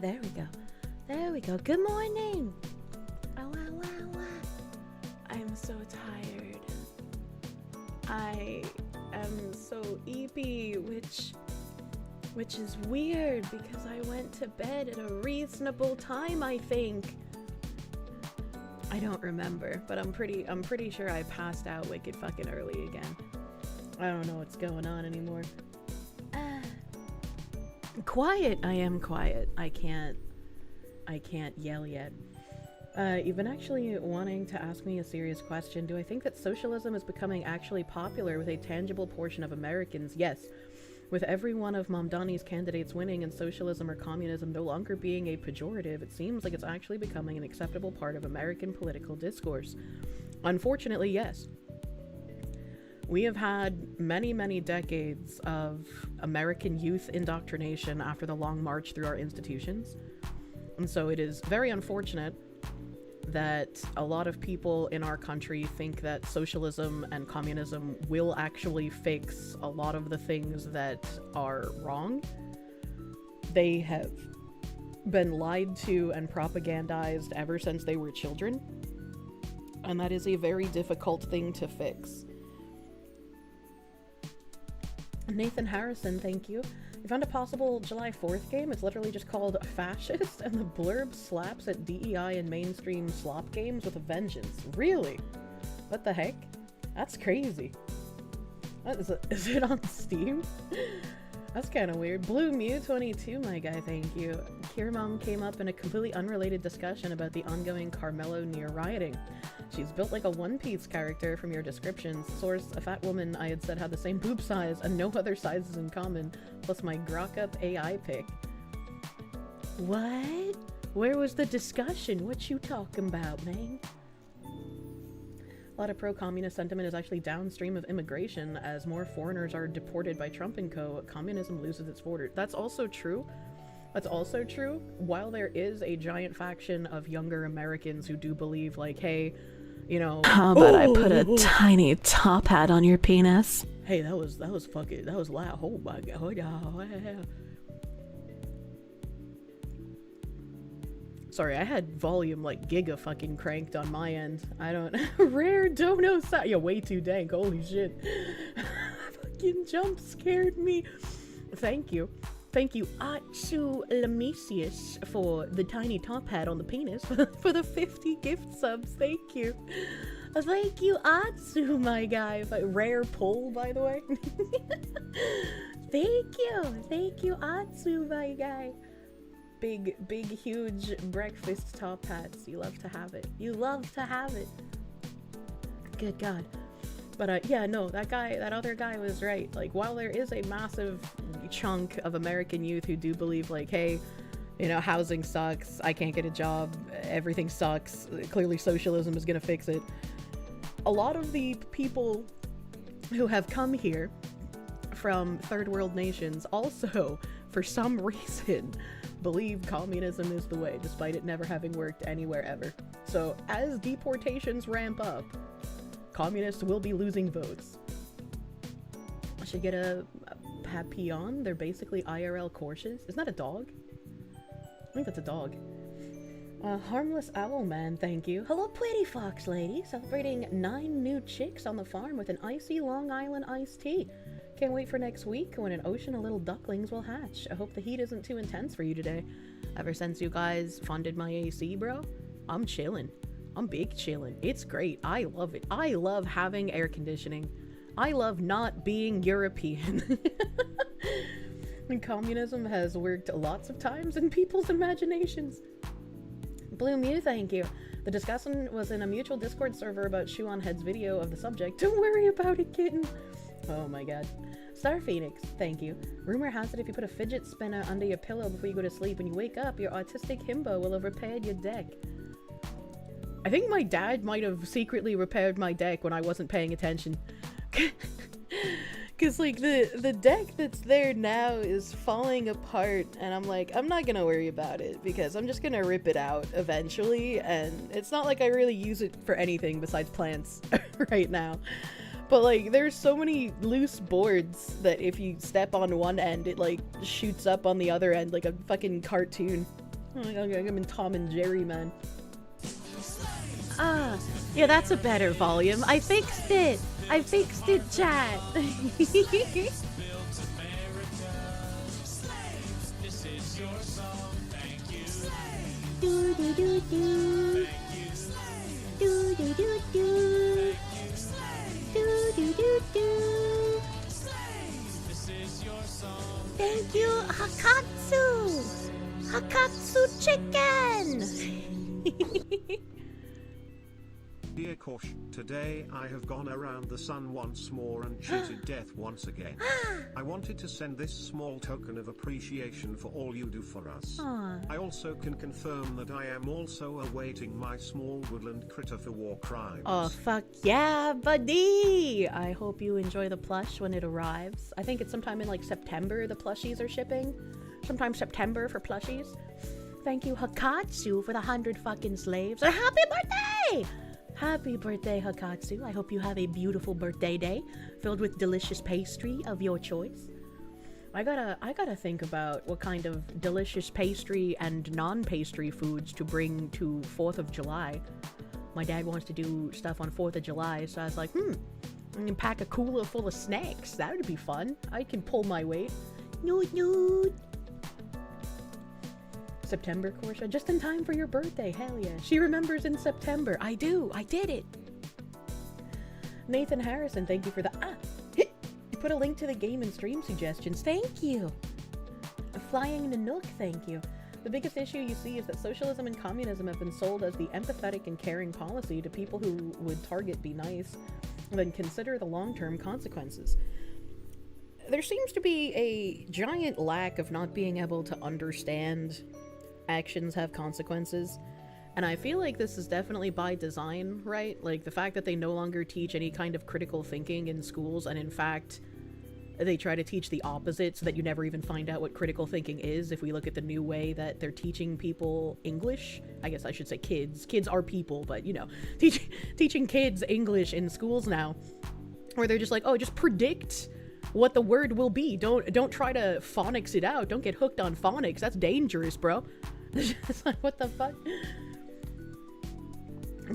There we go. There we go. Good morning. Oh, wow, wow, wow. I'm so tired. I am so eepy, which is weird because I went to bed at a reasonable time, I think. I don't remember, but I'm pretty sure I passed out wicked fucking early again. I don't know what's going on anymore. Quiet. I am quiet. I can't yell yet. You've been actually wanting to ask me a serious question. Do I think that socialism is becoming actually popular with a tangible portion of Americans? Yes. With every one of Mamdani's candidates winning and socialism or communism no longer being a pejorative, it seems like it's actually becoming an acceptable part of American political discourse. Unfortunately, yes. We have had many, many decades of American youth indoctrination after the long march through our institutions. And so it is very unfortunate that a lot of people in our country think that socialism and communism will actually fix a lot of the things that are wrong. They have been lied to and propagandized ever since they were children, and that is a very difficult thing to fix. Nathan Harrison, thank you. You found a possible July 4th game. It's literally just called Fascist, and the blurb slaps at DEI and mainstream slop games with a vengeance. Really? What the heck? That's crazy. Is it on Steam? That's kind of weird. Blue Mew 22, my guy, thank you. Kiramom came up in a completely unrelated discussion about the ongoing Carmelo near rioting. She's built like a One Piece character from your descriptions. Source, a fat woman I had said had the same boob size and no other sizes in common, plus my grok up AI pic. What? Where was the discussion? What you talking about, man? A lot of pro-communist sentiment is actually downstream of immigration as more foreigners are deported by Trump and co. Communism loses its border. That's also true. That's also true. While there is a giant faction of younger Americans who do believe, like, hey, you know, how about I put a tiny top hat on your penis? Hey, that was loud. Oh my god. Sorry, I had volume like giga fucking cranked on my end. I don't rare dono sound. Yeah, way too dank. Holy shit. Fucking jump scared me. Thank you. Thank you, Atsu Lamesius, for the tiny top hat on the penis, for the 50 gift subs. Thank you. Thank you, Atsu, my guy. Rare pull, by the way. Thank you, Atsu, my guy. Big, huge breakfast top hats. You love to have it. You love to have it. Good God. But yeah, no, that other guy was right. Like, while there is a massive chunk of American youth who do believe, like, hey, you know, housing sucks, I can't get a job, everything sucks, clearly socialism is gonna fix it. A lot of the people who have come here from third world nations also, for some reason, believe communism is the way, despite it never having worked anywhere ever. So as deportations ramp up, communists will be losing votes. I should get a papillon. They're basically IRL Kirsches. Isn't that a dog? I think that's a dog. Harmless Owl Man, thank you. Hello, pretty fox lady. Celebrating 9 new chicks on the farm with an icy Long Island iced tea. Can't wait for next week when an ocean of little ducklings will hatch. I hope the heat isn't too intense for you today. Ever since you guys funded my AC, bro, I'm chilling. I'm big chilling. It's great. I love it. I love having air conditioning. I love not being European. And communism has worked lots of times in people's imaginations. Blue Mew, thank you. The discussion was in a mutual Discord server about Shoe on Head's video of the subject. Don't worry about it, kitten. Oh my god. Star Phoenix, thank you. Rumor has it if you put a fidget spinner under your pillow before you go to sleep, when you wake up, your autistic himbo will have repaired your deck. I think my dad might have secretly repaired my deck when I wasn't paying attention. Cause like the deck that's there now is falling apart, and I'm like, I'm not gonna worry about it because I'm just gonna rip it out eventually, and it's not like I really use it for anything besides plants right now. But like, there's so many loose boards that if you step on one end, it like shoots up on the other end like a fucking cartoon. I'm in Tom and Jerry, man. Ah, yeah, that's a better volume. I fixed it. I fixed it, chat. Do do do do. Do do do do. Do do do do. Thank you, Hakatsu. Hakatsu chicken. Dear Kirsche, today I have gone around the sun once more and cheated death once again. I wanted to send this small token of appreciation for all you do for us. Aww. I also can confirm that I am also awaiting my small woodland critter for war crimes. Oh, fuck yeah, buddy! I hope you enjoy the plush when it arrives. I think it's sometime in like September the plushies are shipping. Sometime September for plushies. Thank you, Hakatsu, for the 100 fucking slaves. And happy birthday! Happy birthday, Hakatsu. I hope you have a beautiful birthday day filled with delicious pastry of your choice. I gotta think about what kind of delicious pastry and non-pastry foods to bring to 4th of July. My dad wants to do stuff on 4th of July, so I was like, I can pack a cooler full of snacks. That would be fun. I can pull my weight. Nude, nude. September, Kirsche, just in time for your birthday. Hell yeah. She remembers in September. I do. I did it. Nathan Harrison, thank you for the put a link to the game and stream suggestions. Thank you. Flying Nanook, thank you. The biggest issue you see is that socialism and communism have been sold as the empathetic and caring policy to people who would target be nice, then consider the long-term consequences. There seems to be a giant lack of not being able to understand actions have consequences, and I feel like this is definitely by design, right? Like the fact that they no longer teach any kind of critical thinking in schools, and in fact they try to teach the opposite so that you never even find out what critical thinking is. If we look at the new way that they're teaching people English, I guess I should say kids are people, but you know, teaching kids English in schools now, where they're just like, oh, just predict what the word will be. Don't try to phonics it out. Don't get hooked on phonics. That's dangerous, bro. It's like, what the fuck?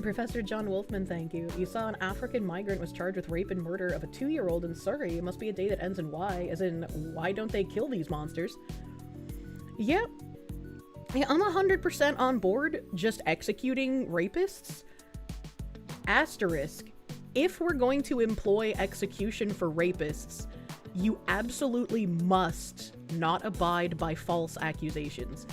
Professor John Wolfman, thank you. You saw an African migrant was charged with rape and murder of a 2-year-old in Surrey. It must be a day that ends in Y, as in, why don't they kill these monsters? Yep. Yeah, I'm 100% on board just executing rapists. Asterisk. If we're going to employ execution for rapists, you absolutely must not abide by false accusations.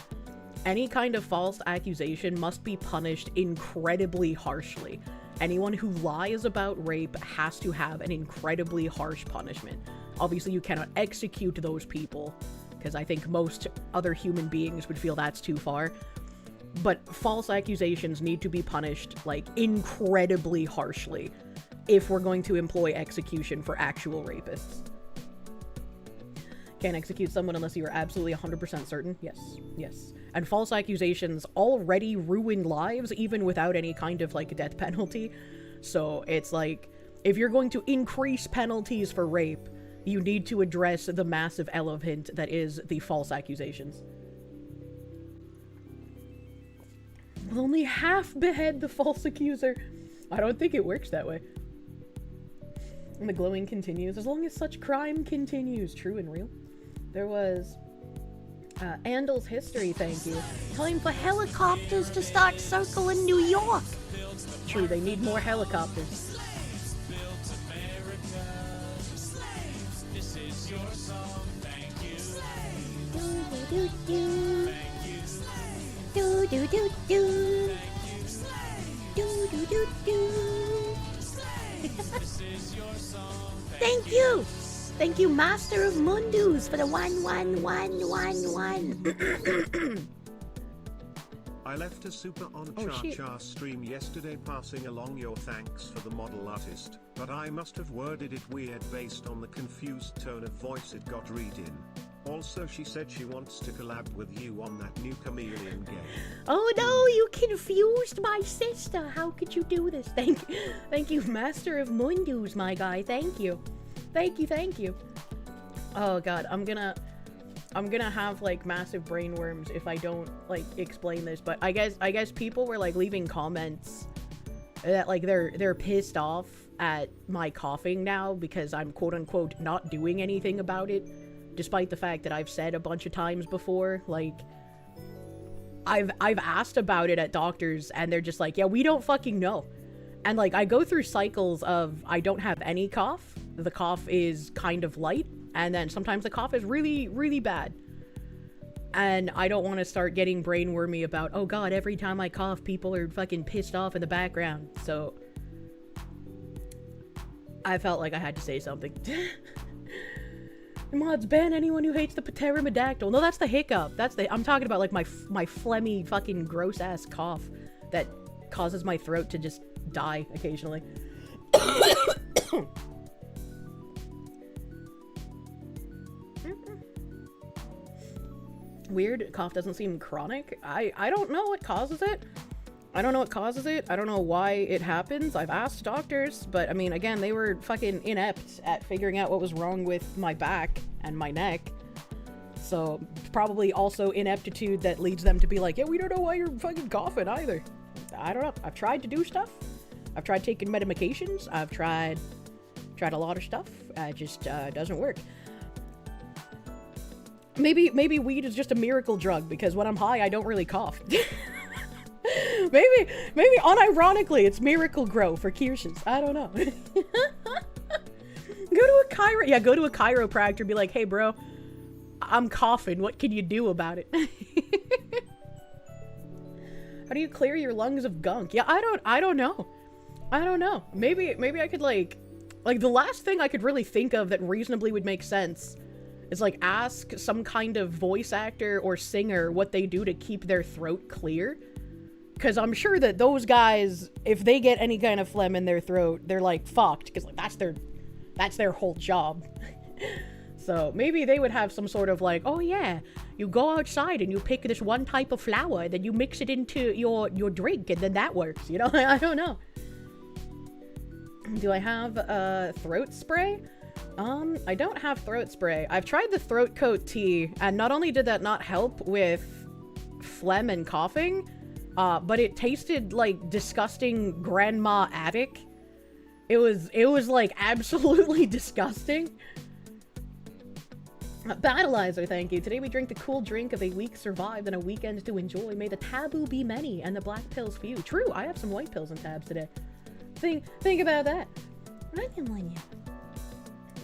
Any kind of false accusation must be punished incredibly harshly. Anyone who lies about rape has to have an incredibly harsh punishment. Obviously, you cannot execute those people, because I think most other human beings would feel that's too far. But false accusations need to be punished, like, incredibly harshly if we're going to employ execution for actual rapists. Can't execute someone unless you are absolutely 100% certain. Yes, yes. And false accusations already ruin lives, even without any kind of, like, death penalty. So it's like, if you're going to increase penalties for rape, you need to address the massive elephant that is the false accusations. Will only half behead the false accuser. I don't think it works that way. And the glowing continues. As long as such crime continues. True and real. There was Andel's history, thank you. Time for helicopters to start circling New York. True, they need more helicopters. Do do do do do do do do do do. Thank you. Thank you, Master of Mundus, for the 1111. I left a super on Cha-Cha stream yesterday passing along your thanks for the model artist, but I must have worded it weird based on the confused tone of voice it got read in. Also, she said she wants to collab with you on that new chameleon game. Oh no, you confused my sister. How could you do this? Thank you, Master of Mundus, my guy. Thank you. Thank you. Oh god, I'm gonna I'm gonna have like massive brain worms if I don't like explain this, but I guess people were like leaving comments that like they're pissed off at my coughing now because I'm quote unquote not doing anything about it, despite the fact that I've said a bunch of times before, like I've asked about it at doctors and they're just like, yeah, we don't fucking know. And like I go through cycles of I don't have any cough, the cough is kind of light, and then sometimes the cough is really, really bad. And I don't want to start getting brain wormy about, oh god, every time I cough, people are fucking pissed off in the background. So I felt like I had to say something. Mods, ban anyone who hates the pterodactyl. No, that's the hiccup. I'm talking about like my phlegmy fucking gross ass cough that causes my throat to just die occasionally. Weird, cough doesn't seem chronic. I don't know what causes it. I don't know why it happens. I've asked doctors, but I mean, again, they were fucking inept at figuring out what was wrong with my back and my neck. So, probably also ineptitude that leads them to be like, yeah, we don't know why you're fucking coughing either. I don't know. I've tried to do stuff. I've tried taking medications. I've tried a lot of stuff. It just doesn't work. Maybe weed is just a miracle drug because when I'm high, I don't really cough. maybe unironically, it's Miracle Grow for Kirsches. I don't know. Go to a chiropractor, be like, hey bro, I'm coughing. What can you do about it? How do you clear your lungs of gunk? Yeah, I don't know. Maybe I could like the last thing I could really think of that reasonably would make sense is like ask some kind of voice actor or singer what they do to keep their throat clear. Because I'm sure that those guys, if they get any kind of phlegm in their throat, they're like fucked, because like that's their whole job. So maybe they would have some sort of like, oh yeah, you go outside and you pick this one type of flower, then you mix it into your drink, and then that works, you know? I don't know. Do I have throat spray? I don't have throat spray. I've tried the throat coat tea, and not only did that not help with phlegm and coughing, but it tasted like disgusting grandma attic. It was like absolutely disgusting. Battleizer, thank you. Today we drink the cool drink of a week survived and a weekend to enjoy. May the taboo be many and the black pills few. True, I have some white pills and tabs today. Think about that. I've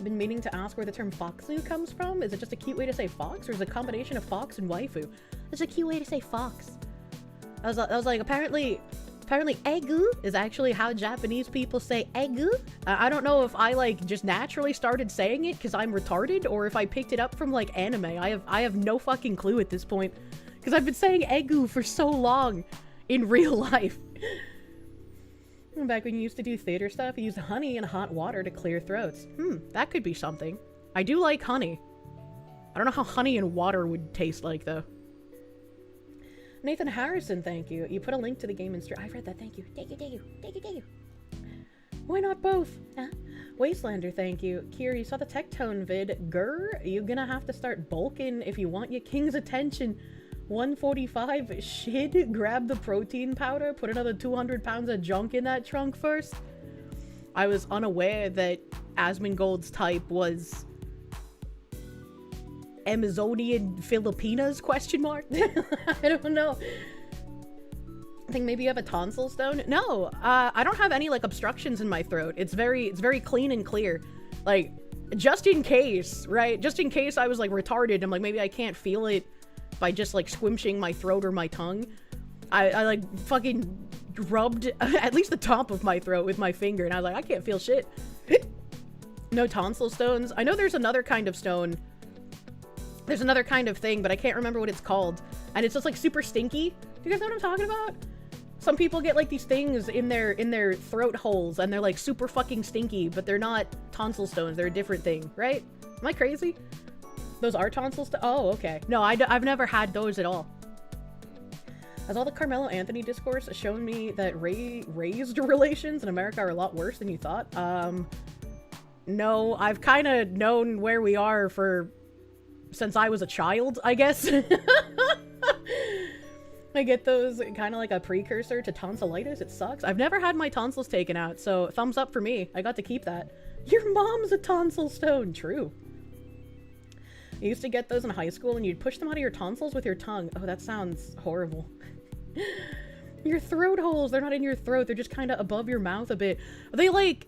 been meaning to ask where the term foxu comes from. Is it just a cute way to say fox, or is it a combination of fox and waifu? It's a cute way to say fox. I was like, apparently egu is actually how Japanese people say egu. I don't know if I like just naturally started saying it because I'm retarded, or if I picked it up from like anime. I have no fucking clue at this point, because I've been saying egu for so long in real life. Back when you used to do theater stuff, you used honey and hot water to clear throats. That could be something. I do like honey. I don't know how honey and water would taste like, though. Nathan Harrison, thank you. You put a link to the game in stream. I've read that, thank you. Thank you. Why not both? Huh? Wastelander, thank you. Kier, you saw the Tectone vid. Grr, you gonna have to start bulking if you want your king's attention. 145 shid, grab the protein powder, put another 200 pounds of junk in that trunk first. I was unaware that Asmongold's type was Amazonian Filipinas, question mark? I don't know. I think maybe you have a tonsil stone? No, I don't have any like obstructions in my throat. It's very clean and clear. Like, just in case, right? Just in case I was like retarded, I'm like, maybe I can't feel it by just like squimshing my throat or my tongue. I like fucking rubbed at least the top of my throat with my finger, and I was like, I can't feel shit. No tonsil stones. I know there's another kind of stone. There's another kind of thing, but I can't remember what it's called. And it's just like super stinky. Do you guys know what I'm talking about? Some people get like these things in their throat holes, and they're like super fucking stinky, but they're not tonsil stones. They're a different thing, right? Am I crazy? Those are tonsils? Oh, okay. No, I've never had those at all. Has all the Carmelo Anthony discourse shown me that raised relations in America are a lot worse than you thought? No, I've kind of known where we are for since I was a child, I guess. I get those kind of like a precursor to tonsillitis. It sucks. I've never had my tonsils taken out, so thumbs up for me. I got to keep that. Your mom's a tonsil stone. True. I used to get those in high school and you'd push them out of your tonsils with your tongue. Oh, that sounds horrible. Your throat holes, they're not in your throat. They're just kind of above your mouth a bit. They like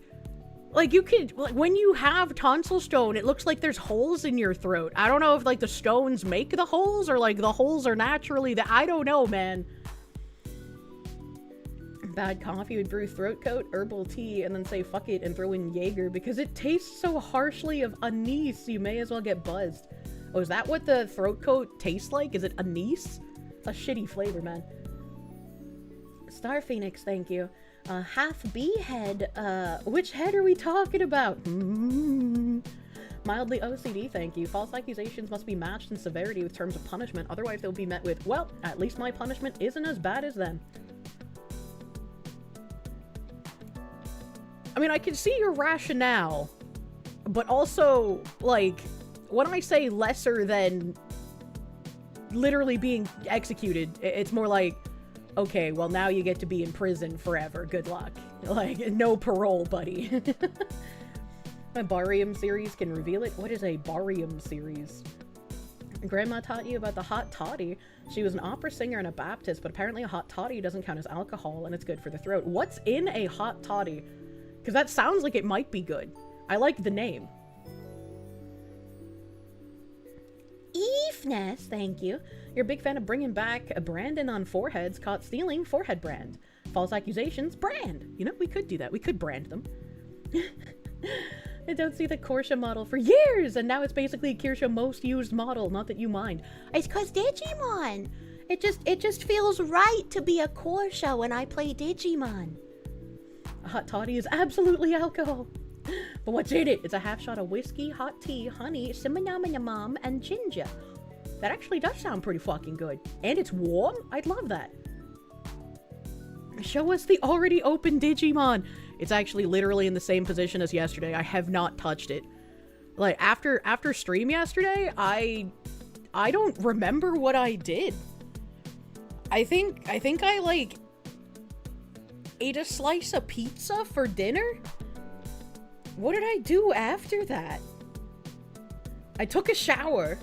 you could, like, when you have tonsil stone, it looks like there's holes in your throat. I don't know if like the stones make the holes or like the holes are naturally I don't know, man. Bad coffee would brew throat coat, herbal tea, and then say fuck it and throw in Jaeger because it tastes so harshly of anise you may as well get buzzed. Oh, is that what the throat coat tastes like? Is it anise? It's a shitty flavor, man. Star Phoenix, thank you. Half bee head. Which head are we talking about? Mildly OCD, thank you. False accusations must be matched in severity with terms of punishment. Otherwise, they'll be met with, well, at least my punishment isn't as bad as them. I mean, I can see your rationale, but also, like, when I say lesser than literally being executed, it's more like, okay, well, now you get to be in prison forever. Good luck. Like, no parole, buddy. My barium series can reveal it. What is a barium series? Grandma taught you about the hot toddy. She was an opera singer and a Baptist, but apparently a hot toddy doesn't count as alcohol and it's good for the throat. What's in a hot toddy? Because that sounds like it might be good. I like the name. Eveness, thank you. You're a big fan of bringing back a Brandon on foreheads caught stealing forehead brand. False accusations, brand. You know, we could do that. We could brand them. I don't see the Kirsche model for years, and now it's basically Kirsche most used model. Not that you mind. It's cause Digimon. It just feels right to be a Kirsche when I play Digimon. A hot toddy is absolutely alcohol. But what's in it? It's a half shot of whiskey, hot tea, honey, cinnamon, and ginger. That actually does sound pretty fucking good. And it's warm? I'd love that. Show us the already open Digimon. It's actually literally in the same position as yesterday. I have not touched it. Like, after stream yesterday, I don't remember what I did. I think I, like, ate a slice of pizza for dinner? What did I do after that? I took a shower.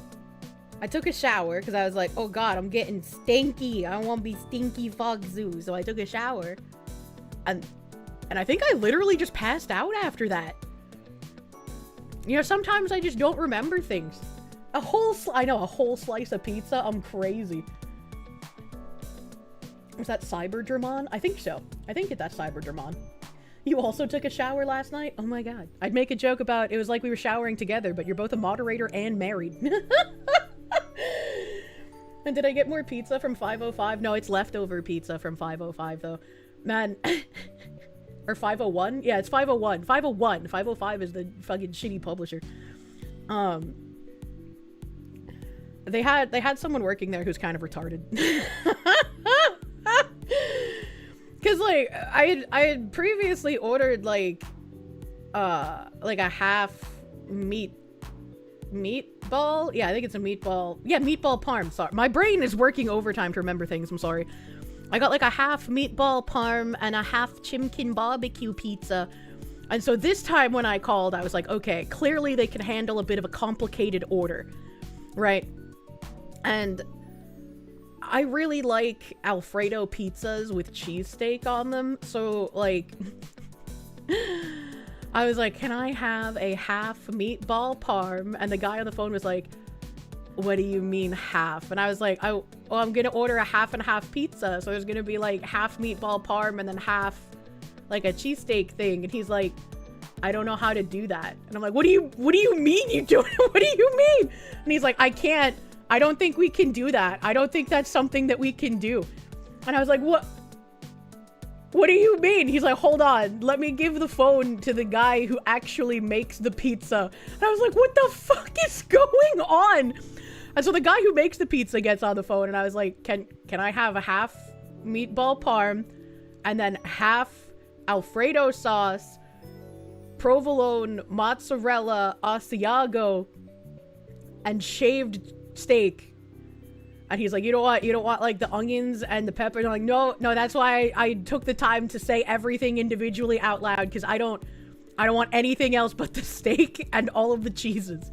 Because I was like, oh god, I'm getting stinky. I don't want to be stinky fog zoo. So I took a shower. And I think I literally just passed out after that. You know, sometimes I just don't remember things. A whole slice of pizza? I'm crazy. Was that Cyberdramon? I think so. I think that's Cyberdramon. You also took a shower last night? Oh my god. I'd make a joke about it was like we were showering together, but you're both a moderator and married. And did I get more pizza from 505? No, it's leftover pizza from 505 though. Man. Or 501? Yeah, it's 501. 501. 505 is the fucking shitty publisher. They had someone working there who's kind of retarded. Cause like I had previously ordered like a half meatball. Yeah, I think it's a meatball. Yeah, meatball parm. Sorry, my brain is working overtime to remember things. I'm sorry. I got like a half meatball parm and a half chimkin barbecue pizza. And so this time when I called, I was like, okay, clearly they can handle a bit of a complicated order, right? And I really like Alfredo pizzas with cheesesteak on them. So like, I was like, can I have a half meatball parm? And the guy on the phone was like, what do you mean half? And I was like, I'm gonna order a half and half pizza. So there's gonna be like half meatball parm and then half like a cheesesteak thing. And he's like, I don't know how to do that. And I'm like, what do you mean you don't? What do you mean? And he's like, I don't think we can do that. I don't think that's something that we can do. And I was like, what do you mean? He's like, hold on, let me give the phone to the guy who actually makes the pizza. And I was like, what the fuck is going on? And so the guy who makes the pizza gets on the phone and I was like, can I have a half meatball parm and then half Alfredo sauce, provolone, mozzarella, Asiago, and shaved steak. And he's like, you don't want like the onions and the peppers. I'm like, no, that's why I took the time to say everything individually out loud, because I don't want anything else but the steak and all of the cheeses.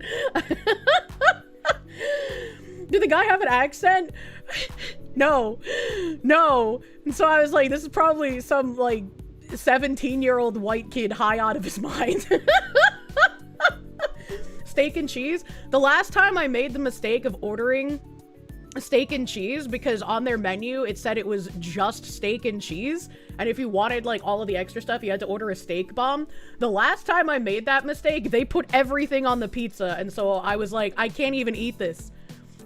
Did the guy have an accent? No. And so I was like, this is probably some like 17-year-old white kid high out of his mind. Steak and cheese. The last time I made the mistake of ordering steak and cheese, because on their menu it said it was just steak and cheese, and if you wanted like all of the extra stuff you had to order a steak bomb. The last time I made that mistake, they put everything on the pizza, and so I was like, I can't even eat this.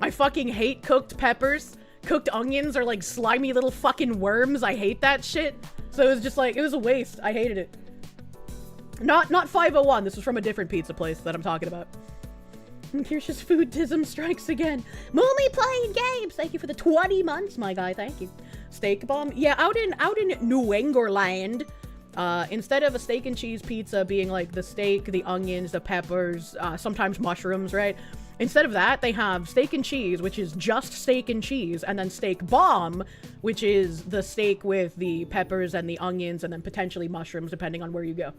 I fucking hate cooked peppers. Cooked onions are like slimy little fucking worms. I hate that shit. So it was just like, it was a waste. I hated it. Not 501. This was from a different pizza place that I'm talking about. Kirsche's foodism strikes again. Moomy playing games. Thank you for the 20 months, my guy. Thank you. Steak bomb. Yeah, out in New England, instead of a steak and cheese pizza being like the steak, the onions, the peppers, sometimes mushrooms, right? Instead of that, they have steak and cheese, which is just steak and cheese, and then steak bomb, which is the steak with the peppers and the onions, and then potentially mushrooms, depending on where you go.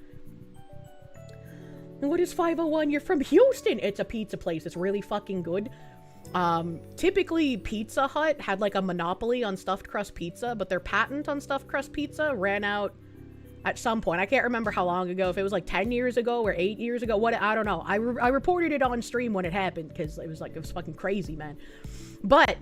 And what is 501? You're from Houston! It's a pizza place. It's really fucking good. Typically, Pizza Hut had like a monopoly on stuffed crust pizza, but their patent on stuffed crust pizza ran out at some point. I can't remember how long ago, if it was like 10 years ago or 8 years ago, I don't know. I reported it on stream when it happened, because it was fucking crazy, man. But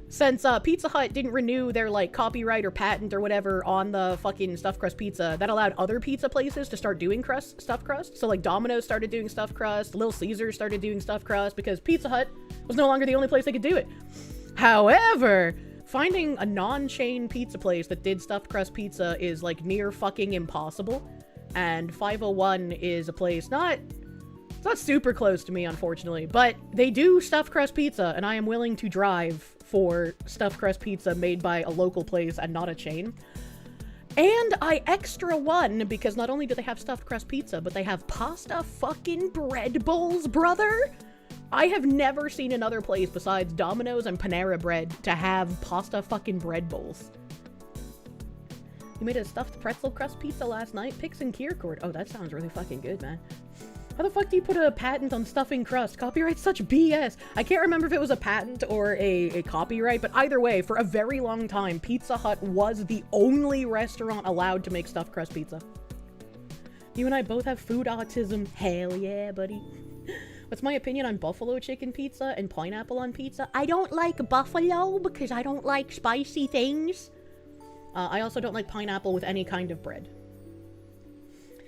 since Pizza Hut didn't renew their like copyright or patent or whatever on the fucking stuffed crust pizza, that allowed other pizza places to start doing stuffed crust. So like Domino's started doing stuffed crust, Little Caesars started doing stuffed crust, because Pizza Hut was no longer the only place they could do it. However, finding a non-chain pizza place that did stuffed crust pizza is like near fucking impossible. And 501 is a place it's not super close to me, unfortunately, but they do stuffed crust pizza, and I am willing to drive for stuffed crust pizza made by a local place and not a chain. And I extra won, because not only do they have stuffed crust pizza, but they have pasta fucking bread bowls, brother! I have never seen another place besides Domino's and Panera Bread to have pasta fucking bread bowls. You made a stuffed pretzel crust pizza last night? Pix and Kierkegaard. Oh, that sounds really fucking good, man. How the fuck do you put a patent on stuffing crust? Copyright's such BS. I can't remember if it was a patent or a copyright, but either way, for a very long time, Pizza Hut was the only restaurant allowed to make stuffed crust pizza. You and I both have food autism. Hell yeah, buddy. What's my opinion on buffalo chicken pizza and pineapple on pizza? I don't like buffalo because I don't like spicy things. I also don't like pineapple with any kind of bread.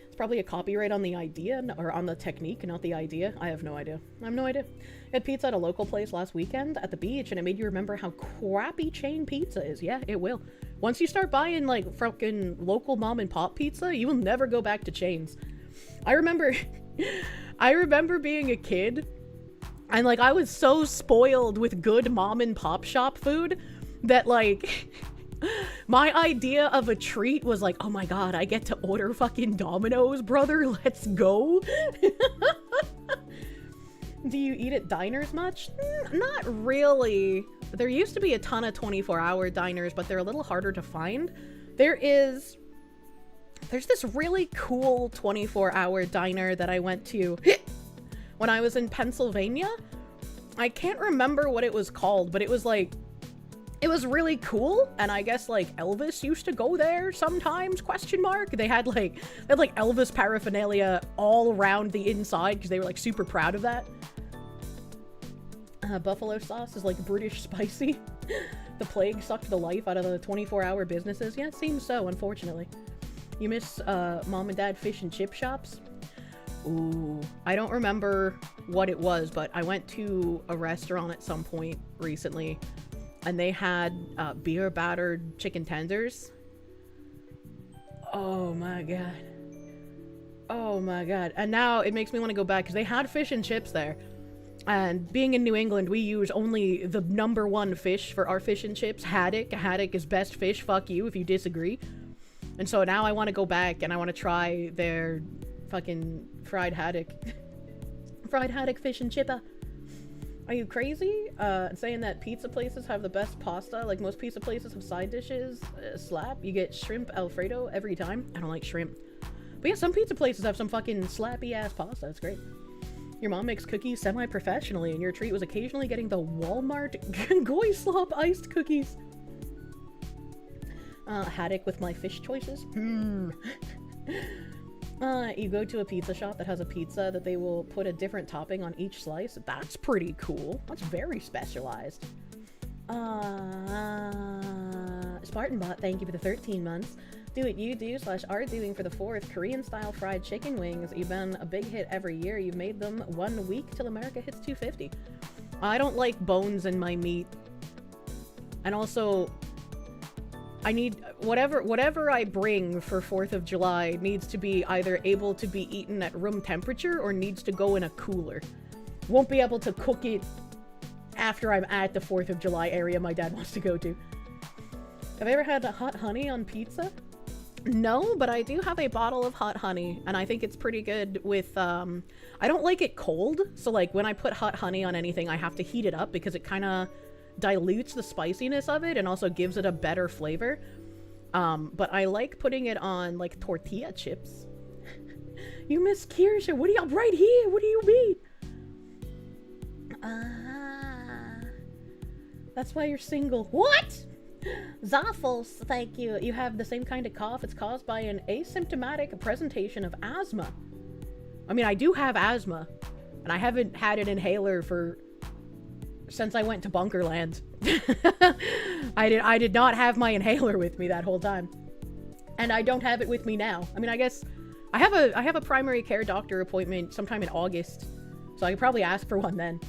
It's probably a copyright on the idea, or on the technique, not the idea. I have no idea. I have no idea. I had pizza at a local place last weekend at the beach, and it made you remember how crappy chain pizza is. Yeah, it will. Once you start buying, like, fucking local mom and pop pizza, you will never go back to chains. I remember being a kid, and, like, I was so spoiled with good mom and pop shop food that, like, my idea of a treat was like, oh my god, I get to order fucking Domino's, brother, let's go. Do you eat at diners much? Not really. There used to be a ton of 24-hour diners, but they're a little harder to find. There's this really cool 24-hour diner that I went to when I was in Pennsylvania. I can't remember what it was called, but it was like, it was really cool, and I guess like Elvis used to go there sometimes, question mark. They had like Elvis paraphernalia all around the inside because they were like super proud of that. Buffalo sauce is like British spicy. The plague sucked the life out of the 24-hour businesses. Yeah, it seems so, unfortunately. You miss mom and dad fish and chip shops? Ooh, I don't remember what it was, but I went to a restaurant at some point recently, and they had beer battered chicken tenders. Oh my god. Oh my god. And now it makes me want to go back, because they had fish and chips there. And being in New England, we use only the #1 fish for our fish and chips, haddock. Haddock is best fish, fuck you if you disagree. And so now I want to go back and I want to try their fucking fried haddock. Fried haddock fish and chipper. Are you crazy? Saying that pizza places have the best pasta? Like, most pizza places have side dishes. Slap. You get shrimp Alfredo every time. I don't like shrimp. But yeah, some pizza places have some fucking slappy-ass pasta. It's great. Your mom makes cookies semi-professionally, and your treat was occasionally getting the Walmart Goy Slop iced cookies. Haddock with my fish choices. You go to a pizza shop that has a pizza that they will put a different topping on each slice. That's pretty cool. That's very specialized. SpartanBot, thank you for the 13 months. Do It You Do / are doing for the 4th. Korean style fried chicken wings. You've been a big hit every year. You've made them 1 week till America hits 250. I don't like bones in my meat. And also, I need whatever I bring for 4th of July needs to be either able to be eaten at room temperature or needs to go in a cooler. Won't be able to cook it after I'm at the 4th of July area my dad wants to go to. Have I ever had hot honey on pizza? No, but I do have a bottle of hot honey, and I think it's pretty good with, I don't like it cold, so like when I put hot honey on anything, I have to heat it up because it kind of dilutes the spiciness of it and also gives it a better flavor. But I like putting it on like tortilla chips. You miss Kirsche, what do you, right here, what do you mean? That's why you're single. What? Zoffles, thank you. You have the same kind of cough. It's caused by an asymptomatic presentation of asthma. I mean, I do have asthma, and I haven't had an inhaler since I went to Bunkerland. I did not have my inhaler with me that whole time, and I don't have it with me now. I mean, I guess I have a primary care doctor appointment sometime in August, so I could probably ask for one then.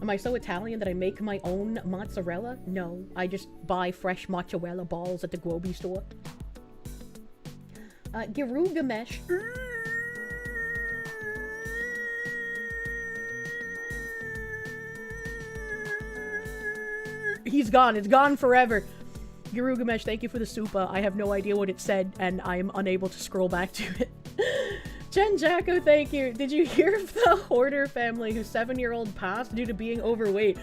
Am I so Italian that I make my own mozzarella? No, I just buy fresh mozzarella balls at the Groby store. Girugamesh. He's gone. It's gone forever. Girugamesh, thank you for the super. I have no idea what it said, and I am unable to scroll back to it. Jen Jacko, thank you. Did you hear of the hoarder family whose 7-year-old passed due to being overweight?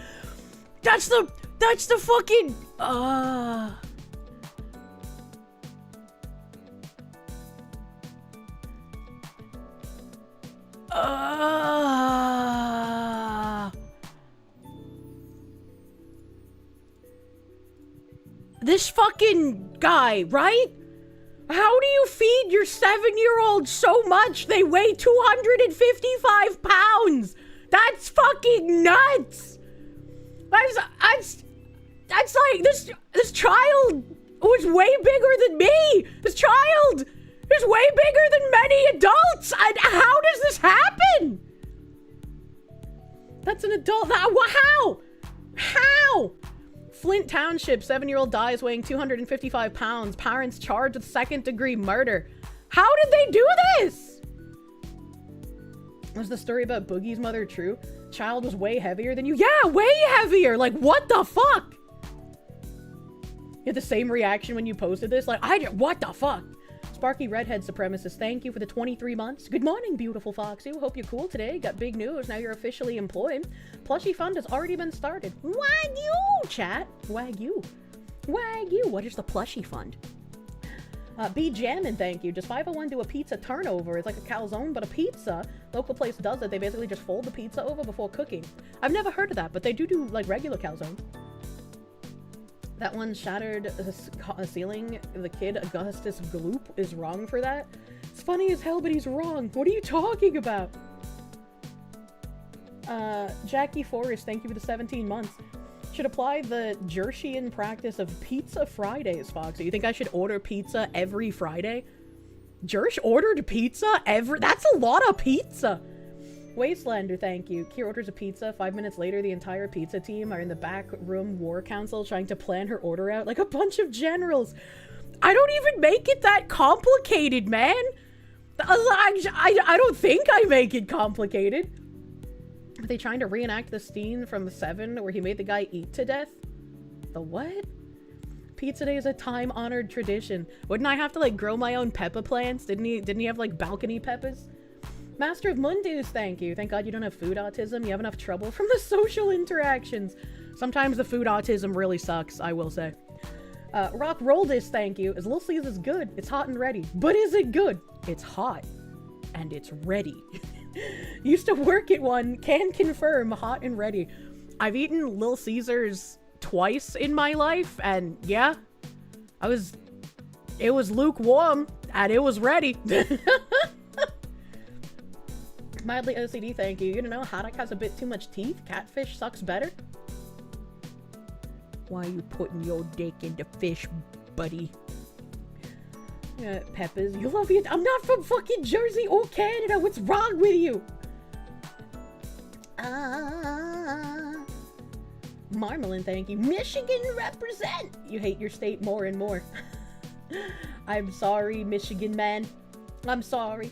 That's the fucking... This fucking guy, right? How do you feed your 7-year-old so much they weigh 255 pounds? That's fucking nuts! That's like, this child was way bigger than me! This child is way bigger than many adults! How does this happen? That's an adult, how? How? Flint Township, 7-year-old dies weighing 255 pounds. Parents charged with 2nd-degree murder. How did they do this? Was the story about Boogie's mother true? Child was way heavier than you? Yeah, way heavier! Like, what the fuck? You had the same reaction when you posted this? Like, what the fuck? Sparky Redhead Supremacist, thank you for the 23 months. Good morning, beautiful Foxy. Hope you're cool today. Got big news. Now you're officially employed. Plushie Fund has already been started. Wagyu, chat. Wagyu. Wagyu. What is the Plushie Fund? B Jammin', thank you. Does 501 do a pizza turnover? It's like a calzone, but a pizza. Local place does it. They basically just fold the pizza over before cooking. I've never heard of that, but they do like regular calzone. That one shattered a ceiling. The kid Augustus Gloop is wrong for that. It's funny as hell, but he's wrong. What are you talking about? Jackie Forrest, thank you for the 17 months. Should apply the Jershian practice of pizza Fridays, Fox. You think I should order pizza every Friday? Jersh ordered pizza that's a lot of pizza. Wastelander, thank you. Kier orders a pizza. 5 minutes later, the entire pizza team are in the back room war council trying to plan her order out like a bunch of generals. I don't even make it that complicated, man. I don't think I make it complicated. Are they trying to reenact the scene from 7 where he made the guy eat to death? The what? Pizza Day is a time-honored tradition. Wouldn't I have to like grow my own pepper plants? Didn't he have like balcony peppers? Master of Mundus, thank you. Thank God you don't have food autism. You have enough trouble from the social interactions. Sometimes the food autism really sucks, I will say. Rock Roldis, thank you. As Little Caesar's good, it's hot and ready. But is it good? It's hot. And it's ready. Used to work at one, can confirm, hot and ready. I've eaten Little Caesars twice in my life, and yeah, it was lukewarm, and it was ready. Mildly OCD, thank you. You don't know, haddock has a bit too much teeth. Catfish sucks better. Why are you putting your dick into fish, buddy? Peppers, you love it. I'm not from fucking Jersey or Canada. What's wrong with you? Marmalin, thank you. Michigan represent. You hate your state more and more. I'm sorry, Michigan man. I'm sorry.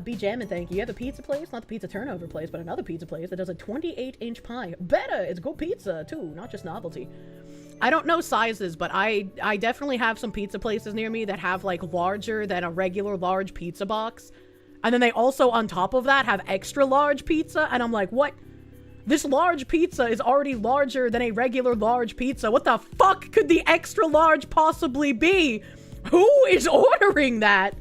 B Jammin', thank you. You have a pizza place, not the pizza turnover place, but another pizza place that does a 28-inch pie. Better! It's good pizza, too, not just novelty. I don't know sizes, but I definitely have some pizza places near me that have, like, larger than a regular large pizza box. And then they also, on top of that, have extra large pizza, and I'm like, what? This large pizza is already larger than a regular large pizza. What the fuck could the extra large possibly be? Who is ordering that?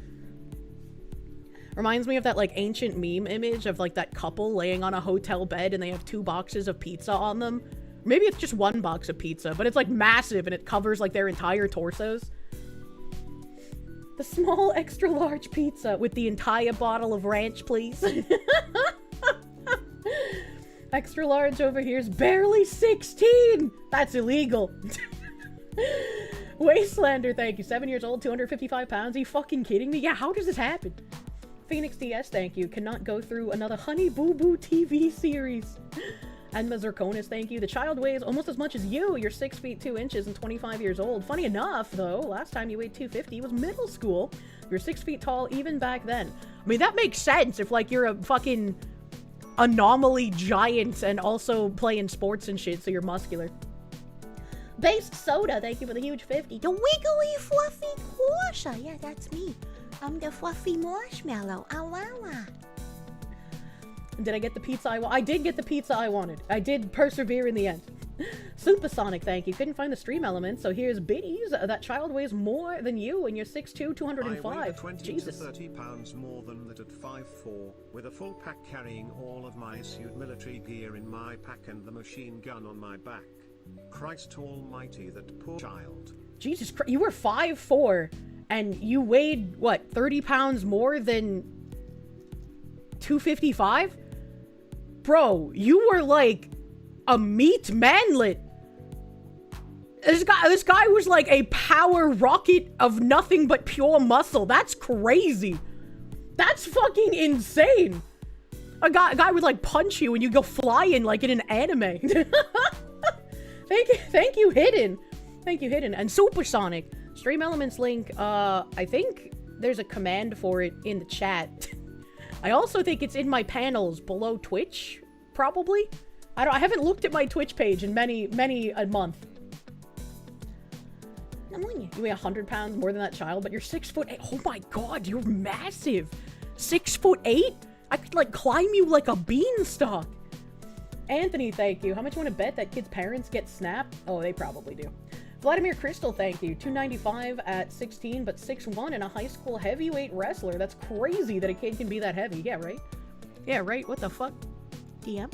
Reminds me of that, like, ancient meme image of, like, that couple laying on a hotel bed and they have 2 boxes of pizza on them. Maybe it's just 1 box of pizza, but it's, like, massive and it covers, like, their entire torsos. The small extra large pizza with the entire bottle of ranch, please. Extra large over here is barely 16! That's illegal. Wastelander, thank you. 7 years old, 255 pounds. Are you fucking kidding me? Yeah, how does this happen? Phoenix DS, thank you. Cannot go through another Honey Boo Boo TV series. Enma Zirconis, thank you. The child weighs almost as much as you. You're 6 feet 2 inches and 25 years old. Funny enough, though, last time you weighed 250 was middle school. You're 6 feet tall even back then. I mean, that makes sense if, like, you're a fucking anomaly giant and also playing sports and shit, so you're muscular. Based Soda, thank you for the huge 50. The wiggly fluffy Kirsche. Yeah, that's me. I'm the fluffy marshmallow. Awawa. Did I get the pizza I wanted? I did get the pizza I wanted. I did persevere in the end. Supersonic, thank you. Couldn't find the stream element, so here's biddies. That child weighs more than you, and you're 6'2", 205. I weigh 20 Jesus. to 30 pounds more than that at 5'4", with a full pack carrying all of my issued military gear in my pack and the machine gun on my back. Christ almighty, that poor child. Jesus Christ, you were 5'4", and you weighed, what, 30 pounds more than 255? Bro, you were like a meat manlet. This guy was like a power rocket of nothing but pure muscle. That's crazy. That's fucking insane. A guy would like punch you and you go flying like in an anime. Thank you, Hidden. Thank you, Hidden. And Supersonic. Stream Elements link, I think there's a command for it in the chat. I also think it's in my panels below Twitch, probably. I haven't looked at my Twitch page in many a month. You weigh 100 pounds more than that child, but you're 6'8". Oh my god, you're massive. 6'8"? I could like climb you like a beanstalk. Anthony, thank you. How much you want to bet that kids' parents get snapped? Oh, they probably do. Vladimir Crystal, thank you. 295 at 16, but 6'1" and a high school heavyweight wrestler. That's crazy that a kid can be that heavy. Yeah, right? Yeah, right? What the fuck? DM?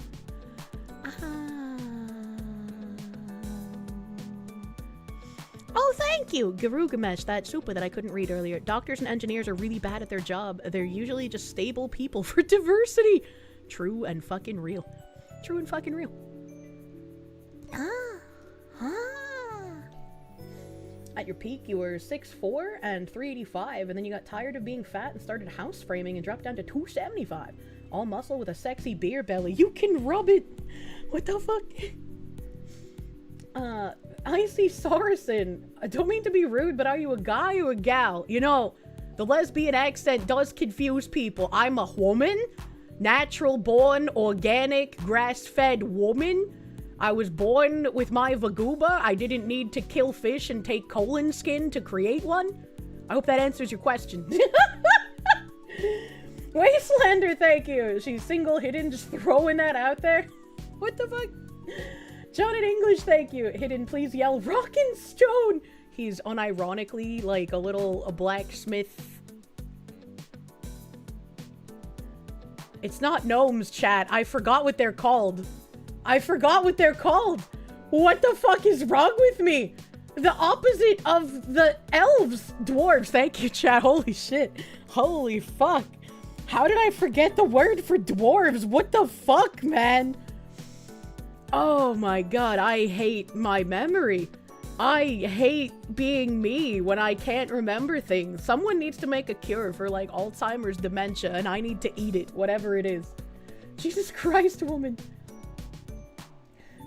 Oh, thank you! Garugamesh, that super that I couldn't read earlier. Doctors and engineers are really bad at their job. They're usually just stable people for diversity. True and fucking real. True and fucking real. At your peak, you were 6'4" and 385, and then you got tired of being fat and started house framing and dropped down to 275. All muscle with a sexy beer belly. You can rub it! What the fuck? Icy Saracen. I don't mean to be rude, but are you a guy or a gal? You know, the lesbian accent does confuse people. I'm a woman. Natural born, organic, grass-fed woman. I was born with my vaguba. I didn't need to kill fish and take colon skin to create one. I hope that answers your question. Wastelander, thank you. She's single, hidden, just throwing that out there. What the fuck? John in English, thank you. Hidden, please yell Rockin' Stone. He's unironically like a blacksmith. It's not gnomes, chat. I forgot what they're called. I forgot what they're called. What the fuck is wrong with me? The opposite of the elves. Dwarves, thank you, chat. Holy shit. Holy fuck. How did I forget the word for dwarves? What the fuck, man? Oh my god, I hate my memory. I hate being me when I can't remember things. Someone needs to make a cure for, like, Alzheimer's dementia, and I need to eat it, whatever it is. Jesus Christ, woman.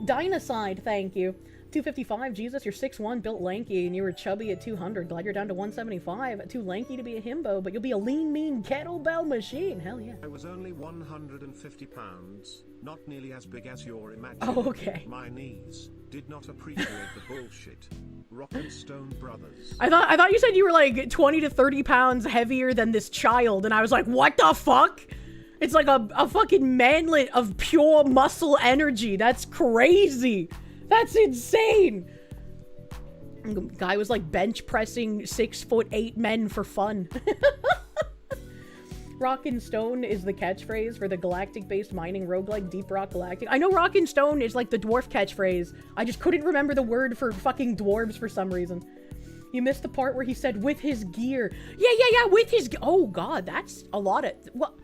Dynacide, thank you. 255, Jesus, you're 6'1", built lanky, and you were chubby at 200. Glad you're down to 175. Too lanky to be a himbo, but you'll be a lean, mean kettlebell machine. Hell yeah. I was only 150 pounds, not nearly as big as your imagination. Oh, okay. My knees did not appreciate the bullshit. Rock and Stone Brothers. I thought you said you were like 20 to 30 pounds heavier than this child, and I was like, what the fuck? It's like a fucking manlet of pure muscle energy. That's crazy. That's insane. Guy was like bench pressing 6'8" men for fun. Rockin' Stone is the catchphrase for the galactic-based mining roguelike Deep Rock Galactic. I know Rockin' Stone is like the dwarf catchphrase. I just couldn't remember the word for fucking dwarves for some reason. You missed the part where he said, with his gear. Yeah, with his oh god, that's a lot of... What?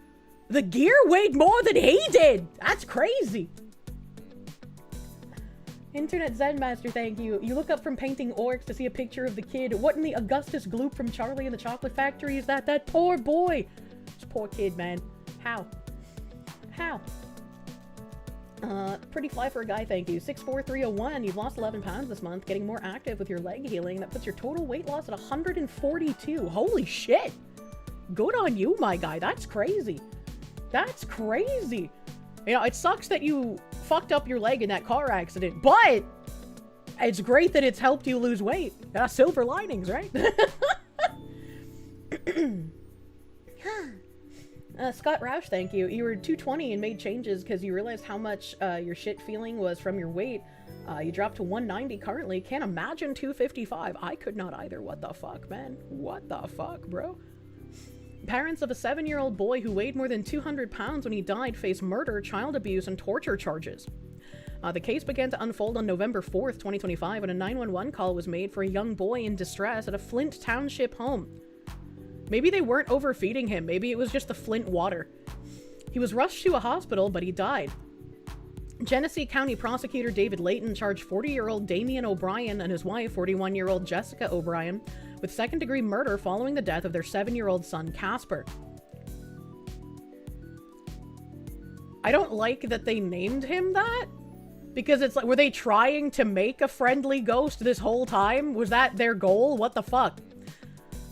The gear weighed more than he did! That's crazy! Internet Zenmaster, thank you. You look up from painting orcs to see a picture of the kid. What in the Augustus Gloop from Charlie and the Chocolate Factory is that? That poor boy! This poor kid, man. How? How? Pretty fly for a guy, thank you. 64301, you've lost 11 pounds this month, getting more active with your leg healing. That puts your total weight loss at 142. Holy shit! Good on you, my guy. That's crazy. That's crazy. You know, it sucks that you fucked up your leg in that car accident, but it's great that it's helped you lose weight. Silver linings, right? Scott Roush, thank you. You were 220 and made changes because you realized how much your shit feeling was from your weight. You dropped to 190 currently. Can't imagine 255. I could not either. What the fuck, man? What the fuck, bro? Parents of a 7-year-old boy who weighed more than 200 pounds when he died face murder, child abuse, and torture charges. The case began to unfold on November 4th, 2025, when a 911 call was made for a young boy in distress at a Flint Township home. Maybe they weren't overfeeding him. Maybe it was just the Flint water. He was rushed to a hospital, but he died. Genesee County Prosecutor David Layton charged 40-year-old Damian O'Brien and his wife, 41-year-old Jessica O'Brien, with second-degree murder following the death of their 7-year-old son, Casper. I don't like that they named him that, because it's like, were they trying to make a friendly ghost this whole time? Was that their goal? What the fuck?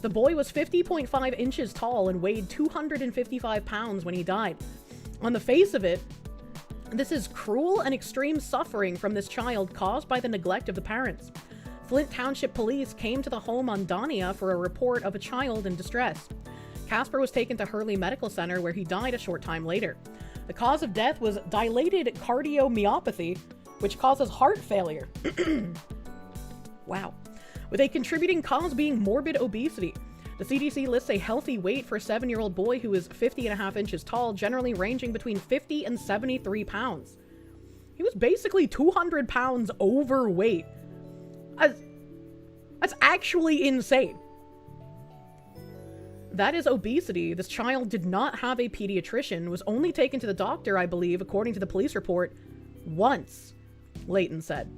The boy was 50.5 inches tall and weighed 255 pounds when he died. On the face of it, this is cruel and extreme suffering from this child caused by the neglect of the parents. Flint Township Police came to the home on Donia for a report of a child in distress. Casper was taken to Hurley Medical Center where he died a short time later. The cause of death was dilated cardiomyopathy, which causes heart failure. Wow. With a contributing cause being morbid obesity. The CDC lists a healthy weight for a 7-year-old boy who is 50.5 inches tall, generally ranging between 50 and 73 pounds. He was basically 200 pounds overweight. That's actually insane. That is obesity. This child did not have a pediatrician, was only taken to the doctor, I believe, according to the police report, once, Layton said.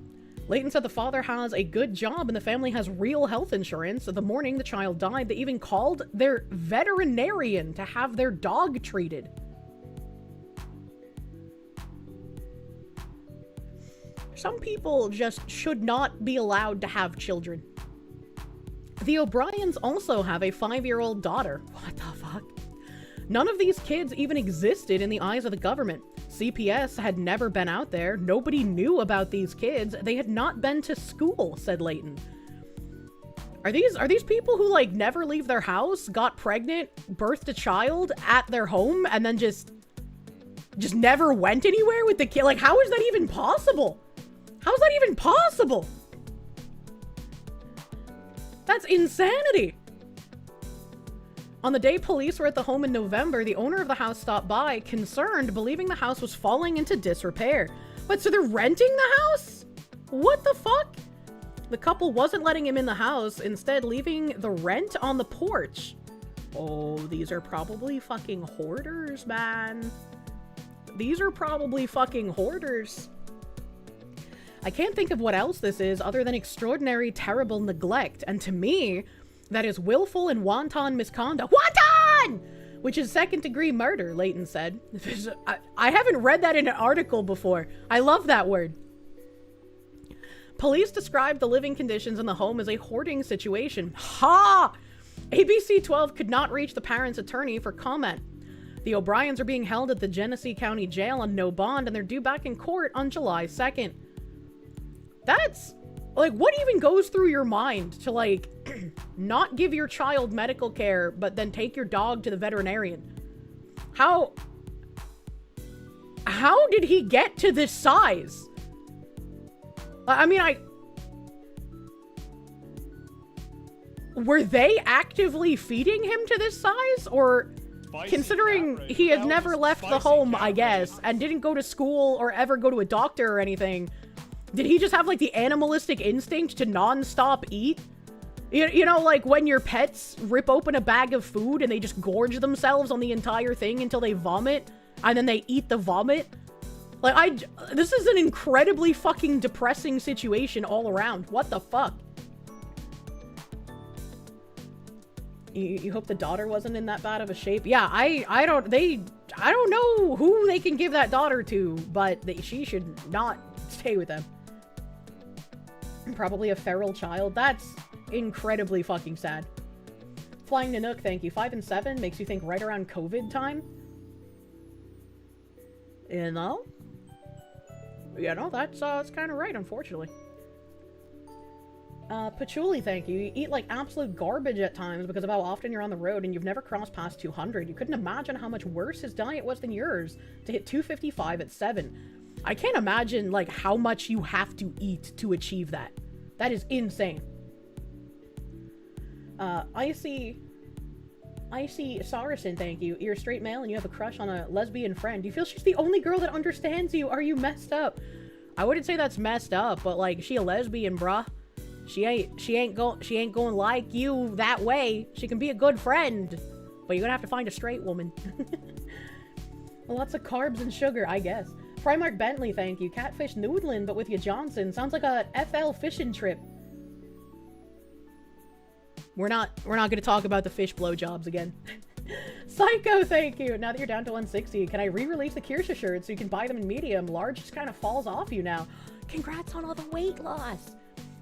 Layton said the father has a good job and the family has real health insurance. The morning the child died, they even called their veterinarian to have their dog treated. Some people just should not be allowed to have children. The O'Briens also have a 5-year-old daughter. What the fuck? None of these kids even existed in the eyes of the government. CPS had never been out there. Nobody knew about these kids. They had not been to school, said Layton. Are these people who, like, never leave their house, got pregnant, birthed a child at their home, and then just never went anywhere with the kid? Like, how is that even possible? How's that even possible? That's insanity. On the day police were at the home in November, the owner of the house stopped by, concerned, believing the house was falling into disrepair. But so they're renting the house? What the fuck? The couple wasn't letting him in the house, instead leaving the rent on the porch. Oh, these are probably fucking hoarders, man. These are probably fucking hoarders. I can't think of what else this is other than extraordinary, terrible neglect. And to me, that is willful and wanton misconduct. Wanton! Which is second-degree murder, Leighton said. I haven't read that in an article before. I love that word. Police described the living conditions in the home as a hoarding situation. Ha! ABC 12 could not reach the parents' attorney for comment. The O'Briens are being held at the Genesee County Jail on no bond, and they're due back in court on July 2nd. That's, like, what even goes through your mind to, like, not give your child medical care, but then take your dog to the veterinarian? How did he get to this size? I mean, were they actively feeding him to this size? Or, considering he had never left the home, I guess, and didn't go to school or ever go to a doctor or anything, did he just have, like, the animalistic instinct to non-stop eat? You know, like when your pets rip open a bag of food and they just gorge themselves on the entire thing until they vomit, and then they eat the vomit? Like, this is an incredibly fucking depressing situation all around. What the fuck? You hope the daughter wasn't in that bad of a shape? Yeah, I don't know who they can give that daughter to, but she should not stay with them. Probably a feral child. That's incredibly fucking sad. Flying Nanook, thank you. 5 and 7 makes you think right around COVID time. You know? That's kind of right, unfortunately. Patchouli, thank you. You eat like absolute garbage at times because of how often you're on the road and you've never crossed past 200. You couldn't imagine how much worse his diet was than yours to hit 255 at 7. I can't imagine, like, how much you have to eat to achieve that. That is insane. Icy Saracen, thank you. You're a straight male and you have a crush on a lesbian friend. Do you feel she's the only girl that understands you? Are you messed up? I wouldn't say that's messed up, but, like, she a lesbian, bruh. She ain't going like you that way. She can be a good friend, but you're gonna have to find a straight woman. Lots of carbs and sugar, I guess. Primark Bentley, thank you. Catfish noodling, but with you Johnson. Sounds like a FL fishing trip. We're not gonna talk about the fish blowjobs again. Psycho, thank you. Now that you're down to 160, can I re-release the Kirsche shirts so you can buy them in medium? Large just kind of falls off you now. Congrats on all the weight loss.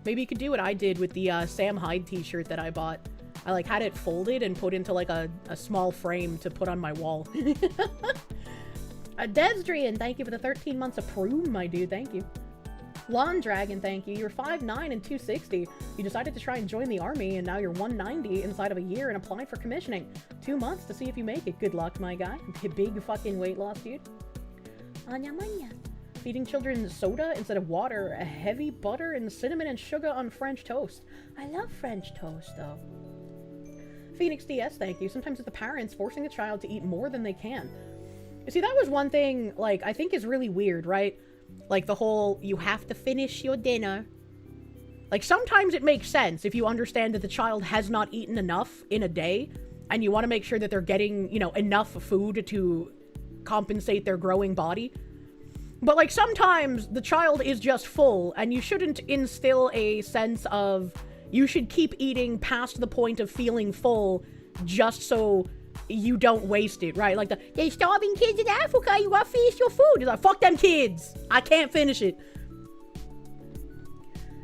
Maybe you could do what I did with the Sam Hyde t-shirt that I bought. I, like, had it folded and put into, like, a small frame to put on my wall. Desdrian, thank you for the 13 months of prune, my dude. Thank you. Lawn Dragon, thank you. You're 5'9" and 260. You decided to try and join the army, and now you're 190 inside of a year and applied for commissioning. 2 months to see if you make it. Good luck, my guy. Big fucking weight loss, dude. Anya manya. Feeding children soda instead of water, a heavy butter and cinnamon and sugar on French toast. I love French toast, though. Phoenix DS, thank you. Sometimes it's the parents forcing the child to eat more than they can. You see, that was one thing, like, I think is really weird, right? Like, the whole, you have to finish your dinner. Like, sometimes it makes sense if you understand that the child has not eaten enough in a day, and you want to make sure that they're getting, you know, enough food to compensate their growing body. But, like, sometimes the child is just full, and you shouldn't instill a sense of you should keep eating past the point of feeling full just so you don't waste it, right? Like, there's starving kids in Africa, you gotta finish your food. It's like, fuck them kids. I can't finish it.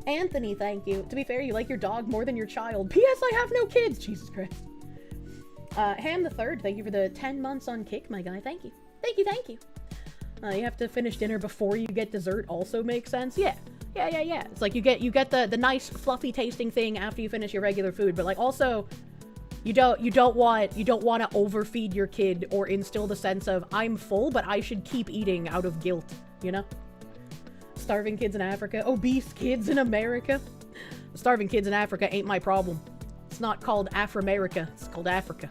Anthony, thank you. To be fair, you like your dog more than your child. P.S. I have no kids. Jesus Christ. Ham the Third, thank you for the 10 months on Kick, my guy. Thank you. Thank you, thank you. You have to finish dinner before you get dessert also makes sense. Yeah. It's like you get the nice fluffy tasting thing after you finish your regular food, but like also you don't want to overfeed your kid or instill the sense of I'm full but I should keep eating out of guilt, you know? Starving kids in Africa, obese kids in America. Starving kids in Africa ain't my problem. It's not called Afro-America, it's called Africa.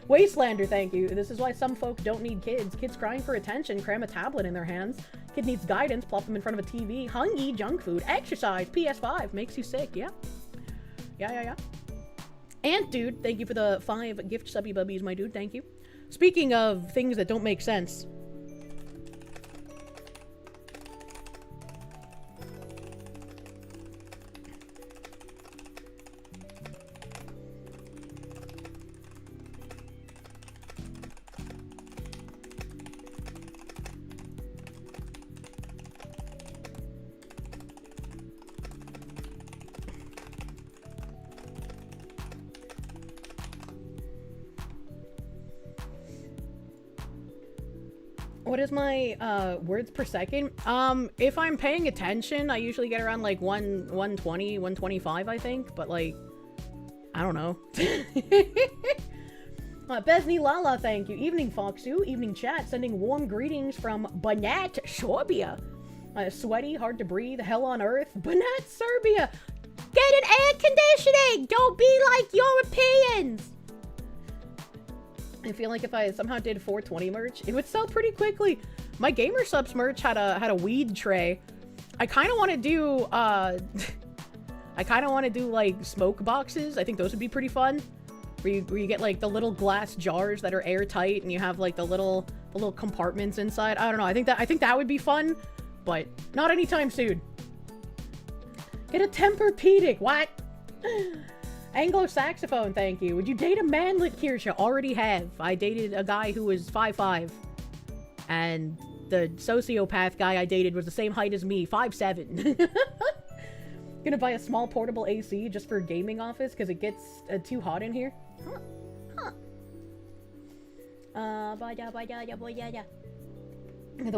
Wastelander, thank you. This is why some folk don't need kids. Kids crying for attention, cram a tablet in their hands. Kid needs guidance, plop them in front of a TV. Hungry, junk food, exercise, PS5, makes you sick, yeah? Yeah. Ant Dude, thank you for the 5 gift subby bubbies, my dude, thank you. Speaking of things that don't make sense. What is my words per second? If I'm paying attention, I usually get around like 120, 125, I think, but like, I don't know. Besney Lala, thank you. Evening Foxu, evening chat, sending warm greetings from Banat, Serbia. Sweaty, hard to breathe, hell on earth, Banat, Serbia. Get an air conditioning! Don't be like Europeans! I feel like if I somehow did 420 merch, it would sell pretty quickly. My Gamer Subs merch had a weed tray. I kind of want to do, like smoke boxes. I think those would be pretty fun. Where you get like the little glass jars that are airtight and you have like the little compartments inside. I don't know. I think that would be fun, but not anytime soon. Get a Tempur-Pedic. What? Anglo-saxophone, thank you. Would you date a manlet, Kirsche? Already have. I dated a guy who was 5'5". And the sociopath guy I dated was the same height as me, 5'7". Gonna buy a small portable AC just for gaming office because it gets too hot in here. The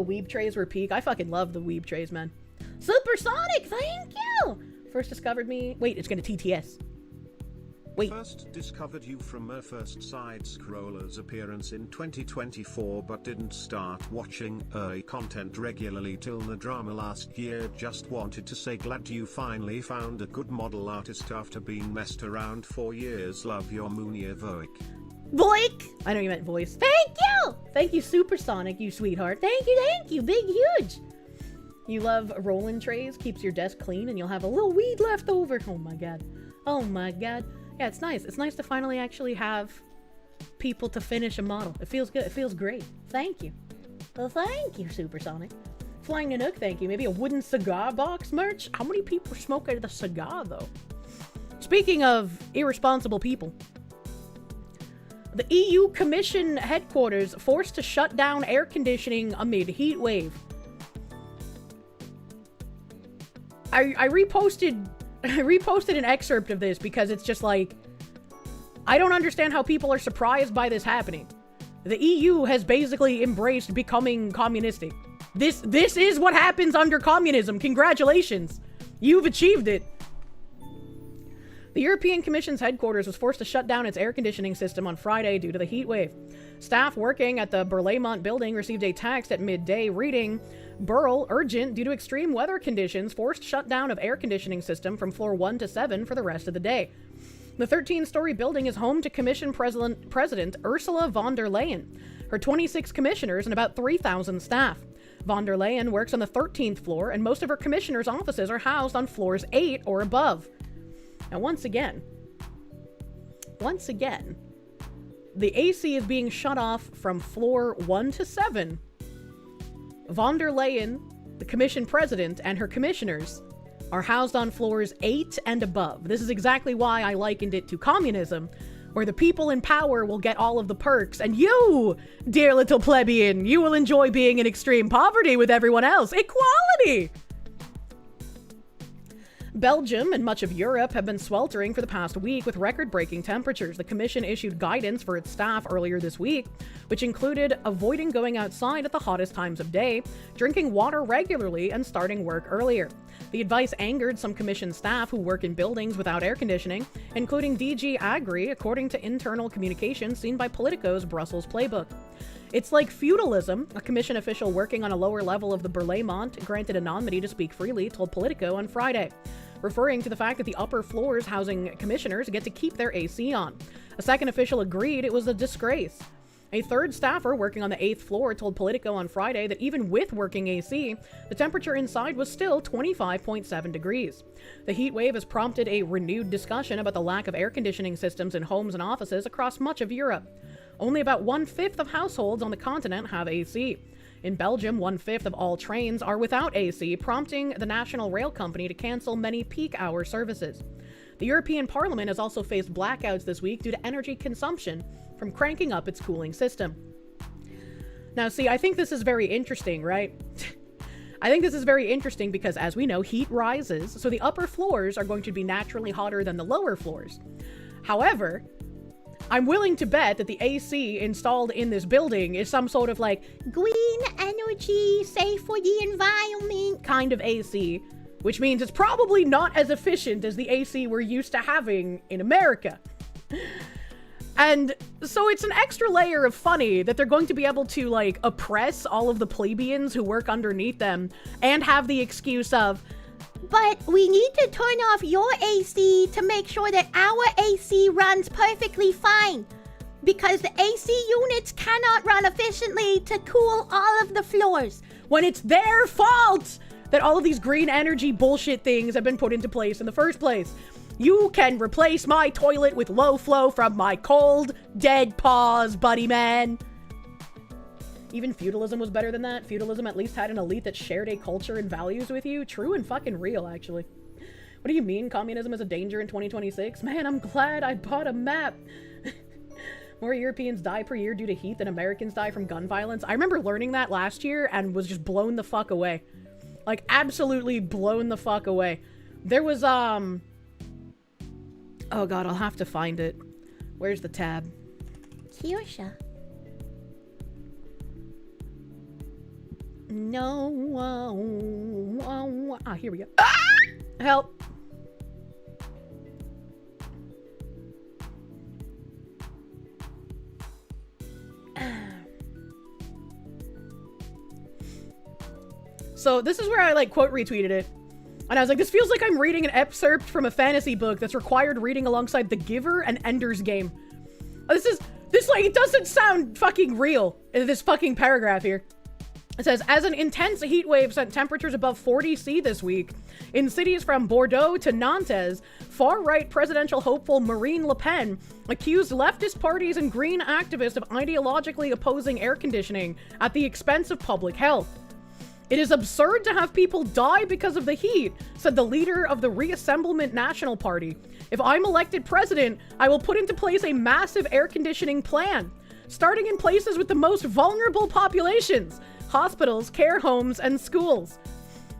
weeb trays were peak. I fucking love the weeb trays, man. Supersonic, thank you! First discovered me. Wait, it's gonna TTS. Wait. First discovered you from her first side scroller's appearance in 2024 but didn't start watching content regularly till the drama last year. Just wanted to say glad you finally found a good model artist after being messed around for years. Love your Moonia Voik. Voik! I know you meant voice. Thank you! Thank you, Supersonic, you sweetheart. Thank you, big huge! You love rolling trays, keeps your desk clean, and you'll have a little weed left over. Oh my god. Oh my god. Yeah, it's nice. It's nice to finally actually have people to finish a model. It feels good. It feels great. Thank you. Well, thank you, Supersonic. Flying Nanook, thank you. Maybe a wooden cigar box merch? How many people smoke out of the cigar, though? Speaking of irresponsible people, the EU Commission headquarters forced to shut down air conditioning amid heat wave. I reposted an excerpt of this because it's just like, I don't understand how people are surprised by this happening. The EU has basically embraced becoming communistic. This is what happens under communism. Congratulations. You've achieved it. The European Commission's headquarters was forced to shut down its air conditioning system on Friday due to the heat wave. Staff working at the Berlaymont building received a text at midday reading, "Burl, urgent due to extreme weather conditions, forced shutdown of air conditioning system from floor 1 to 7 for the rest of the day." The 13-story building is home to Commission President Ursula von der Leyen, her 26 commissioners, and about 3,000 staff. Von der Leyen works on the 13th floor, and most of her commissioners' offices are housed on floors 8 or above. Now, once again, the AC is being shut off from floor 1 to 7. Von der Leyen, the commission president, and her commissioners are housed on floors 8 and above. This is exactly why I likened it to communism, where the people in power will get all of the perks, and you, dear little plebeian, you will enjoy being in extreme poverty with everyone else. Equality! Belgium and much of Europe have been sweltering for the past week with record-breaking temperatures. The Commission issued guidance for its staff earlier this week, which included avoiding going outside at the hottest times of day, drinking water regularly, and starting work earlier. The advice angered some Commission staff who work in buildings without air conditioning, including DG Agri, according to internal communications seen by Politico's Brussels playbook. It's like feudalism, a Commission official working on a lower level of the Berlaymont, granted anonymity to speak freely, told Politico on Friday, referring to the fact that the upper floors housing commissioners get to keep their AC on. A second official agreed it was a disgrace. A third staffer working on the 8th floor told Politico on Friday that even with working AC, the temperature inside was still 25.7 degrees. The heat wave has prompted a renewed discussion about the lack of air conditioning systems in homes and offices across much of Europe. Only about 1/5 of households on the continent have AC. In Belgium, 1/5 of all trains are without AC, prompting the national rail company to cancel many peak hour services. The European Parliament has also faced blackouts this week due to energy consumption from cranking up its cooling system. Now, see, I think this is very interesting, right? I think this is very interesting because, as we know, heat rises, so the upper floors are going to be naturally hotter than the lower floors. However, I'm willing to bet that the AC installed in this building is some sort of like green energy, safe for the environment kind of AC, which means it's probably not as efficient as the AC we're used to having in America. And so it's an extra layer of funny that they're going to be able to like oppress all of the plebeians who work underneath them and have the excuse of, but we need to turn off your AC to make sure that our AC runs perfectly fine. Because the AC units cannot run efficiently to cool all of the floors. When it's their fault that all of these green energy bullshit things have been put into place in the first place. You can replace my toilet with low flow from my cold, dead paws, buddy man. Even feudalism was better than that. Feudalism at least had an elite that shared a culture and values with you. True and fucking real, actually. What do you mean communism is a danger in 2026? Man, I'm glad I bought a map. More Europeans die per year due to heat than Americans die from gun violence. I remember learning that last year and was just blown the fuck away. Like, absolutely blown the fuck away. There was, oh god, I'll have to find it. Where's the tab? Kirsche. No. Here we go. Ah! Help. So this is where I like quote retweeted it. And I was like, this feels like I'm reading an excerpt from a fantasy book that's required reading alongside The Giver and Ender's Game. This like, it doesn't sound fucking real in this fucking paragraph here. It says, as an intense heat wave sent temperatures above 40 C this week, in cities from Bordeaux to Nantes, far-right presidential hopeful Marine Le Pen accused leftist parties and green activists of ideologically opposing air conditioning at the expense of public health. It is absurd to have people die because of the heat, said the leader of the Reassemblement National Party. If I'm elected president, I will put into place a massive air conditioning plan, starting in places with the most vulnerable populations. Hospitals, care homes, and schools.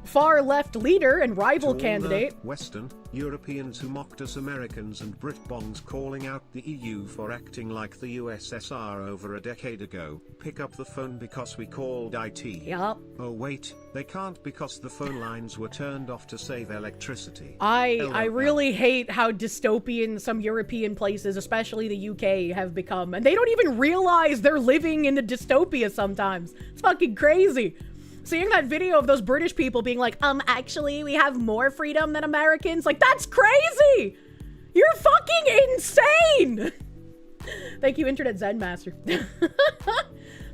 Far left leader and rival candidate. Western Europeans who mocked us Americans and Britbongs calling out the EU for acting like the USSR over a decade ago. Pick up the phone because we called IT. Yup. Oh wait, they can't because the phone lines were turned off to save electricity. I really hate how dystopian some European places, especially the UK, have become. And they don't even realize they're living in a dystopia sometimes. It's fucking crazy. Seeing that video of those British people being like, actually, we have more freedom than Americans. Like, that's crazy! You're fucking insane! Thank you, Internet Zen Master.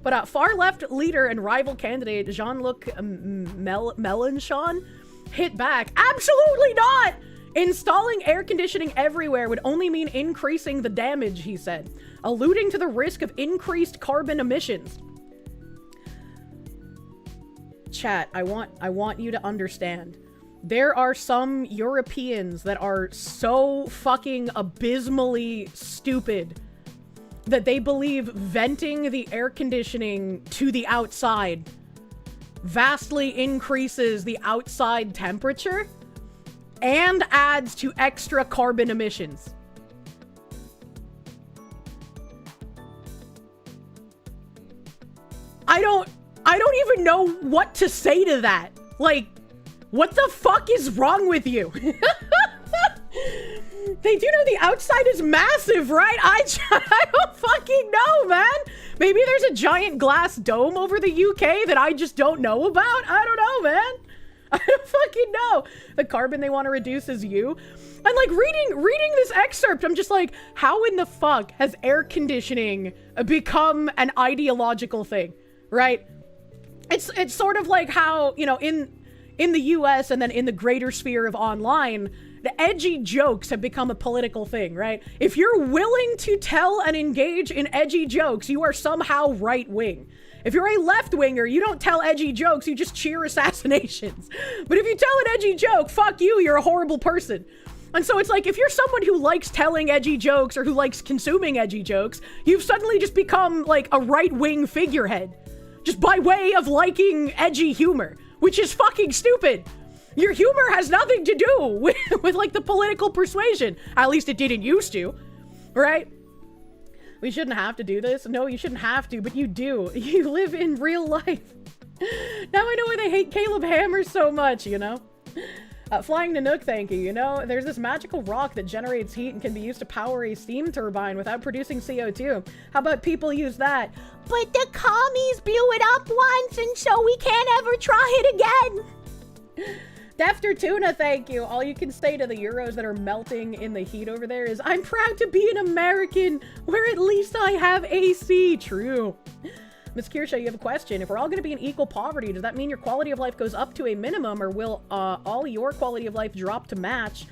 But far-left leader and rival candidate Jean-Luc Mélenchon hit back. Absolutely not! Installing air conditioning everywhere would only mean increasing the damage, he said, alluding to the risk of increased carbon emissions. Chat, I want you to understand. There are some Europeans that are so fucking abysmally stupid that they believe venting the air conditioning to the outside vastly increases the outside temperature. and adds to extra carbon emissions. I don't even know what to say to that. Like, what the fuck is wrong with you? They do know the outside is massive, right? I don't fucking know, man. Maybe there's a giant glass dome over the UK that I just don't know about. I don't know, man. I don't fucking know. The carbon they want to reduce is you. And like reading this excerpt, I'm just like, how in the fuck has air conditioning become an ideological thing, right? It's sort of like how, you know, in the US and then in the greater sphere of online, the edgy jokes have become a political thing, right? If you're willing to tell and engage in edgy jokes, you are somehow right-wing. If you're a left-winger, you don't tell edgy jokes, you just cheer assassinations. But if you tell an edgy joke, fuck you, you're a horrible person. And so it's like, if you're someone who likes telling edgy jokes or who likes consuming edgy jokes, you've suddenly just become like a right-wing figurehead. Just by way of liking edgy humor, which is fucking stupid. Your humor has nothing to do with like the political persuasion. At least it didn't used to, right? We shouldn't have to do this. No, you shouldn't have to, but you do. You live in real life. Now I know why they hate Caleb Hammers so much, you know? Flying Nanook, thank you. You know, there's this magical rock that generates heat and can be used to power a steam turbine without producing CO2. How about people use that? But the commies blew it up once, and so we can't ever try it again. Defter Tuna, thank you. All you can say to the Euros that are melting in the heat over there is, I'm proud to be an American, where at least I have AC. True. Miss Kirsche, you have a question. If we're all going to be in equal poverty, does that mean your quality of life goes up to a minimum, or will all your quality of life drop to match?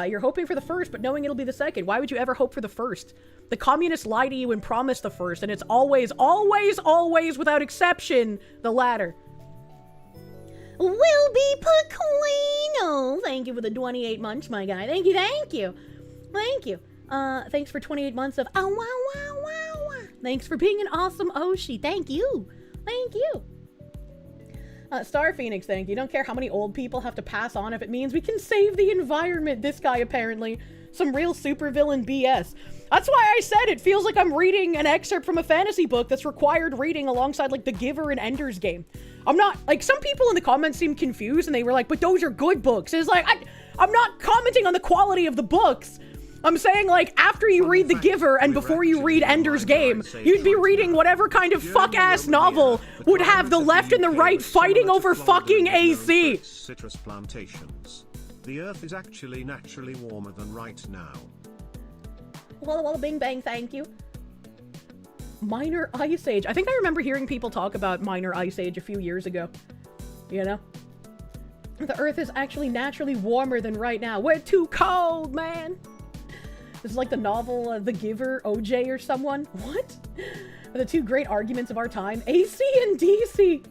You're hoping for the first, but knowing it'll be the second. Why would you ever hope for the first? The communists lie to you and promise the first, and it's always, always, always, without exception, the latter. Will be Pequeno. Thank you for the 28 months, my guy. Thank you, thank you. Thank you. Thanks for 28 months of wow, wow, wow, wow. Thanks for being an awesome Oshi. Thank you. Thank you. Star Phoenix, thank you. Don't care how many old people have to pass on if it means we can save the environment. This guy, apparently. Some real supervillain BS. That's why I said it feels like I'm reading an excerpt from a fantasy book that's required reading alongside, like, The Giver and Ender's Game. I'm not, like, some people in the comments seemed confused and they were like, but those are good books. It's like, I'm not commenting on the quality of the books. I'm saying, like, after you read The Giver and before you read Ender's Game, you'd be reading whatever kind of fuck-ass novel would have the left and the right fighting over fucking AC. Citrus plantations. The Earth is actually naturally warmer than right now. Walla walla bing bang, thank you. Minor Ice Age. I think I remember hearing people talk about Minor Ice Age a few years ago. You know? The Earth is actually naturally warmer than right now. We're too cold, man. This is like the novel The Giver, OJ or someone. What? The two great arguments of our time. AC and DC.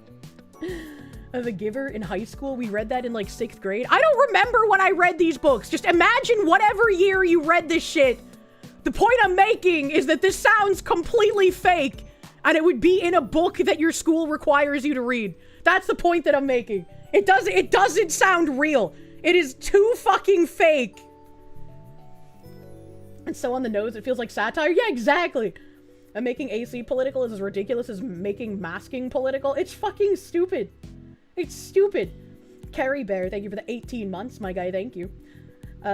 The Giver in high school. We read that in like 6th grade. I don't remember when I read these books. Just imagine whatever year you read this shit. The point I'm making is that this sounds completely fake, and it would be in a book that your school requires you to read. That's the point that I'm making. It doesn't sound real. It is too fucking fake. And so on the nose, it feels like satire. Yeah, exactly. And making AC political is as ridiculous as making masking political. It's fucking stupid. It's stupid. Carrie Bear, thank you for the 18 months, my guy. Thank you.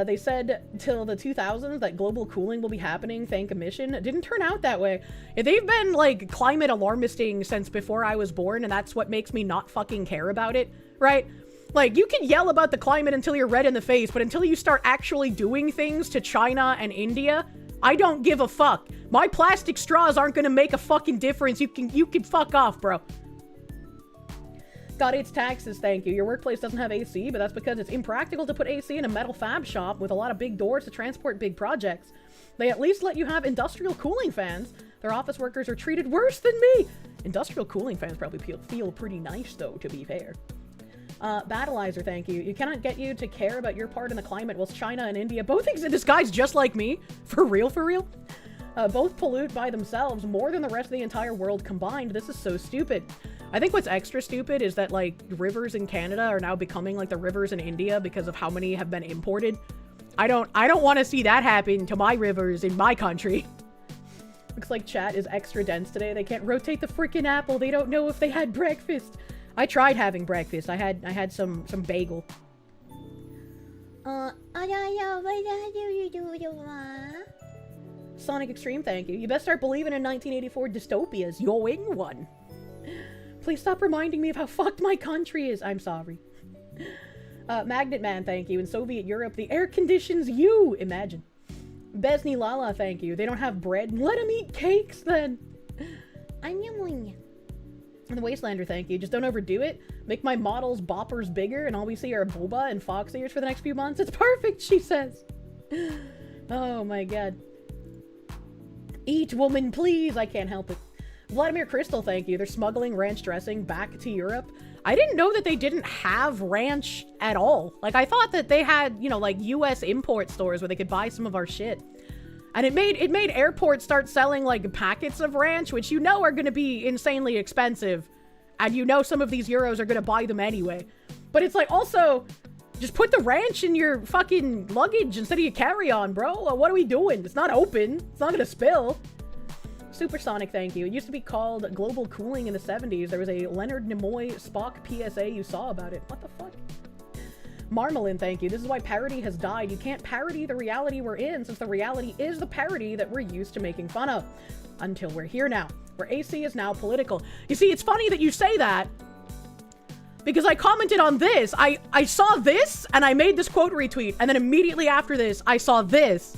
They said till the 2000s that global cooling will be happening, thank emission. It didn't turn out that way. They've been, like, climate alarmisting since before I was born, and that's what makes me not fucking care about it, right? Like, you can yell about the climate until you're red in the face, but until you start actually doing things to China and India, I don't give a fuck. My plastic straws aren't gonna make a fucking difference. You can fuck off, bro. God hates taxes, thank you. Your workplace doesn't have AC, but that's because it's impractical to put AC in a metal fab shop with a lot of big doors to transport big projects. They at least let you have industrial cooling fans. Their office workers are treated worse than me. Industrial cooling fans probably feel pretty nice, though, to be fair. Battleizer, thank you. You cannot get you to care about your part in the climate whilst China and India both exist. This guy's just like me. For real, for real. Both pollute by themselves more than the rest of the entire world combined. This is so stupid. I think what's extra stupid is that, like, rivers in Canada are now becoming like the rivers in India because of how many have been imported. I don't want to see that happen to my rivers in my country. Looks like chat is extra dense today. They can't rotate the freaking apple. They don't know if they had breakfast. I tried having breakfast. I had some bagel. Sonic Extreme, thank you. You best start believing in 1984 dystopias. You're in one. Please stop reminding me of how fucked my country is. I'm sorry. Magnet Man, thank you. In Soviet Europe, the air conditions you. Imagine. Besni Lala, thank you. They don't have bread. Let them eat cakes then. And the Wastelander, thank you. Just don't overdo it. Make my models boppers bigger and all we see are boba and fox ears for the next few months. It's perfect, she says. Oh my god. Eat, woman, please. I can't help it. Vladimir Crystal, thank you. They're smuggling ranch dressing back to Europe. I didn't know that they didn't have ranch at all. Like, I thought that they had, you know, like, US import stores where they could buy some of our shit. And it made airports start selling, like, packets of ranch, which you know are gonna be insanely expensive. And you know some of these Euros are gonna buy them anyway. But it's like, also, just put the ranch in your fucking luggage instead of your carry-on, bro. What are we doing? It's not open. It's not gonna spill. Supersonic, thank you. It used to be called global cooling in the 70s. There was a Leonard Nimoy Spock PSA you saw about it. What the fuck? Marmalin, thank you. This is why parody has died. You can't parody the reality we're in, since the reality is the parody that we're used to making fun of. Until we're here now, where AC is now political. You see, it's funny that you say that, because I commented on this. I saw this, and I made this quote retweet, and then immediately after this, I saw this.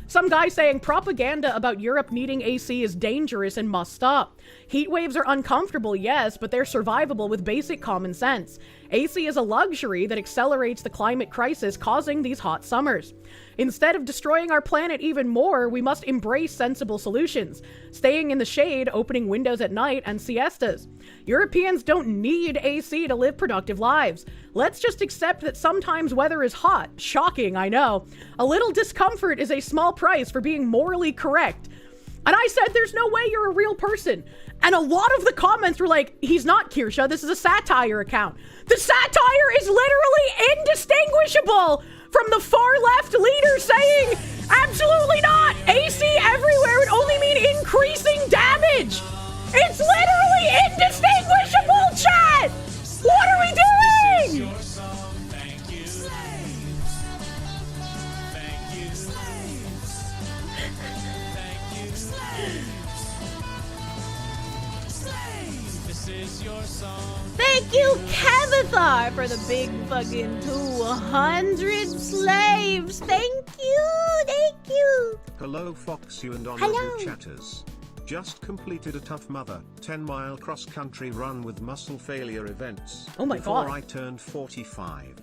Some guy saying propaganda about Europe needing AC is dangerous and must stop. Heat waves are uncomfortable, yes, but they're survivable with basic common sense. AC is a luxury that accelerates the climate crisis causing these hot summers. Instead of destroying our planet even more, we must embrace sensible solutions. Staying in the shade, opening windows at night, and siestas. Europeans don't need AC to live productive lives. Let's just accept that sometimes weather is hot. Shocking, I know. A little discomfort is a small price for being morally correct. And I said, there's no way you're a real person. And a lot of the comments were like, he's not, Kirsche. This is a satire account. The satire is literally indistinguishable from the far left leader saying, absolutely not. AC everywhere would only mean increasing damage. It's literally indistinguishable, chat. What are we doing? Thank you, Kavathar, for the big fucking 200 slaves. Thank you, thank you. Hello, Fox, you and honorable chatters. Just completed a Tough Mother 10-mile cross-country run with muscle failure events. Oh my before god. I turned 45.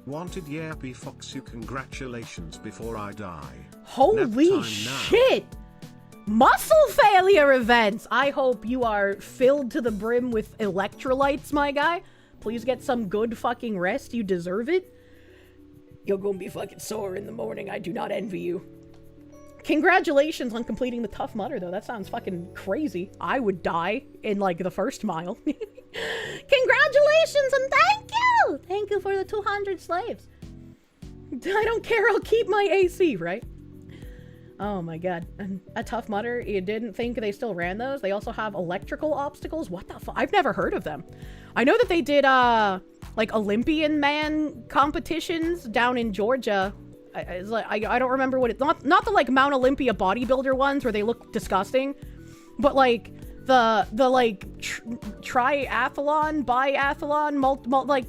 Wanted yappy Fox, you congratulations before I die. Holy shit. Muscle failure events! I hope you are filled to the brim with electrolytes, my guy. Please get some good fucking rest. You deserve it. You're gonna be fucking sore in the morning. I do not envy you. Congratulations on completing the Tough Mudder, though. That sounds fucking crazy. I would die in, like, the first mile. Congratulations and thank you! Thank you for the 200 slaves. I don't care. I'll keep my AC, right? Oh my god. A Tough Mudder, you didn't think they still ran those? They also have electrical obstacles? What the fuck? I've never heard of them. I know that they did, like, Olympian man competitions down in Georgia. I don't remember what it's... Not the, like, Mount Olympia bodybuilder ones where they look disgusting. But, like, the triathlon, biathlon, like...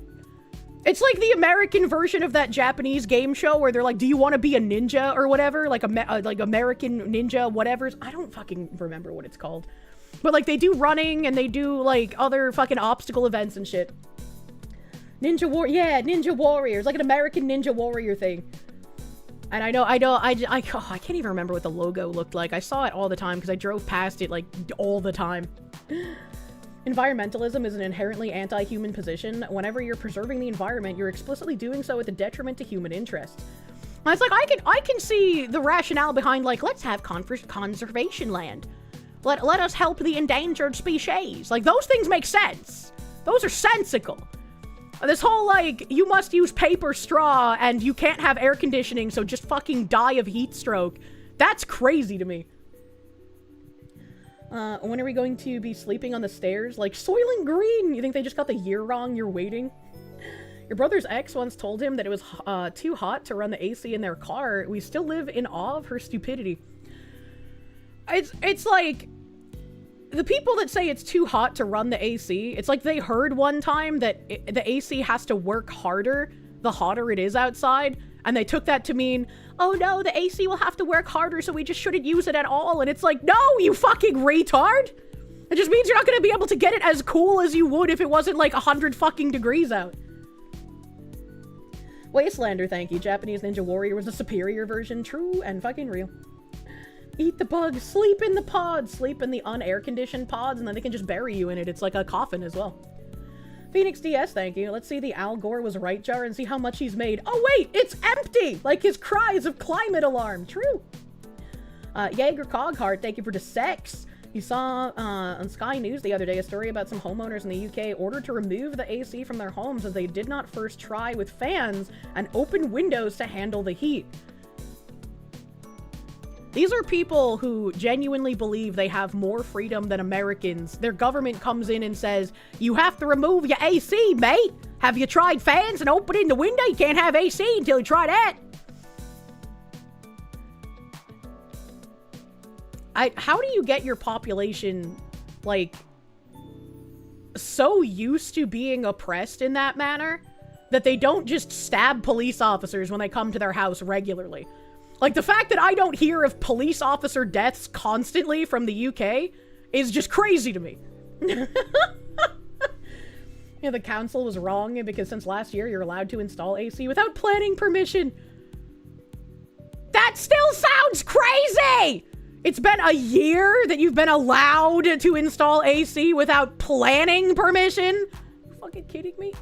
It's like the American version of that Japanese game show where they're like, do you want to be a ninja or whatever? Like, like American Ninja whatever. I don't fucking remember what it's called. But, like, they do running and they do, like, other fucking obstacle events and shit. Yeah, Ninja Warriors. Like an American Ninja Warrior thing. And I can't even remember what the logo looked like. I saw it all the time because I drove past it, like, all the time. Environmentalism is an inherently anti-human position. Whenever you're preserving the environment, you're explicitly doing so at the detriment to human interests. And it's like, I can see the rationale behind, like, let's have conservation land. Let us help the endangered species. Like, those things make sense. Those are sensical. This whole, like, you must use paper straw and you can't have air conditioning, so just fucking die of heat stroke. That's crazy to me. When are we going to be sleeping on the stairs? Like, Soylent Green! You think they just got the year wrong? You're waiting? Your brother's ex once told him that it was too hot to run the AC in their car. We still live in awe of her stupidity. It's like, the people that say it's too hot to run the AC, it's like they heard one time that the AC has to work harder the hotter it is outside, and they took that to mean, oh no, the AC will have to work harder, so we just shouldn't use it at all. And it's like, no, you fucking retard! It just means you're not gonna be able to get it as cool as you would if it wasn't like 100 fucking degrees out. Wastelander, thank you. Japanese Ninja Warrior was a superior version. True and fucking real. Eat the bugs, sleep in the pods, sleep in the unair-conditioned pods, and then they can just bury you in it. It's like a coffin as well. Phoenix DS, thank you. Let's see the Al Gore was right jar and see how much he's made. Oh wait, it's empty! Like his cries of climate alarm. True. Jaeger Cogheart, thank you for the sex. You saw on Sky News the other day a story about some homeowners in the UK ordered to remove the AC from their homes as they did not first try with fans and open windows to handle the heat. These are people who genuinely believe they have more freedom than Americans. Their government comes in and says, you have to remove your AC, mate. Have you tried fans and opening the window? You can't have AC until you try that. How do you get your population, like, so used to being oppressed in that manner that they don't just stab police officers when they come to their house regularly? Like, the fact that I don't hear of police officer deaths constantly from the UK is just crazy to me. Yeah, the council was wrong because since last year you're allowed to install AC without planning permission. That still sounds crazy! It's been a year that you've been allowed to install AC without planning permission? Are you fucking kidding me?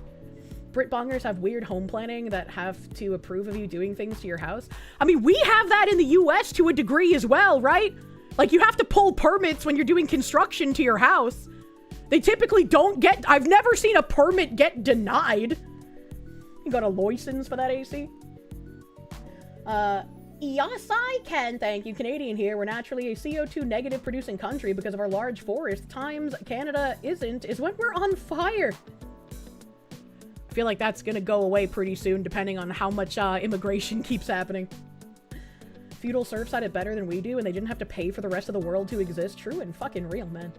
Britbongers have weird home planning that have to approve of you doing things to your house. I mean, we have that in the US to a degree as well, right? Like, you have to pull permits when you're doing construction to your house. They typically don't get... I've never seen a permit get denied. You got a license for that AC? Yes, I can. Thank you. Canadian here. We're naturally a CO2 negative producing country because of our large forest. Times Canada isn't is when we're on fire. I feel like that's gonna go away pretty soon depending on how much immigration keeps happening. Feudal serfs had it better than we do and they didn't have to pay for the rest of the world to exist. True and fucking real, man.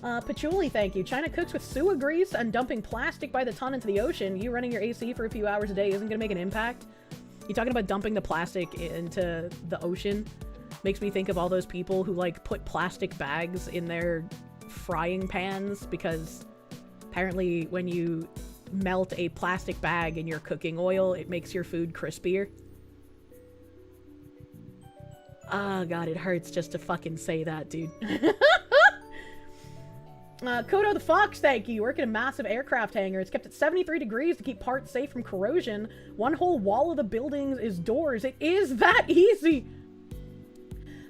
Patchouli, thank you. China cooks with sewer grease and dumping plastic by the ton into the ocean. You running your AC for a few hours a day isn't gonna make an impact. You talking about dumping the plastic into the ocean? Makes me think of all those people who, like, put plastic bags in their frying pans because apparently when you melt a plastic bag in your cooking oil, it makes your food crispier. Oh god, it hurts just to fucking say that, dude. Kodo the Fox, thank you. You work in a massive aircraft hangar. It's kept at 73 degrees to keep parts safe from corrosion. One whole wall of the buildings is doors. It is that easy!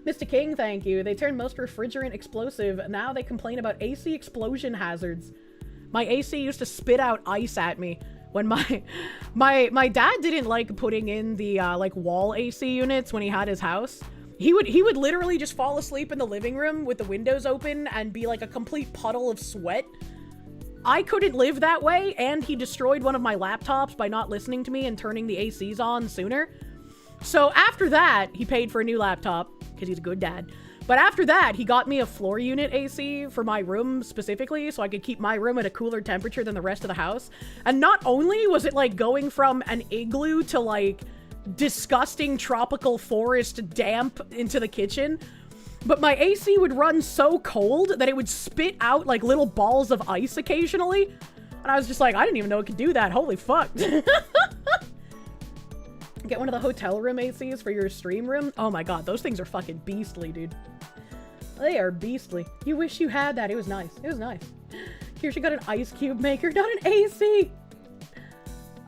Mr. King, thank you. They turned most refrigerant explosive. Now they complain about AC explosion hazards. My AC used to spit out ice at me when my dad didn't like putting in the like wall AC units when he had his house. He would literally just fall asleep in the living room with the windows open and be like a complete puddle of sweat. I couldn't live that way, and he destroyed one of my laptops by not listening to me and turning the ACs on sooner. So after that, he paid for a new laptop, because he's a good dad. But after that, he got me a floor unit AC for my room specifically, so I could keep my room at a cooler temperature than the rest of the house. And not only was it like going from an igloo to like disgusting tropical forest damp into the kitchen, but my AC would run so cold that it would spit out like little balls of ice occasionally. And I was just like, I didn't even know it could do that. Holy fuck. Get one of the hotel room ACs for your stream room. Oh my god, those things are fucking beastly, dude. They are beastly. You wish you had that. It was nice. It was nice. Kirsche got an ice cube maker, not an AC.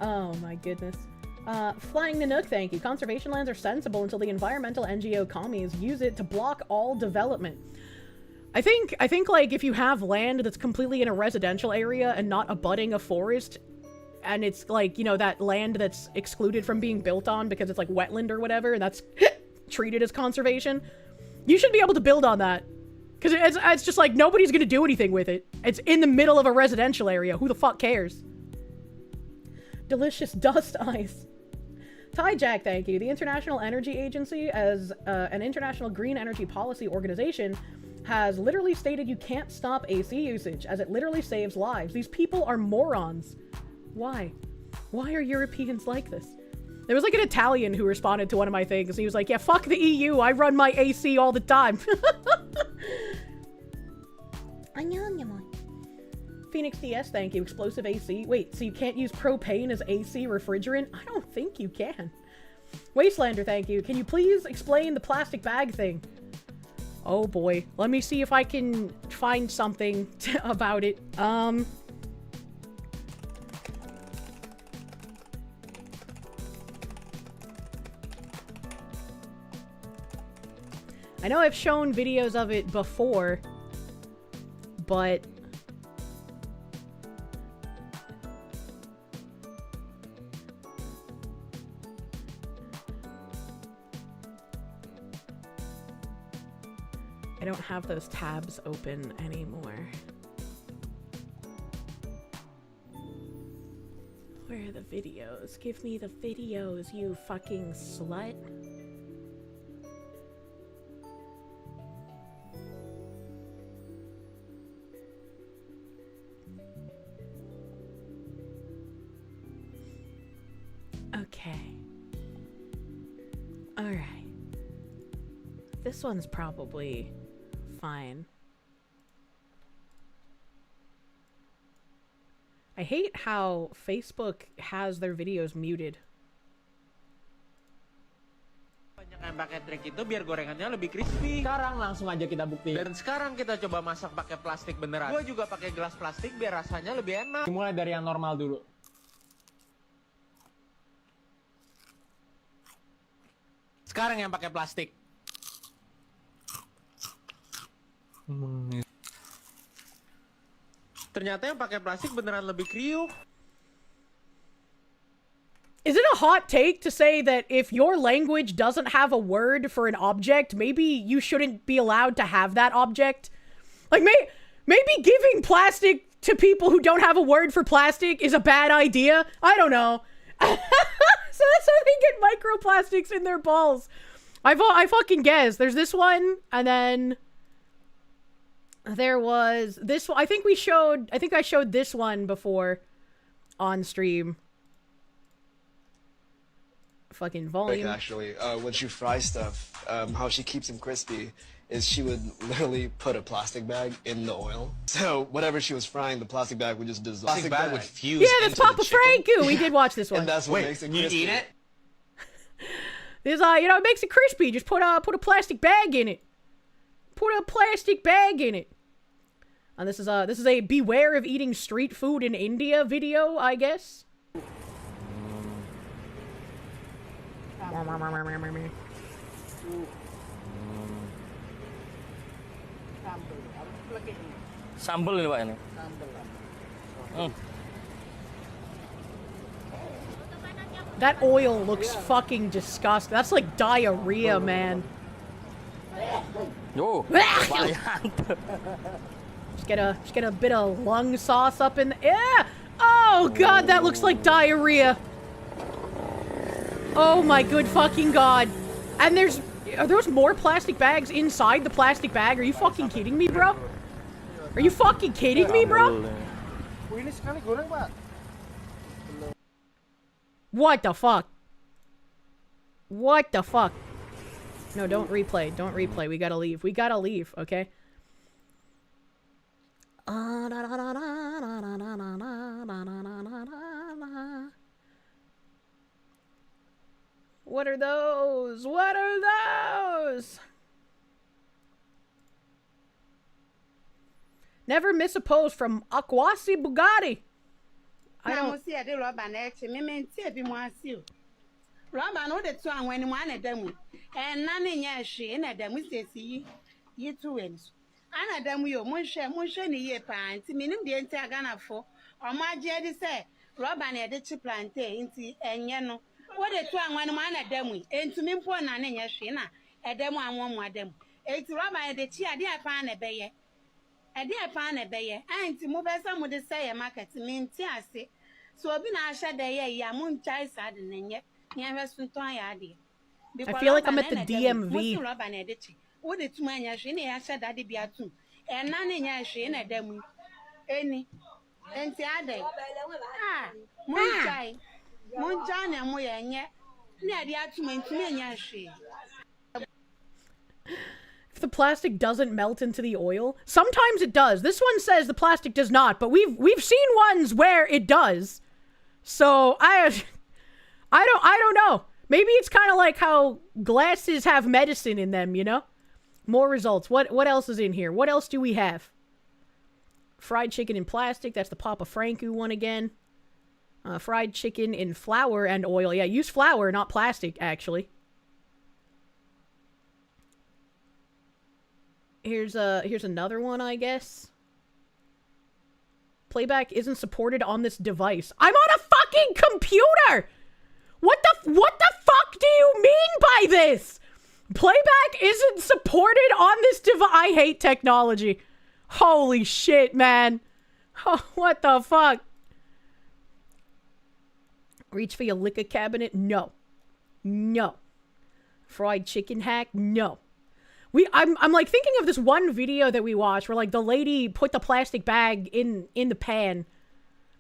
Oh my goodness. Flying Nanook, thank you. Conservation lands are sensible until the environmental NGO commies use it to block all development. I think, like, if you have land that's completely in a residential area and not abutting a forest, and it's, like, you know, that land that's excluded from being built on because it's, like, wetland or whatever, and that's treated as conservation, you should be able to build on that. Because it's just, like, nobody's gonna do anything with it. It's in the middle of a residential area. Who the fuck cares? Delicious dust ice. Ty Jack, thank you. The International Energy Agency, as an international green energy policy organization, has literally stated you can't stop AC usage, as it literally saves lives. These people are morons. Why? Why are Europeans like this? There was like an Italian who responded to one of my things. He was like, yeah, fuck the EU. I run my AC all the time. Phoenix DS, thank you. Explosive AC. Wait, so you can't use propane as AC refrigerant? I don't think you can. Wastelander, thank you. Can you please explain the plastic bag thing? Oh boy. Let me see if I can find something about it. I know I've shown videos of it before, but I don't have those tabs open anymore. Where are the videos? Give me the videos, you fucking slut. Okay. Alright. This one's probably fine. I hate how Facebook has their videos muted. Banyak yang pakai trik itu biar gorengannya lebih crispy. Sekarang langsung aja kita buktiin. Dan sekarang kita coba masak pakai plastik beneran. Gua juga pakai gelas plastik biar rasanya lebih enak. Dimulai dari yang normal dulu. Sekarang yang pakai plastik. Ternyata yang pakai plastik beneran lebih kriuk. Is it a hot take to say that if your language doesn't have a word for an object, maybe you shouldn't be allowed to have that object? Like, maybe giving plastic to people who don't have a word for plastic is a bad idea? I don't know. So that's how they get microplastics in their balls. I fucking guess. There's this one, and then there was this one. I think I showed this one before on stream. Fucking volume. Actually, when she fries stuff, how she keeps them crispy is she would literally put a plastic bag in the oil. So whatever she was frying, the plastic bag would just dissolve. Plastic bag would fuse. Yeah, that's Papa Franku. We did watch this one. And that's what makes it crispy. You eat it? There's you know, it makes it crispy. Just put a plastic bag in it. Put a plastic bag in it. And this is a beware of eating street food in India video, I guess. Sambal ini Pak ini. That oil looks fucking disgusting. That's like diarrhea, man. Yo. Just get a bit of lung sauce up in the yeah. Oh god, that looks like diarrhea. Oh my good fucking god. And are those more plastic bags inside the plastic bag? Are you fucking kidding me, bro? Are you fucking kidding me, bro? What the fuck? What the fuck? No, don't replay. Don't replay. We gotta leave. We gotta leave, okay? What are those? What are those? Never miss a pose from Akwasi Bugatti. I don't. Rubber no the two and when one of them and none in your she and them we say see ye two wins. Anna them we Munsha ye pint, meaning the entire Ghana for or my jelly say, Rubber and the chip plantain and yano. What the two and one of them we, and to me poor none in your shina, a them one more them. It's Rubber and the chia dear fan a bayer. A dear fan a bayer, and to move as some would say a market mean tiasi. So I've been assured that ya moon chai sad and yet. I feel like I'm at the DMV. What it's my yashini, I said that it be a two. And none in yashin at them. Any. And the other. Ah, Moonshine. Moonshine and we and yet. Near the argument to me, yashi. If the plastic doesn't melt into the oil, sometimes it does. This one says the plastic does not, but we've seen ones where it does. So I don't know. Maybe it's kind of like how glasses have medicine in them, you know? More results. What else is in here? What else do we have? Fried chicken in plastic. That's the Papa Franco one again. Fried chicken in flour and oil. Yeah, use flour, not plastic, actually. Here's another one, I guess. Playback isn't supported on this device. I'm on a fucking computer! What the fuck do you mean by this? Playback isn't supported on this device. I hate technology. Holy shit, man. Oh, what the fuck? Reach for your liquor cabinet? No. No. Fried chicken hack? No. I'm like thinking of this one video that we watched where like the lady put the plastic bag in the pan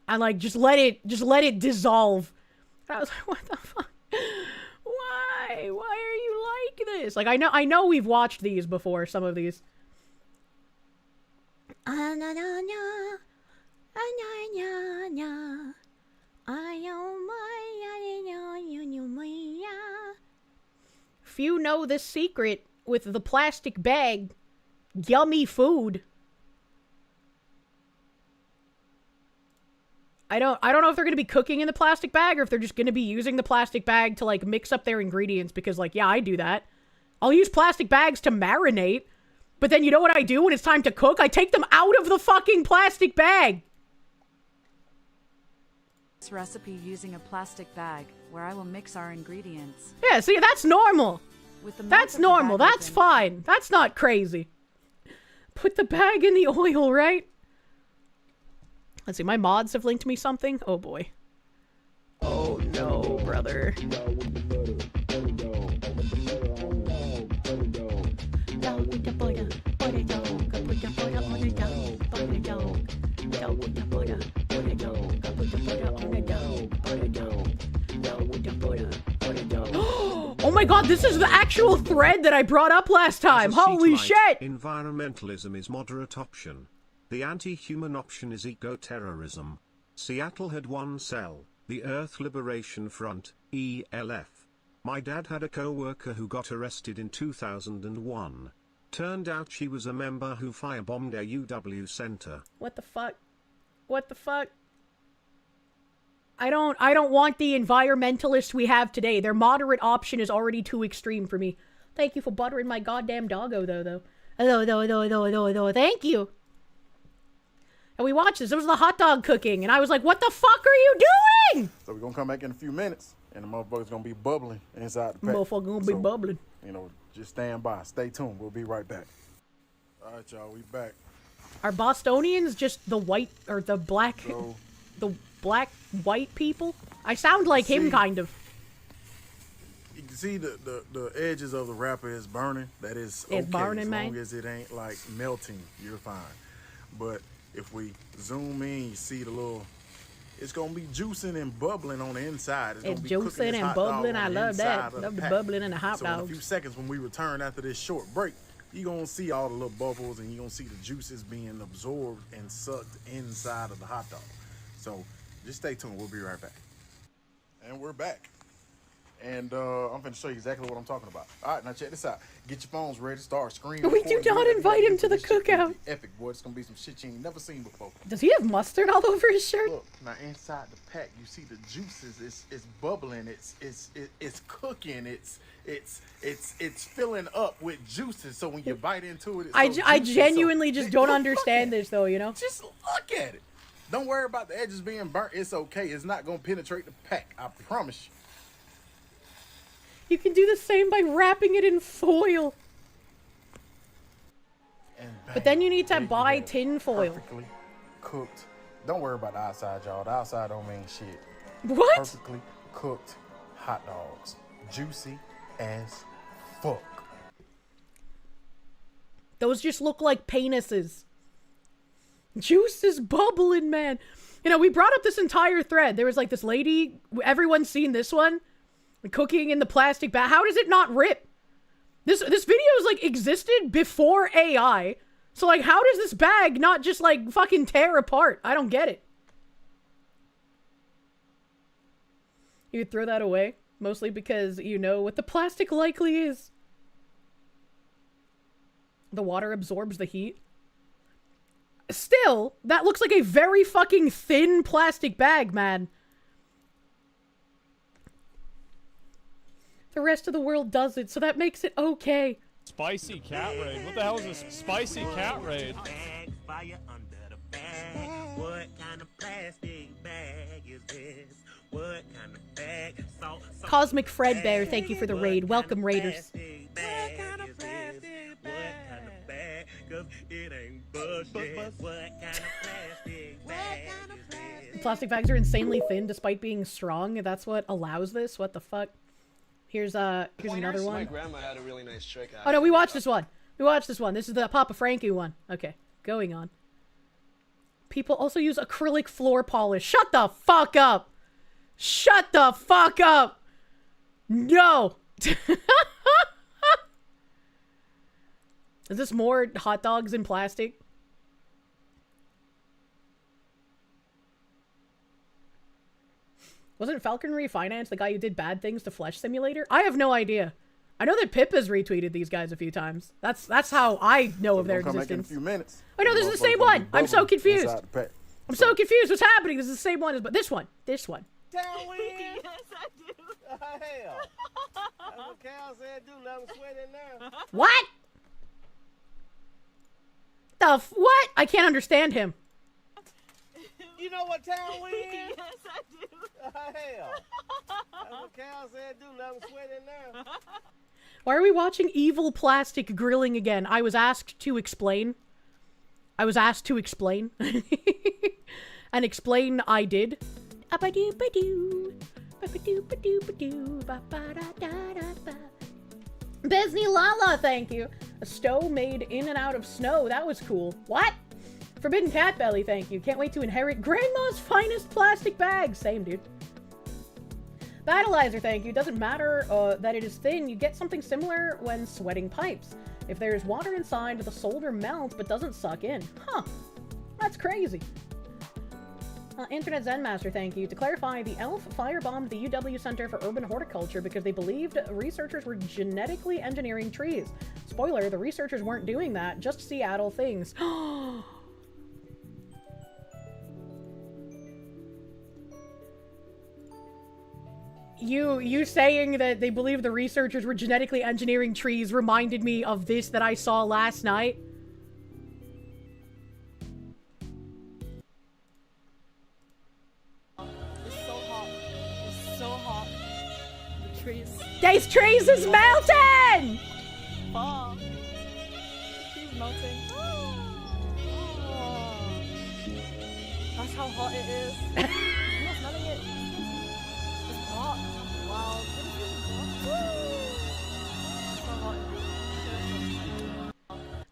and like just let it dissolve. And I was like, what the fuck? Why are you like this? Like I know we've watched these before, some of these. Few know this secret with the plastic bag. Yummy food. I don't know if they're going to be cooking in the plastic bag or if they're just going to be using the plastic bag to like mix up their ingredients because like, yeah, I do that. I'll use plastic bags to marinate, but then you know what I do when it's time to cook? I take them out of the fucking plastic bag. This recipe using a plastic bag where I will mix our ingredients. Yeah, see, that's normal. That's normal. That's open. fine. That's not crazy. Put the bag in the oil, right? Let's see, my mods have linked me something. Oh boy. Oh no, brother. Oh my god, this is the actual thread that I brought up last time. Holy shit! Environmentalism is moderate option. The anti-human option is eco-terrorism. Seattle had one cell, the Earth Liberation Front, ELF. My dad had a co-worker who got arrested in 2001. Turned out she was a member who firebombed a UW center. What the fuck? What the fuck? I don't want the environmentalists we have today. Their moderate option is already too extreme for me. Thank you for buttering my goddamn doggo, though. Hello. Thank you. And we watched this. It was the hot dog cooking. And I was like, what the fuck are you doing? So we're going to come back in a few minutes. And the motherfucker's going to be bubbling inside the pack. Motherfucker going to be bubbling. You know, just stand by. Stay tuned. We'll be right back. All right, y'all. We back. Are Bostonians just the white or the black... So, the black white people? I sound like him, kind of. You can see the edges of the wrapper is burning. That is okay. It's burning, as long man. as it ain't like melting, you're fine. But if we zoom in, you see the little... It's going to be juicing and bubbling on the inside. It's juicing and bubbling. I love that. Love the bubbling and the hot dogs. So in a few seconds when we return after this short break, you're going to see all the little bubbles and you're going to see the juices being absorbed and sucked inside of the hot dog. So just stay tuned. We'll be right back. And we're back. And I'm finna show you exactly what I'm talking about. All right, now check this out. Get your phones ready, start screaming. We do not invite him to the cookout. Epic, boy. It's gonna be some shit you ain't never seen before. Does he have mustard all over his shirt? Look, now inside the pack, you see the juices. It's bubbling. It's cooking. It's filling up with juices. So when you bite into it, it's I genuinely just don't understand this though. You know. Just look at it. Don't worry about the edges being burnt. It's okay. It's not gonna penetrate the pack. I promise you. You can do the same by wrapping it in foil. But then you need to buy tin foil. Perfectly cooked. Don't worry about the outside, y'all. The outside don't mean shit. What? Perfectly cooked hot dogs. Juicy as fuck. Those just look like penises. Juice is bubbling, man. You know, we brought up this entire thread. There was like this lady, everyone's seen this one. Cooking in the plastic bag. How does it not rip? This video is like existed before AI. So like how does this bag not just like fucking tear apart? I don't get it. You would throw that away. Mostly because you know what the plastic likely is. The water absorbs the heat. Still, that looks like a very fucking thin plastic bag, man. The rest of the world does it, so that makes it okay. Spicy cat raid. What the hell is this spicy cat raid? What kind of plastic bag is this? What kind of bag? Cosmic Fredbear, thank you for the raid. Welcome, Raiders. What kind of plastic bag? What kind of bag? 'Cause it ain't bullshit. What kind of plastic bag is this? Plastic bags are insanely thin despite being strong. That's what allows this. What the fuck? Here's another one. My grandma had a really nice trick. Oh no, we watched this one. We watched this one. This is the Papa Frankie one. Okay, going on. People also use acrylic floor polish. Shut the fuck up! Shut the fuck up! No! Is this more hot dogs in plastic? Wasn't Falcon Refinance the guy who did bad things to Flesh Simulator? I have no idea. I know that Pip has retweeted these guys a few times. That's how I know of their existence. In a few minutes. Oh no, this is the same one. I'm so confused. I'm so confused. What's happening? This is the same one as, but this one. This one. Yes, I do. Hell. That's what Cal said. Do let him sweat in there. What? What? I can't understand him. You know what town we in? Yes, I do. Hell. That's what Cal said. Do let him sweat in there. Why are we watching evil plastic grilling again? I was asked to explain. I was asked to explain. And explain I did. Besney Lala, thank you. A stove made in and out of snow. That was cool. What? Forbidden Cat Belly, thank you. Can't wait to inherit Grandma's finest plastic bag. Same, dude. Battleizer, thank you. Doesn't matter that it is thin. You get something similar when sweating pipes. If there's water inside, the solder melts but doesn't suck in. Huh. That's crazy. Internet Zen Master, thank you. To clarify, the elf firebombed the UW Center for Urban Horticulture because they believed researchers were genetically engineering trees. Spoiler, the researchers weren't doing that, just Seattle things. You saying that they believe the researchers were genetically engineering trees reminded me of this that I saw last night. It's so hot. It's so hot. The trees. These trees is melting! Fuck. The trees melting. Oh. That's how hot it is. You're not smelling it. It's hot. Wow.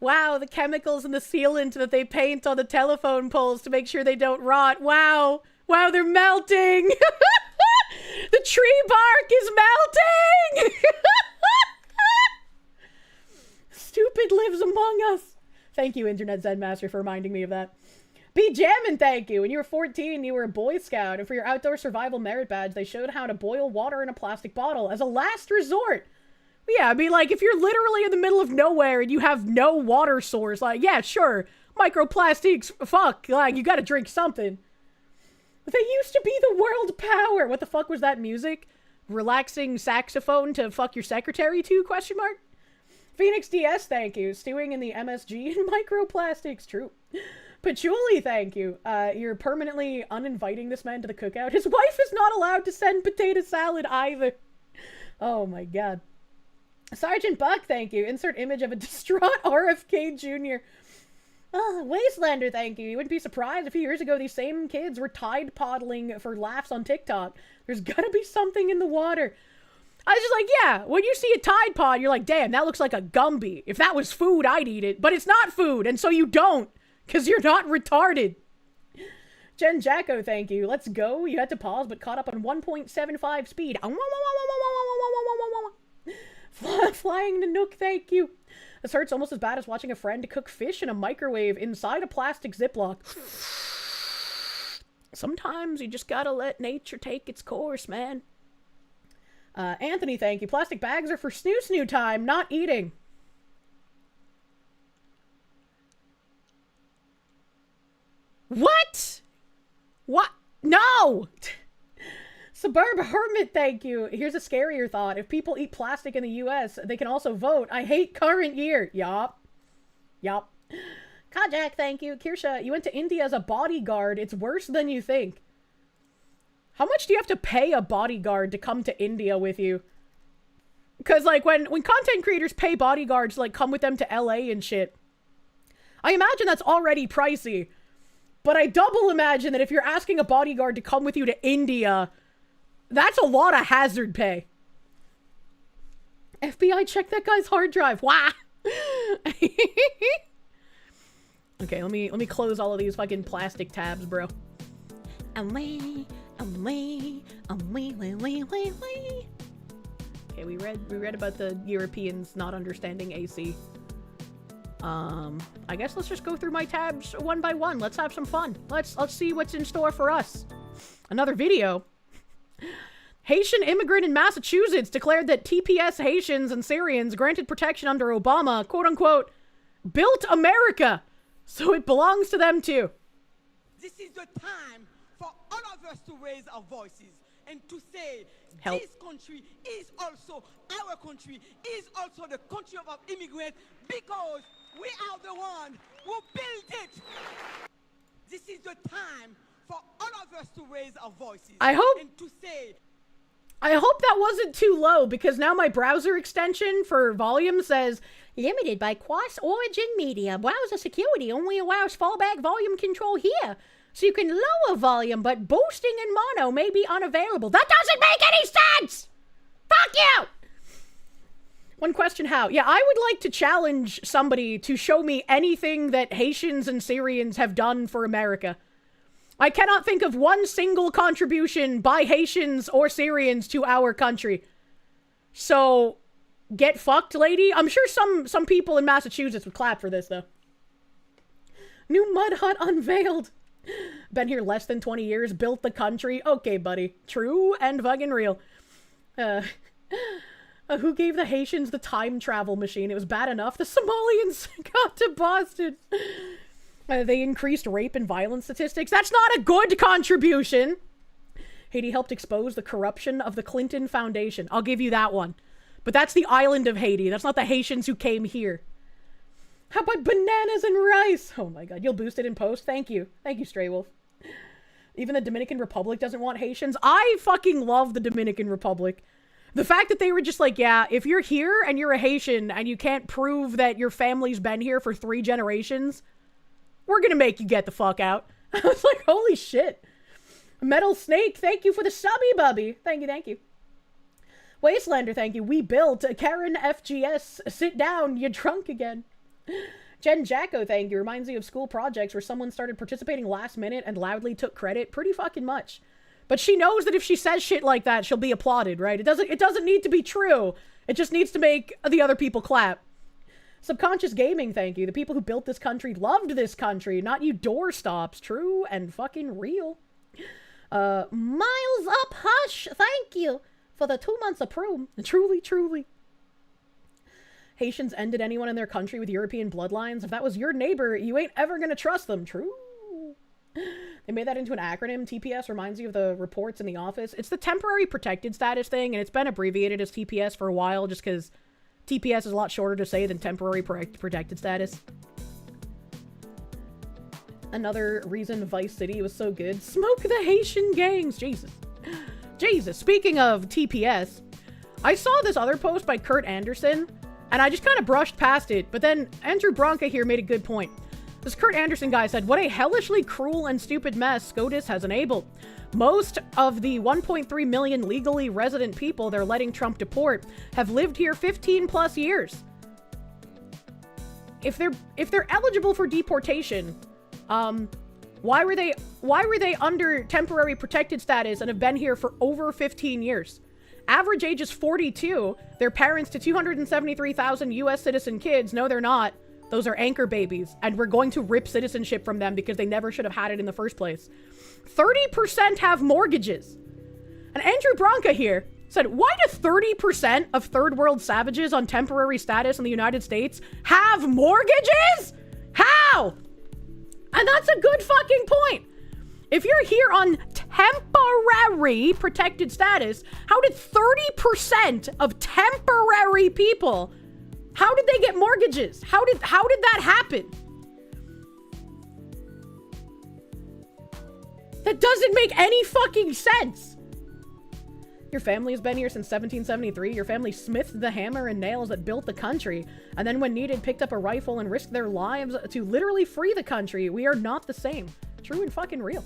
Wow, the chemicals in the sealant that they paint on the telephone poles to make sure they don't rot. Wow. Wow, they're melting. The tree bark is melting. Stupid lives among us. Thank you, Internet Zen Master, for reminding me of that. Be jammin', thank you. When you were 14, you were a Boy Scout, and for your outdoor survival merit badge, they showed how to boil water in a plastic bottle as a last resort. Yeah, I mean, like, if you're literally in the middle of nowhere and you have no water source, like, yeah, sure, microplastics, fuck, like, you gotta drink something. They used to be the world power. What the fuck was that music? Relaxing saxophone to fuck your secretary to, question mark? Phoenix DS, thank you. Stewing in the MSG and microplastics, true. Patchouli, thank you. You're permanently uninviting this man to the cookout. His wife is not allowed to send potato salad either. Oh my god. Sergeant Buck, thank you. Insert image of a distraught RFK Jr. Wastelander, thank you. You wouldn't be surprised. A few years ago, these same kids were Tide Poddling for laughs on TikTok. There's gotta be something in the water. I was just like, yeah, when you see a Tide Pod, you're like, damn, that looks like a Gumby. If that was food, I'd eat it. But it's not food, and so you don't. Because you're not retarded. Jen Jacko, thank you. Let's go. You had to pause, but caught up on 1.75 speed. Flying to Nook, thank you. This hurts almost as bad as watching a friend cook fish in a microwave inside a plastic Ziploc. Sometimes you just gotta let nature take its course, man. Anthony, thank you. Plastic bags are for snoo-snoo time, not eating. What? What? No! Suburb Hermit, thank you. Here's a scarier thought. If people eat plastic in the US, they can also vote. I hate current year. Yup. Yup. Kajak, thank you. Kirsche, you went to India as a bodyguard. It's worse than you think. How much do you have to pay a bodyguard to come to India with you? Because, like, when content creators pay bodyguards to, like, come with them to LA and shit, I imagine that's already pricey. But I double imagine that if you're asking a bodyguard to come with you to India, that's a lot of hazard pay. FBI, check that guy's hard drive. Wah! Okay, let me close all of these fucking plastic tabs, bro. Okay, we read about the Europeans not understanding AC. I guess let's just go through my tabs one by one. Let's have some fun. Let's see what's in store for us. Another video. Haitian immigrant in Massachusetts declared that TPS Haitians and Syrians granted protection under Obama, quote unquote, built America, so it belongs to them too. This is the time for all of us to raise our voices and to say, Help. This country is also our country, is also the country of our immigrants, because we are the one who built it. This is the time for all of us to raise our voices and to say, I hope that wasn't too low, because now my browser extension for volume says, limited by cross-origin media. Browser security only allows fallback volume control here. So you can lower volume, but boosting in mono may be unavailable. That doesn't make any sense! Fuck you! One question, how? Yeah, I would like to challenge somebody to show me anything that Haitians and Syrians have done for America. I cannot think of one single contribution by Haitians or Syrians to our country. So, get fucked, lady. I'm sure some people in Massachusetts would clap for this, though. New mud hut unveiled. Been here less than 20 years, built the country. Okay, buddy. True and fucking real. Who gave the Haitians the time travel machine? It was bad enough. The Somalians got to Boston. They increased rape and violence statistics. That's not a good contribution. Haiti helped expose the corruption of the Clinton Foundation. I'll give you that one. But that's the island of Haiti. That's not the Haitians who came here. How about bananas and rice? Oh my god, you'll boost it in post. Thank you. Thank you, Stray Wolf. Even the Dominican Republic doesn't want Haitians. I fucking love the Dominican Republic. The fact that they were just like, yeah, if you're here and you're a Haitian and you can't prove that your family's been here for 3 generations, we're gonna make you get the fuck out. I was like, holy shit. Metal Snake, thank you for the subby bubby. Thank you, thank you. Wastelander, thank you. We built Karen FGS. Sit down, you're drunk again. Jen Jacko, thank you. Reminds me of school projects where someone started participating last minute and loudly took credit pretty fucking much. But she knows that if she says shit like that, she'll be applauded, right? It doesn't need to be true. It just needs to make the other people clap. Subconscious Gaming, thank you. The people who built this country loved this country, not you doorstops. True and fucking real. Miles Up Hush, thank you for the 2 months of Proom. Truly, truly. Haitians ended anyone in their country with European bloodlines. If that was your neighbor, you ain't ever gonna trust them. True. They made that into an acronym. TPS reminds you of the reports in the office. It's the temporary protected status thing, and it's been abbreviated as TPS for a while just because TPS is a lot shorter to say than temporary protected status. Another reason Vice City was so good. Smoke the Haitian gangs. Jesus. Jesus. Speaking of TPS, I saw this other post by Kurt Anderson, and I just kind of brushed past it, but then Andrew Bronca here made a good point. This Kurt Anderson guy said, what a hellishly cruel and stupid mess SCOTUS has enabled. Most of the 1.3 million legally resident people they're letting Trump deport have lived here 15 plus years. If they're eligible for deportation, why were they under temporary protected status and have been here for over 15 years? Average age is 42. They're parents to 273,000 US citizen kids. No, they're not. Those are anchor babies, and we're going to rip citizenship from them because they never should have had it in the first place. 30% have mortgages. And Andrew Bronca here said, why do 30% of third world savages on temporary status in the United States have mortgages? How? And that's a good fucking point. If you're here on temporary protected status, how did 30% of temporary people, how did they get mortgages? How did that happen? That doesn't make any fucking sense. Your family has been here since 1773. Your family smithed the hammer and nails that built the country, and then when needed, picked up a rifle and risked their lives to literally free the country. We are not the same. True and fucking real.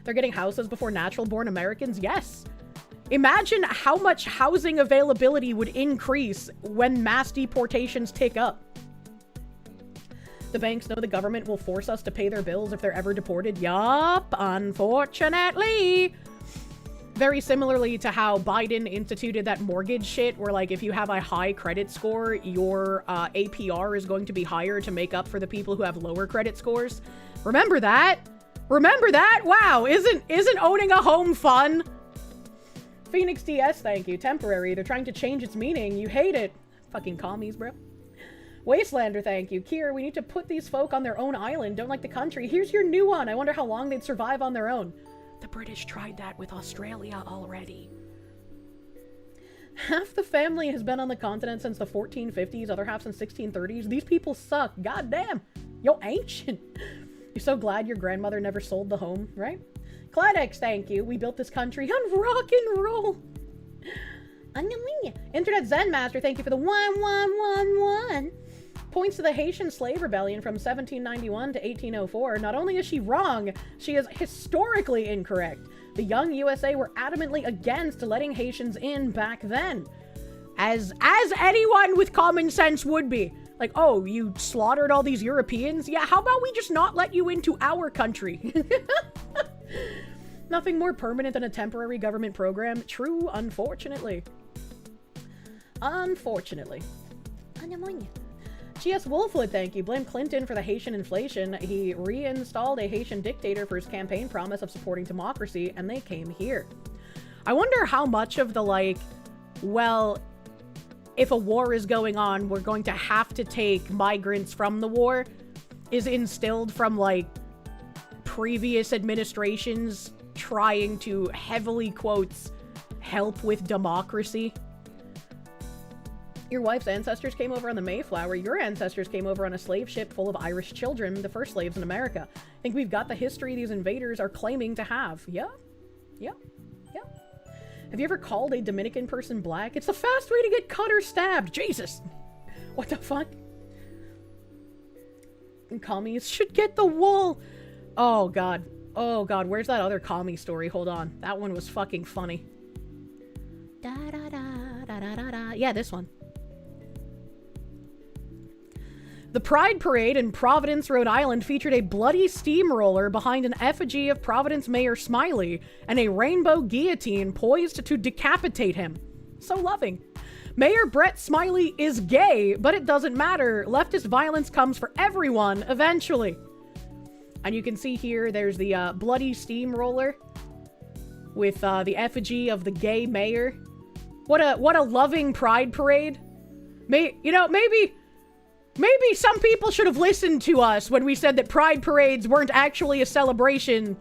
They're getting houses before natural-born Americans? Yes. Imagine how much housing availability would increase when mass deportations tick up. The banks know the government will force us to pay their bills if they're ever deported. Yup, unfortunately. Very similarly to how Biden instituted that mortgage shit where, like, if you have a high credit score, your APR is going to be higher to make up for the people who have lower credit scores. Remember that? Remember that? Wow, isn't owning a home fun? Phoenix DS, thank you. Temporary. They're trying to change its meaning. You hate it. Fucking commies, bro. Wastelander, thank you. Kier, we need to put these folk on their own island. Don't like the country. Here's your new one. I wonder how long they'd survive on their own. The British tried that with Australia already. Half the family has been on the continent since the 1450s, other half since 1630s. These people suck. Goddamn. Yo, ancient. You're so glad your grandmother never sold the home, right? Cladex, thank you. We built this country on rock and roll. Internet Zen Master, thank you for the 1111. Points to the Haitian slave rebellion from 1791 to 1804. Not only is she wrong, she is historically incorrect. The young USA were adamantly against letting Haitians in back then. As anyone with common sense would be. Like, oh, you slaughtered all these Europeans? Yeah, how about we just not let you into our country? Nothing more permanent than a temporary government program. True, unfortunately. Unfortunately. GS Wolfwood, thank you. Blame Clinton for the Haitian inflation. He reinstalled a Haitian dictator for his campaign promise of supporting democracy, and they came here. I wonder how much of the, like, well, if a war is going on, we're going to have to take migrants from the war, is instilled from, like, previous administrations trying to, heavily quotes, help with democracy. Your wife's ancestors came over on the Mayflower. Your ancestors came over on a slave ship full of Irish children, the first slaves in America. I think we've got the history these invaders are claiming to have. Yeah. Yeah. Yeah. Have you ever called a Dominican person black? It's the fast way to get cut or stabbed. Jesus. What the fuck? And commies should get the wool. Oh, God. Oh, God. Where's that other commie story? Hold on. That one was fucking funny. Da da da da da da da. Yeah, this one. The Pride Parade in Providence, Rhode Island featured a bloody steamroller behind an effigy of Providence Mayor Smiley and a rainbow guillotine poised to decapitate him. So loving. Mayor Brett Smiley is gay, but it doesn't matter. Leftist violence comes for everyone eventually. And you can see here, there's the bloody steamroller with the effigy of the gay mayor. What a loving pride parade. Maybe some people should have listened to us when we said that pride parades weren't actually a celebration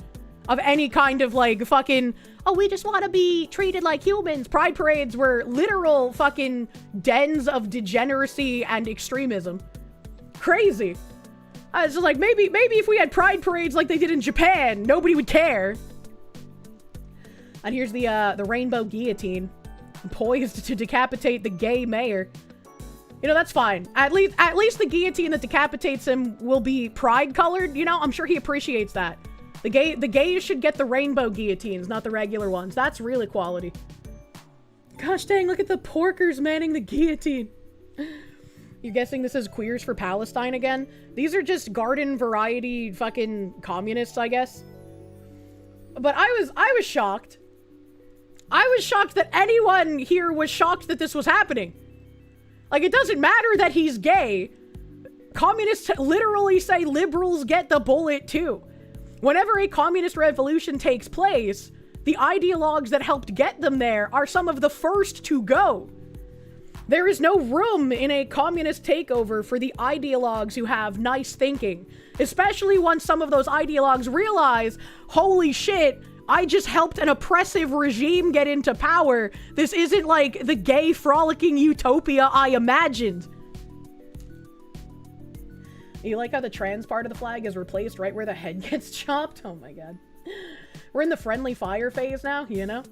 of any kind of like fucking, oh, we just want to be treated like humans. Pride parades were literal fucking dens of degeneracy and extremism. Crazy. I was just like, maybe if we had pride parades like they did in Japan, nobody would care. And here's the rainbow guillotine, poised to decapitate the gay mayor. You know, that's fine. At least the guillotine that decapitates him will be pride colored. You know, I'm sure he appreciates that. The gays should get the rainbow guillotines, not the regular ones. That's real equality. Gosh dang, look at the porkers manning the guillotine. You guessing this is Queers for Palestine again? These are just garden variety fucking communists, I guess. But I was shocked. I was shocked that anyone here was shocked that this was happening. Like, it doesn't matter that he's gay. Communists literally say liberals get the bullet too. Whenever a communist revolution takes place, the ideologues that helped get them there are some of the first to go. There is no room in a communist takeover for the ideologues who have nice thinking, especially once some of those ideologues realize, holy shit, I just helped an oppressive regime get into power. This isn't like the gay frolicking utopia I imagined. You like how the trans part of the flag is replaced right where the head gets chopped? Oh my god. We're in the friendly fire phase now, you know?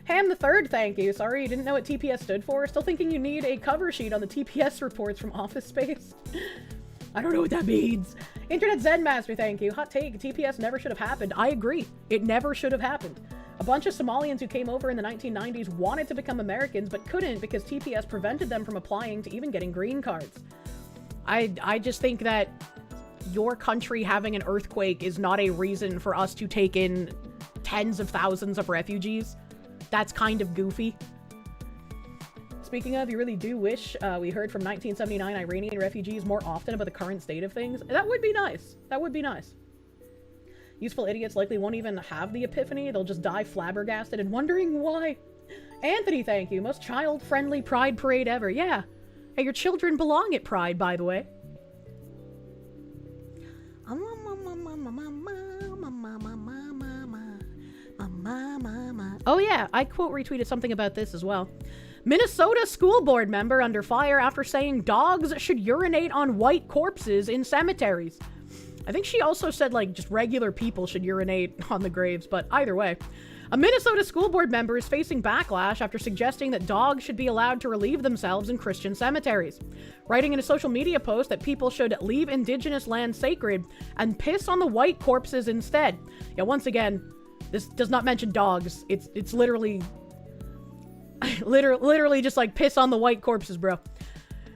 Ham the Third, thank you. Sorry you didn't know what TPS stood for. Still thinking you need a cover sheet on the TPS reports from Office Space. I don't know what that means. Internet Zen Master, thank you. Hot take, TPS never should have happened. I agree. It never should have happened. A bunch of Somalians who came over in the 1990s wanted to become Americans, but couldn't because TPS prevented them from applying to even getting green cards. I just think that your country having an earthquake is not a reason for us to take in tens of thousands of refugees. That's kind of goofy. Speaking of, you really do wish we heard from 1979 Iranian refugees more often about the current state of things. That would be nice. That would be nice. Useful idiots likely won't even have the epiphany. They'll just die flabbergasted and wondering why. Anthony, thank you. Most child-friendly pride parade ever. Yeah. Hey, your children belong at Pride, by the way. Oh yeah, I quote retweeted something about this as well. Minnesota school board member under fire after saying dogs should urinate on white corpses in cemeteries. I think she also said, like, just regular people should urinate on the graves, but either way. A Minnesota school board member is facing backlash after suggesting that dogs should be allowed to relieve themselves in Christian cemeteries, writing in a social media post that people should leave indigenous land sacred and piss on the white corpses instead. Yeah, once again, this does not mention dogs. It's literally just like piss on the white corpses, bro.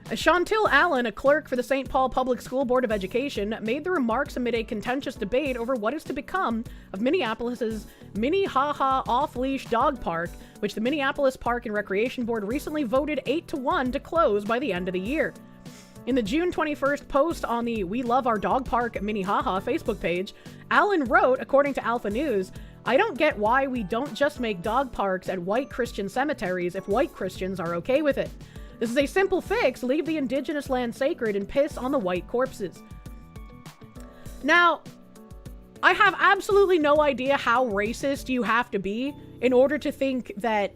Chantil Allen, a clerk for the St. Paul Public School Board of Education, made the remarks amid a contentious debate over what is to become of Minneapolis's Minnehaha off-leash dog park, which the Minneapolis Park and Recreation Board recently voted 8-1 to close by the end of the year. In the June 21st post on the We Love Our Dog Park Minnehaha Facebook page, Allen wrote, according to Alpha News, "I don't get why we don't just make dog parks at white Christian cemeteries if white Christians are okay with it. This is a simple fix. Leave the indigenous land sacred and piss on the white corpses." Now, I have absolutely no idea how racist you have to be in order to think that,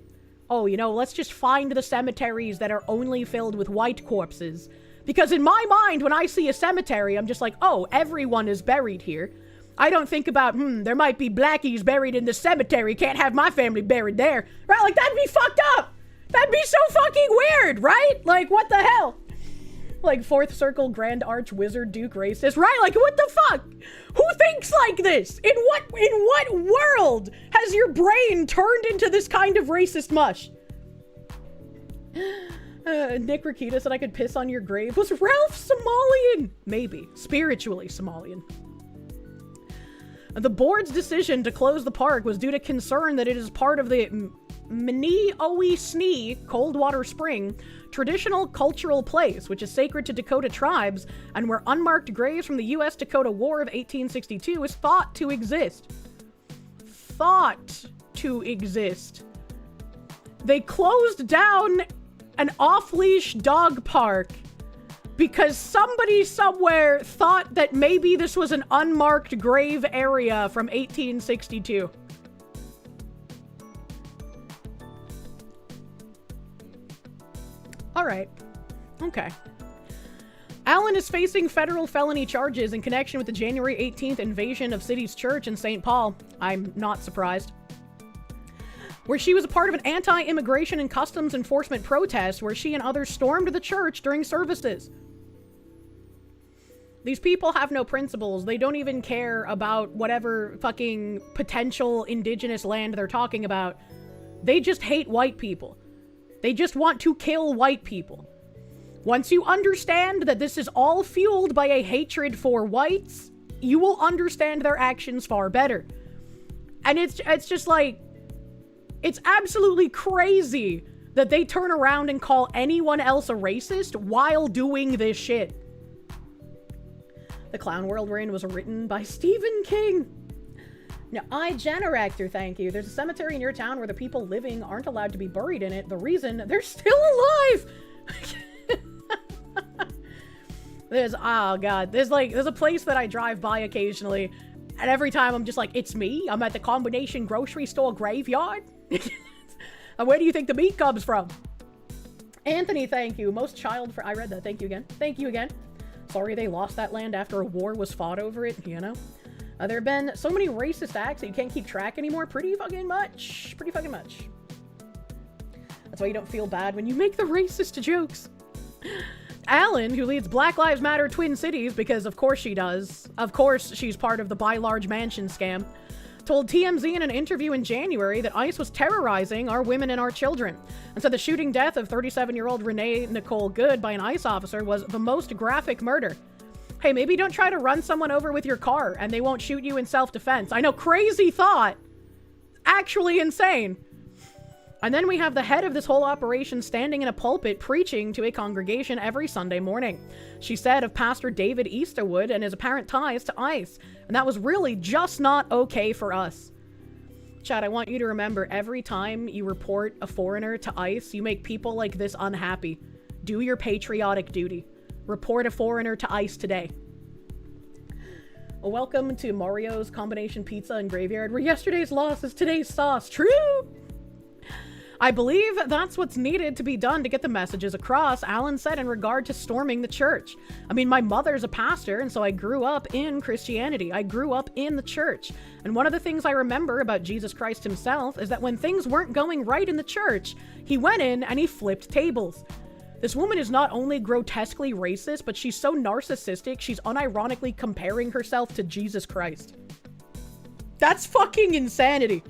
oh, you know, let's just find the cemeteries that are only filled with white corpses. Because in my mind, when I see a cemetery, I'm just like, oh, everyone is buried here. I don't think about, there might be blackies buried in the cemetery. Can't have my family buried there. Right? Like, that'd be fucked up. That'd be so fucking weird, right? Like, what the hell? Like, Fourth Circle Grand Arch Wizard Duke racist, right? Like, what the fuck? Who thinks like this? In what world has your brain turned into this kind of racist mush? Nick Rakita said I could piss on your grave. Was Ralph Somalian? Maybe. Spiritually Somalian. The board's decision to close the park was due to concern that it is part of the Mni-Owi-Sni Coldwater Spring traditional cultural place, which is sacred to Dakota tribes and where unmarked graves from the U.S.-Dakota War of 1862 is thought to exist. Thought to exist. They closed down an off-leash dog park because somebody somewhere thought that maybe this was an unmarked grave area from 1862. All right. Okay. Allen is facing federal felony charges in connection with the January 18th invasion of City's Church in St. Paul. I'm not surprised. Where she was a part of an anti-immigration and customs enforcement protest where she and others stormed the church during services. These people have no principles. They don't even care about whatever fucking potential indigenous land they're talking about. They just hate white people. They just want to kill white people. Once you understand that this is all fueled by a hatred for whites, you will understand their actions far better. And it's just like, it's absolutely crazy that they turn around and call anyone else a racist while doing this shit. The Clown World we're in was written by Stephen King. Now, iGenerector, thank you. There's a cemetery in your town where the people living aren't allowed to be buried in it. The reason, they're still alive! There's a place that I drive by occasionally, and every time I'm just like, it's me? I'm at the combination grocery store graveyard? And where do you think the meat comes from? Anthony, thank you. Most child for... I read that. Thank you again. Thank you again. Sorry they lost that land after a war was fought over it, you know? There have been so many racist acts that you can't keep track anymore. Pretty fucking much. Pretty fucking much. That's why you don't feel bad when you make the racist jokes. Alan, who leads Black Lives Matter Twin Cities, because of course she does. Of course she's part of the Buy Large Mansion scam. Told TMZ in an interview in January that ICE was terrorizing our women and our children, and said the shooting death of 37-year-old Renee Nicole Good by an ICE officer was the most graphic murder. Hey, maybe don't try to run someone over with your car and they won't shoot you in self-defense. I know, crazy thought. Actually insane. And then we have the head of this whole operation standing in a pulpit preaching to a congregation every Sunday morning. She said of Pastor David Easterwood and his apparent ties to ICE, and that was really just not okay for us. Chad, I want you to remember, every time you report a foreigner to ICE, you make people like this unhappy. Do your patriotic duty. Report a foreigner to ICE today. Well, welcome to Mario's Combination Pizza and Graveyard, where yesterday's loss is today's sauce. True! I believe that's what's needed to be done to get the messages across, Alan said in regard to storming the church. I mean, my mother's a pastor, and so I grew up in Christianity. I grew up in the church. And one of the things I remember about Jesus Christ himself is that when things weren't going right in the church, he went in and he flipped tables. This woman is not only grotesquely racist, but she's so narcissistic, she's unironically comparing herself to Jesus Christ. That's fucking insanity.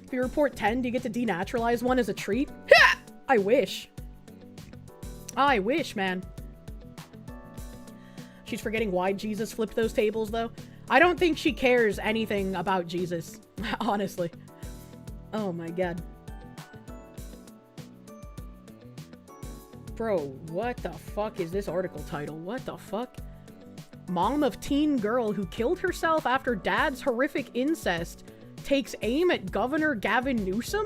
If you report 10, do you get to denaturalize one as a treat? Ha! I wish. I wish, man. She's forgetting why Jesus flipped those tables, though. I don't think she cares anything about Jesus, honestly. Oh my god. Bro, what the fuck is this article title? What the fuck? Mom of teen girl who killed herself after dad's horrific incest takes aim at Governor Gavin Newsom?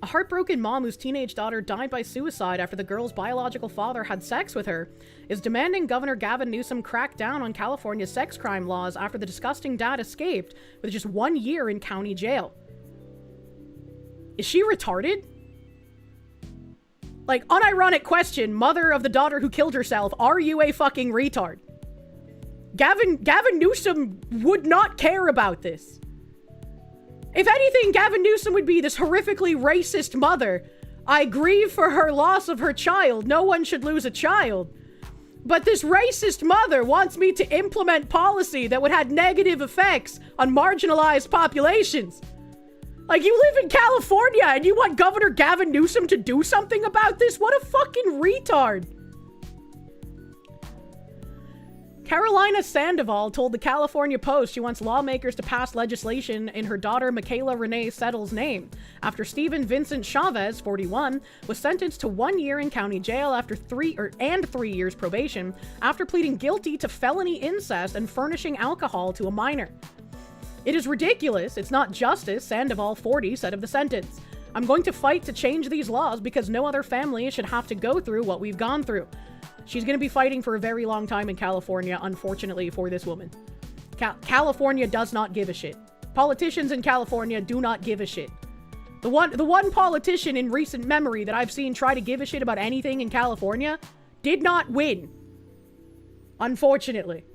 A heartbroken mom whose teenage daughter died by suicide after the girl's biological father had sex with her is demanding Governor Gavin Newsom crack down on California's sex crime laws after the disgusting dad escaped with just 1 year in county jail. Is she retarded? Like, unironic question, mother of the daughter who killed herself, are you a fucking retard? Gavin Newsom would not care about this. If anything, Gavin Newsom would be this horrifically racist mother. I grieve for her loss of her child. No one should lose a child. But this racist mother wants me to implement policy that would have negative effects on marginalized populations. Like, you live in California and you want Governor Gavin Newsom to do something about this? What a fucking retard. Carolina Sandoval told the California Post she wants lawmakers to pass legislation in her daughter Michaela Renee Settle's name after Stephen Vincent Chavez, 41, was sentenced to 1 year in county jail after 3 years probation after pleading guilty to felony incest and furnishing alcohol to a minor. It is ridiculous. It's not justice, Sandoval, 40, said of the sentence. I'm going to fight to change these laws because no other family should have to go through what we've gone through. She's going to be fighting for a very long time in California, unfortunately, for this woman. California does not give a shit. Politicians in California do not give a shit. The one politician in recent memory that I've seen try to give a shit about anything in California did not win. Unfortunately.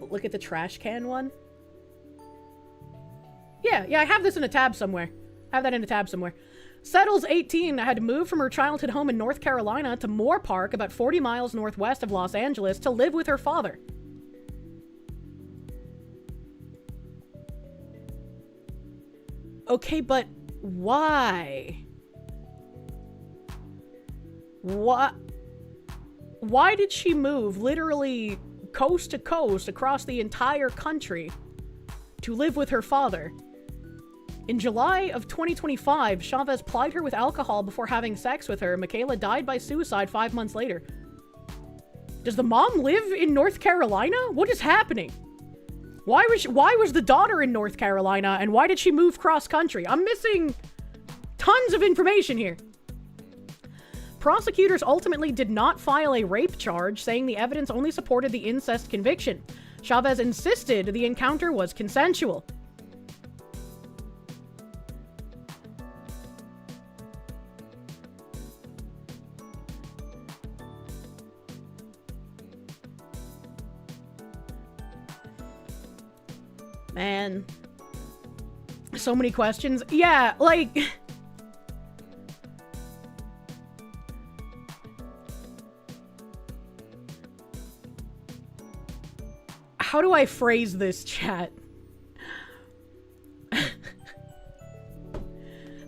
Look at the trash can one. Yeah, I have this in a tab somewhere. I have that in a tab somewhere. Settles, 18, had moved from her childhood home in North Carolina to Moore Park, about 40 miles northwest of Los Angeles, to live with her father. Okay, but why? What? Why did she move literally coast to coast across the entire country to live with her father? In July of 2025, Chavez plied her with alcohol before having sex with her. Michaela died by suicide 5 months later. Does the mom live in North Carolina? What is happening? Why was the daughter in North Carolina, and why did she move cross country? I'm missing tons of information here. Prosecutors ultimately did not file a rape charge, saying the evidence only supported the incest conviction. Chavez insisted the encounter was consensual. Man, so many questions. Yeah, like, how do I phrase this, chat? The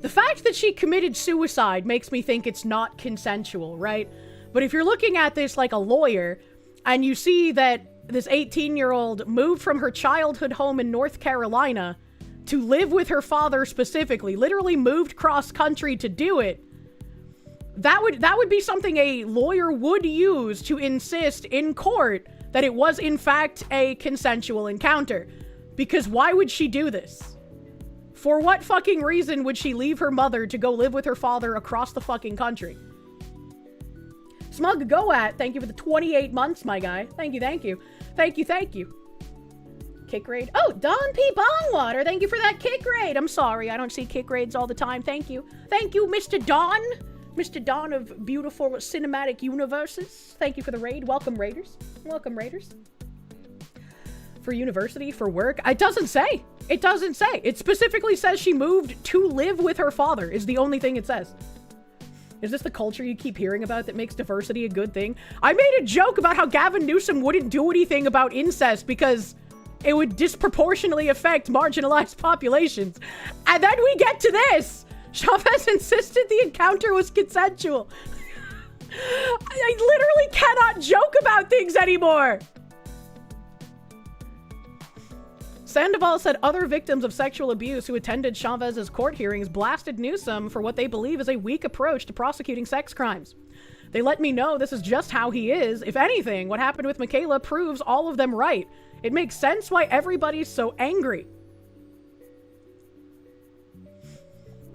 fact that she committed suicide makes me think it's not consensual, right? But if you're looking at this like a lawyer and you see that this 18-year-old moved from her childhood home in North Carolina to live with her father specifically, literally moved cross-country to do it, that would be something a lawyer would use to insist in court that it was in fact a consensual encounter. Because why would she do this? For what fucking reason would she leave her mother to go live with her father across the fucking country? Smug Goat, thank you for the 28 months, my guy. Thank you, thank you. Thank you, thank you. Kick raid. Oh, Don P. Bongwater, thank you for that kick raid. I'm sorry, I don't see kick raids all the time. Thank you. Thank you, Mr. Don. Mr. Don of beautiful cinematic universes. Thank you for the raid. Welcome, Raiders. Welcome, Raiders. For university, for work. It doesn't say. It doesn't say. It specifically says she moved to live with her father, is the only thing it says. Is this the culture you keep hearing about that makes diversity a good thing? I made a joke about how Gavin Newsom wouldn't do anything about incest because it would disproportionately affect marginalized populations. And then we get to this. Chavez insisted the encounter was consensual. I literally cannot joke about things anymore. Sandoval said other victims of sexual abuse who attended Chavez's court hearings blasted Newsom for what they believe is a weak approach to prosecuting sex crimes. They let me know this is just how he is. If anything, what happened with Michaela proves all of them right. It makes sense why everybody's so angry.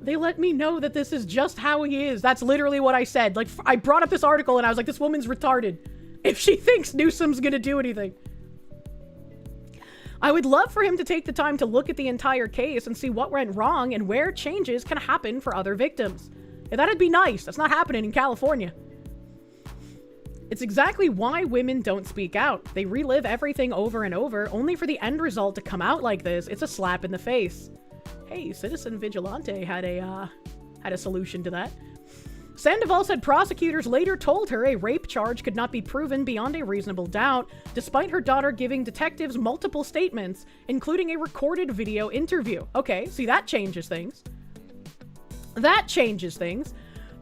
They let me know that this is just how he is. That's literally what I said. Like, I brought up this article and I was like, this woman's retarded if she thinks Newsom's gonna do anything. I would love for him to take the time to look at the entire case and see what went wrong and where changes can happen for other victims. Yeah, that'd be nice. That's not happening in California. It's exactly why women don't speak out. They relive everything over and over, only for the end result to come out like this. It's a slap in the face. Hey, Citizen Vigilante had a solution to that. Sandoval said prosecutors later told her a rape charge could not be proven beyond a reasonable doubt, despite her daughter giving detectives multiple statements, including a recorded video interview. Okay, see, that changes things. That changes things.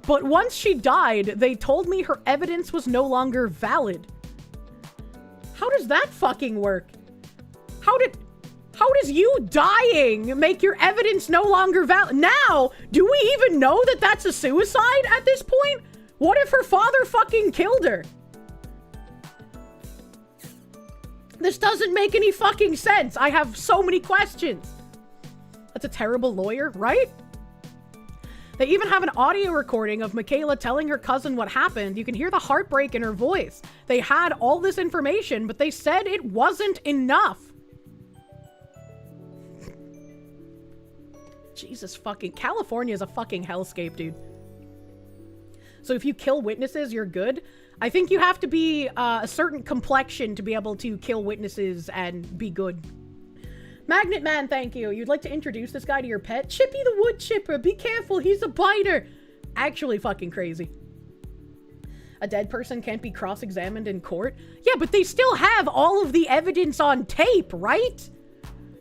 But once she died, they told me her evidence was no longer valid. How does that fucking work? How does you dying make your evidence no longer valid? Now, do we even know that that's a suicide at this point? What if her father fucking killed her? This doesn't make any fucking sense. I have so many questions. That's a terrible lawyer, right? They even have an audio recording of Michaela telling her cousin what happened. You can hear the heartbreak in her voice. They had all this information, but they said it wasn't enough. Jesus fucking... California is a fucking hellscape, dude. So if you kill witnesses, you're good. I think you have to be a certain complexion to be able to kill witnesses and be good. Magnet Man, thank you. You'd like to introduce this guy to your pet? Chippy the wood chipper. Be careful, he's a biter. Actually fucking crazy. A dead person can't be cross-examined in court? Yeah, but they still have all of the evidence on tape, right?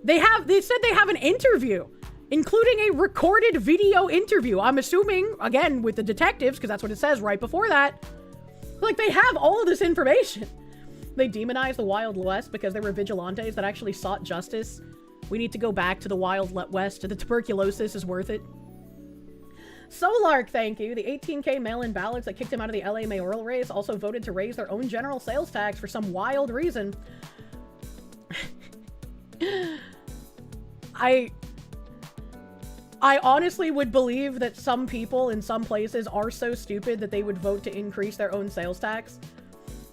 They said they have an interview, including a recorded video interview. I'm assuming, again, with the detectives, because that's what it says right before that. Like, they have all of this information. They demonize the Wild West because they were vigilantes that actually sought justice. We need to go back to the Wild West. The tuberculosis is worth it. Solark, thank you. The 18K mail-in ballots that kicked him out of the LA mayoral race also voted to raise their own general sales tax for some wild reason. I honestly would believe that some people in some places are so stupid that they would vote to increase their own sales tax.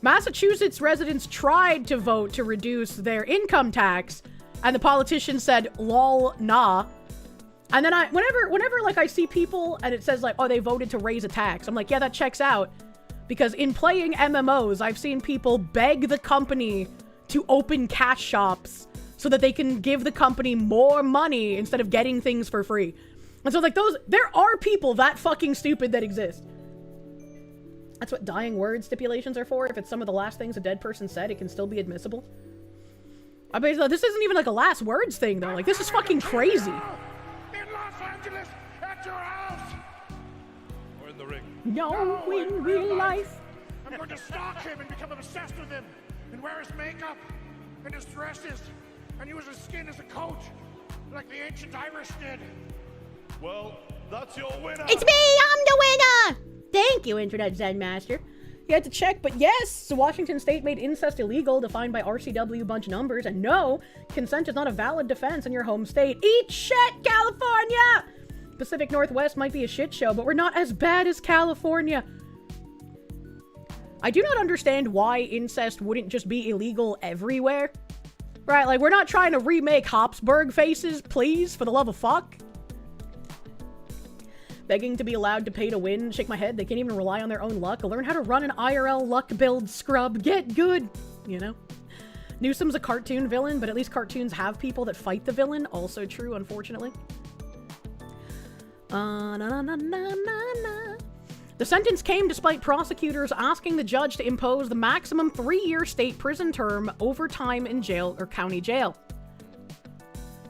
Massachusetts residents tried to vote to reduce their income tax, and the politician said, lol, nah. And then whenever like I see people and it says like, oh, they voted to raise a tax, I'm like, yeah, that checks out. Because in playing MMOs, I've seen people beg the company to open cash shops so that they can give the company more money instead of getting things for free. And so like there are people that fucking stupid that exist. That's what dying word stipulations are for. If it's some of the last things a dead person said, it can still be admissible. I mean, this isn't even like a last words thing though. Like, this is fucking crazy. In Los Angeles, at your house. Or in the ring. No, in real life. I'm going to stalk him and become obsessed with him. And wear his makeup and his dresses. And use his skin as a coat. Like the ancient Irish did. Well, that's your winner. It's me, I'm the winner. Thank you, Internet Zen Master. You had to check, but yes, Washington State made incest illegal, defined by RCW bunch numbers, and no, consent is not a valid defense in your home state. Eat shit, California! Pacific Northwest might be a shit show, but we're not as bad as California. I do not understand why incest wouldn't just be illegal everywhere. Right, like, we're not trying to remake Habsburg faces, please, for the love of fuck. Begging to be allowed to pay to win. Shake my head. They can't even rely on their own luck. Learn how to run an IRL luck build, scrub. Get good. You know? Newsom's a cartoon villain, but at least cartoons have people that fight the villain. Also true, unfortunately. The sentence came despite prosecutors asking the judge to impose the maximum 3-year state prison term over time in jail or county jail.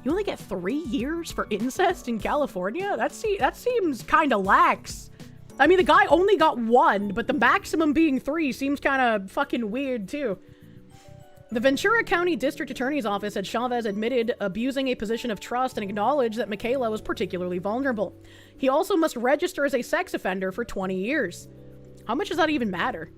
You only get 3 years for incest in California? That seems kind of lax. I mean, the guy only got 1, but the maximum being 3 seems kind of fucking weird, too. The Ventura County District Attorney's Office said Chavez admitted abusing a position of trust and acknowledged that Michaela was particularly vulnerable. He also must register as a sex offender for 20 years. How much does that even matter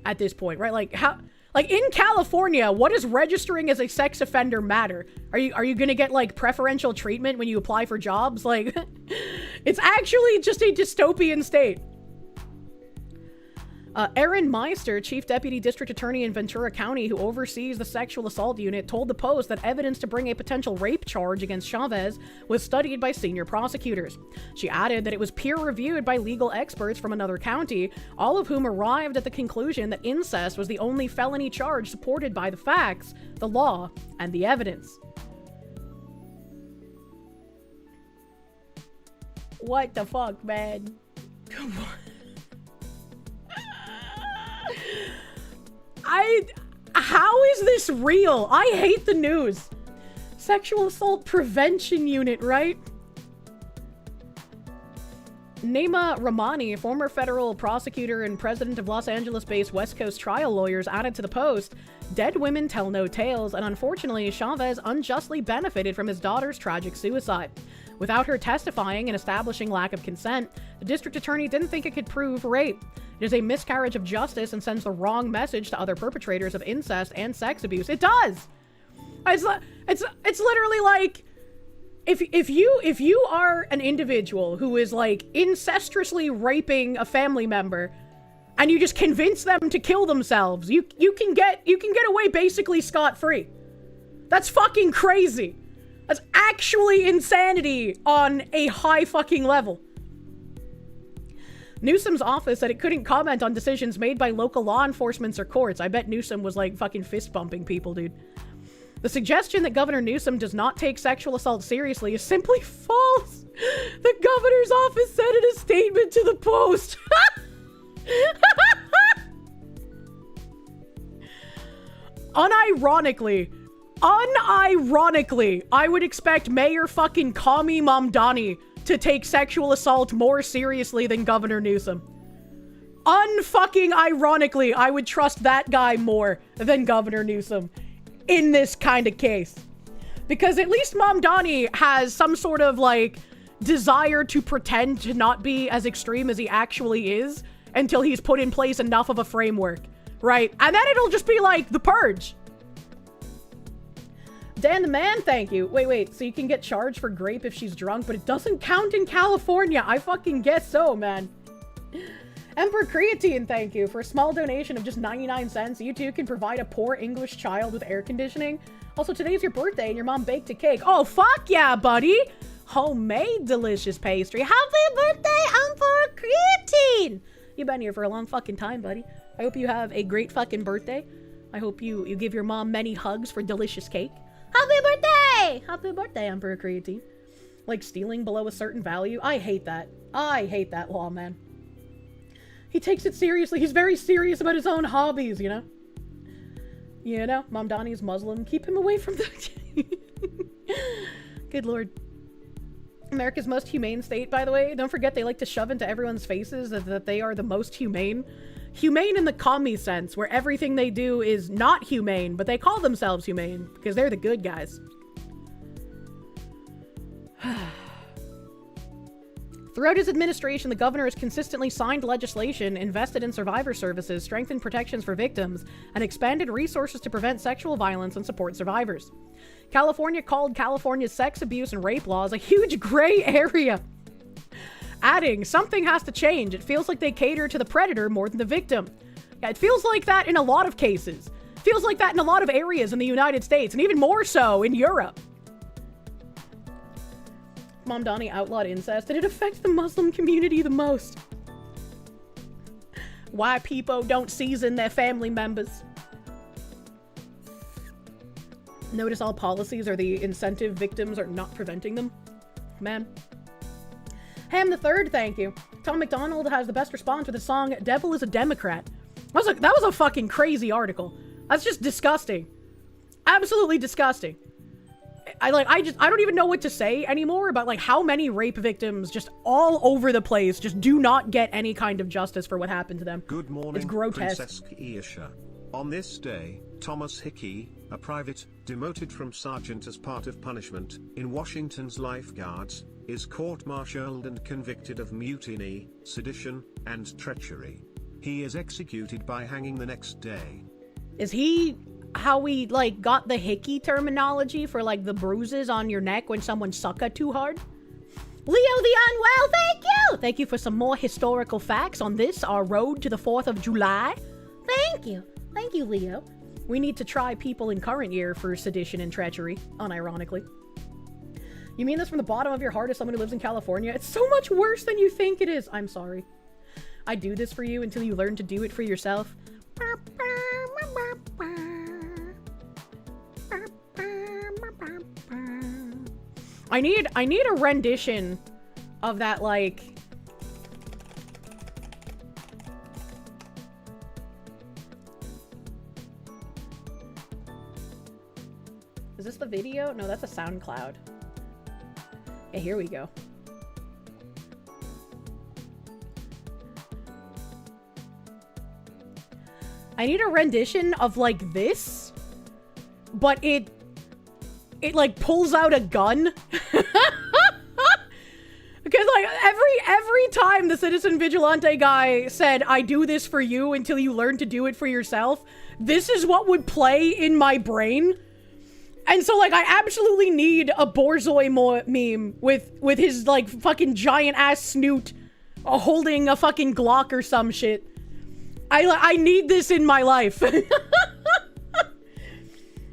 at this point, right? Like, how... Like, in California, what does registering as a sex offender matter? Are you gonna get, like, preferential treatment when you apply for jobs? Like, it's actually just a dystopian state. Aaron Meister, Chief Deputy District Attorney in Ventura County, who oversees the sexual assault unit, told the Post that evidence to bring a potential rape charge against Chavez was studied by senior prosecutors. She added that it was peer-reviewed by legal experts from another county, all of whom arrived at the conclusion that incest was the only felony charge supported by the facts, the law, and the evidence. What the fuck, man? Come on. How is this real? I hate the news. Sexual assault prevention unit, right? Nema Ramani, former federal prosecutor and president of Los Angeles-based West Coast trial lawyers, added to the post, "Dead women tell no tales, and unfortunately, Chavez unjustly benefited from his daughter's tragic suicide. Without her testifying and establishing lack of consent, the district attorney didn't think it could prove rape. It is a miscarriage of justice and sends the wrong message to other perpetrators of incest and sex abuse." It does! It's literally like, if you are an individual who is like incestuously raping a family member and you just convince them to kill themselves, you can get away basically scot-free. That's fucking crazy. That's actually insanity on a high fucking level. Newsom's office said it couldn't comment on decisions made by local law enforcement or courts. I bet Newsom was like fucking fist bumping people, dude. The suggestion that Governor Newsom does not take sexual assault seriously is simply false. The governor's office said in a statement to the Post. Unironically, I would expect Mayor fucking Kami Mamdani to take sexual assault more seriously than Governor Newsom. Unfucking ironically, I would trust that guy more than Governor Newsom in this kind of case. Because at least Mamdani has some sort of, like, desire to pretend to not be as extreme as he actually is until he's put in place enough of a framework, right? And then it'll just be like the Purge. Dan the Man, thank you. Wait, so you can get charged for grape if she's drunk, but it doesn't count in California. I fucking guess so, man. Emperor Creatine, thank you. For a small donation of just 99 cents, you too can provide a poor English child with air conditioning. Also, today's your birthday and your mom baked a cake. Oh, fuck yeah, buddy. Homemade delicious pastry. Happy birthday, Emperor Creatine. You've been here for a long fucking time, buddy. I hope you have a great fucking birthday. I hope you give your mom many hugs for delicious cake. Happy birthday! Happy birthday, Emperor Creatine. Like stealing below a certain value. I hate that. I hate that law, man. He takes it seriously. He's very serious about his own hobbies, you know? You know, Mamdani's Muslim. Keep him away from the... Good lord. America's most humane state, by the way. Don't forget they like to shove into everyone's faces that they are the most humane. Humane in the commie sense, where everything they do is not humane, but they call themselves humane, because they're the good guys. Throughout his administration, the governor has consistently signed legislation, invested in survivor services, strengthened protections for victims, and expanded resources to prevent sexual violence and support survivors. California called California's sex abuse and rape laws a huge gray area. Adding, something has to change. It feels like they cater to the predator more than the victim. Yeah, it feels like that in a lot of cases. It feels like that in a lot of areas in the United States, and even more so in Europe. Mamdani outlawed incest, and it affects the Muslim community the most. Why people don't season their family members. Notice all policies are the incentive, victims are not preventing them. Man. Ham the Third, thank you. Tom McDonald has the best response with the song "Devil is a Democrat." That was a fucking crazy article. That's just disgusting. Absolutely disgusting. I don't even know what to say anymore about like how many rape victims just all over the place just do not get any kind of justice for what happened to them. Good morning, it's grotesque. Princess Kirsche. On this day, Thomas Hickey, a private, demoted from sergeant as part of punishment, in Washington's lifeguards, is court-martialed and convicted of mutiny, sedition, and treachery. He is executed by hanging the next day. Is he how we, like, got the hickey terminology for, like, the bruises on your neck when someone sucka too hard? Leo the Unwell, thank you! Thank you for some more historical facts on this, our road to the 4th of July. Thank you. Thank you, Leo. We need to try people in current year for sedition and treachery, unironically. You mean this from the bottom of your heart as someone who lives in California? It's so much worse than you think it is. I'm sorry. I do this for you until you learn to do it for yourself. I need a rendition of that, like... Is this the video? No, that's a SoundCloud. Yeah, here we go. I need a rendition of like this, but it like pulls out a gun. Because like every time the Citizen Vigilante guy said, I do this for you until you learn to do it for yourself, this is what would play in my brain. And so like I absolutely need a Borzoi meme with his like fucking giant ass snoot holding a fucking Glock or some shit. I need this in my life. And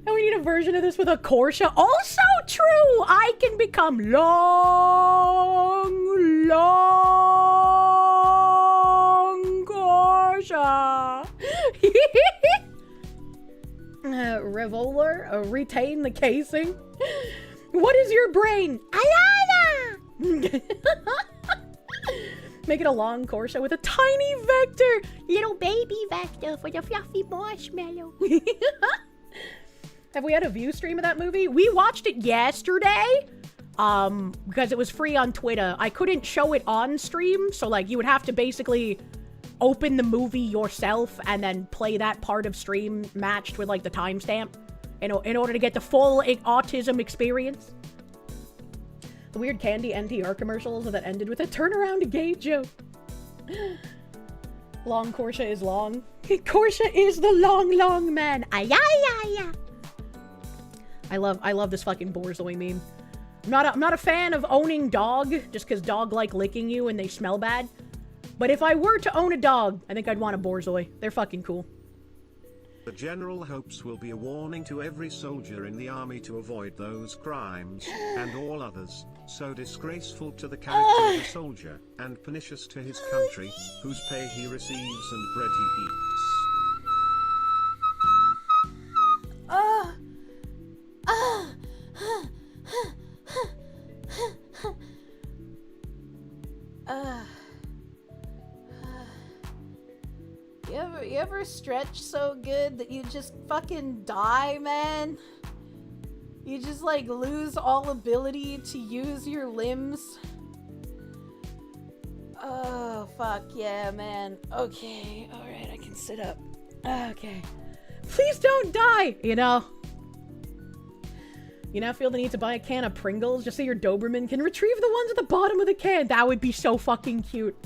we need a version of this with a Kirsche. Also true! I can become long Kirsche. Revolver, retain the casing. What is your brain? Ayana! Make it a long Kirsche with a tiny vector. Little baby vector for the fluffy marshmallow. Have we had a view stream of that movie? We watched it yesterday, because it was free on Twitter. I couldn't show it on stream, so like you would have to basically open the movie yourself and then play that part of stream matched with like the timestamp in order to get the full autism experience. The weird candy NTR commercials that ended with a turnaround gay joke. Long Kirsche is long. Kirsche is the long man. Ayayaya. I love this fucking Borzoi meme. I'm not a fan of owning dog, just because dog like licking you and they smell bad. But if I were to own a dog, I think I'd want a Borzoi. They're fucking cool. The general hopes will be a warning to every soldier in the army to avoid those crimes, and all others, so disgraceful to the character of the soldier, and pernicious to his country, whose pay he receives and bread he eats. You ever stretch so good that you just fucking die, man? You just like lose all ability to use your limbs? Oh, fuck yeah, man. Okay, alright, I can sit up. Okay. Please don't die, you know? You now feel the need to buy a can of Pringles just so your Doberman can retrieve the ones at the bottom of the can. That would be so fucking cute.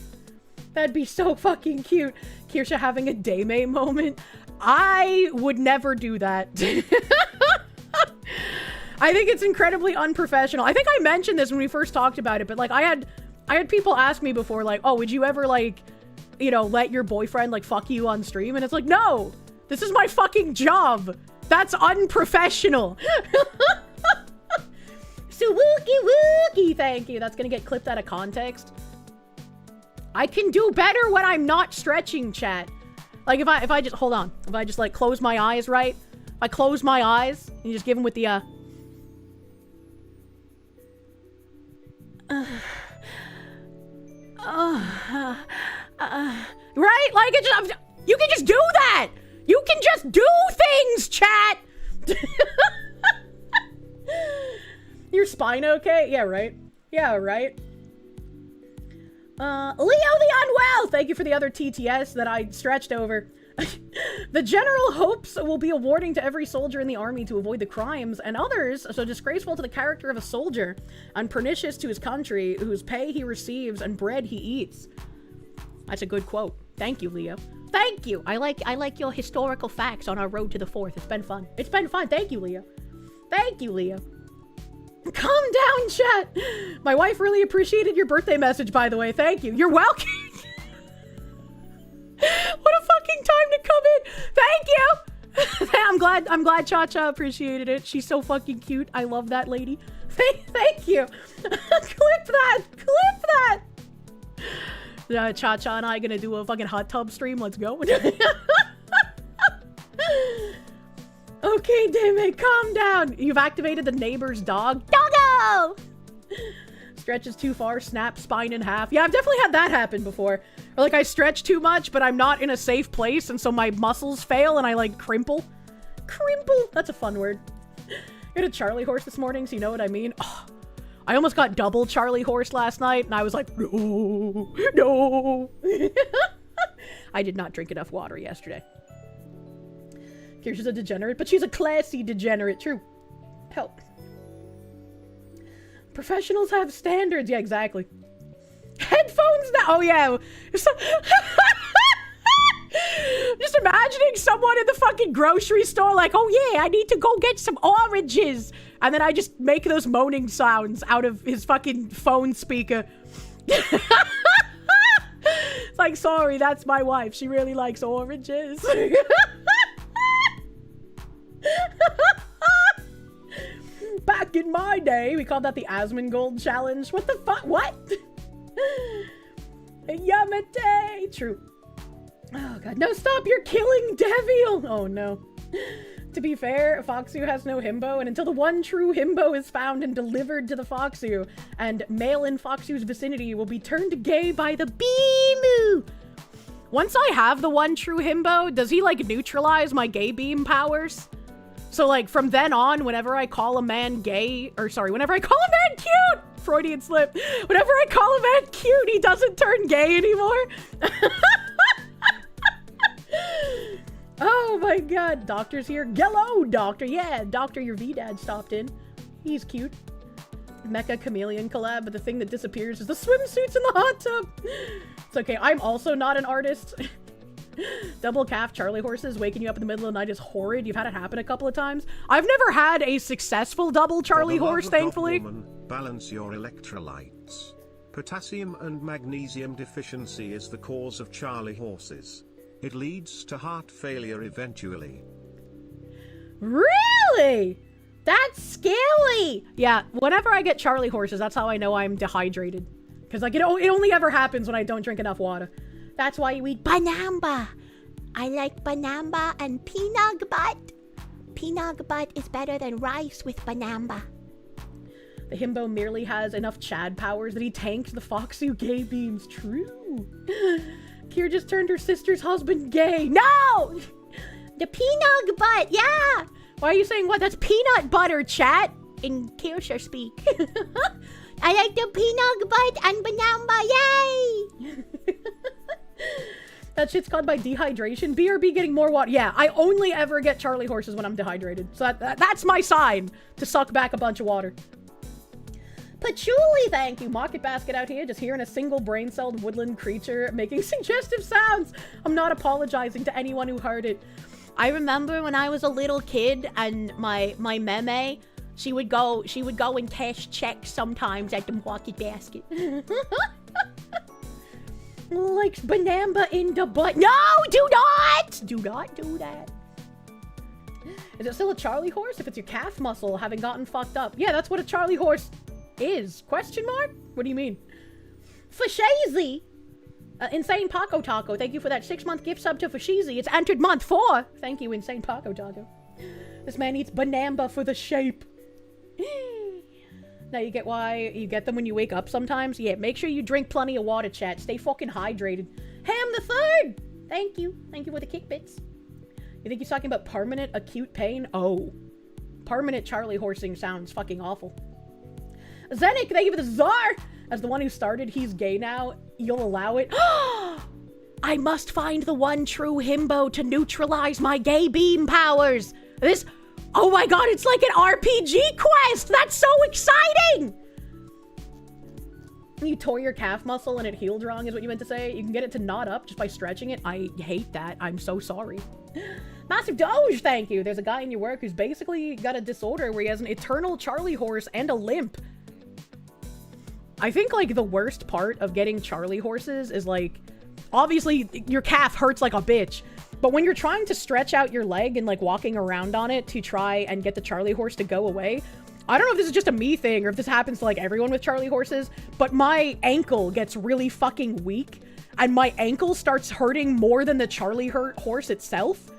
That'd be so fucking cute. Kirsche having a Daymay moment. I would never do that. I think it's incredibly unprofessional. I think I mentioned this when we first talked about it, but like I had people ask me before, like, oh, would you ever like, you know, let your boyfriend like fuck you on stream? And it's like, no, this is my fucking job. That's unprofessional. So wookie, thank you. That's gonna get clipped out of context. I can do better when I'm not stretching, chat. Like if I just, hold on. If I just like close my eyes, right? If I close my eyes and you just give them with the, right? Like it just, you can just do that. You can just do things, chat. Your spine okay? Yeah, right. Yeah, right. Leo the Unwell! Thank you for the other TTS that I stretched over. The general hopes will be a warning to every soldier in the army to avoid the crimes, and others so disgraceful to the character of a soldier, and pernicious to his country, whose pay he receives and bread he eats. That's a good quote. Thank you, Leo. Thank you! I like your historical facts on our road to the 4th. It's been fun. It's been fun. Thank you, Leo. Thank you, Leo. Calm down, chat. My wife really appreciated your birthday message, by the way. Thank you. You're welcome. What a fucking time to come in. Thank you. I'm glad Cha-Cha appreciated it. She's so fucking cute. I love that lady. Thank you. Clip that. Cha-Cha and I gonna do a fucking hot tub stream. Let's go. Okay, Daymay, calm down. You've activated the neighbor's dog. Doggo! Stretches too far, snap spine in half. Yeah, I've definitely had that happen before. Or like I stretch too much, but I'm not in a safe place, and so my muscles fail and I like crimple. Crimple? That's a fun word. I had a Charlie horse this morning, so you know what I mean? Oh, I almost got double Charlie horse last night, and I was like, no. I did not drink enough water yesterday. Kirsche's a degenerate, but she's a classy degenerate. True. Help. Professionals have standards. Yeah, exactly. Headphones now. Oh, yeah. Just imagining someone in the fucking grocery store like, oh yeah, I need to go get some oranges. And then I just make those moaning sounds out of his fucking phone speaker. It's like, sorry, that's my wife. She really likes oranges. Back in my day, we called that the Asmongold challenge. What the fuck? What? Yamate. True. Oh god, no, stop, you're killing Devil! Oh no. To be fair, Foxu has no himbo, and until the one true himbo is found and delivered to the Foxu, and male in Foxu's vicinity will be turned gay by the Beamu! Once I have the one true himbo, does he, like, neutralize my gay beam powers? So, like, from then on, whenever I call a man gay, or sorry, whenever I call a man cute! Freudian slip. Whenever I call a man cute, he doesn't turn gay anymore? Oh my god, Doctor's here. Hello, Doctor. Yeah, Doctor, your V-Dad stopped in. He's cute. Mecha Chameleon collab, but the thing that disappears is the swimsuits in the hot tub. It's okay, I'm also not an artist. Double calf Charlie horses waking you up in the middle of the night is horrid. You've had it happen a couple of times. I've never had a successful double Charlie horse, thankfully. Woman, balance your electrolytes. Potassium and magnesium deficiency is the cause of Charlie horses. It leads to heart failure eventually. Really? That's scary! Yeah, whenever I get Charlie horses, that's how I know I'm dehydrated. Because, like, it only ever happens when I don't drink enough water. That's why you eat banamba. I like banamba and peanut butt. Peanut butt is better than rice with banamba. The himbo merely has enough Chad powers that he tanks the Foxu gay beams. True. Kier just turned her sister's husband gay. No! The peanut butt, yeah! Why are you saying what? That's peanut butter, chat! In Kirsche speak. I like the peanut butt and banana, yay! That shit's caused by dehydration. BRB getting more water. Yeah, I only ever get Charlie horses when I'm dehydrated. So that's my sign to suck back a bunch of water. Patchouli, thank you. Market basket out here, just hearing a single brain-celled woodland creature making suggestive sounds. I'm not apologizing to anyone who heard it. I remember when I was a little kid and my meme, she would go and cash checks sometimes at the market basket. Like banamba in the butt. No, do not! Do not do that. Is it still a Charlie horse if it's your calf muscle having gotten fucked up? Yeah, that's what a Charlie horse is. Question mark? What do you mean? Fashazy! Insane Paco Taco, thank you for that 6-month gift sub to Fashizi. It's entered month 4. Thank you, Insane Paco Taco. This man eats banamba for the shape. Now you get why you get them when you wake up sometimes? Yeah, make sure you drink plenty of water, chat. Stay fucking hydrated. Ham the Third! Thank you. Thank you for the kick bits. You think he's talking about permanent acute pain? Oh. Permanent Charlie horsing sounds fucking awful. Zenik, thank you for the czar! As the one who started He's Gay Now, you'll allow it? I must find the one true himbo to neutralize my gay beam powers! This... Oh my god, it's like an RPG quest! That's so exciting! You tore your calf muscle and it healed wrong is what you meant to say? You can get it to knot up just by stretching it? I hate that. I'm so sorry. Massive Doge, thank you! There's a guy in your work who's basically got a disorder where he has an eternal Charlie horse and a limp. I think, like, the worst part of getting Charlie horses is, like, obviously, your calf hurts like a bitch. But when you're trying to stretch out your leg and, like, walking around on it to try and get the Charlie horse to go away, I don't know if this is just a me thing or if this happens to, like, everyone with Charlie horses, but my ankle gets really fucking weak, and my ankle starts hurting more than the Charlie horse itself.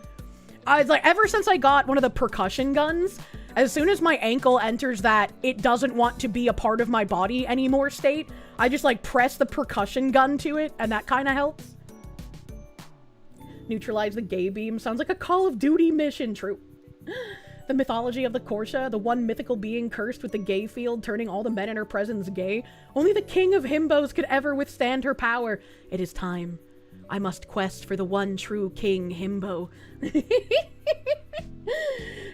It's like, ever since I got one of the percussion guns, as soon as my ankle enters that it doesn't want to be a part of my body anymore state, I just, like, press the percussion gun to it, and that kind of helps. Neutralize the gay beam. Sounds like a Call of Duty mission. True. The mythology of the Kirsche, the one mythical being cursed with the gay field, turning all the men in her presence gay. Only the king of himbos could ever withstand her power. It is time. I must quest for the one true king himbo.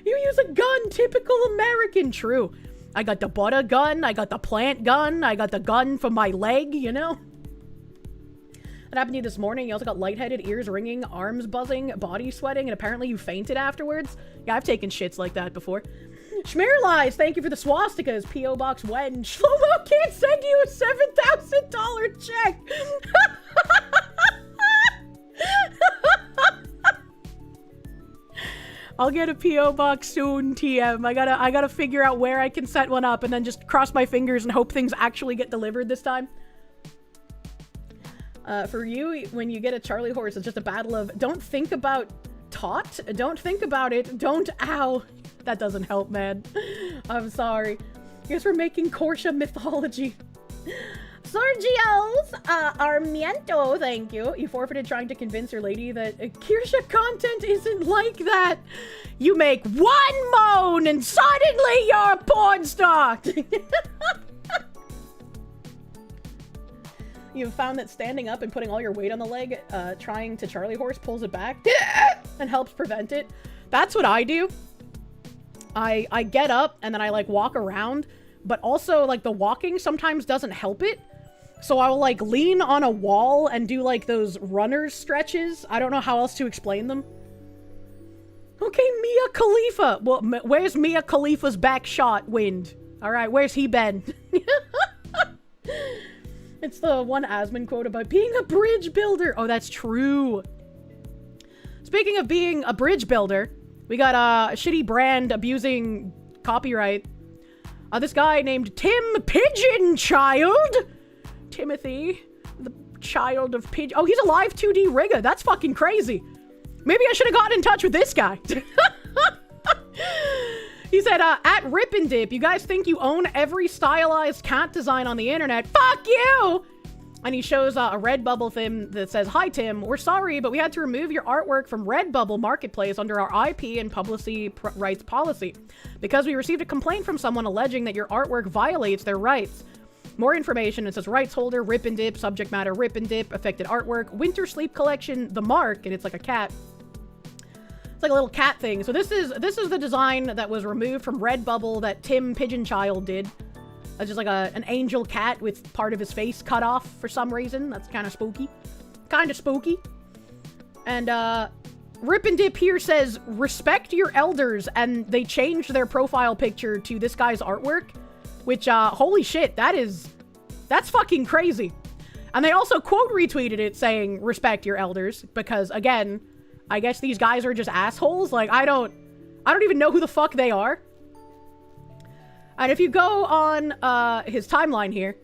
You use a gun, typical American. True. I got the butter gun, I got the plant gun, I got the gun for my leg, you know? That happened to you this morning. You also got lightheaded, ears ringing, arms buzzing, body sweating, and apparently you fainted afterwards. Yeah, I've taken shits like that before. Schmearlies, thank you for the swastikas. P.O. Box Wen. Shlomo can't send you a $7,000 check. I'll get a P.O. box soon, TM. I gotta figure out where I can set one up and then just cross my fingers and hope things actually get delivered this time. For you, when you get a Charlie horse, it's just a battle of don't think about tot, don't think about it, don't ow. That doesn't help, man. I'm sorry. Guess we're making Kirsche mythology. Sergio's Armiento, thank you. You forfeited trying to convince your lady that Kirsche content isn't like that. You make one moan and suddenly you're a porn star. You've found that standing up and putting all your weight on the leg, trying to Charlie horse, pulls it back and helps prevent it. That's what I do. I get up and then I like walk around, but also like the walking sometimes doesn't help it. So I will like lean on a wall and do like those runner's stretches. I don't know how else to explain them. Okay, Mia Khalifa. Well, where's Mia Khalifa's back shot, Wind? All right, where's he been? It's the one Asmund quote about being a bridge builder. Oh, that's true. Speaking of being a bridge builder, we got a shitty brand abusing copyright. This guy named Tim Pigeon Child. Timothy, the child of Pigeon. Oh, he's a live 2D rigger. That's fucking crazy. Maybe I should have gotten in touch with this guy. He said, at Rip and Dip, you guys think you own every stylized cat design on the internet? Fuck you! And he shows a Redbubble thing that says, hi, Tim. We're sorry, but we had to remove your artwork from Redbubble Marketplace under our IP and publicity rights policy because we received a complaint from someone alleging that your artwork violates their rights. More information, it says rights holder, Rip and Dip, subject matter, Rip and Dip, affected artwork, Winter Sleep Collection, The Mark, and it's like a cat. It's like a little cat thing. So this is the design that was removed from Redbubble that Tim Pigeonchild did. It's just like an angel cat with part of his face cut off for some reason. That's kind of spooky. Kind of spooky. And Rip and Dip here says, respect your elders, and they changed their profile picture to this guy's artwork, which, holy shit, that's fucking crazy. And they also quote retweeted it saying, respect your elders, because again, I guess these guys are just assholes. Like, I don't even know who the fuck they are. And if you go on his timeline here,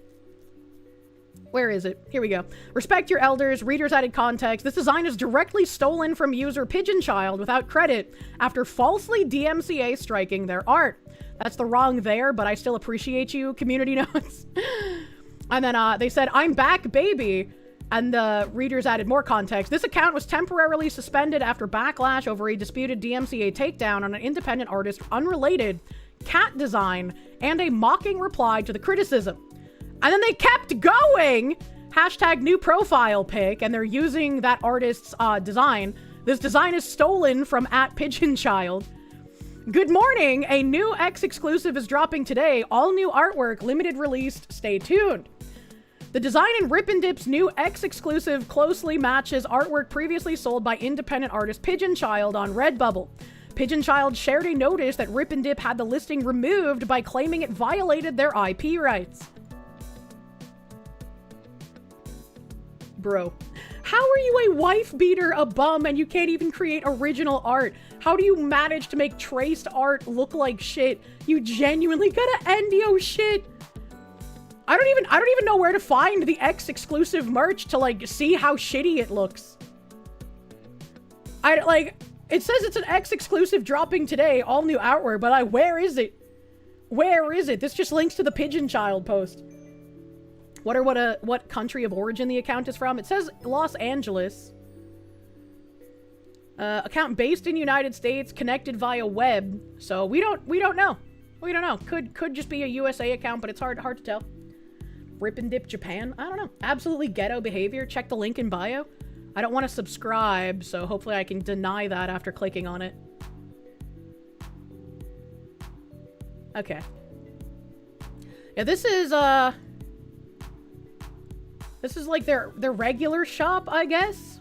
where is it? Here we go. Respect your elders, readers added context. This design is directly stolen from user Pigeonchild without credit after falsely DMCA striking their art. That's the wrong there, but I still appreciate you, community notes. And then they said, I'm back, baby. And the readers added more context. This account was temporarily suspended after backlash over a disputed DMCA takedown on an independent artist unrelated cat design and a mocking reply to the criticism. And then they kept going. Hashtag new profile pic, and they're using that artist's design. This design is stolen from @Pigeonchild. Good morning. A new X exclusive is dropping today. All new artwork, limited released. Stay tuned. The design in Rip and Dip's new X exclusive closely matches artwork previously sold by independent artist Pigeonchild on Redbubble. Pigeonchild shared a notice that Rip and Dip had the listing removed by claiming it violated their IP rights. Bro, how are you a wife beater, a bum, and you can't even create original art? How do you manage to make traced art look like shit? You genuinely gotta end your shit. I don't even know where to find the X exclusive merch to like see how shitty it looks. It says it's an X exclusive dropping today, all new artwork, but where is it? Where is it? This just links to the Pigeonchild post. What country of origin the account is from? It says Los Angeles. Account based in United States, connected via web. So we don't know. We don't know. Could just be a USA account, but it's hard to tell. Rip and Dip Japan? I don't know. Absolutely ghetto behavior. Check the link in bio. I don't want to subscribe, so hopefully I can deny that after clicking on it. Okay. Yeah, this is like their regular shop, I guess.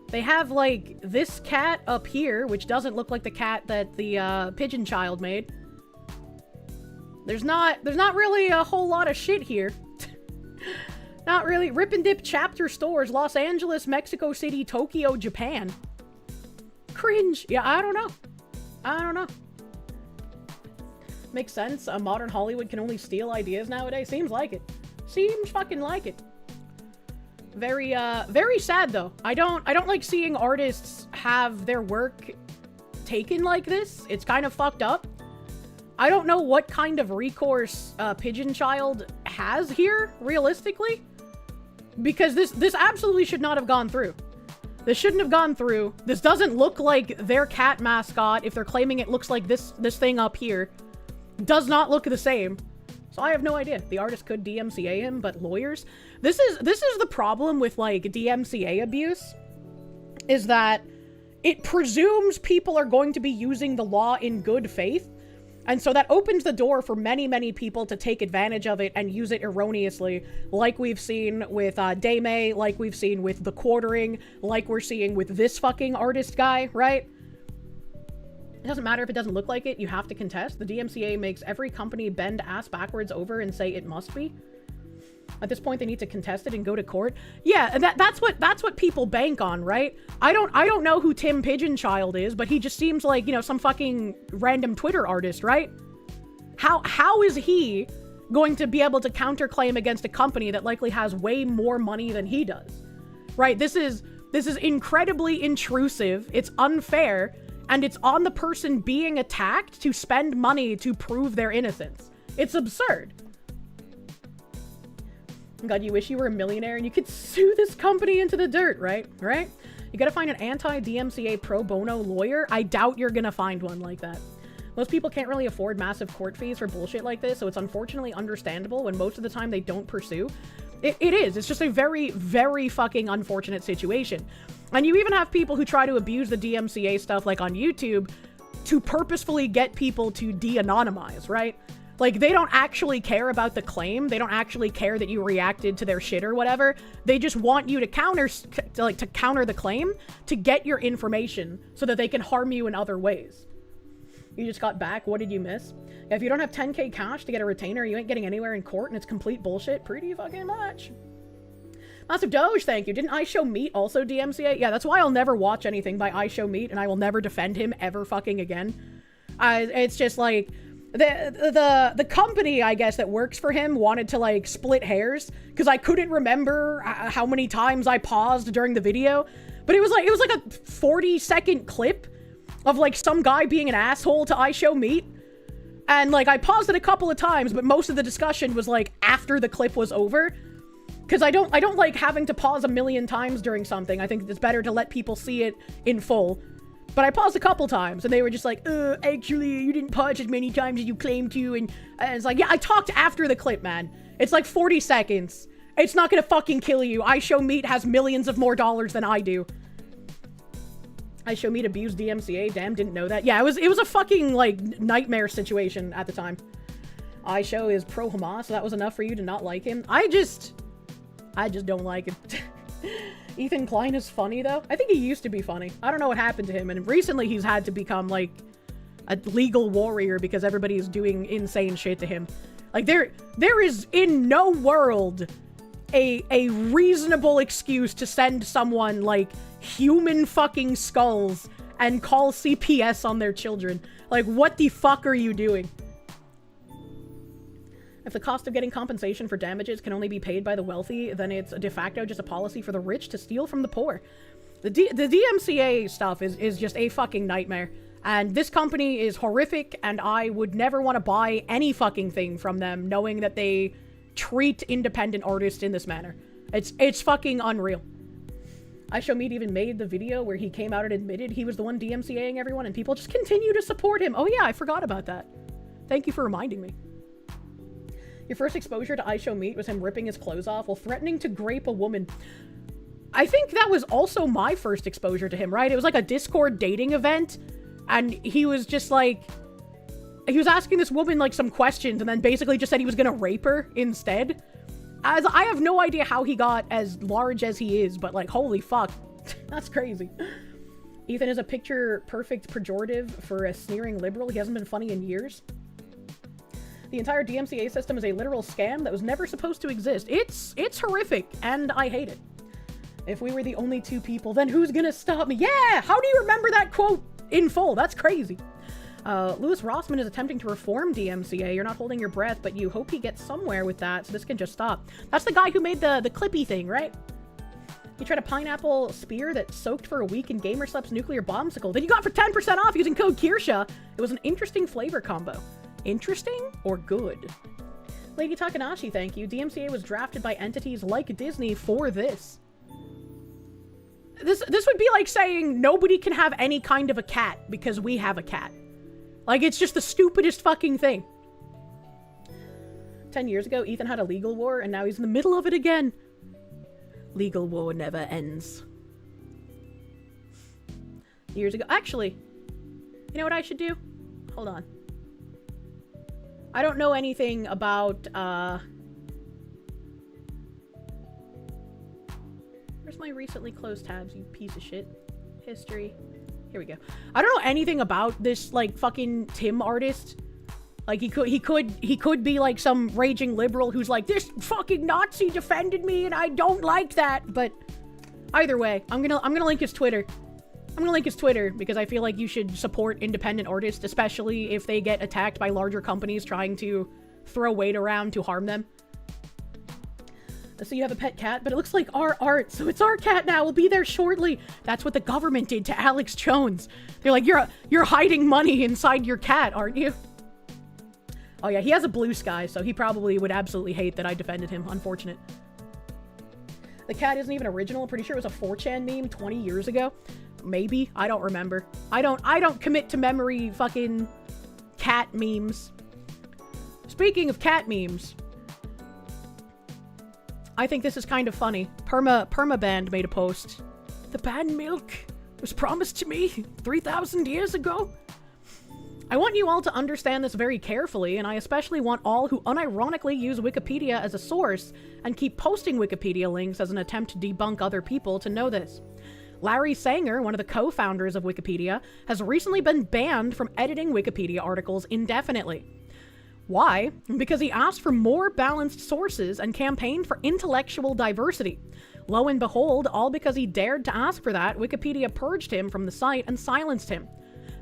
They have like this cat up here, which doesn't look like the cat that the pigeon child made. There's not really a whole lot of shit here. Not really. Rip and Dip chapter stores, Los Angeles, Mexico City, Tokyo, Japan. Cringe. Yeah, I don't know. I don't know. Makes sense. Modern Hollywood can only steal ideas nowadays. Seems like it. Seems fucking like it. Very, very sad though. I don't like seeing artists have their work taken like this. It's kind of fucked up. I don't know what kind of recourse Pigeon Child has here, realistically. Because this absolutely should not have gone through. This shouldn't have gone through. This doesn't look like their cat mascot. If they're claiming it looks like this thing up here. Does not look the same. So I have no idea. The artist could DMCA him, but lawyers? This is the problem with, like, DMCA abuse. Is that it presumes people are going to be using the law in good faith. And so that opens the door for many, many people to take advantage of it and use it erroneously, like we've seen with Daymay, like we've seen with The Quartering, like we're seeing with this fucking artist guy, right? It doesn't matter if it doesn't look like it, you have to contest. The DMCA makes every company bend ass backwards over and say it must be. At this point, they need to contest it and go to court. Yeah, and that's what people bank on, right? I don't know who Tim Pigeon Child is, but he just seems like, you know, some fucking random Twitter artist, right? How is he going to be able to counterclaim against a company that likely has way more money than he does? Right? This is incredibly intrusive. It's unfair, and it's on the person being attacked to spend money to prove their innocence. It's absurd. God, you wish you were a millionaire and you could sue this company into the dirt, right? Right? You gotta find an anti-DMCA pro bono lawyer. I doubt you're gonna find one like that. Most people can't really afford massive court fees for bullshit like this, so it's unfortunately understandable when most of the time they don't pursue. It is. It's just a very, very fucking unfortunate situation. And you even have people who try to abuse the DMCA stuff, like on YouTube, to purposefully get people to de-anonymize, right? Like, they don't actually care about the claim. They don't actually care that you reacted to their shit or whatever. They just want you to counter the claim to get your information so that they can harm you in other ways. You just got back. What did you miss? If you don't have 10k cash to get a retainer, you ain't getting anywhere in court, and it's complete bullshit. Pretty fucking much. Massive Doge, thank you. Didn't I Show Meat also DMCA? Yeah, that's why I'll never watch anything by I Show Meat, and I will never defend him ever fucking again. It's just like... The company, I guess, that works for him wanted to, like, split hairs because I couldn't remember how many times I paused during the video. But it was like a 40-second clip of, like, some guy being an asshole to I Show Meat. And, like, I paused it a couple of times, but most of the discussion was, like, after the clip was over. Because I don't like having to pause a million times during something. I think it's better to let people see it in full. But I paused a couple times, and they were just like, actually, you didn't pause as many times as you claimed to, and it's like, yeah, I talked after the clip, man. It's like 40 seconds. It's not gonna fucking kill you. I Show Meat has millions of more dollars than I do. I Show Meat abused DMCA, damn, didn't know that. Yeah, it was a fucking, like, nightmare situation at the time. I Show is pro-Hamas, so that was enough for you to not like him. I just don't like him. Ethan Klein is funny, though. I think he used to be funny. I don't know what happened to him, and recently he's had to become, like, a legal warrior because everybody is doing insane shit to him. Like, there is in no world a reasonable excuse to send someone, like, human fucking skulls and call CPS on their children. Like, what the fuck are you doing? If the cost of getting compensation for damages can only be paid by the wealthy, then it's de facto just a policy for the rich to steal from the poor. The DMCA stuff is just a fucking nightmare. And this company is horrific, and I would never want to buy any fucking thing from them, knowing that they treat independent artists in this manner. It's fucking unreal. I Show Meat even made the video where he came out and admitted he was the one DMCAing everyone, and people just continue to support him. Oh yeah, I forgot about that. Thank you for reminding me. Your first exposure to I Show Meat was him ripping his clothes off while threatening to grape a woman. I think that was also my first exposure to him, right? It was like a Discord dating event, and he was just like... he was asking this woman, like, some questions and then basically just said he was gonna rape her instead. As I have no idea how he got as large as he is, but, like, holy fuck. That's crazy. Ethan is a picture-perfect pejorative for a sneering liberal. He hasn't been funny in years. The entire DMCA system is a literal scam that was never supposed to exist. It's horrific, and I hate it. If we were the only two people, then who's gonna stop me? Yeah! How do you remember that quote in full? That's crazy. Louis Rossman is attempting to reform DMCA. You're not holding your breath, but you hope he gets somewhere with that, so this can just stop. That's the guy who made the Clippy thing, right? He tried a pineapple spear that soaked for a week in GamerSup's nuclear bombsicle that you got for 10% off using code Kirsche. It was an interesting flavor combo. Interesting or good? Lady Takanashi, thank you. DMCA was drafted by entities like Disney for this. This would be like saying nobody can have any kind of a cat because we have a cat. Like, it's just the stupidest fucking thing. 10 years ago, Ethan had a legal war, and now he's in the middle of it again. Legal war never ends. Years ago. Actually, you know what I should do? Hold on. I don't know anything about, where's my recently closed tabs, you piece of shit? History. Here we go. I don't know anything about this, like, fucking Tim artist. Like, he could be, like, some raging liberal who's like, this fucking Nazi defended me and I don't like that. But either way, I'm gonna link his Twitter. I'm gonna link his Twitter because I feel like you should support independent artists, especially if they get attacked by larger companies trying to throw weight around to harm them. So you have a pet cat, but it looks like our art, so it's our cat now. We'll be there shortly. That's what the government did to Alex Jones. They're like, you're hiding money inside your cat, aren't you? Oh yeah, he has a blue sky, so he probably would absolutely hate that I defended him. Unfortunate. The cat isn't even original. Pretty sure it was a 4chan meme 20 years ago. Maybe. I don't remember. I don't commit to memory fucking cat memes. Speaking of cat memes, I think this is kind of funny. Permaband made a post. The band milk was promised to me 3,000 years ago. I want you all to understand this very carefully, and I especially want all who unironically use Wikipedia as a source and keep posting Wikipedia links as an attempt to debunk other people to know this. Larry Sanger, one of the co-founders of Wikipedia, has recently been banned from editing Wikipedia articles indefinitely. Why? Because he asked for more balanced sources and campaigned for intellectual diversity. Lo and behold, all because he dared to ask for that, Wikipedia purged him from the site and silenced him.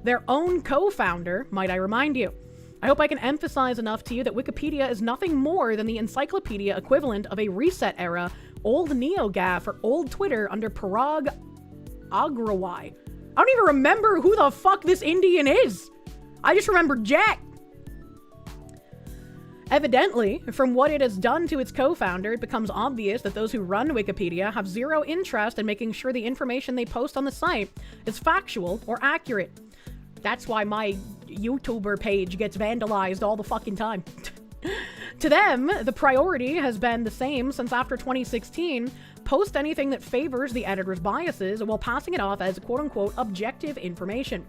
Their own co-founder, might I remind you. I hope I can emphasize enough to you that Wikipedia is nothing more than the encyclopedia equivalent of a reset-era old NeoGAF or old Twitter under Parag Agrawal. I don't even remember who the fuck this Indian is. I just remember Jack. Evidently, from what it has done to its co-founder, it becomes obvious that those who run Wikipedia have zero interest in making sure the information they post on the site is factual or accurate. That's why my YouTuber page gets vandalized all the fucking time. To them, the priority has been the same since after 2016. Post anything that favors the editor's biases while passing it off as quote-unquote objective information.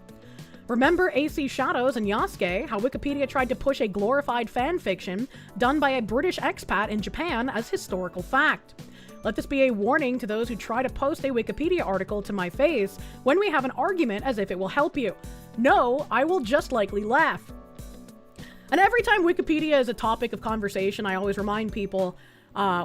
Remember AC Shadows and Yasuke, how Wikipedia tried to push a glorified fan fiction done by a British expat in Japan as historical fact. Let this be a warning to those who try to post a Wikipedia article to my face when we have an argument as if it will help you. No, I will just likely laugh. And every time Wikipedia is a topic of conversation, I always remind people,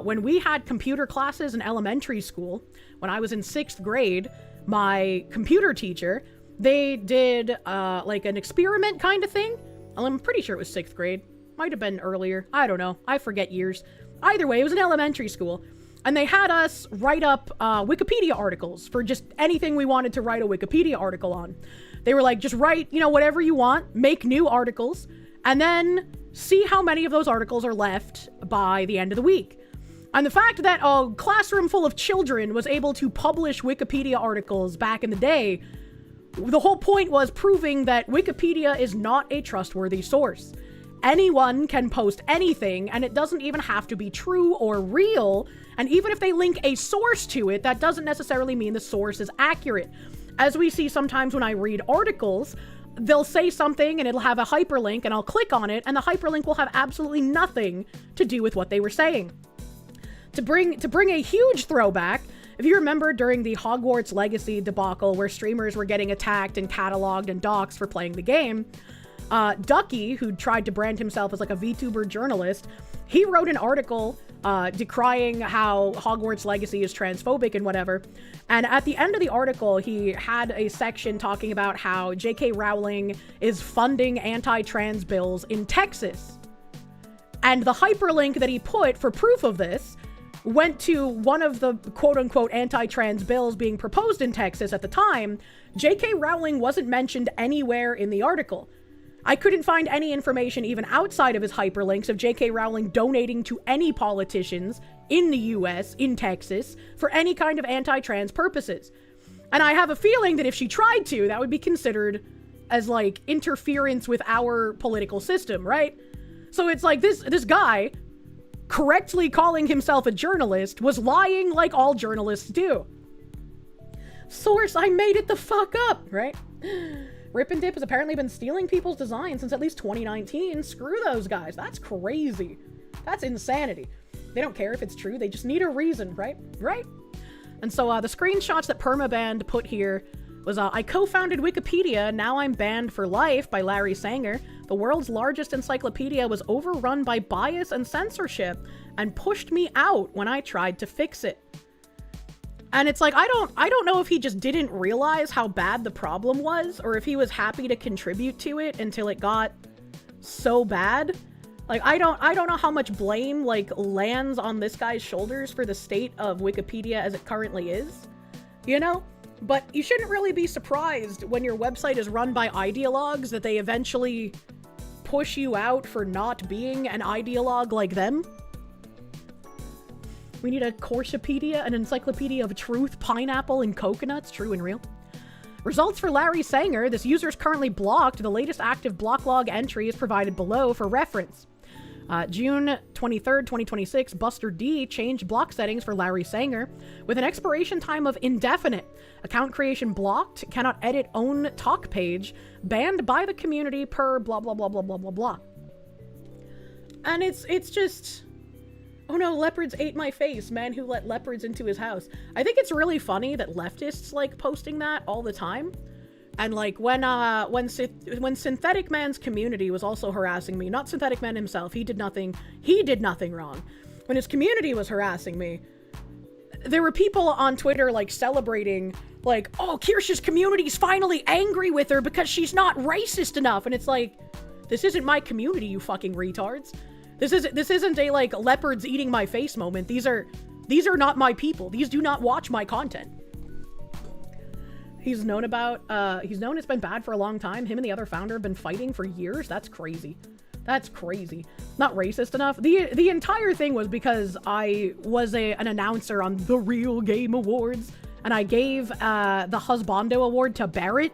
when we had computer classes in elementary school, when I was in 6th grade, my computer teacher, they did like an experiment kind of thing. I'm pretty sure it was 6th grade. Might have been earlier. I don't know. I forget years. Either way, it was in elementary school. And they had us write up Wikipedia articles for just anything we wanted to write a Wikipedia article on. They were like, just write, you know, whatever you want, make new articles, and then see how many of those articles are left by the end of the week. And the fact that a classroom full of children was able to publish Wikipedia articles back in the day, the whole point was proving that Wikipedia is not a trustworthy source. Anyone can post anything, and it doesn't even have to be true or real. And even if they link a source to it, that doesn't necessarily mean the source is accurate. As we see sometimes when I read articles, they'll say something and it'll have a hyperlink and I'll click on it and the hyperlink will have absolutely nothing to do with what they were saying. To bring a huge throwback, if you remember during the Hogwarts Legacy debacle where streamers were getting attacked and cataloged and doxxed for playing the game, Ducky, who tried to brand himself as like a VTuber journalist, he wrote an article decrying how Hogwarts Legacy is transphobic and whatever. And at the end of the article, he had a section talking about how J.K. Rowling is funding anti-trans bills in Texas. And the hyperlink that he put for proof of this went to one of the quote-unquote anti-trans bills being proposed in Texas at the time. J.K. Rowling wasn't mentioned anywhere in the article. I couldn't find any information even outside of his hyperlinks of J.K. Rowling donating to any politicians in the US, in Texas, for any kind of anti-trans purposes. And I have a feeling that if she tried to, that would be considered as like interference with our political system, right? So it's like this guy, correctly calling himself a journalist, was lying like all journalists do. Source, I made it the fuck up, right? Rip and Dip has apparently been stealing people's designs since at least 2019. Screw those guys. That's crazy. That's insanity. They don't care if it's true. They just need a reason, right? Right? And so the screenshots that Permaband put here was, I co-founded Wikipedia, now I'm banned for life by Larry Sanger. The world's largest encyclopedia was overrun by bias and censorship and pushed me out when I tried to fix it. And it's like, I don't know if he just didn't realize how bad the problem was, or if he was happy to contribute to it until it got so bad. Like, I don't know how much blame, like, lands on this guy's shoulders for the state of Wikipedia as it currently is, you know? But you shouldn't really be surprised when your website is run by ideologues that they eventually push you out for not being an ideologue like them. We need a Kirshepedia, an encyclopedia of truth, pineapple, and coconuts, true and real. Results for Larry Sanger. This user is currently blocked. The latest active block log entry is provided below for reference. June 23rd, 2026, Buster D changed block settings for Larry Sanger with an expiration time of indefinite. Account creation blocked, cannot edit own talk page, banned by the community per blah blah blah blah blah blah blah. And it's just... Oh no, leopards ate my face, man who let leopards into his house. I think it's really funny that leftists like posting that all the time. And like when Synthetic Man's community was also harassing me, not Synthetic Man himself, he did nothing wrong. When his community was harassing me, there were people on Twitter like celebrating like, oh, Kirsche's community's finally angry with her because she's not racist enough. And it's like, this isn't my community, you fucking retards. This isn't a like leopards eating my face moment. These are not my people. These do not watch my content. He's known it's been bad for a long time. Him and the other founder have been fighting for years. That's crazy. That's crazy. Not racist enough. The entire thing was because I was an announcer on the Real Game Awards and I gave the Husbando Award to Barrett.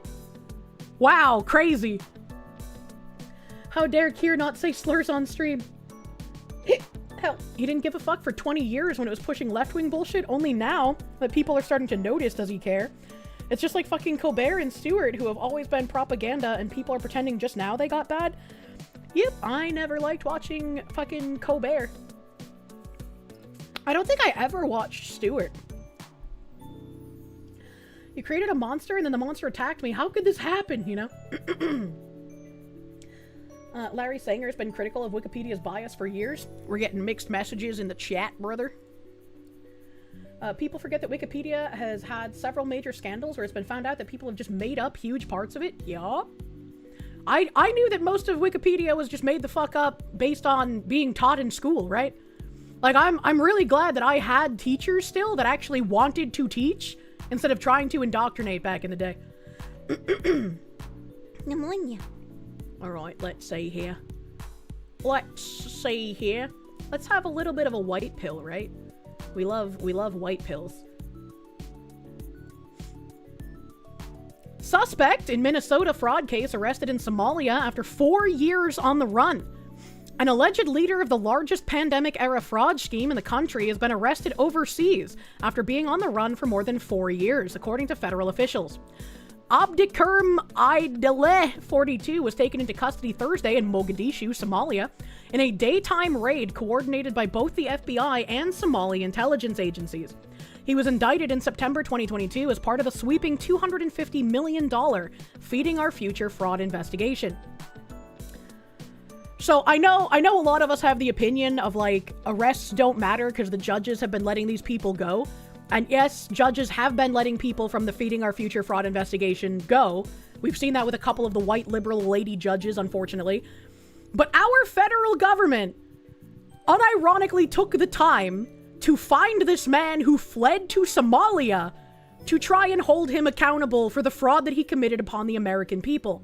Wow, crazy. How dare Kier not say slurs on stream? Hell, he didn't give a fuck for 20 years when it was pushing left-wing bullshit. Only now that people are starting to notice does he care. It's just like fucking Colbert and Stewart, who have always been propaganda, and people are pretending just now they got bad. Yep, I never liked watching fucking Colbert. I don't think I ever watched Stewart. You created a monster and then the monster attacked me. How could this happen, you know? Larry Sanger has been critical of Wikipedia's bias for years. We're getting mixed messages in the chat, brother. People forget that Wikipedia has had several major scandals where it's been found out that people have just made up huge parts of it. Yup. I knew that most of Wikipedia was just made the fuck up based on being taught in school, right? Like, I'm really glad that I had teachers still that actually wanted to teach instead of trying to indoctrinate back in the day. Pneumonia. Alright, let's see here. Let's have a little bit of a white pill, right? We love white pills. Suspect in Minnesota fraud case arrested in Somalia after 4 years on the run. An alleged leader of the largest pandemic-era fraud scheme in the country has been arrested overseas after being on the run for more than 4 years, according to federal officials. Abdikerm Aidele, 42, was taken into custody Thursday in Mogadishu, Somalia, in a daytime raid coordinated by both the FBI and Somali intelligence agencies. He was indicted in September 2022 as part of a sweeping $250 million Feeding Our Future fraud investigation. So I know a lot of us have the opinion of, like, arrests don't matter because the judges have been letting these people go. And yes, judges have been letting people from the Feeding Our Future fraud investigation go. We've seen that with a couple of the white liberal lady judges, unfortunately. But our federal government unironically took the time to find this man who fled to Somalia to try and hold him accountable for the fraud that he committed upon the American people.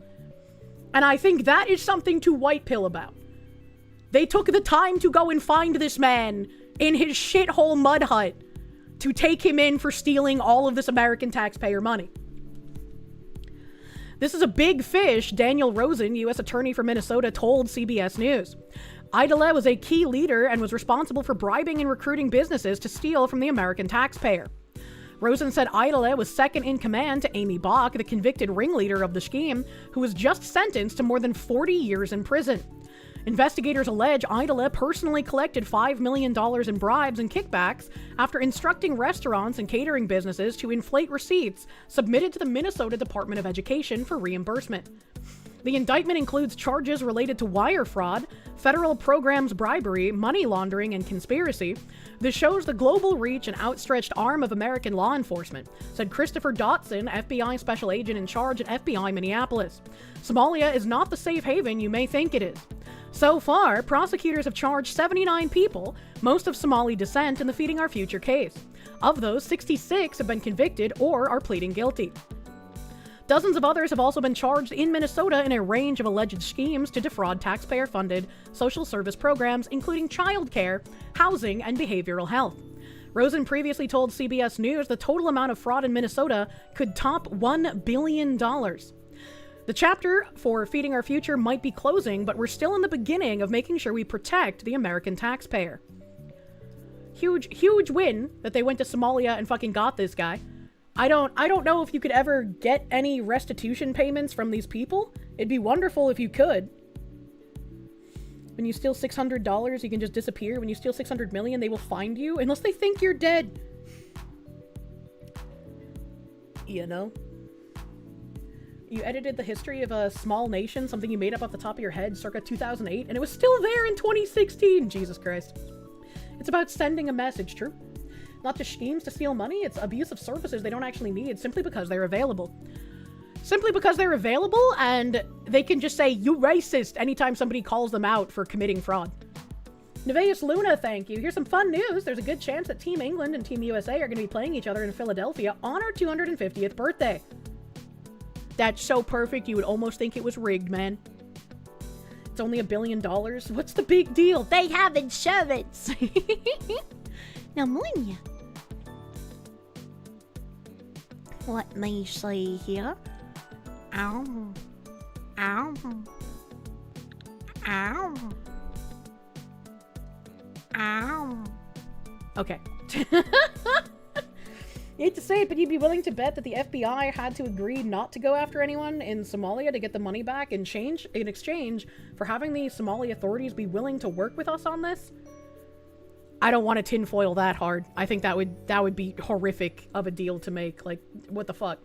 And I think that is something to white pill about. They took the time to go and find this man in his shithole mud hut to take him in for stealing all of this American taxpayer money. This is a big fish, Daniel Rosen, U.S. Attorney for Minnesota, told CBS News. Aidele was a key leader and was responsible for bribing and recruiting businesses to steal from the American taxpayer. Rosen said Aidele was second in command to Amy Bach, the convicted ringleader of the scheme, who was just sentenced to more than 40 years in prison. Investigators allege Aidele personally collected $5 million in bribes and kickbacks after instructing restaurants and catering businesses to inflate receipts submitted to the Minnesota Department of Education for reimbursement. The indictment includes charges related to wire fraud, federal programs bribery, money laundering, and conspiracy. This shows the global reach and outstretched arm of American law enforcement, said Christopher Dotson, FBI special agent in charge at FBI Minneapolis. Somalia is not the safe haven you may think it is. So far, prosecutors have charged 79 people, most of Somali descent, in the Feeding Our Future case. Of those, 66 have been convicted or are pleading guilty. Dozens of others have also been charged in Minnesota in a range of alleged schemes to defraud taxpayer-funded social service programs, including childcare, housing, and behavioral health. Rosen previously told CBS News the total amount of fraud in Minnesota could top $1 billion. The chapter for Feeding Our Future might be closing, but we're still in the beginning of making sure we protect the American taxpayer. Huge win that they went to Somalia and fucking got this guy. I don't know if you could ever get any restitution payments from these people. It'd be wonderful if you could. When you steal $600, you can just disappear. When you steal 600 million, they will find you unless they think you're dead. You know? You edited the history of a small nation, something you made up off the top of your head circa 2008, and it was still there in 2016. Jesus Christ. It's about sending a message, true? Not just schemes to steal money, it's abuse of services they don't actually need simply because they're available. Simply because they're available and they can just say, you racist, anytime somebody calls them out for committing fraud. Nevaeus Luna, thank you. Here's some fun news. There's a good chance that Team England and Team USA are going to be playing each other in Philadelphia on our 250th birthday. That's so perfect, you would almost think it was rigged, man. It's only $1 billion. What's the big deal? They have insurance. Now, Munya. Let me see here. Ow. Ow. Ow. Ow. Okay. You hate to say it, but you'd be willing to bet that the FBI had to agree not to go after anyone in Somalia to get the money back in exchange for having the Somali authorities be willing to work with us on this? I don't want to tinfoil that hard. I think that would be horrific of a deal to make. Like, what the fuck?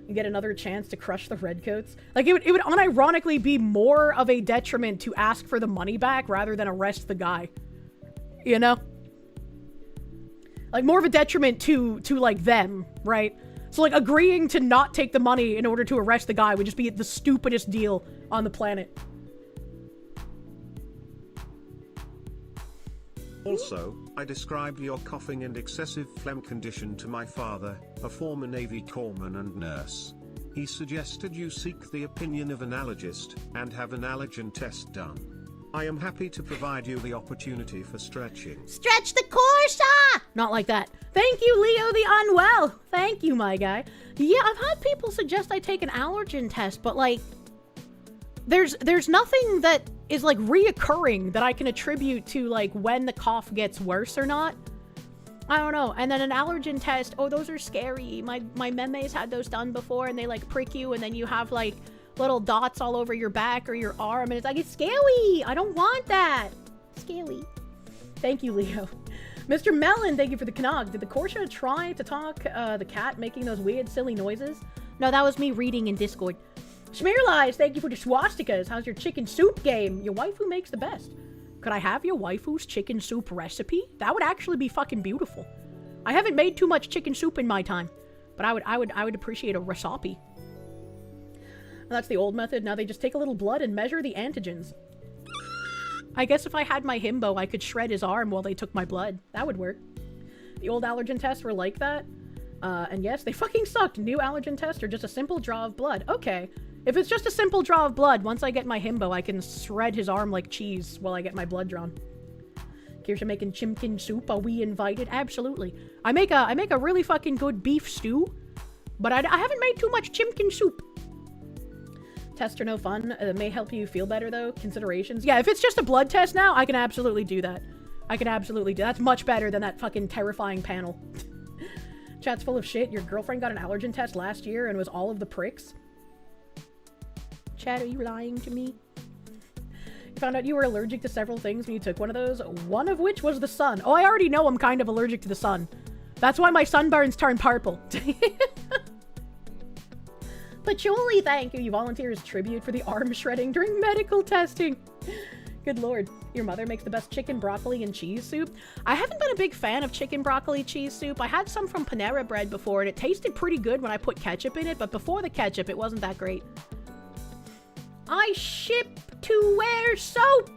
You get another chance to crush the redcoats? Like, it would unironically be more of a detriment to ask for the money back rather than arrest the guy. You know? Like, more of a detriment to like, them, right? So, like, agreeing to not take the money in order to arrest the guy would just be the stupidest deal on the planet. Also, I described your coughing and excessive phlegm condition to my father, a former Navy corpsman and nurse. He suggested you seek the opinion of an allergist and have an allergen test done. I am happy to provide you the opportunity for stretching. Stretch the Kirsche! Not like that. Thank you, Leo the Unwell. Thank you, my guy. Yeah, I've had people suggest I take an allergen test, but like, there's nothing that is like reoccurring that I can attribute to like when the cough gets worse or not. I don't know. And then an allergen test. Oh, those are scary. My memes had those done before, and they like prick you, and then you have like little dots all over your back or your arm, and it's like, it's scary. I don't want that. Scary. Thank you, Leo. Mr. Melon, thank you for the Canuck. Did the Kirsche try to talk the cat making those weird, silly noises? No, that was me reading in Discord. Smearlies, thank you for the swastikas. How's your chicken soup game? Your waifu makes the best. Could I have your waifu's chicken soup recipe? That would actually be fucking beautiful. I haven't made too much chicken soup in my time, but I would appreciate a recipe. That's the old method. Now they just take a little blood and measure the antigens. I guess if I had my himbo, I could shred his arm while they took my blood. That would work. The old allergen tests were like that. And yes, they fucking sucked. New allergen tests are just a simple draw of blood. Okay. If it's just a simple draw of blood, once I get my himbo, I can shred his arm like cheese while I get my blood drawn. Kirsche making chimkin soup. Are we invited? Absolutely. I make a really fucking good beef stew, but I haven't made too much chimkin soup. Tests are no fun. May help you feel better though. Considerations. Yeah, if it's just a blood test now, I can absolutely do that. I can absolutely do that. That's much better than that fucking terrifying panel. Chat's full of shit. Your girlfriend got an allergen test last year and was all of the pricks. Chat, are you lying to me? You found out you were allergic to several things when you took one of those, one of which was the sun. Oh, I already know I'm kind of allergic to the sun. That's why my sunburns turn purple. Patchouli, thank you. You volunteer as tribute for the arm shredding during medical testing. Good lord. Your mother makes the best chicken, broccoli, and cheese soup. I haven't been a big fan of chicken, broccoli, cheese soup. I had some from Panera Bread before, and it tasted pretty good when I put ketchup in it, but before the ketchup, it wasn't that great. I ship to wear soap.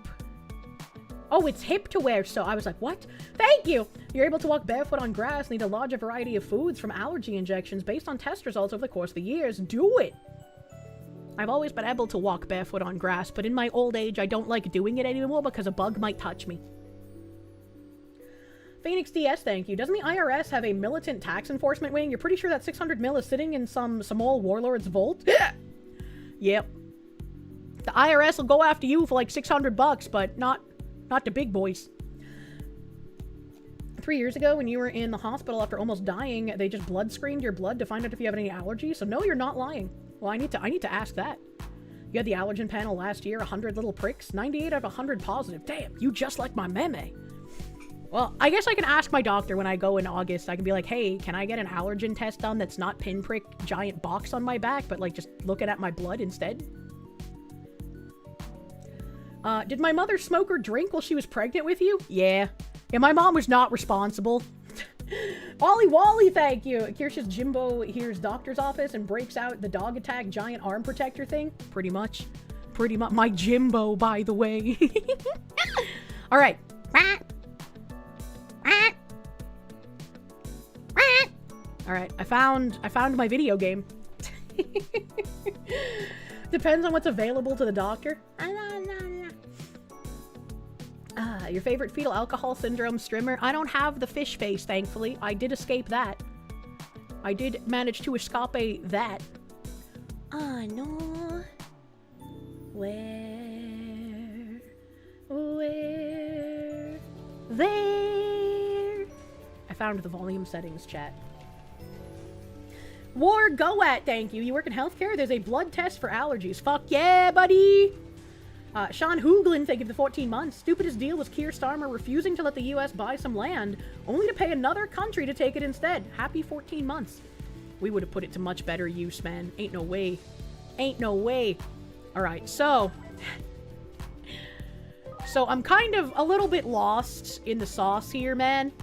Oh, it's hip to wear soap. I was like, what? Thank you. You're able to walk barefoot on grass, need a larger variety of foods from allergy injections based on test results over the course of the years. Do it. I've always been able to walk barefoot on grass, but in my old age, I don't like doing it anymore because a bug might touch me. Phoenix DS, thank you. Doesn't the IRS have a militant tax enforcement wing? You're pretty sure that 600 mil is sitting in some old warlord's vault? Yep. The IRS will go after you for like $600, but not the big boys. 3 years ago, when you were in the hospital after almost dying, they just blood screened your blood to find out if you have any allergies. So no, you're not lying. Well, I need to ask that. You had the allergen panel last year, 100 little pricks, 98 out of 100 positive. Damn, you just like my meme. Well, I guess I can ask my doctor when I go in August. I can be like, hey, can I get an allergen test done that's not pinprick giant box on my back, but like just looking at my blood instead? Did my mother smoke or drink while she was pregnant with you? Yeah. Yeah, my mom was not responsible. Ollie Wally, thank you. Kirsche's Jimbo hears doctor's office and breaks out the dog attack giant arm protector thing. Pretty much. My Jimbo, by the way. All right. All right. I found my video game. Depends on what's available to the doctor. Your favorite fetal alcohol syndrome strimmer? I don't have the fish face, thankfully. I did escape that. I did manage to escape that. No. Where? There. I found the volume settings, chat. War Go At, thank you. You work in healthcare? There's a blood test for allergies. Fuck yeah, buddy! Sean Hooglin, thank you for the 14 months. Stupidest deal was Keir Starmer refusing to let the US buy some land, only to pay another country to take it instead. Happy 14 months. We would have put it to much better use, man. Ain't no way. Ain't no way. Alright, so I'm kind of a little bit lost in the sauce here, man.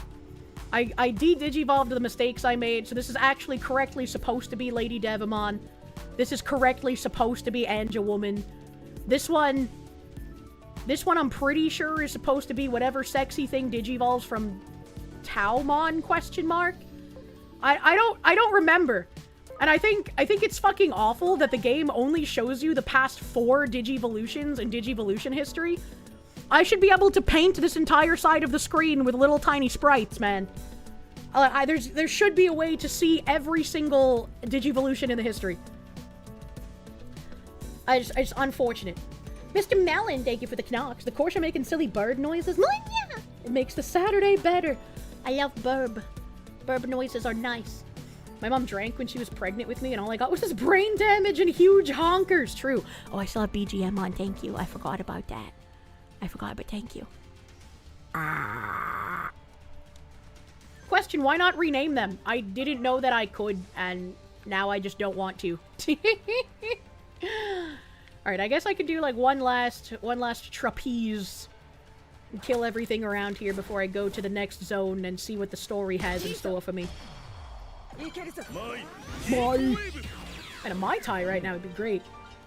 I de-digivolved the mistakes I made, so this is actually correctly supposed to be Lady Devamon. This is correctly supposed to be Anja Woman. This one I'm pretty sure is supposed to be whatever sexy thing digivolves from Taomon, question mark? I don't remember. And I think it's fucking awful that the game only shows you the past 4 Digivolutions in Digivolution history. I should be able to paint this entire side of the screen with little tiny sprites, man. There should be a way to see every single Digivolution in the history. It's unfortunate. Mr. Melon, thank you for the knocks. The Kirsche making silly bird noises. Yeah. It makes the Saturday better. I love burb. Burb noises are nice. My mom drank when she was pregnant with me, and all I got was this brain damage and huge honkers. True. Oh, I saw a BGM on. Thank you. I forgot about that. I forgot, but thank you. Question, why not rename them? I didn't know that I could, and now I just don't want to. Alright, I guess I could do like one last trapeze and kill everything around here before I go to the next zone and see what the story has in store for me. And a Mai Tai right now would be great.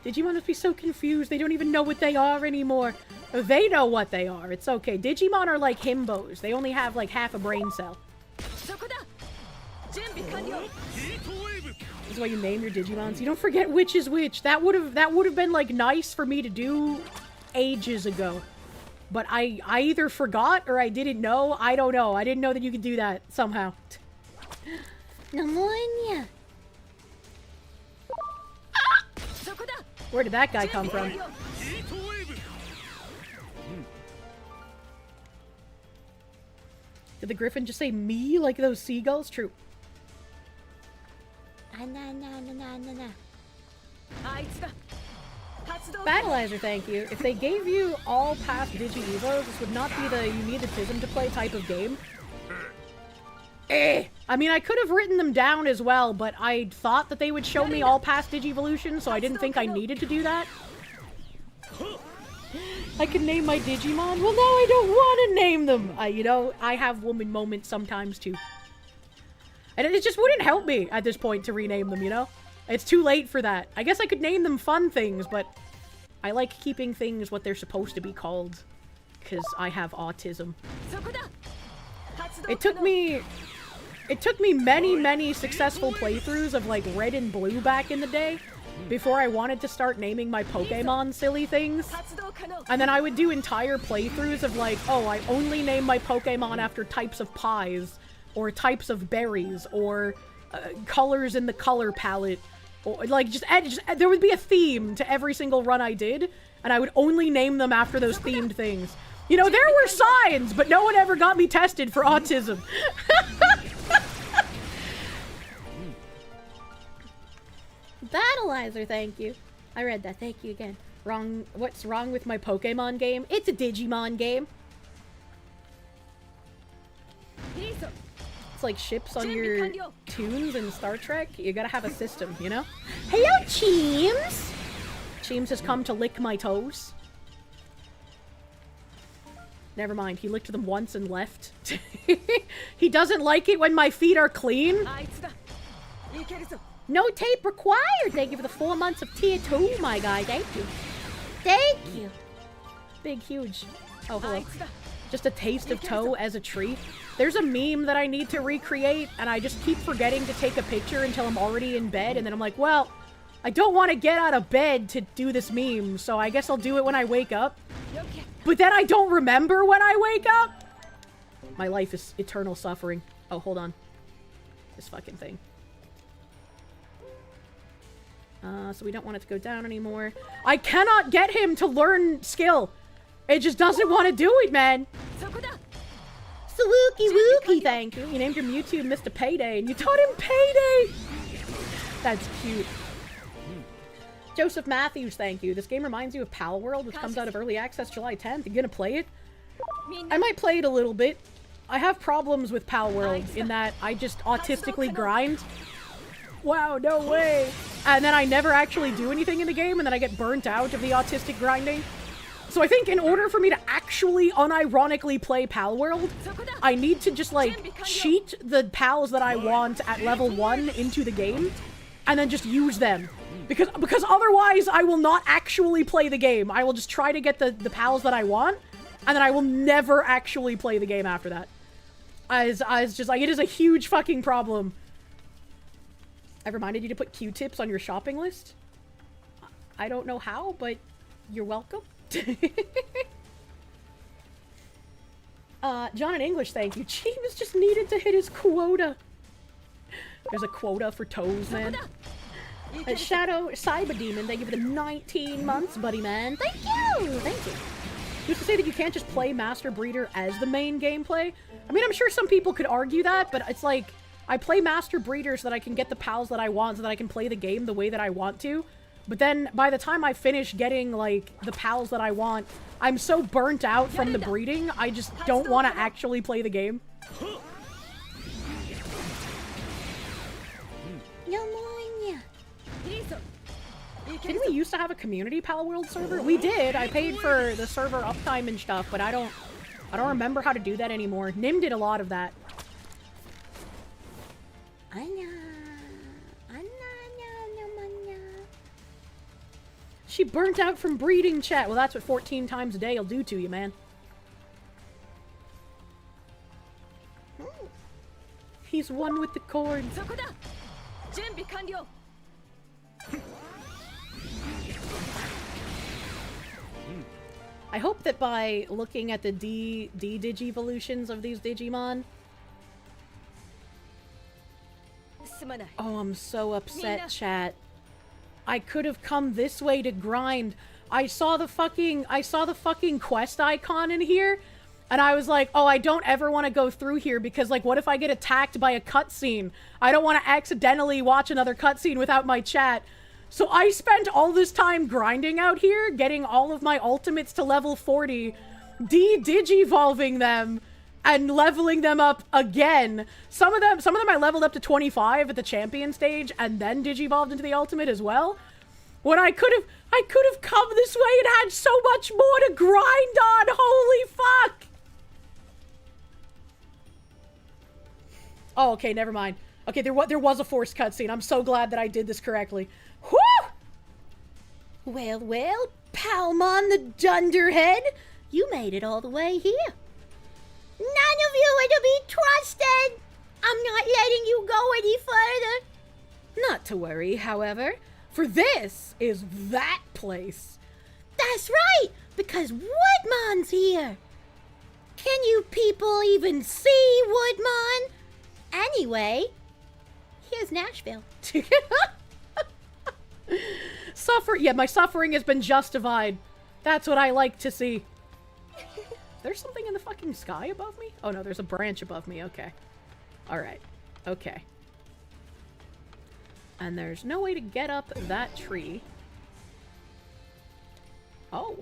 Digimon must be so confused, they don't even know what they are anymore. They know what they are, it's okay. Digimon are like himbos, they only have like half a brain cell. This is why you name your Digimons. You don't forget which is which. That would have been like nice for me to do ages ago. But I either forgot or I didn't know. I don't know. I didn't know that you could do that somehow. Pneumonia. Where did that guy come from? Did the griffin just say me like those seagulls? True. Battleizer, thank you. If they gave you all past Digi-Evos, this would not be the you need the Tism to play type of game. I mean, I could have written them down as well, but I thought that they would show me all past Digivolution, so I didn't think I needed to do that. I can name my Digimon? Well, no, I don't want to name them! You know, I have woman moments sometimes, too. And it just wouldn't help me at this point to rename them, you know? It's too late for that. I guess I could name them fun things, but I like keeping things what they're supposed to be called, because I have autism. It took me many successful playthroughs of like Red and Blue back in the day before I wanted to start naming my Pokemon silly things. And then I would do entire playthroughs of like, oh, I only name my Pokemon after types of pies, or types of berries, or colors in the color palette, or like just there would be a theme to every single run I did, and I would only name them after those themed things. You know, there were signs, but no one ever got me tested for autism. Battleizer, thank you. I read that, thank you again. Wrong, what's wrong with my Pokemon game? It's a Digimon game. It's like ships on your tunes in Star Trek. You gotta have a system, you know? Hello, Cheems! Cheems has come to lick my toes. Never mind, he licked them once and left. He doesn't like it when my feet are clean. No tape required! Thank you for the 4 months of tier 2, my guy. Thank you. Thank you. Big, huge. Oh, hello. Just a taste of toe as a treat. There's a meme that I need to recreate, and I just keep forgetting to take a picture until I'm already in bed, and then I'm like, well, I don't want to get out of bed to do this meme, so I guess I'll do it when I wake up. But then I don't remember when I wake up! My life is eternal suffering. Oh, hold on. This fucking thing. So we don't want it to go down anymore. I cannot get him to learn skill! It just doesn't want to do it, man! Swooky wookie, thank you. You named your Mewtwo Mr. Payday, and you taught him Payday! That's cute. Joseph Matthews, thank you. This game reminds you of Pal World, which comes out of Early Access July 10th. You gonna play it? I might play it a little bit. I have problems with Pal World in that I just autistically grind. Wow, no way! And then I never actually do anything in the game, and then I get burnt out of the autistic grinding. So I think in order for me to actually unironically play Pal World, I need to just like cheat the pals that I want at level 1 into the game, and then just use them. Because otherwise I will not actually play the game. I will just try to get the pals that I want, and then I will never actually play the game after that. It's just like, it is a huge fucking problem. I reminded you to put Q-tips on your shopping list. I don't know how, but you're welcome. John in English, thank you. James just needed to hit his quota. There's a quota for toes, man. Shadow Cyber Demon, thank you for the 19 months, buddy man. Thank you! Thank you. Who's to say that you can't just play Master Breeder as the main gameplay? I mean, I'm sure some people could argue that, but it's like, I play Master Breeder so that I can get the pals that I want, so that I can play the game the way that I want to. But then, by the time I finish getting, like, the pals that I want, I'm so burnt out from the breeding, I just don't want to actually play the game. Didn't we used to have a community Pal World server? We did. I paid for the server uptime and stuff, but I don't remember how to do that anymore. Nim did a lot of that. She burnt out from breeding, chat. Well, that's what 14 times a day will do to you, man. He's one with the corn. I hope that by looking at the Digivolutions of these Digimon... Oh, I'm so upset, chat. I could have come this way to grind. I saw the fucking quest icon in here, and I was like, oh, I don't ever want to go through here because, like, what if I get attacked by a cutscene? I don't want to accidentally watch another cutscene without my chat. So I spent all this time grinding out here, getting all of my ultimates to level 40, digivolving them, and leveling them up again. Some of them I leveled up to 25 at the champion stage, and then digivolved into the ultimate as well. When I could have come this way and had so much more to grind on. Holy fuck! Oh, okay, never mind. Okay, there was a forced cutscene. I'm so glad that I did this correctly. Whew! Well, Palmon the Dunderhead, you made it all the way here. None of you are to be trusted. I'm not letting you go any further. Not to worry, however, for this is that place. That's right, because Woodmon's here. Can you people even see Woodmon? Anyway, here's Nashville. Yeah, my suffering has been justified. That's what I like to see. There's something in the fucking sky above me? Oh no, there's a branch above me. Okay. Alright. Okay. And there's no way to get up that tree. Oh.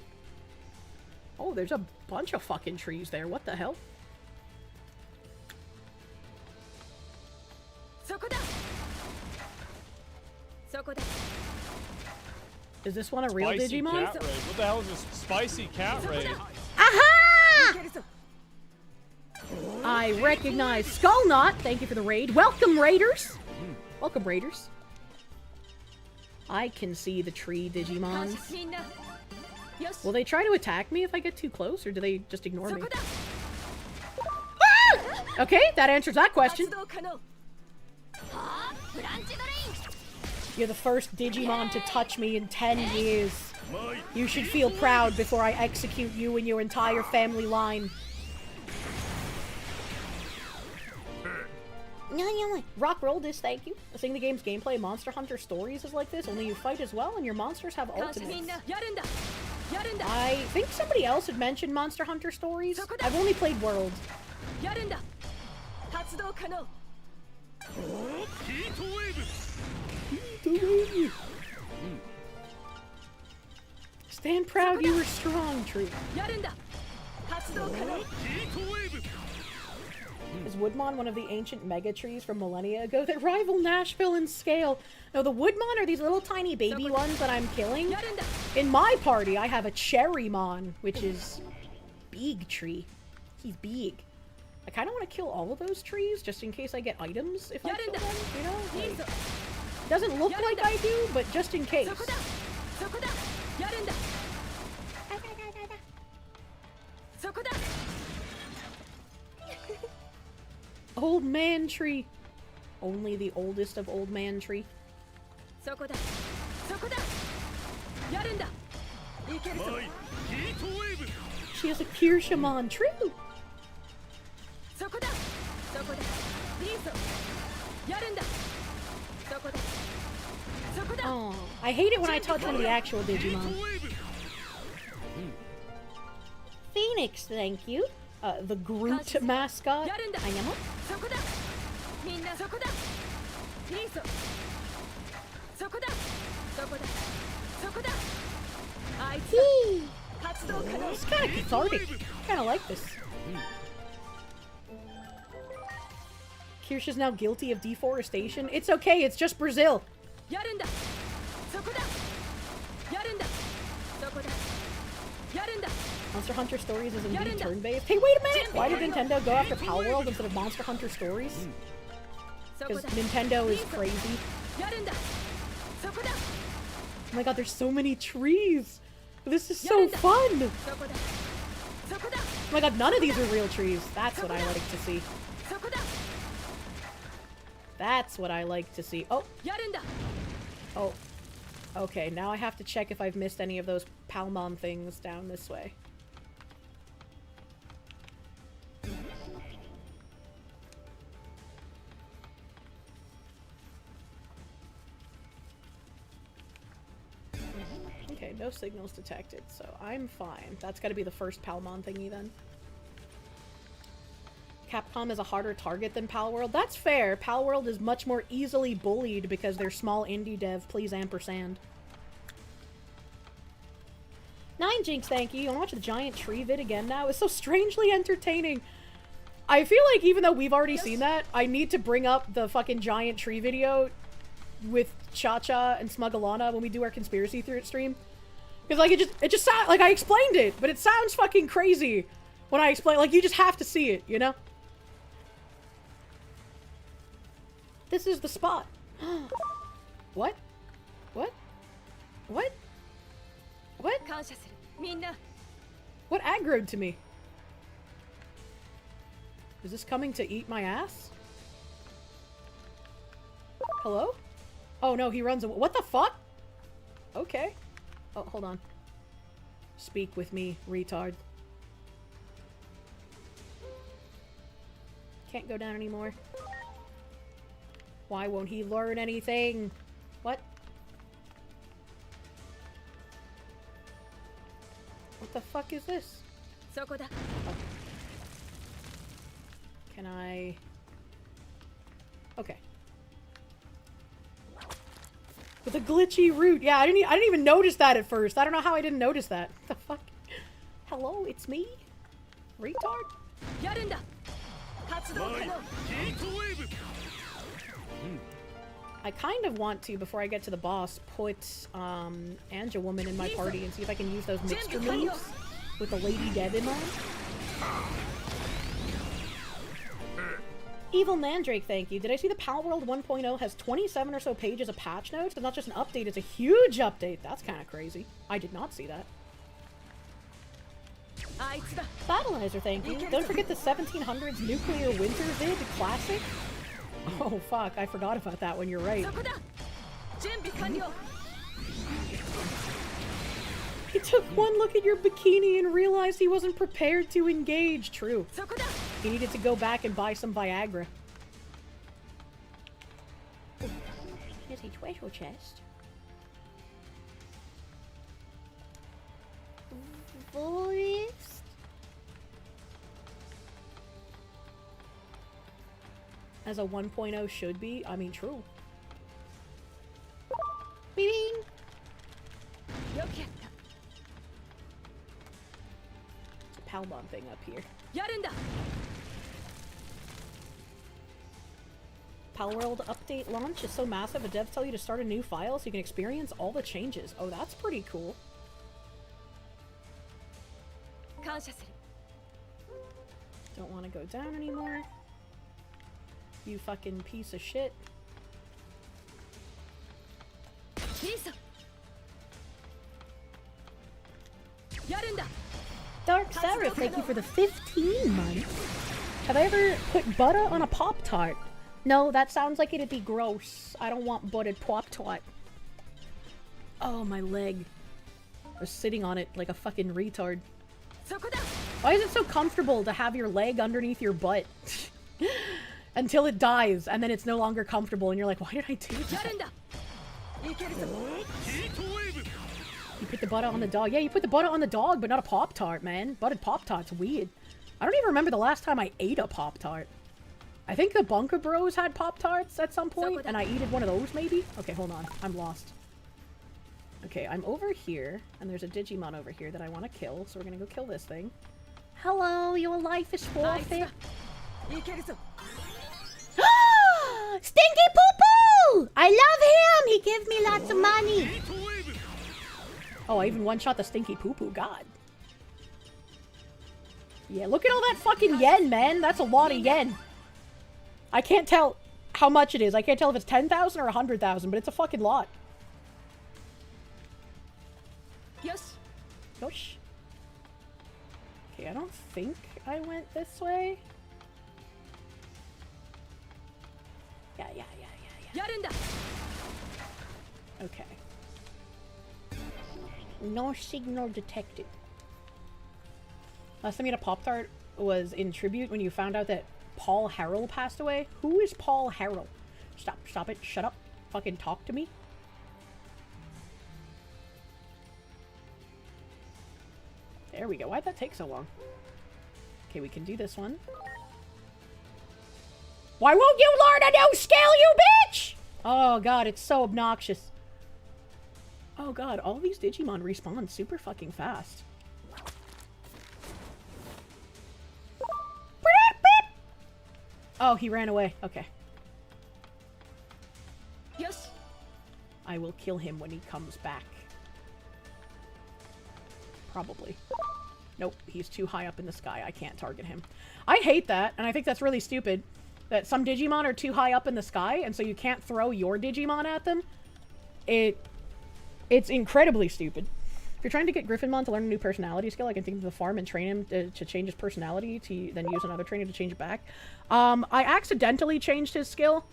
Oh, there's a bunch of fucking trees there. What the hell? Is this one a real Spicy Digimon? cat raid. What the hell is this spicy cat raid? Aha! I recognize Skullknot. Thank you for the raid. Welcome, Raiders. Welcome, Raiders. I can see the tree Digimon. Will they try to attack me if I get too close, or do they just ignore me? Ah! Okay, that answers that question. You're the first Digimon to touch me in 10 years. You should feel proud before I execute you and your entire family line. Rock roll this, thank you. Seeing the game's gameplay, Monster Hunter Stories is like this, only you fight as well and your monsters have ultimates. I think somebody else had mentioned Monster Hunter Stories. I've only played World. Stand proud, you were strong, tree. Is Woodmon one of the ancient mega trees from millennia ago that rival Nashville in scale? No, the Woodmon are these little tiny baby ones that I'm killing. In my party, I have a Cherrymon, which is big tree. He's big. I kind of want to kill all of those trees just in case I get items if I kill them, you know? Like, doesn't look like I do, but just in case. Old man tree. Only the oldest of old man tree. She has a Kirsche true. Oh, I hate it when I touch one of the actual Digimon. Phoenix, thank you. The Groot mascot. Ayamo. It's kind of cathartic. Kind of like this. Kirsche is now guilty of deforestation. It's okay, it's just Brazil. Monster Hunter Stories is indeed turn-based. Hey, wait a minute! Why did Nintendo go after Pal World instead of Monster Hunter Stories? Because Nintendo is crazy. Oh my god, there's so many trees! This is so fun! Oh my god, none of these are real trees. That's what I like to see. That's what I like to see. Oh! Oh. Okay, now I have to check if I've missed any of those Palmon things down this way. Okay, no signals detected, so I'm fine. That's gotta be the first Palmon thingy then. Capcom is a harder target than Palworld. That's fair. Palworld is much more easily bullied because they're small indie dev. Please ampersand. 9 Jinx, thank you. You wanna watch the giant tree vid again now? It's so strangely entertaining. I feel like even though we've already seen that, I need to bring up the fucking giant tree video with Cha-Cha and Smugalana when we do our conspiracy stream. Because like it just sounds like I explained it, but it sounds fucking crazy when I explain. Like you just have to see it, you know? This is the spot. What? What? What? What? What aggroed to me? Is this coming to eat my ass? Hello? Oh no, he runs away. What the fuck? Okay. Oh, hold on. Speak with me, retard. Can't go down anymore. Why won't he learn anything? What? What the fuck is this? Oh. Can I... Okay. With a glitchy route. Yeah, I didn't even notice that at first. I don't know how I didn't notice that. What the fuck? Hello, it's me? Retard? I kind of want to, before I get to the boss, put Anja Woman in my party and see if I can use those mixture moves with the Lady Devin on. Evil Mandrake, thank you. Did I see the Palworld 1.0 has 27 or so pages of patch notes? It's not just an update, it's a huge update. That's kind of crazy. I did not see that. Battleizer, thank you. Don't forget the 1700s Nuclear Winter vid classic. Oh fuck, I forgot about that one, you're right. He took one look at your bikini and realized he wasn't prepared to engage. True. He needed to go back and buy some Viagra. Oh, here's a treasure chest. Forest. As a 1.0 should be. I mean, true. Bing! It's a Palmon thing up here. Palworld update launch is so massive, the devs tell you to start a new file so you can experience all the changes. Oh, that's pretty cool. Don't want to go down anymore. You fucking piece of shit. Dark Sarah, thank you for the 15 months. Have I ever put butter on a Pop-Tart? No, that sounds like it'd be gross. I don't want buttered Pop-Tart. Oh, my leg. I was sitting on it like a fucking retard. Why is it so comfortable to have your leg underneath your butt? Until it dies, and then it's no longer comfortable, and you're like, why did I do that? You put the butter on the dog. Yeah, you put the butter on the dog, but not a Pop-Tart, man. Buttered Pop-Tart's weird. I don't even remember the last time I ate a Pop-Tart. I think the Bunker Bros had Pop-Tarts at some point, and I eated one of those, maybe? Okay, hold on. I'm lost. Okay, I'm over here, and there's a Digimon over here that I want to kill, so we're gonna go kill this thing. Hello, your life is forfeit. Stinky Poo Poo! I love him! He gives me lots of money. Oh, I even one-shot the Stinky Poo Poo, god. Yeah, look at all that fucking yen, man. That's a lot of yen. I can't tell how much it is. I can't tell if it's 10,000 or 100,000, but it's a fucking lot. Yes. Yosh. Okay, I don't think I went this way. Yeah. Okay. No signal detected. Last time you had a Pop-Tart was in tribute when you found out that Paul Harrell passed away. Who is Paul Harrell? Stop it. Shut up. Fucking talk to me. There we go. Why'd that take so long? Okay, we can do this one. Why won't you learn a new skill, you bitch? Oh god, it's so obnoxious. Oh god, all these Digimon respawn super fucking fast. Oh, he ran away. Okay. Yes. I will kill him when he comes back. Probably. Nope, he's too high up in the sky. I can't target him. I hate that, and I think that's really stupid. That some Digimon are too high up in the sky, and so you can't throw your Digimon at them. It's incredibly stupid. If you're trying to get Griffinmon to learn a new personality skill, I can take him to the farm and train him to change his personality, to then use another trainer to change it back. I accidentally changed his skill.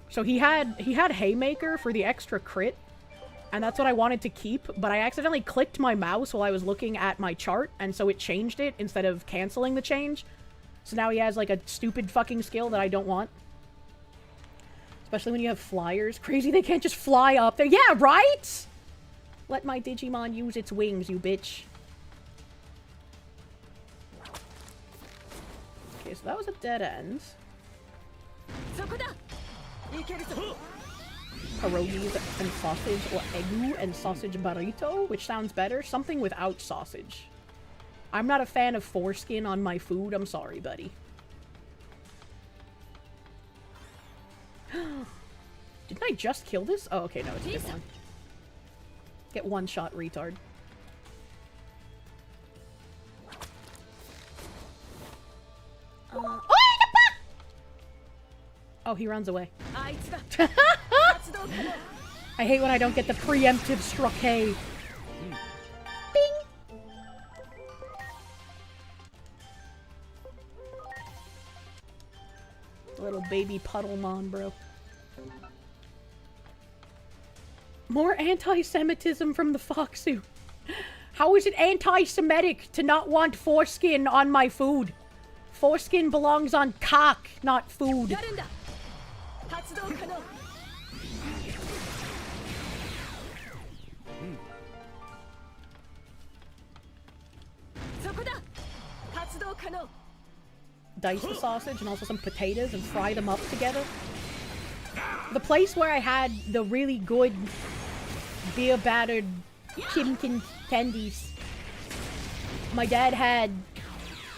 So he had Haymaker for the extra crit, and that's what I wanted to keep, but I accidentally clicked my mouse while I was looking at my chart, and so it changed it instead of canceling the change. So now he has, like, a stupid fucking skill that I don't want. Especially when you have flyers. Crazy they can't just fly up there. Yeah, right? Let my Digimon use its wings, you bitch. Okay, so that was a dead end. Pierogies and sausage, or egu and sausage burrito, which sounds better. Something without sausage. I'm not a fan of foreskin on my food. I'm sorry, buddy. Didn't I just kill this? Oh, okay, no, it's a different one. Get one shot, retard. Oh, he runs away. I hate when I don't get the preemptive struck hay. Bing! Little baby Puddlemon, bro. More anti-Semitism from the Foxu. How is it anti-Semitic to not want foreskin on my food? Foreskin belongs on cock, not food. Dice the sausage and also some potatoes and fry them up together. The place where I had the really good beer battered chimkin candies, my dad had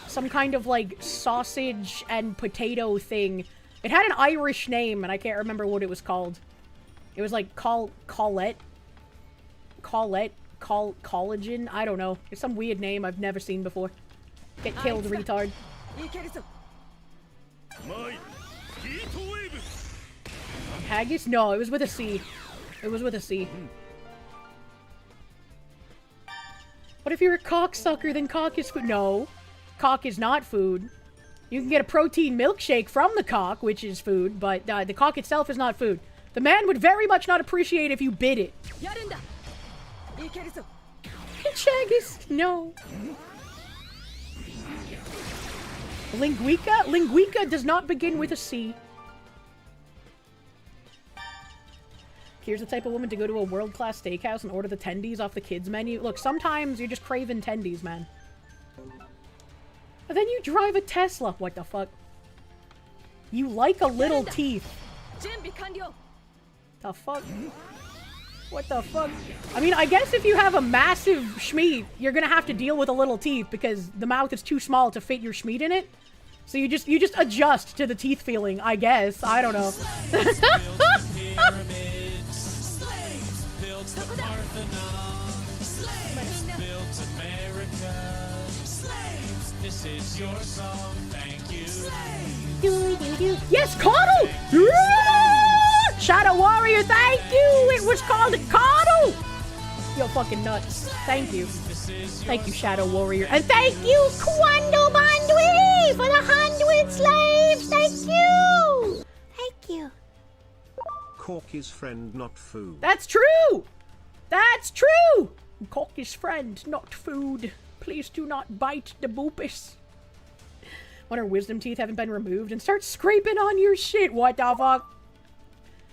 some kind of like sausage and potato thing. It had an Irish name and I can't remember what it was called. It was like collagen? I don't know. It's some weird name I've never seen before. Get killed, retard. Haggis? No, it was with a C. It was with a C. What if you're a cocksucker, then cock is food? No. Cock is not food. You can get a protein milkshake from the cock, which is food, but the cock itself is not food. The man would very much not appreciate if you bit it. Haggis? No. Linguica? Linguica does not begin with a C. Here's the type of woman to go to a world-class steakhouse and order the tendies off the kids menu. Look, sometimes you're just craving tendies, man. And then you drive a Tesla. What the fuck? You like a little teeth. The fuck? What the fuck? I mean, I guess if you have a massive schmeat, you're gonna have to deal with a little teeth because the mouth is too small to fit your schmeat in it. So you just adjust to the teeth feeling, I guess. I don't know. This is your song, thank you. Yes, Coddle! Yeah! Shadow Warrior, thank you! It was called a Coddle! You're fucking nuts. Thank you. Thank you, Shadow Warrior. And thank you, Kwando Bandwi, for the 100 slaves! Thank you! Thank you. Cork is friend, not food. That's true! That's true! Cork is friend, not food. Please do not bite the boopus. When her wisdom teeth haven't been removed and start scraping on your shit. What the fuck?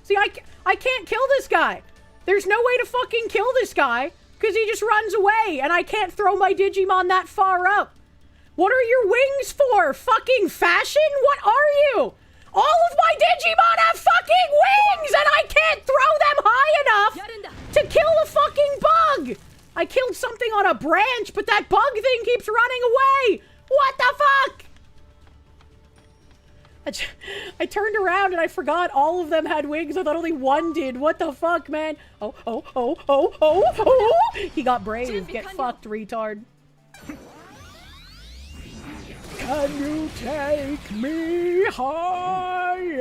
See, I can't kill this guy. There's no way to fucking kill this guy because he just runs away and I can't throw my Digimon that far up. What are your wings for? Fucking fashion? What are you? All of my Digimon have fucking wings and I can't throw them high enough to kill a fucking bug. I killed something on a branch, but that bug thing keeps running away. What the fuck? I turned around and I forgot all of them had wings. I thought only one did. What the fuck, man? Oh. He got brave. Get fucked, retard. Can you take me higher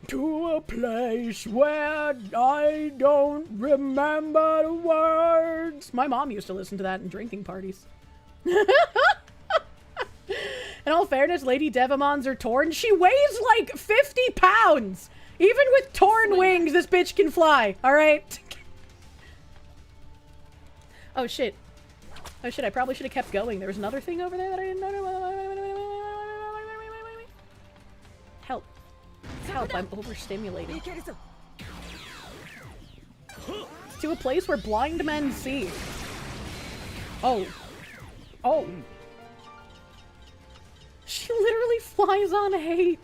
to a place where I don't remember the words? My mom used to listen to that in drinking parties. In all fairness, Lady Devamons are torn. She weighs like 50 pounds. Even with torn wings, this bitch can fly. All right. Oh shit. Oh shit, I probably should have kept going. There was another thing over there that I didn't know. Help. Help, I'm overstimulated. To a place where blind men see. Oh. Oh. She literally flies on hate.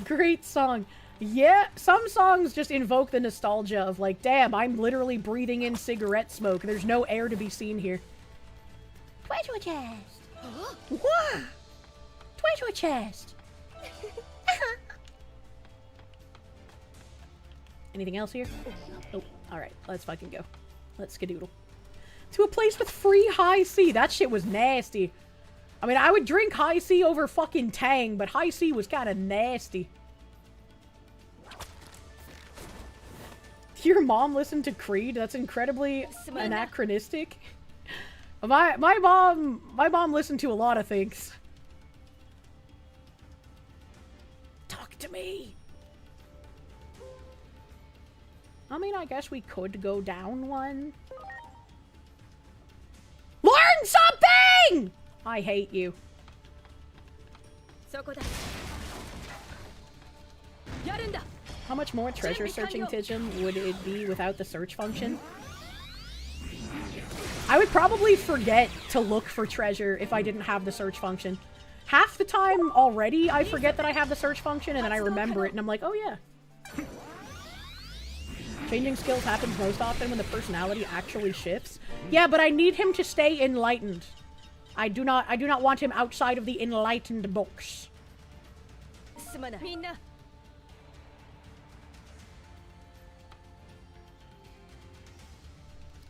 Great song. Yeah, some songs just invoke the nostalgia of like, damn, I'm literally breathing in cigarette smoke. There's no air to be seen here. Treasure chest. What? Treasure chest. Anything else here? Oh, alright, let's fucking go. Let's skedoodle. To a place with free high C. That shit was nasty. I mean, I would drink high C over fucking Tang, but high C was kind of nasty. Your mom listened to Creed? That's incredibly anachronistic. My mom listened to a lot of things. Talk to me. I mean, I guess we could go down one. Learn something! I hate you. How much more treasure searching Tijum would it be without the search function? I would probably forget to look for treasure if I didn't have the search function. Half the time already, I forget that I have the search function and then I remember it and I'm like, oh yeah. Changing skills happens most often when the personality actually shifts. Yeah, but I need him to stay enlightened. I do not want him outside of the enlightened box. Am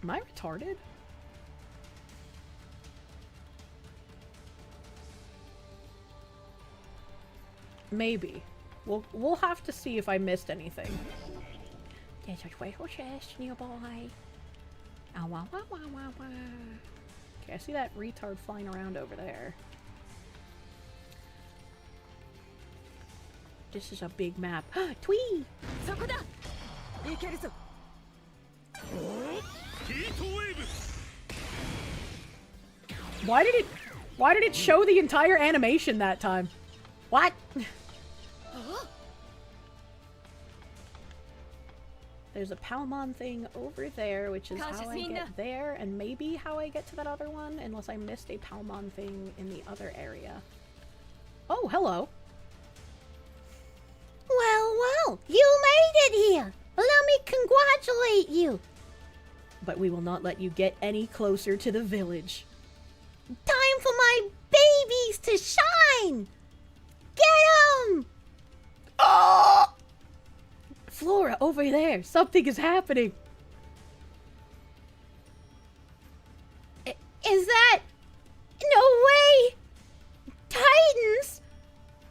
I retarded? Maybe. We'll have to see if I missed anything. There's a treasure chest nearby. Ow, wow, wow, wow, wow, wow. Okay, I see that retard flying around over there. This is a big map. Twee! Why did it show the entire animation that time? What? There's a Palmon thing over there, which is how I get there, and maybe how I get to that other one, unless I missed a Palmon thing in the other area. Oh, hello. Well, you made it here. Let me congratulate you. But we will not let you get any closer to the village. Time for my babies to shine. Get 'em! Oh! Flora, over there. Something is happening. Is that... No way! Titans?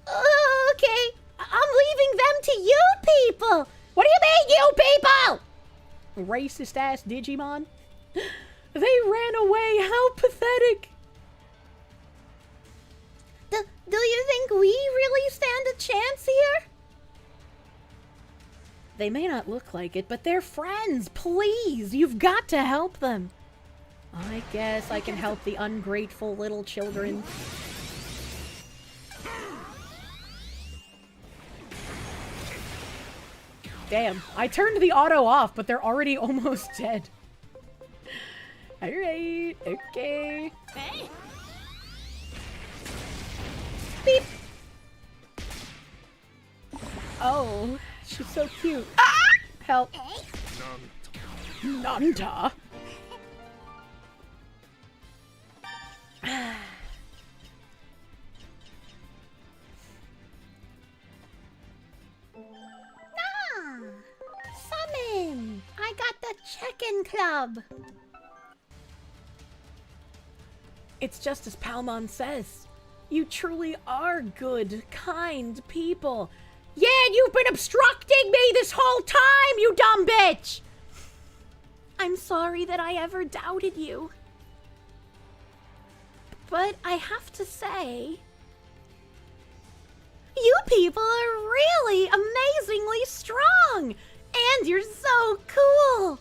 Okay, I'm leaving them to you people! What do you mean, you people? Racist ass Digimon. They ran away. How pathetic. Do you think we really stand a chance here? They may not look like it, but they're friends. Please, you've got to help them. I guess I can help the ungrateful little children. Damn, I turned the auto off, but they're already almost dead. Alright, okay. Hey. Beep. Oh, she's so cute. Ah! Help. Nanta. Summon! I got the check-in club. It's just as Palmon says. You truly are good, kind people. Yeah, and you've been obstructing me this whole time, you dumb bitch! I'm sorry that I ever doubted you. But I have to say, you people are really amazingly strong! And you're so cool!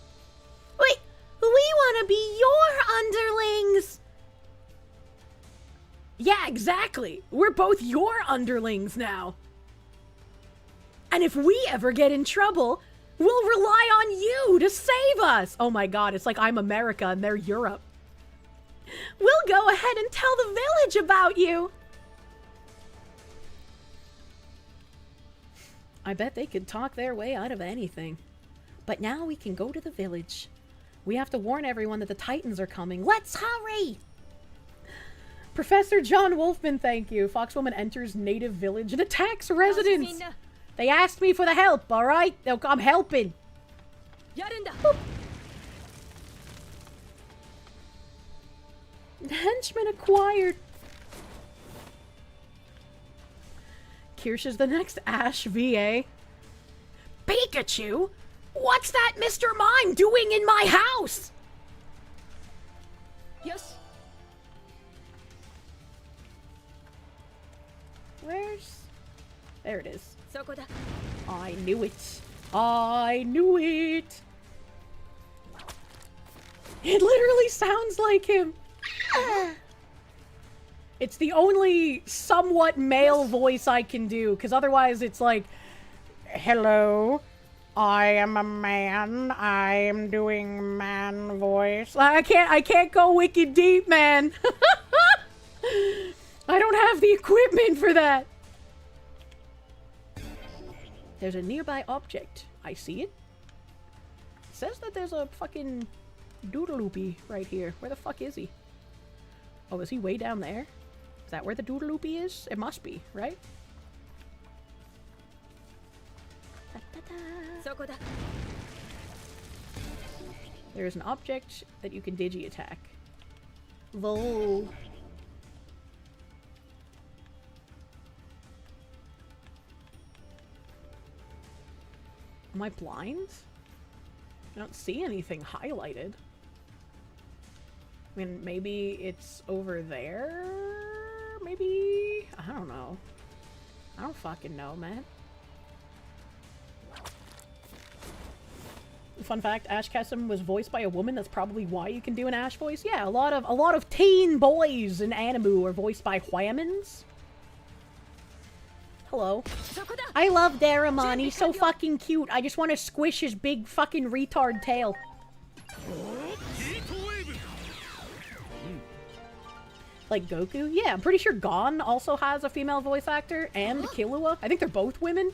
Wait, we want to be your underlings! Yeah, exactly. We're both your underlings now. And if we ever get in trouble, we'll rely on you to save us. Oh my god, it's like I'm America and they're Europe. We'll go ahead and tell the village about you. I bet they could talk their way out of anything. But now we can go to the village. We have to warn everyone that the Titans are coming. Let's hurry! Professor John Wolfman, thank you. Foxwoman enters native village and attacks residents. They asked me for the help, alright? I'm helping. Boop. Henchman acquired. Kirsche the next Ash VA. Pikachu? What's that Mr. Mime doing in my house? Yes. Where's... There it is. I knew it. I knew it. It literally sounds like him. It's the only somewhat male voice I can do, because otherwise it's like, hello, I am a man, I am doing man voice. I can't go wicked deep, man. I don't have the equipment for that. There's a nearby object. I see it. It says that there's a fucking doodaloopy right here. Where the fuck is he? Oh, is he way down there? Is that where the doodaloopy is? It must be, right? There's an object that you can digi-attack. Whoa. Am I blind? I don't see anything highlighted. I mean, maybe it's over there? Maybe? I don't know. I don't fucking know, man. Fun fact, Ash Kesem was voiced by a woman. That's probably why you can do an Ash voice. Yeah, a lot of teen boys in anime are voiced by whamins. Hello. I love Daramon. He's so fucking cute. I just want to squish his big fucking retard tail. Like Goku? Yeah, I'm pretty sure Gon also has a female voice actor, and Killua. I think they're both women.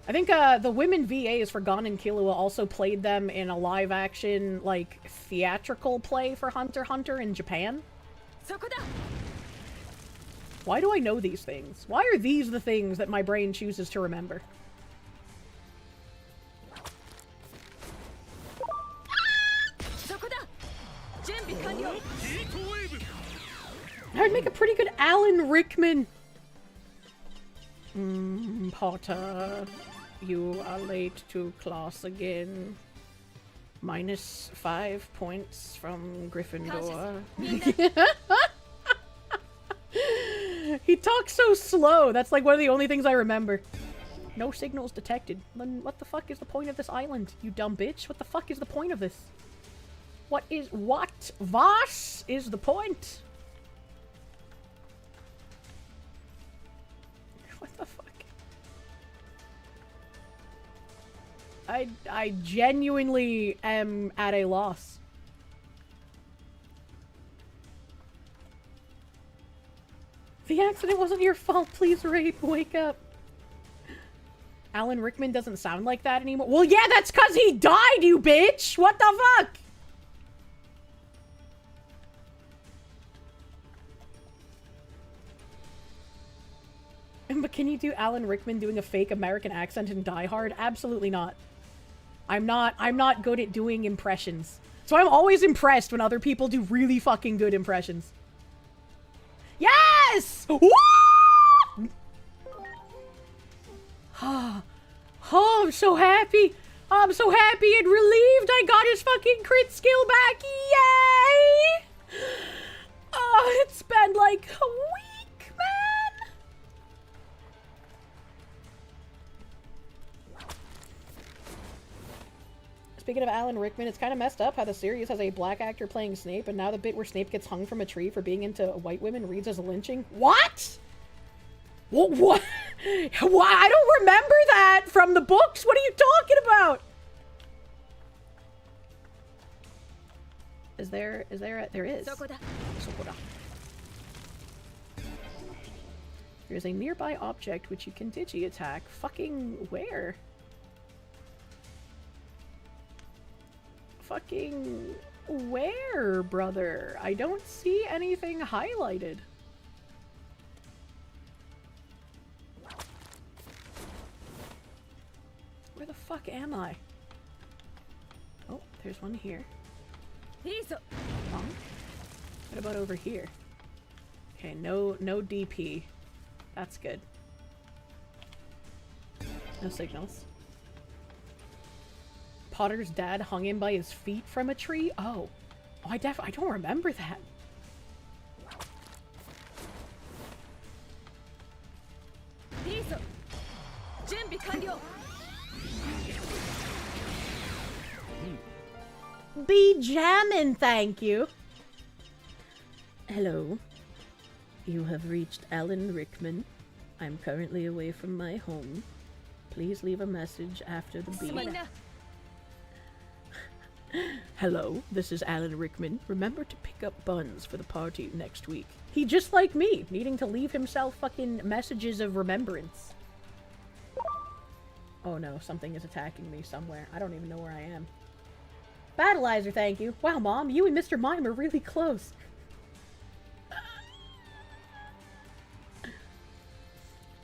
I think the women VAs for Gon and Killua also played them in a live-action, like, theatrical play for Hunter x Hunter in Japan. Why do I know these things? Why are these the things that my brain chooses to remember? I would make a pretty good Alan Rickman. Potter, you are late to class again. -5 points from Gryffindor. He talks so slow. That's like one of the only things I remember. No signals detected. Then what the fuck is the point of this island, you dumb bitch? What the fuck is the point of this? What? Was is the point? What the fuck? I genuinely am at a loss. The accident wasn't your fault. Please, Rape, wake up. Alan Rickman doesn't sound like that anymore. Well, yeah, that's because he died, you bitch! What the fuck? But can you do Alan Rickman doing a fake American accent in Die Hard? Absolutely not. I'm not good at doing impressions. So I'm always impressed when other people do really fucking good impressions. Yes! Woo! Oh, I'm so happy. I'm so happy and relieved I got his fucking crit skill back. Yay! Oh, it's been like a week, man. Speaking of Alan Rickman, it's kind of messed up how the series has a black actor playing Snape, and now the bit where Snape gets hung from a tree for being into white women reads as a lynching. What? What? Why? I don't remember that from the books. What are you talking about? There is. There's a nearby object which you can digi-attack. Fucking where? Fucking where, brother? I don't see anything highlighted. Where the fuck am I? Oh, there's one here. What about over here? Okay, no DP. That's good. No signals. Potter's dad hung him by his feet from a tree? Oh. I don't remember that. Be jammin', thank you. Hello. You have reached Alan Rickman. I'm currently away from my home. Please leave a message after the beep. Hello, this is Alan Rickman. Remember to pick up buns for the party next week. He just like me, needing to leave himself fucking messages of remembrance. Oh no, something is attacking me somewhere. I don't even know where I am. Battleizer, thank you. Wow, Mom, you and Mr. Mime are really close.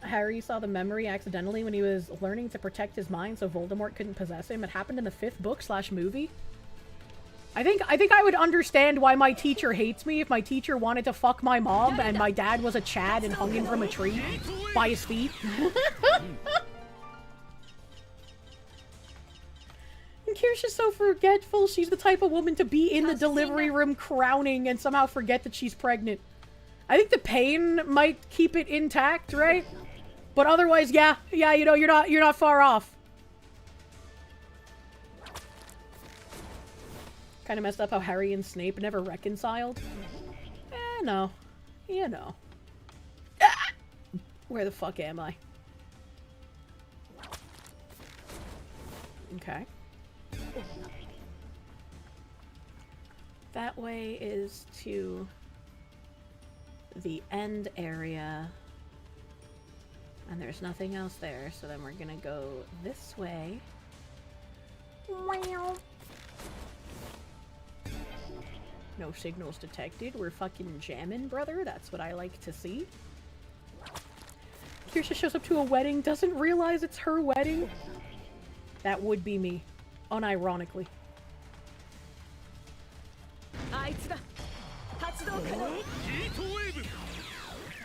Harry saw the memory accidentally when he was learning to protect his mind so Voldemort couldn't possess him. It happened in the 5th book/movie. I think I would understand why my teacher hates me if my teacher wanted to fuck my mom and my dad was a Chad and hung him from a tree by his feet. Kirsche is so forgetful. She's the type of woman to be in the delivery room crowning and somehow forget that she's pregnant. I think the pain might keep it intact, right? But otherwise, yeah, you know, you're not far off. Kind of messed up how Harry and Snape never reconciled. No. You know. Ah! Where the fuck am I? Okay. That way is to the end area. And there's nothing else there, so then we're gonna go this way. No signals detected. We're fucking jamming, brother. That's what I like to see. Kirsche shows up to a wedding, doesn't realize it's her wedding. That would be me, unironically.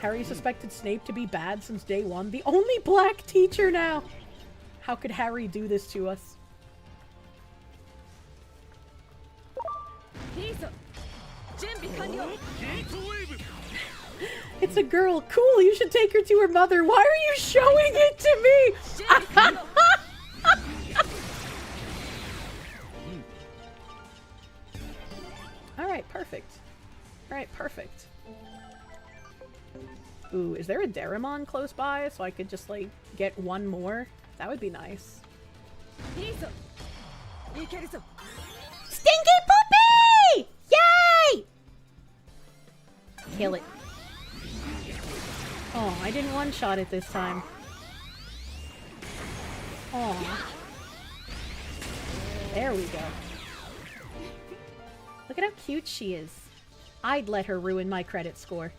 Harry suspected Snape to be bad since day one. The only black teacher now! How could Harry do this to us? It's a girl. Cool, you should take her to her mother. Why are you showing it to me? Alright, perfect. Alright, perfect. Ooh, is there a Daramon close by so I could just, like, get one more? That would be nice. Stinky puppy! Yay! Kill it. Oh, I didn't one-shot it this time. Oh. There we go. Look at how cute she is. I'd let her ruin my credit score.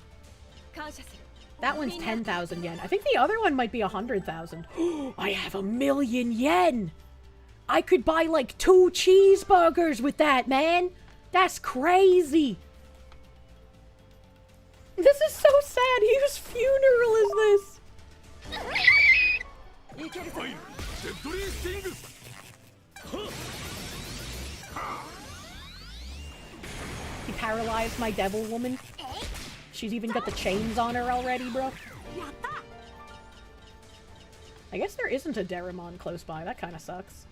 That one's 10,000 yen. I think the other one might be 100,000. I have 1,000,000 yen! I could buy like 2 cheeseburgers with that, man! That's crazy! This is so sad. Whose funeral is this? He paralyzed my devil woman. She's even got the chains on her already, bro. I guess there isn't a Daramon close by. That kind of sucks.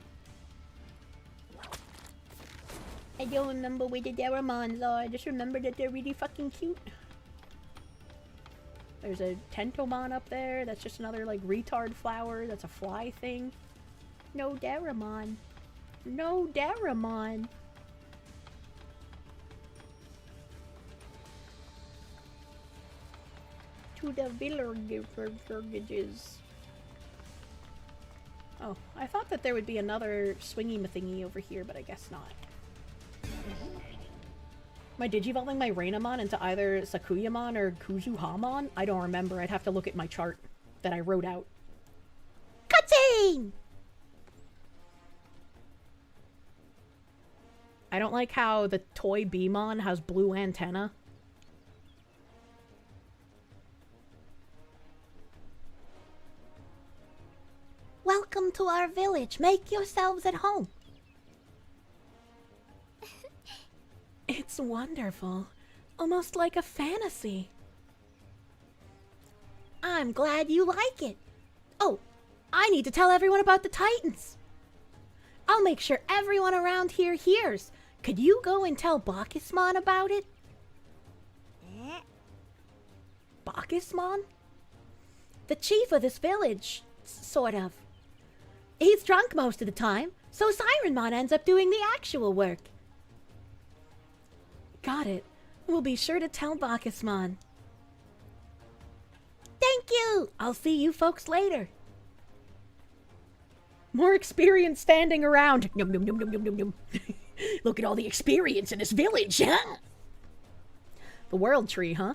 I don't remember where the Daramons are. I just remember that they're really fucking cute. There's a Tentomon up there. That's just another, like, retard flower. That's a fly thing. No Daramon. No Daramon. To the villages. Oh, I thought that there would be another swingy-thingy over here, but I guess not. Am I digivolving my Rainamon into either Sakuyamon or Kuzuhamon? I don't remember. I'd have to look at my chart that I wrote out. Cutscene! I don't like how the toy Beemon has blue antenna. Welcome to our village. Make yourselves at home. It's wonderful. Almost like a fantasy. I'm glad you like it. Oh, I need to tell everyone about the Titans. I'll make sure everyone around here hears. Could you go and tell Bacchusmon about it? Bacchusmon? The chief of this village, sort of. He's drunk most of the time, so Sirenmon ends up doing the actual work. Got it. We'll be sure to tell Bacchusmon. Thank you! I'll see you folks later. More experience standing around. Yum, yum, yum, yum, yum, yum, yum. Look at all the experience in this village, huh? The world tree, huh?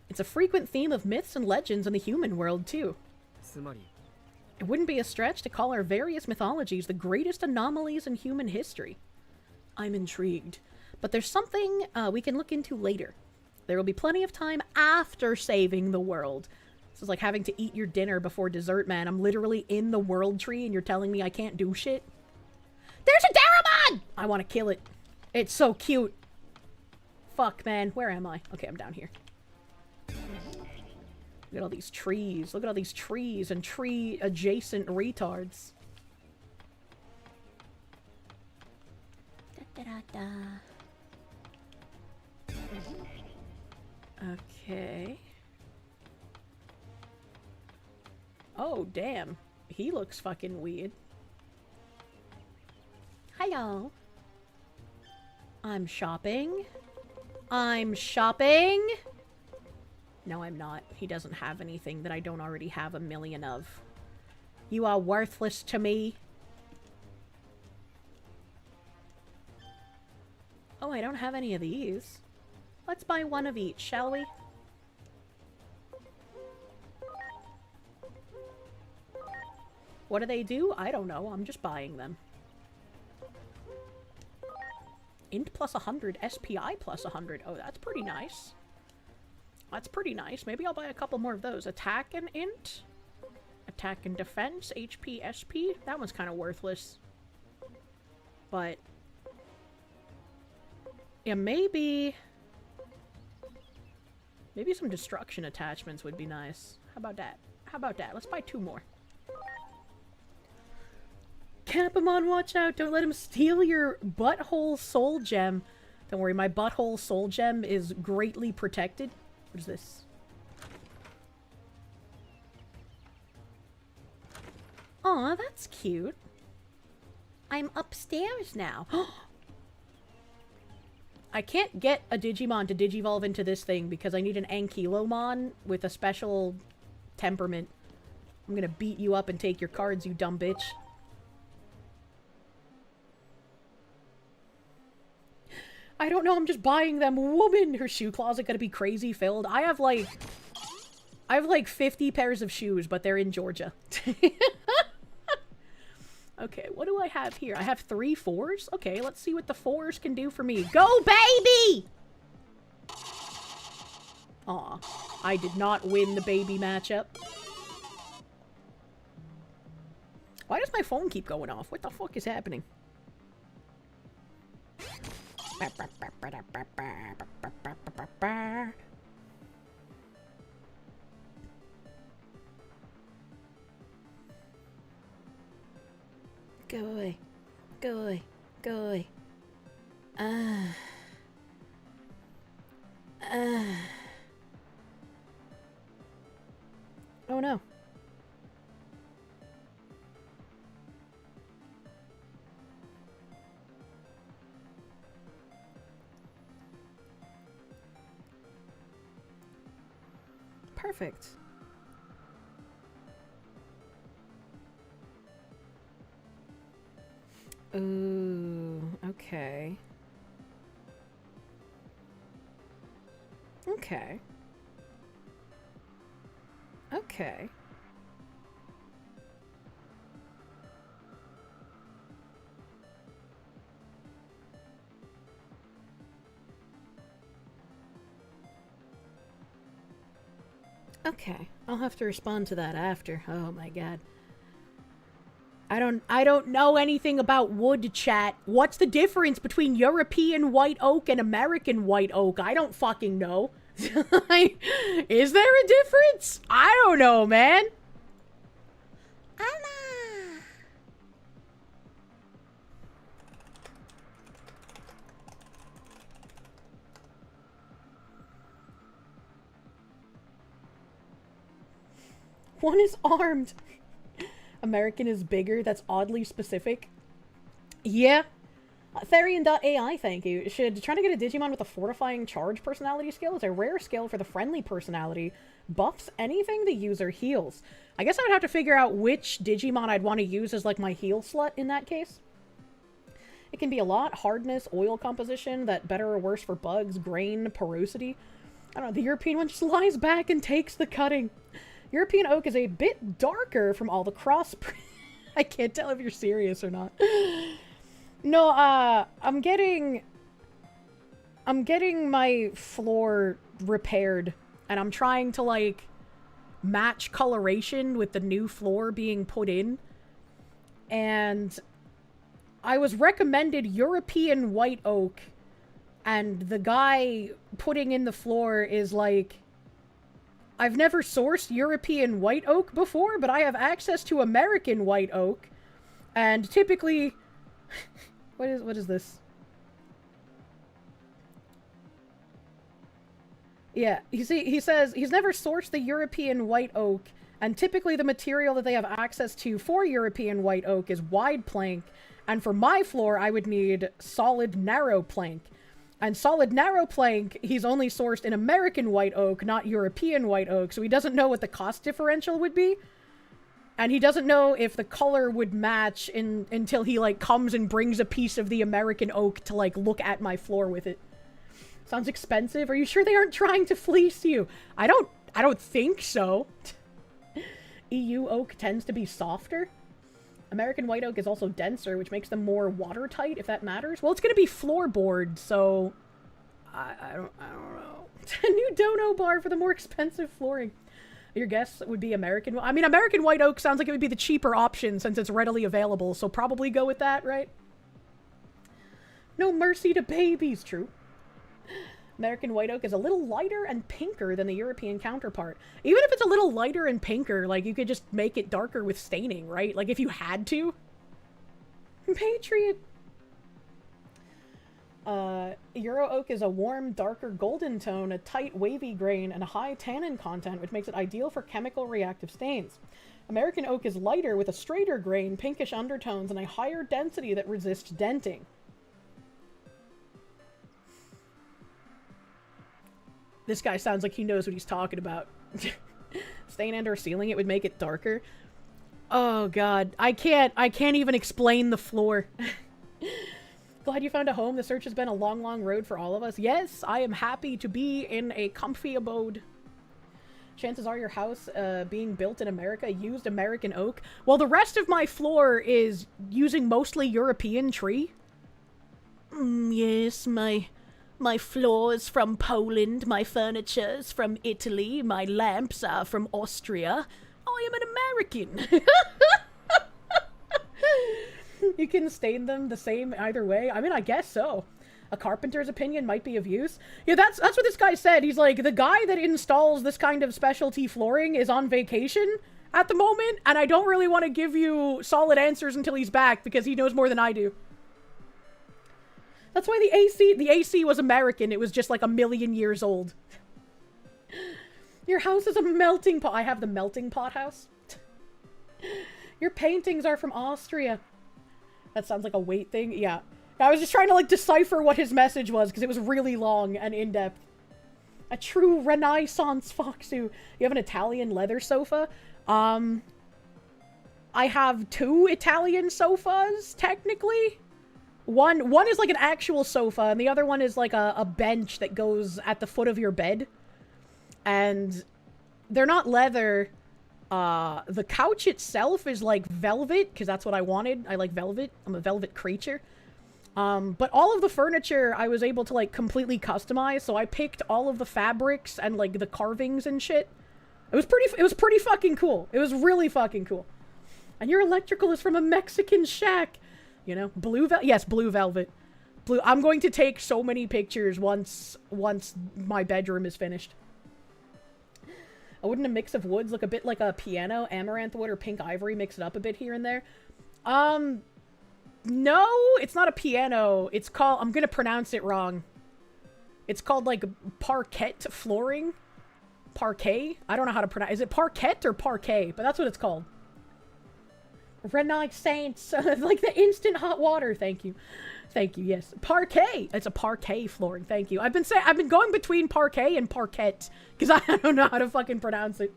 It's a frequent theme of myths and legends in the human world, too. It wouldn't be a stretch to call our various mythologies the greatest anomalies in human history. I'm intrigued. But there's something we can look into later. There will be plenty of time after saving the world. This is like having to eat your dinner before dessert, man. I'm literally in the world tree and you're telling me I can't do shit? There's a Daramon! I want to kill it. It's so cute. Fuck, man. Where am I? Okay, I'm down here. Look at all these trees. Look at all these trees and tree-adjacent retards. Da-da-da. Okay. Oh, damn. He looks fucking weird. Hello. I'm shopping. I'm shopping. No, I'm not. He doesn't have anything that I don't already have a million of. You are worthless to me. Oh, I don't have any of these. Let's buy one of each, shall we? What do they do? I don't know. I'm just buying them. Int plus 100, SPI plus 100. Oh, that's pretty nice. That's pretty nice. Maybe I'll buy a couple more of those. Attack and int. Attack and defense. HP, SP. That one's kind of worthless. But... yeah, maybe... maybe some destruction attachments would be nice. How about that? How about that? Let's buy 2 more. Capamon, watch out! Don't let him steal your butthole soul gem. Don't worry, my butthole soul gem is greatly protected. What is this? Aw, that's cute. I'm upstairs now. I can't get a Digimon to Digivolve into this thing because I need an Ankylomon with a special temperament. I'm gonna beat you up and take your cards, you dumb bitch. I don't know, I'm just buying them. Woman, her shoe closet gonna be crazy filled. I have like 50 pairs of shoes, but they're in Georgia. Okay, what do I have here? I have 3 4s? Okay, let's see what the 4s can do for me. Go, baby! Aw, I did not win the baby matchup. Why does my phone keep going off? What the fuck is happening? Go away. Go away. Go away. Oh no. Perfect. Ooh, okay. Okay. Okay. Okay, I'll have to respond to that after. Oh my god. I don't know anything about wood, chat. What's the difference between European white oak and American white oak? I don't fucking know. Is there a difference? I don't know, man. Anna. One is armed. American is bigger. That's oddly specific. Yeah. Therian.ai, thank you. Trying to get a Digimon with a fortifying charge personality skill is a rare skill for the friendly personality. Buffs anything the user heals. I guess I would have to figure out which Digimon I'd want to use as like my heal slut in that case. It can be a lot. Hardness, oil composition, that better or worse for bugs, grain, porosity. I don't know, the European one just lies back and takes the cutting. European oak is a bit darker from all the cross... I can't tell if you're serious or not. No, I'm getting my floor repaired, and I'm trying to, like, match coloration with the new floor being put in. And I was recommended European white oak, and the guy putting in the floor is like... I've never sourced European white oak before, but I have access to American white oak. And typically... what is this? Yeah, you see, he says he's never sourced the European white oak, And typically the material that they have access to for European white oak is wide plank. And for my floor, I would need solid narrow plank. And solid narrow plank, he's only sourced in American white oak, not European white oak. So he doesn't know what the cost differential would be. And he doesn't know if the color would match until he, like, comes and brings a piece of the American oak to, like, look at my floor with it. Sounds expensive. Are you sure they aren't trying to fleece you? I don't think so. EU oak tends to be softer. American white oak is also denser, which makes them more watertight, if that matters. Well, it's going to be floorboard, so I don't know. A new dono bar for the more expensive flooring. Your guess would be American. I mean, American white oak sounds like it would be the cheaper option since it's readily available, so probably go with that, right? No mercy to babies, true. American white oak is a little lighter and pinker than the European counterpart. Even if it's a little lighter and pinker, like, you could just make it darker with staining, right? Like, if you had to. Patriot. Euro oak is a warm, darker golden tone, a tight, wavy grain, and a high tannin content, which makes it ideal for chemical reactive stains. American oak is lighter with a straighter grain, pinkish undertones, and a higher density that resists denting. This guy sounds like he knows what he's talking about. Stain and or sealing it would make it darker. Oh god, I can't even explain the floor. Glad you found a home. The search has been a long, long road for all of us. Yes, I am happy to be in a comfy abode. Chances are your house being built in America used American oak. Well, the rest of my floor is using mostly European tree. Yes, my floor is from Poland, my furniture is from Italy, my lamps are from Austria. I am an American. You can stain them the same either way. I mean, I guess so. A carpenter's opinion might be of use. Yeah, that's what this guy said. He's like, the guy that installs this kind of specialty flooring is on vacation at the moment, and I don't really want to give you solid answers until he's back because he knows more than I do. That's why the AC was American. It was just like 1,000,000 years old. Your house is a melting pot. I have the melting pot house. Your paintings are from Austria. That sounds like a weight thing. Yeah. I was just trying to, like, decipher what his message was because it was really long and in-depth. A true Renaissance foxu. You have an Italian leather sofa? I have 2 Italian sofas, technically. One is like an actual sofa, and the other one is like a bench that goes at the foot of your bed. And they're not leather. The couch itself is like velvet, because that's what I wanted. I like velvet. I'm a velvet creature. But all of the furniture I was able to, like, completely customize, so I picked all of the fabrics and, like, the carvings and shit. It was pretty fucking cool. It was really fucking cool. And your electrical is from a Mexican shack. You know, blue velvet. I'm going to take so many pictures once my bedroom is finished. Wouldn't a mix of woods look a bit like a piano, amaranth wood, or pink ivory? Mix it up a bit here and there. No, it's not a piano. It's called, I'm gonna pronounce it wrong. It's called, like, parquet flooring. Parquet? I don't know how to pronounce. Is it parquet or parquet? But that's what it's called. Renaissance, like the instant hot water. Thank you, yes. Parquet. It's a parquet flooring. Thank you. I've been going between parquet and parquet because I don't know how to fucking pronounce it.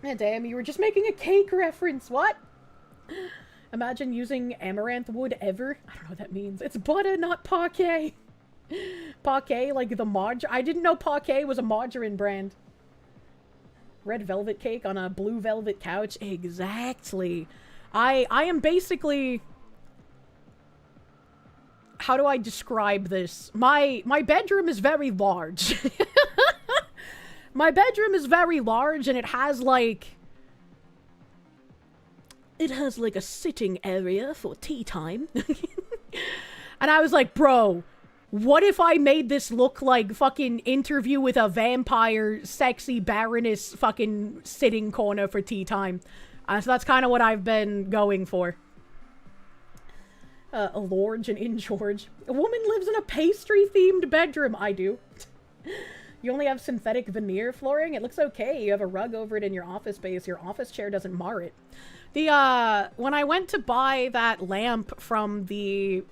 Damn, you were just making a cake reference. What? Imagine using amaranth wood ever. I don't know what that means. It's butter, not parquet. Parquet, like the margarine. I didn't know parquet was a margarine brand. Red velvet cake on a blue velvet couch. Exactly. I am basically... How do I describe this? My bedroom is very large. My bedroom is very large, and it has, like... It has, like, a sitting area for tea time. And I was like, bro... What if I made this look like fucking Interview with a Vampire, sexy Baroness fucking sitting corner for tea time? So that's kind of what I've been going for. A Lorge and in George. A woman lives in a pastry-themed bedroom. I do. You only have synthetic veneer flooring? It looks okay. You have a rug over it in your office space. Your office chair doesn't mar it. When I went to buy that lamp from the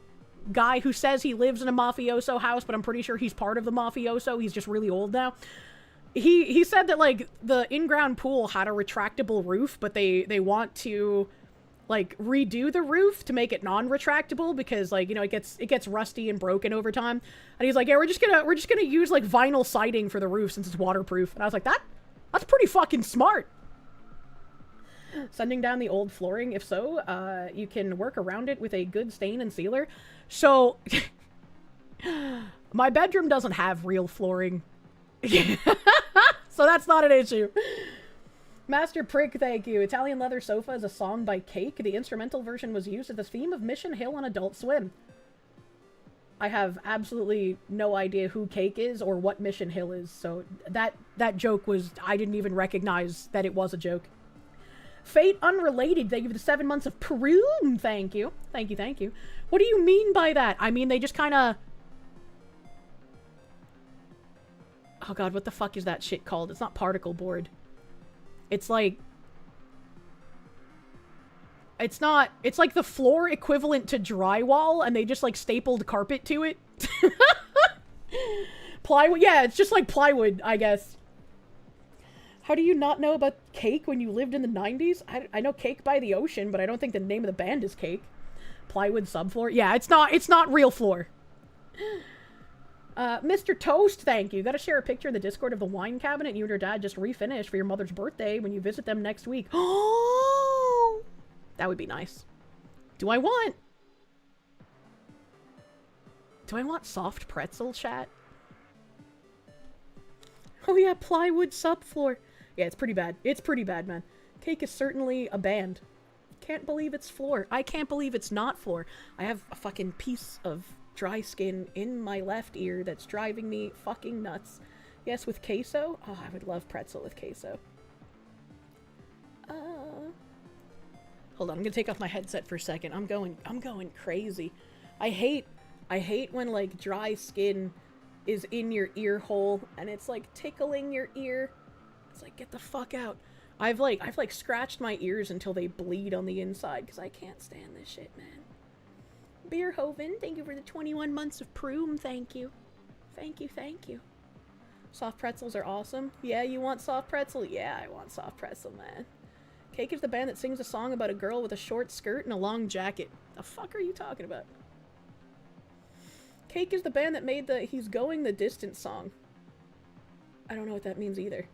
guy who says he lives in a mafioso house, but I'm pretty sure he's part of the mafioso. He's just really old now. He said that, like, the in-ground pool had a retractable roof, but they want to, like, redo the roof to make it non-retractable because, like, you know, it gets rusty and broken over time. And he's like, yeah, we're just gonna use, like, vinyl siding for the roof since it's waterproof. And I was like, that's pretty fucking smart. Sending down the old flooring, if so, you can work around it with a good stain and sealer. So, my bedroom doesn't have real flooring. So that's not an issue. Master Prick, thank you. Italian Leather Sofa is a song by Cake. The instrumental version was used as the theme of Mission Hill on Adult Swim. I have absolutely no idea who Cake is or what Mission Hill is, so that joke was... I didn't even recognize that it was a joke. Fate Unrelated, thank you for the 7 months of Peru. Thank you. Thank you, thank you. What do you mean by that? I mean, they just kind of... Oh god, what the fuck is that shit called? It's not particle board. It's like... It's not... It's like the floor equivalent to drywall, and they just, like, stapled carpet to it. Plywood? Yeah, it's just like plywood, I guess. How do you not know about Cake when you lived in the 90s? I know Cake by the Ocean, but I don't think the name of the band is Cake. Plywood subfloor? Yeah, it's not real floor. Mr. Toast, thank you. Gotta share a picture in the Discord of the wine cabinet you and your dad just refinished for your mother's birthday when you visit them next week. Oh! That would be nice. Do I want soft pretzel, chat? Oh yeah, plywood subfloor. Yeah, it's pretty bad. It's pretty bad, man. Cake is certainly a band. Can't believe it's floor. I can't believe it's not floor. I have a fucking piece of dry skin in my left ear that's driving me fucking nuts. Yes, with queso? Oh, I would love pretzel with queso. Hold on, I'm gonna take off my headset for a second. I'm going crazy. I hate when, like, dry skin is in your ear hole and it's, like, tickling your ear. It's like, get the fuck out. I've scratched my ears until they bleed on the inside because I can't stand this shit, man. Beerhoven, thank you for the 21 months of Proom. Thank you. Thank you, thank you. Soft pretzels are awesome. Yeah, you want soft pretzel? Yeah, I want soft pretzel, man. Cake is the band that sings a song about a girl with a short skirt and a long jacket. The fuck are you talking about? Cake is the band that made the He's Going the Distance song. I don't know what that means either.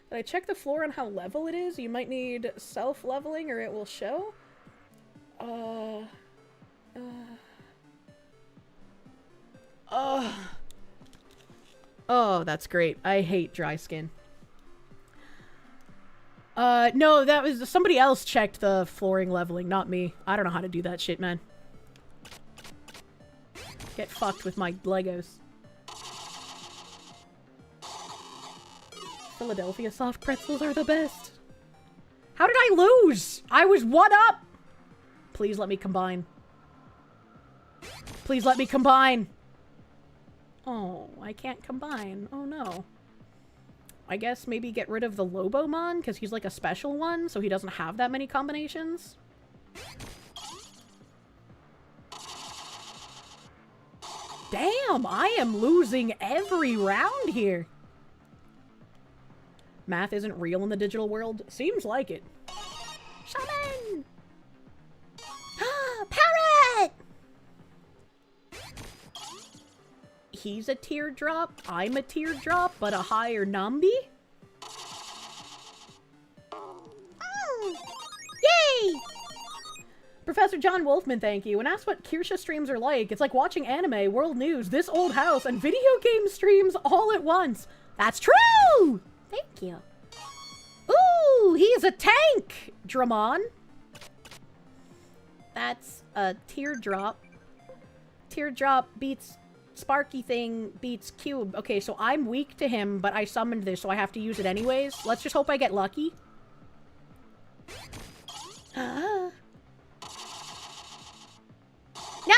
Did I check the floor on how level it is? You might need self-leveling or it will show. Oh, that's great. I hate dry skin. No, that was somebody else checked the flooring leveling, not me. I don't know how to do that shit, man. Get fucked with my Legos. Philadelphia soft pretzels are the best. How did I lose? I was 1-up. Please let me combine. Please let me combine. Oh, I can't combine. Oh no. I guess maybe get rid of the Lobomon, because he's like a special one, so he doesn't have that many combinations. Damn, I am losing every round here. Math isn't real in the digital world? Seems like it. Shaman! Parrot! He's a teardrop, I'm a teardrop, but a higher numby? Yay! Professor John Wolfman, thank you. When asked what Kirsche streams are like, it's like watching anime, world news, this old house, and video game streams all at once. That's true! Thank you. Ooh, he's a tank, Dramon. That's a teardrop. Teardrop beats Sparky thing beats Cube. Okay, so I'm weak to him, but I summoned this, so I have to use it anyways. Let's just hope I get lucky. No! No!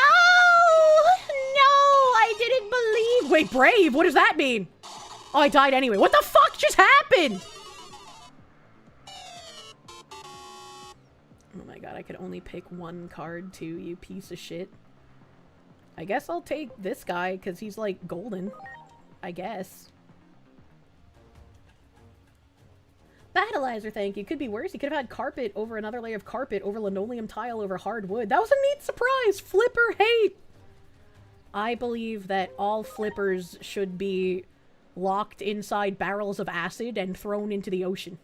I didn't believe... Wait, brave? What does that mean? Oh, I died anyway. What the fuck just happened? Oh my god, I could only pick one card too, you piece of shit. I guess I'll take this guy, because he's, like, golden. I guess. Battleizer, thank you. Could be worse. He could have had carpet over another layer of carpet over linoleum tile over hardwood. That was a neat surprise! Flipper hate! I believe that all flippers should be locked inside barrels of acid and thrown into the ocean.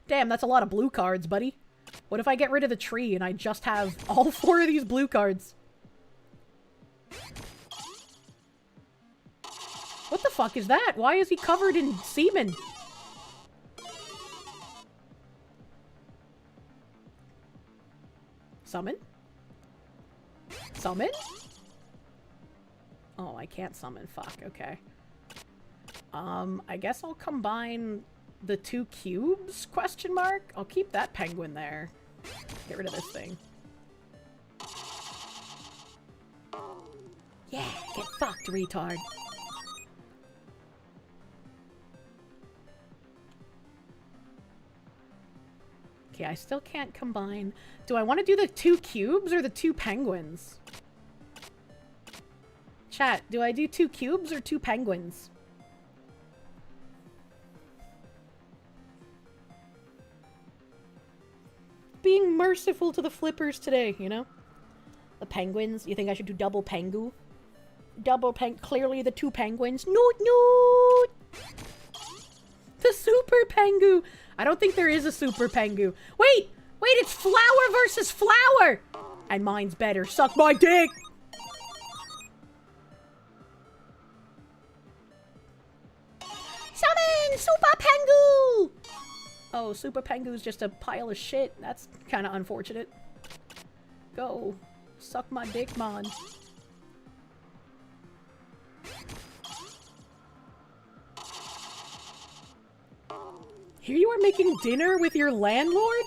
Damn, that's a lot of blue cards, buddy. What if I get rid of the tree and I just have all 4 of these blue cards? What the fuck is that? Why is he covered in semen? Summon? Summon? Oh, I can't summon. Fuck, okay. I guess I'll combine the 2 cubes? Question mark? I'll keep that penguin there. Get rid of this thing. Yeah, get fucked, retard. Okay, I still can't combine. Do I want to do the 2 cubes or the 2 penguins? Chat, do I do 2 cubes or 2 penguins? Being merciful to the flippers today, you know? The penguins. You think I should do double pengu? Clearly the 2 penguins. Noot noot! The super pengu! I don't think there is a super pengu. Wait! Wait, it's flower versus flower! And mine's better. Suck my dick! Summon! Super pengu! Oh, super pengu's just a pile of shit. That's kind of unfortunate. Go. Suck my dick, man. Here you are making dinner with your landlord?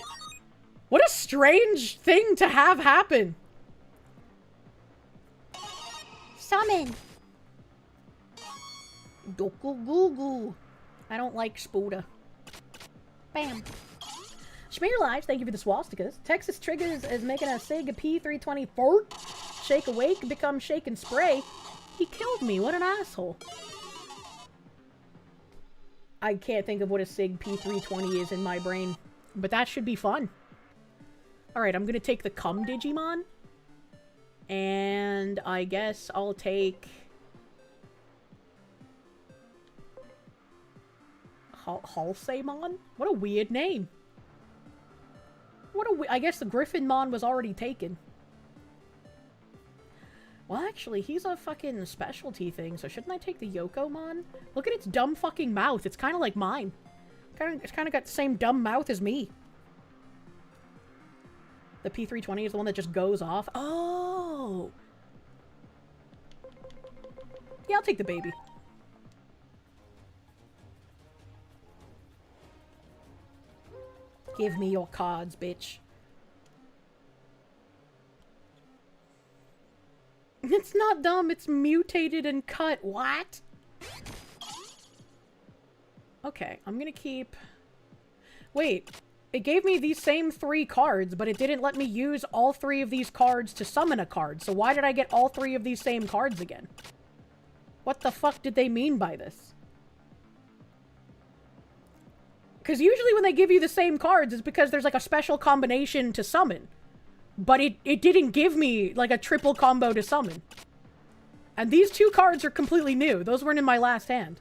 What a strange thing to have happen. Summon. Doku goo goo. I don't like Spoda. Bam. Schmear Lives, thank you for the swastikas. Texas Triggers is making a Sig P324. Shake awake, become shake and spray. He killed me, what an asshole. I can't think of what a Sig P320 is in my brain. But that should be fun. Alright, I'm gonna take the Cum Digimon. And I guess I'll take... Halseimon? What a weird name. I guess the Griffinmon was already taken. Well, actually, he's a fucking specialty thing, so shouldn't I take the Yokomon? Look at its dumb fucking mouth. It's kind of like mine. It's kind of got the same dumb mouth as me. The P320 is the one that just goes off. Oh! Yeah, I'll take the baby. Give me your cards, bitch. It's not dumb, it's mutated and cut. What? Okay, I'm gonna keep... Wait, it gave me these same 3 cards, but it didn't let me use all 3 of these cards to summon a card. So why did I get all 3 of these same cards again? What the fuck did they mean by this? Because usually when they give you the same cards, it's because there's like a special combination to summon. But it didn't give me like a triple combo to summon. And these 2 cards are completely new. Those weren't in my last hand.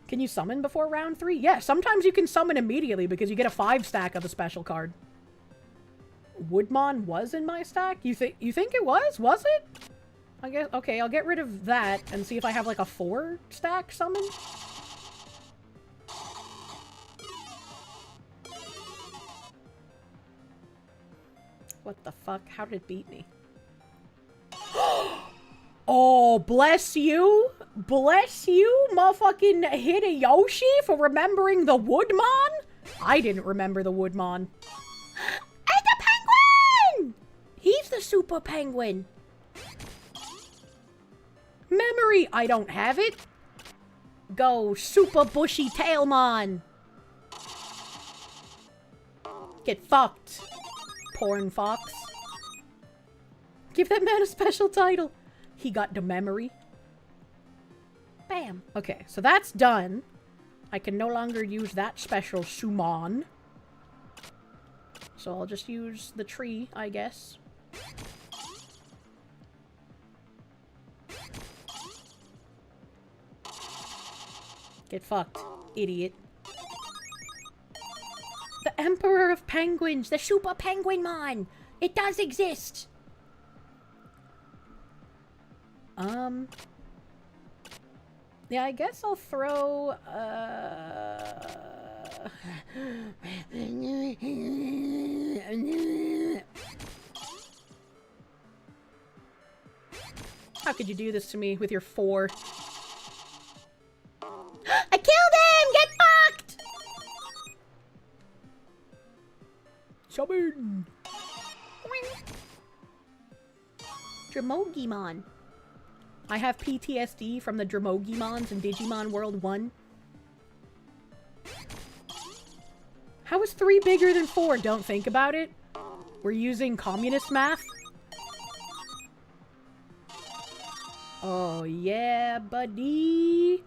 Can you summon before round 3? Yeah, sometimes you can summon immediately because you get a 5 stack of a special card. Woodmon was in my stack? You think it was? Was it? I guess, okay, I'll get rid of that and see if I have like a 4 stack summon. What the fuck? How did it beat me? Oh, bless you. Bless you, motherfucking Hideyoshi, for remembering the Woodmon? I didn't remember the Woodmon. And the penguin! He's the super penguin. Memory! I don't have it! Go, super bushy tailmon! Get fucked, porn fox. Give that man a special title. He got the memory. Bam. Okay, so that's done. I can no longer use that special summon. So I'll just use the tree, I guess. Get fucked, idiot. The Emperor of Penguins, the Super Penguin Man! It does exist! Yeah, I guess I'll throw, How could you do this to me with your 4? I killed him! Get fucked! Summon! Dromogimon. I have PTSD from the Dromogimons in Digimon World 1. How is 3 bigger than 4? Don't think about it. We're using communist math. Oh yeah, buddy.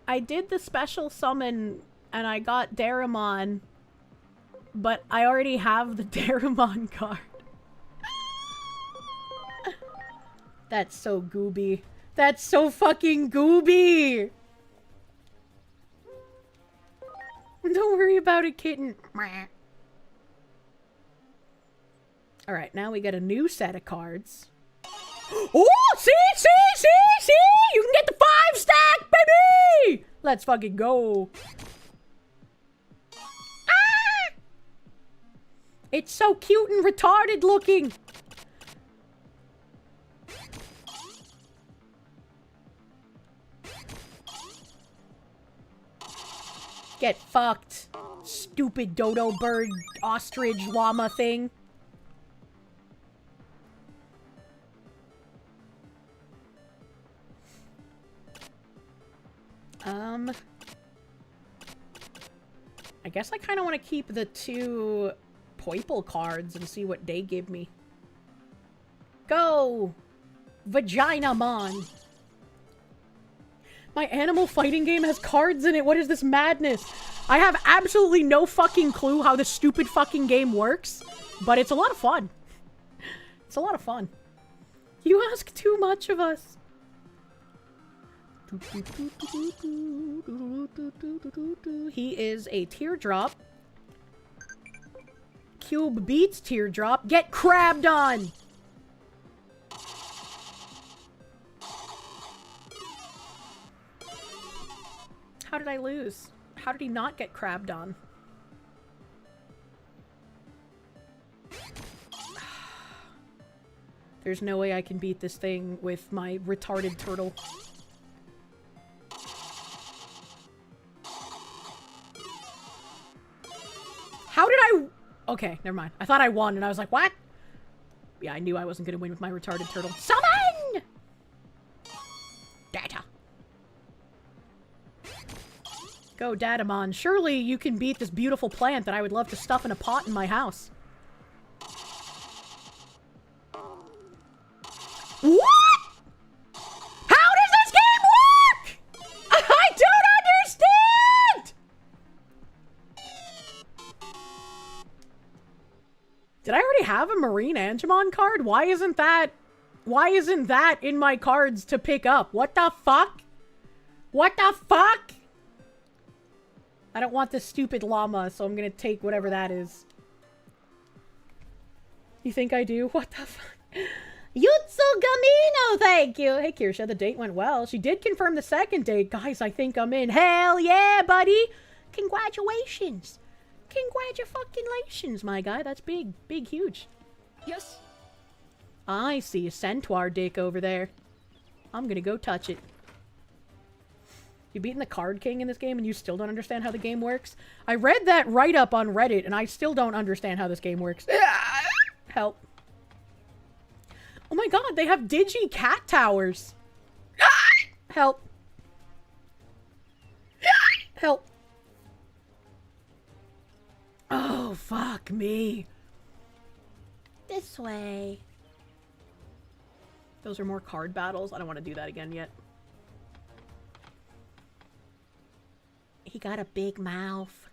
I did the special summon and I got Daramon, but I already have the Daramon card. That's so gooby. That's so fucking gooby! Don't worry about it, kitten. Alright, now we got a new set of cards. Oh! See! You can get the 5 stack, baby! Let's fucking go. Ah! It's so cute and retarded looking. Get fucked, stupid dodo bird, ostrich, llama thing. I guess I kind of want to keep the 2 Poiple cards and see what they give me. Go! Vaginamon! My animal fighting game has cards in it. What is this madness? I have absolutely no fucking clue how this stupid fucking game works, but it's a lot of fun. It's a lot of fun. You ask too much of us. He is a teardrop. Cube beats teardrop. Get crabbed on! How did I lose? How did he not get crabbed on? There's no way I can beat this thing with my retarded turtle. How did I... Okay, never mind. I thought I won and I was like, what? Yeah, I knew I wasn't gonna win with my retarded turtle. Summon! Data. Go, Datamon. Surely you can beat this beautiful plant that I would love to stuff in a pot in my house. What? How does this game work? I don't understand! Did I already have a Marine Angemon card? Why isn't that in my cards to pick up? What the fuck? What the fuck? I don't want this stupid llama, so I'm gonna take whatever that is. You think I do? What the fuck? Yutsugamino, thank you! Hey, Kirsche, the date went well. She did confirm the second date. Guys, I think I'm in. Hell yeah, buddy! Congratulations! Congratulations, my guy. That's big. Big, huge. Yes. I see a centaur dick over there. I'm gonna go touch it. You've beaten the Card King in this game and you still don't understand how the game works? I read that write-up on Reddit and I still don't understand how this game works. Help. Oh my god, they have digi cat towers. Help. Help. Oh, fuck me. This way. Those are more card battles. I don't want to do that again yet. He got a big mouth.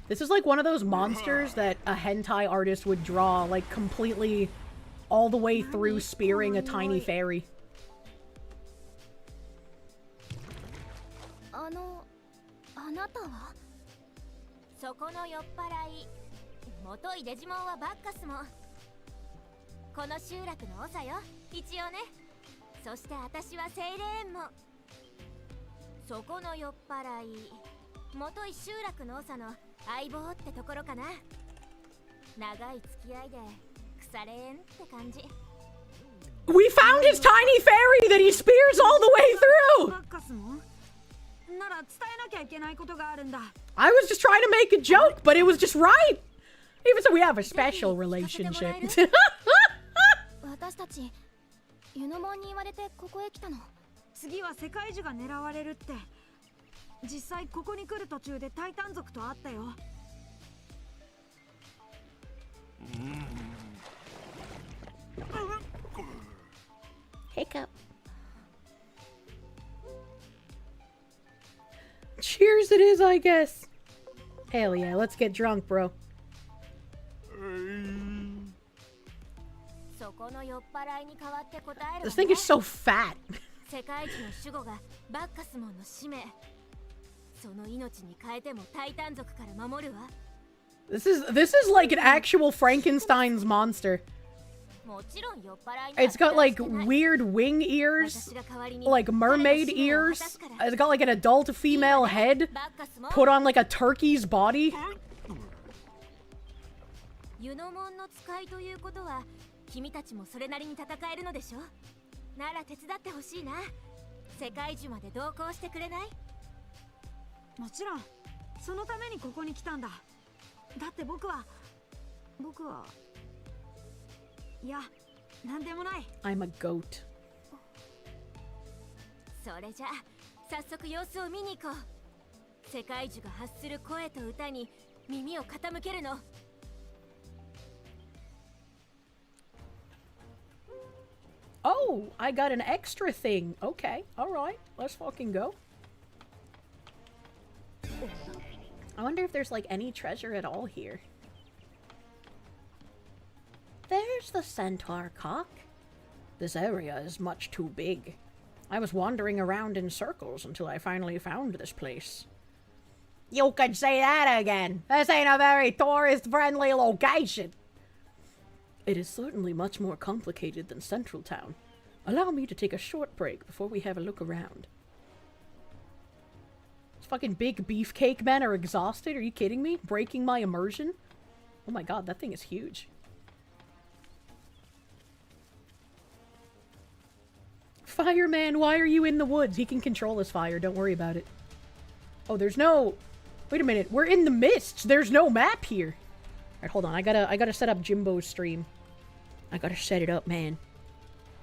This is like one of those monsters that a hentai artist would draw, like completely all the way through spearing a tiny fairy. あなたはそこの酔っ払い元いデジモンはバッカスもこの集落の長よ一応ねそして私はセイレーンもそこの酔っ払い元い集落の長の相棒ってところかな長い付き合いで腐れ縁って感じ We found his tiny fairy that he spears all the way through! バッカスもなら伝えなきゃいけないことがあるんだ I was just trying to make a joke, but it was just right! Even so, we have a special relationship. 私たちユノモンに言われてここへ来たの次は世界樹が狙われるって実際ここに来る途中でタイタン族と会ったよ Hiccup. Cheers it is, I guess. Hell yeah, let's get drunk, bro. This thing is so fat. This is like an actual Frankenstein's monster. It's got like weird wing ears, like mermaid ears. It's got like an adult female head put on like a turkey's body. I'm a goat. それじゃ早速様子を見に行こう世界樹が発する声と歌に耳を傾けるの Oh, I got an extra thing. Okay, alright, let's fucking go. I wonder if there's like any treasure at all here. There's the centaur cock. This area is much too big. I was wandering around in circles until I finally found this place. You could say that again. This ain't a very tourist-friendly location. It is certainly much more complicated than Central Town. Allow me to take a short break before we have a look around. These fucking big beefcake men are exhausted? Are you kidding me? Breaking my immersion? Oh my god, that thing is huge. Fireman, why are you in the woods? He can control his fire, don't worry about it. Oh, there's no... Wait a minute, we're in the mists! There's no map here! Alright, hold on, I gotta set up Jimbo's stream. I gotta set it up, man.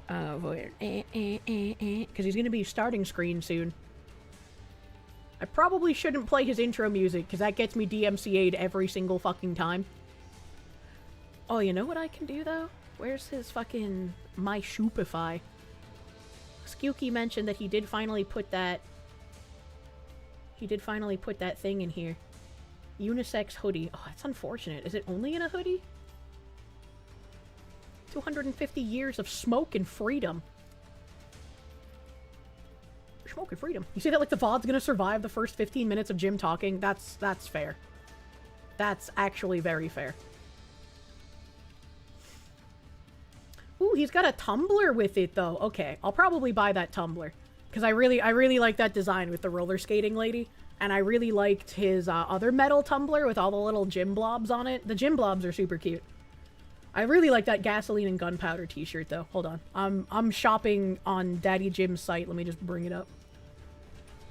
Because he's gonna be starting screen soon. I probably shouldn't play his intro music, because that gets me DMCA'd every single fucking time. Oh, you know what I can do, though? Where's his fucking... My Shopify? Skewky mentioned that he did finally put that... He did finally put that thing in here. Unisex hoodie. Oh, that's unfortunate. Is it only in a hoodie? 250 years of smoke and freedom. Smoke and freedom. You say that like the VOD's gonna survive the first 15 minutes of Jim talking? That's fair. That's actually very fair. Ooh, he's got a tumbler with it, though. Okay, I'll probably buy that tumbler. Because I really like that design with the roller skating lady. And I really liked his other metal tumbler with all the little gym blobs on it. The gym blobs are super cute. I really like that gasoline and gunpowder t-shirt though. Hold on. I'm shopping on Daddy Jim's site. Let me just bring it up.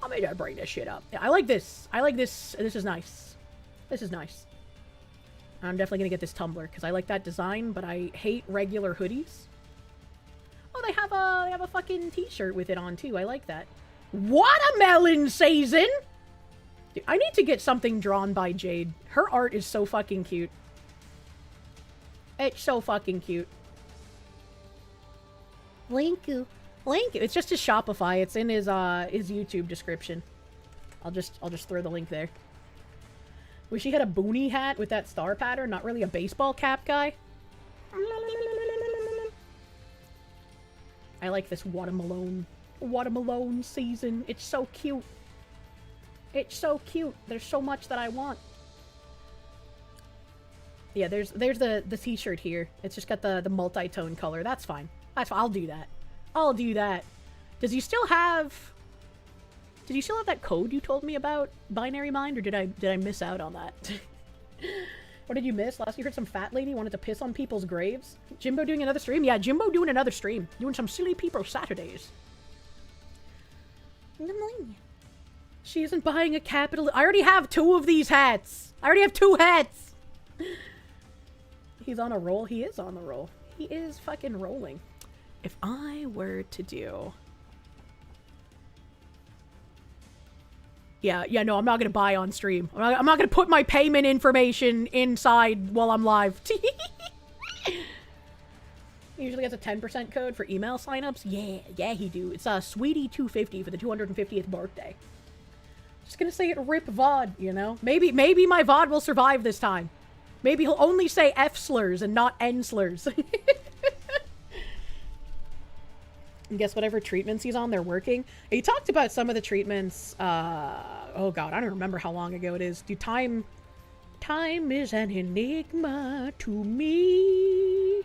Let me just bring this shit up. Yeah, I like this. I like this. This is nice. This is nice. I'm definitely gonna get this tumbler because I like that design, but I hate regular hoodies. Oh, they have a fucking t-shirt with it on too. I like that. Watermelon season! Dude, I need to get something drawn by Jade. Her art is so fucking cute. It's so fucking cute. Thank you. Link. It's just his Shopify. It's in his YouTube description. I'll just throw the link there. Wish he had a boonie hat with that star pattern. Not really a baseball cap guy. I like this watermelon season. It's so cute. It's so cute. There's so much that I want. Yeah, there's the t-shirt here. It's just got the multi-tone color. That's fine. That's fine. I'll do that. I'll do that. Does he still have... Did you still have that code you told me about, Binary Mind, or did I miss out on that? What did you miss? Last you heard some fat lady wanted to piss on people's graves? Jimbo doing another stream? Yeah, Jimbo doing another stream. Doing some silly people Saturdays. She isn't buying a capital... I already have 2 of these hats. I already have 2 hats. He's on a roll. He is on the roll. He is fucking rolling. If I were to do... Yeah, no, I'm not gonna buy on stream. I'm not gonna put my payment information inside while I'm live. He usually has a 10% code for email signups. Yeah, he do. It's Sweetie250 for the 250th birthday. Just gonna say it rip VoD, you know? Maybe my VoD will survive this time. Maybe he'll only say F slurs and not N slurs. And guess whatever treatments he's on, they're working. He talked about some of the treatments, oh god, I don't remember how long ago it is. Dude, time is an enigma to me.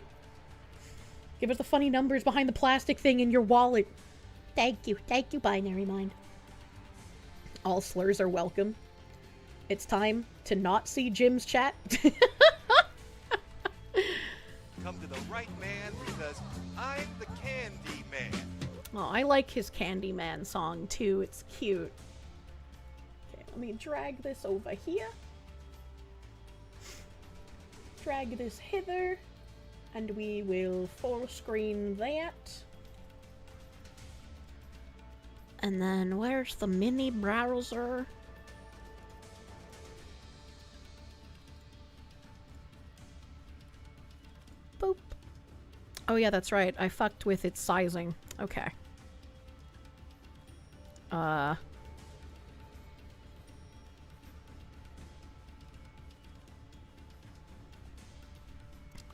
Give us the funny numbers behind the plastic thing in your wallet. Thank you, Binary Mind. All slurs are welcome. It's time to not see Jim's chat. Come to the right man because I'm the Candy Man. Oh, I like his Candyman song too. It's cute. Okay, let me drag this over here. Drag this hither. And we will full screen that. And then where's the mini browser? Boop. Oh yeah, that's right. I fucked with its sizing. Okay.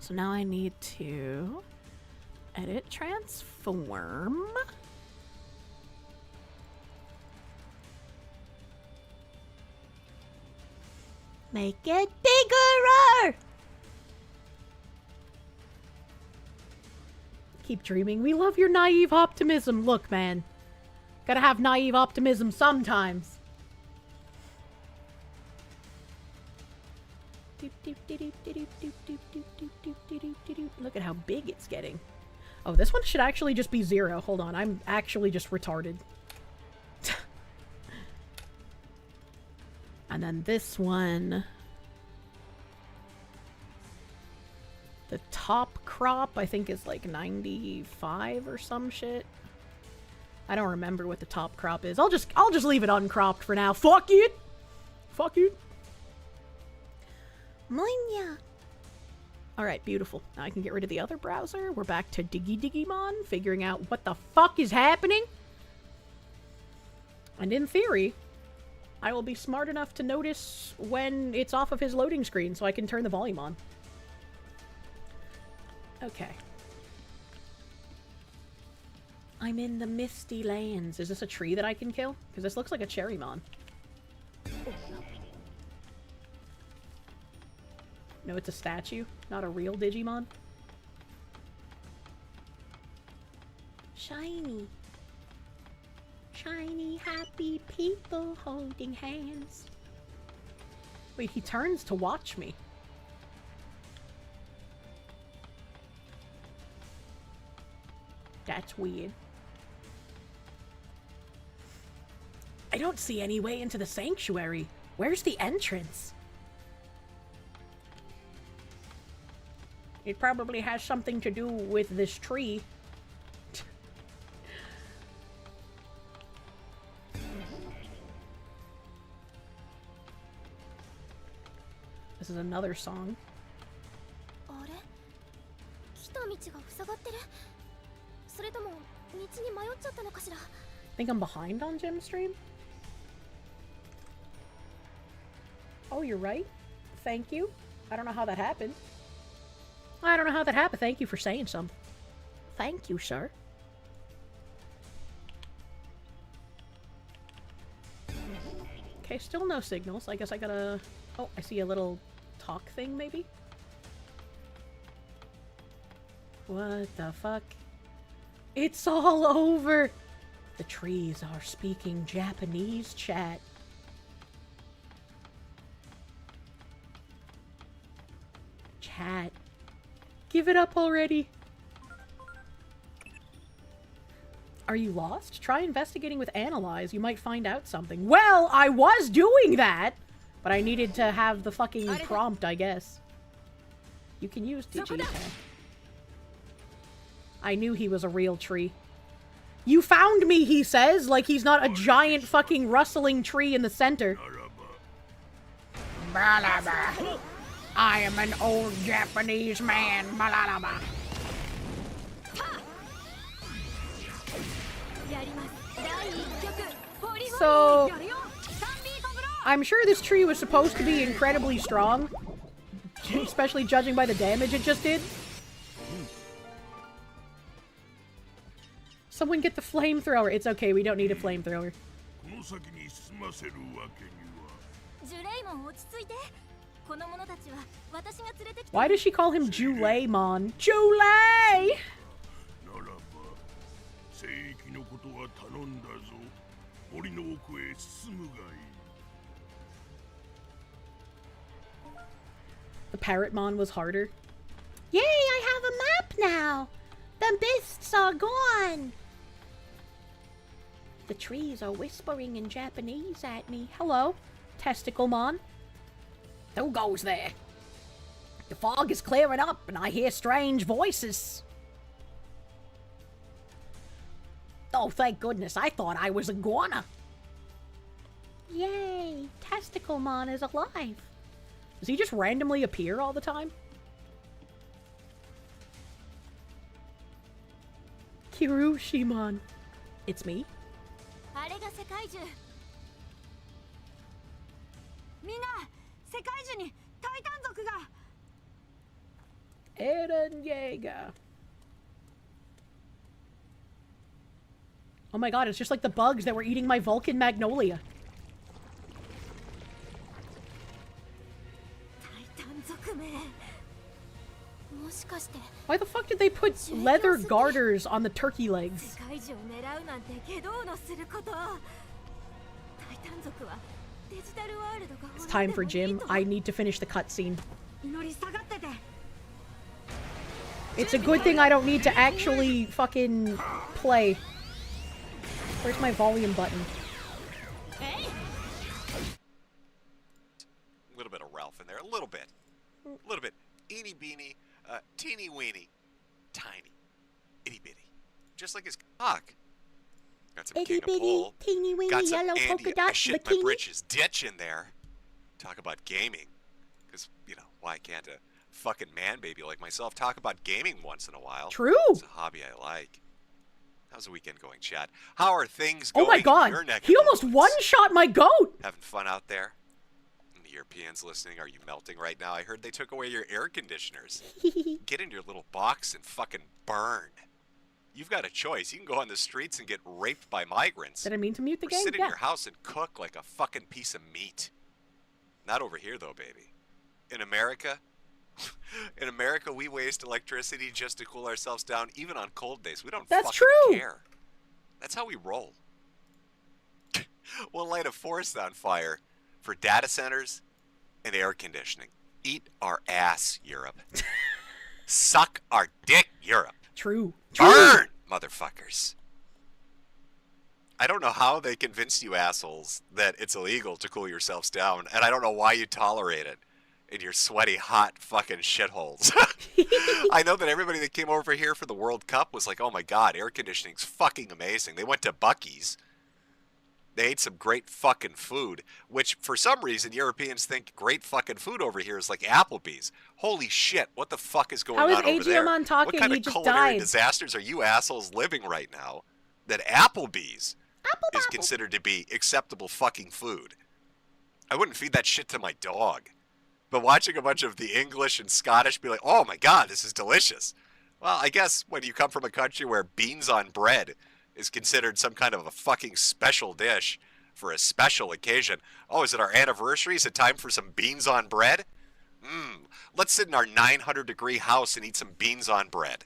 So now I need to edit transform. Make it bigger! Keep dreaming. We love your naive optimism. Look, man. Gotta have naive optimism sometimes. Look at how big it's getting. Oh, this one should actually just be 0. Hold on. I'm actually just retarded. And then this one... The top crop, I think, is like 95 or some shit. I don't remember what the top crop is. I'll just leave it uncropped for now. Fuck it! Fuck it! Monya! Alright, beautiful. Now I can get rid of the other browser. We're back to Digimon, figuring out what the fuck is happening. And in theory, I will be smart enough to notice when it's off of his loading screen so I can turn the volume on. Okay. I'm in the Misty Lands. Is this a tree that I can kill? Because this looks like a Cherrymon. No, it's a statue, not a real Digimon. Shiny. Shiny, happy people holding hands. Wait, he turns to watch me. That's weird. I don't see any way into the sanctuary. Where's the entrance? It probably has something to do with this tree. This is another song. I think I'm behind on Jim's stream. Oh, you're right. Thank you. I don't know how that happened. I don't know how that happened. Thank you for saying something. Thank you, sir. Okay, still no signals. I guess I gotta... Oh, I see a little talk thing, maybe? What the fuck? It's all over! The trees are speaking Japanese, chat. Chat. Give it up already. Are you lost? Try investigating with Analyze. You might find out something. Well, I was doing that! But I needed to have the fucking prompt, I guess. You can use Digitech. I knew he was a real tree. You found me, he says, like he's not a giant fucking rustling tree in the center. Balaba. I am an old Japanese man. Balaba. So, I'm sure this tree was supposed to be incredibly strong, especially judging by the damage it just did. Someone get the flamethrower. It's okay, we don't need a flamethrower. Why does she call him Juleimon? Jule! The Parrotmon was harder. Yay, I have a map now! The mists are gone! The trees are whispering in Japanese at me. Hello, Testiclemon. Who goes there? The fog is clearing up and I hear strange voices. Oh, thank goodness. I thought I was a iguana. Yay, Testiclemon is alive. Does he just randomly appear all the time? Kirushimon. It's me. Eren Yeager. Oh my god, it's just like the bugs that were eating my Vulcan Magnolia. Why the fuck did they put leather garters on the turkey legs? It's time for Jim. I need to finish the cutscene. It's a good thing I don't need to actually fucking play. Where's my volume button? A little bit of Ralph in there, a little bit. A little bit. Eeny beeny, teeny weeny, tiny, itty bitty. Just like his cock. Got some Itty king of bitty, pool. teeny weeny, Got some yellow Andy, polka dot I shit bikini. my britches ditch in there. Talk about gaming. Because, you know, why can't a fucking man baby like myself talk about gaming once in a while? True. It's a hobby I like. How's the weekend going, chat? How are things going? Oh my god, in your neck of he the almost woods? one-shot my goat! Having fun out there? And the Europeans listening, are you melting right now? I heard they took away your air conditioners. Get in your little box and fucking burn. You've got a choice. You can go on the streets and get raped by migrants. Did I mean to mute the or game? sit in Yeah. your house and cook like a fucking piece of meat. Not over here, though, baby. In America, we waste electricity just to cool ourselves down, even on cold days. We don't That's fucking true. care. That's how we roll. We'll light a forest on fire for data centers and air conditioning. Eat our ass, Europe. Suck our dick, Europe. True. Burn, motherfuckers. I don't know how they convinced you assholes that it's illegal to cool yourselves down, and I don't know why you tolerate it in your sweaty, hot fucking shitholes. I know that everybody that came over here for the World Cup was like, oh my god, air conditioning's fucking amazing. They went to Buc-ee's. They ate some great fucking food, which for some reason Europeans think great fucking food over here is like Applebee's. Holy shit, what the fuck is going on over there? How is talking? What kind He of just culinary died. disasters are you assholes living right now that Applebee's is considered to be acceptable fucking food? I wouldn't feed that shit to my dog. But watching a bunch of the English and Scottish be like, oh my god, this is delicious. Well, I guess when you come from a country where beans on bread is considered some kind of a fucking special dish for a special occasion. Oh, is it our anniversary? Is it time for some beans on bread? Let's sit in our 900-degree house and eat some beans on bread.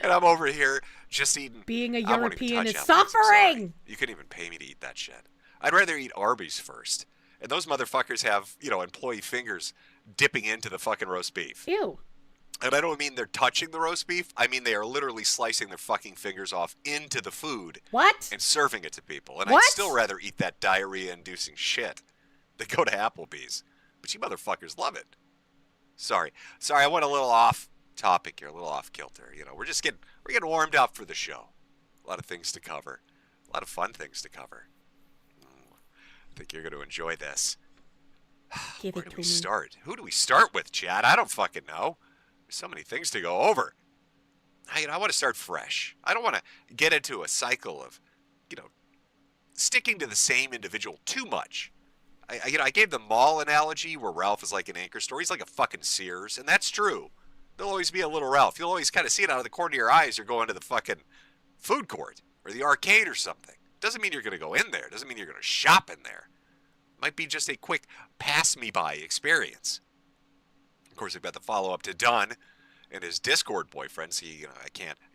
And I'm over here just eating. Being a I won't even European touch is Applebee's, I'm sorry. suffering. You couldn't even pay me to eat that shit. I'd rather eat Arby's first. And those motherfuckers have, employee fingers dipping into the fucking roast beef. Ew. And I don't mean they're touching the roast beef. I mean they are literally slicing their fucking fingers off into the food. What? And serving it to people. And What? I'd still rather eat that diarrhea-inducing shit than go to Applebee's. But you motherfuckers love it. Sorry, I went a little off topic here, a little off kilter. We're getting warmed up for the show. A lot of things to cover. A lot of fun things to cover. I think you're going to enjoy this. Give Where it do to we me. start? Who do we start with, Chad? I don't fucking know. There's so many things to go over. I want to start fresh. I don't want to get into a cycle of, sticking to the same individual too much. I gave the mall analogy where Ralph is like an anchor store. He's like a fucking Sears, and that's true. There'll always be a little Ralph. You'll always kind of see it out of the corner of your eyes. You're going to the fucking food court or the arcade or something. Doesn't mean you're going to go in there. Doesn't mean you're going to shop in there. Might be just a quick pass-me-by experience. Of course, we've got the follow-up to Dunn and his Discord boyfriend. So, I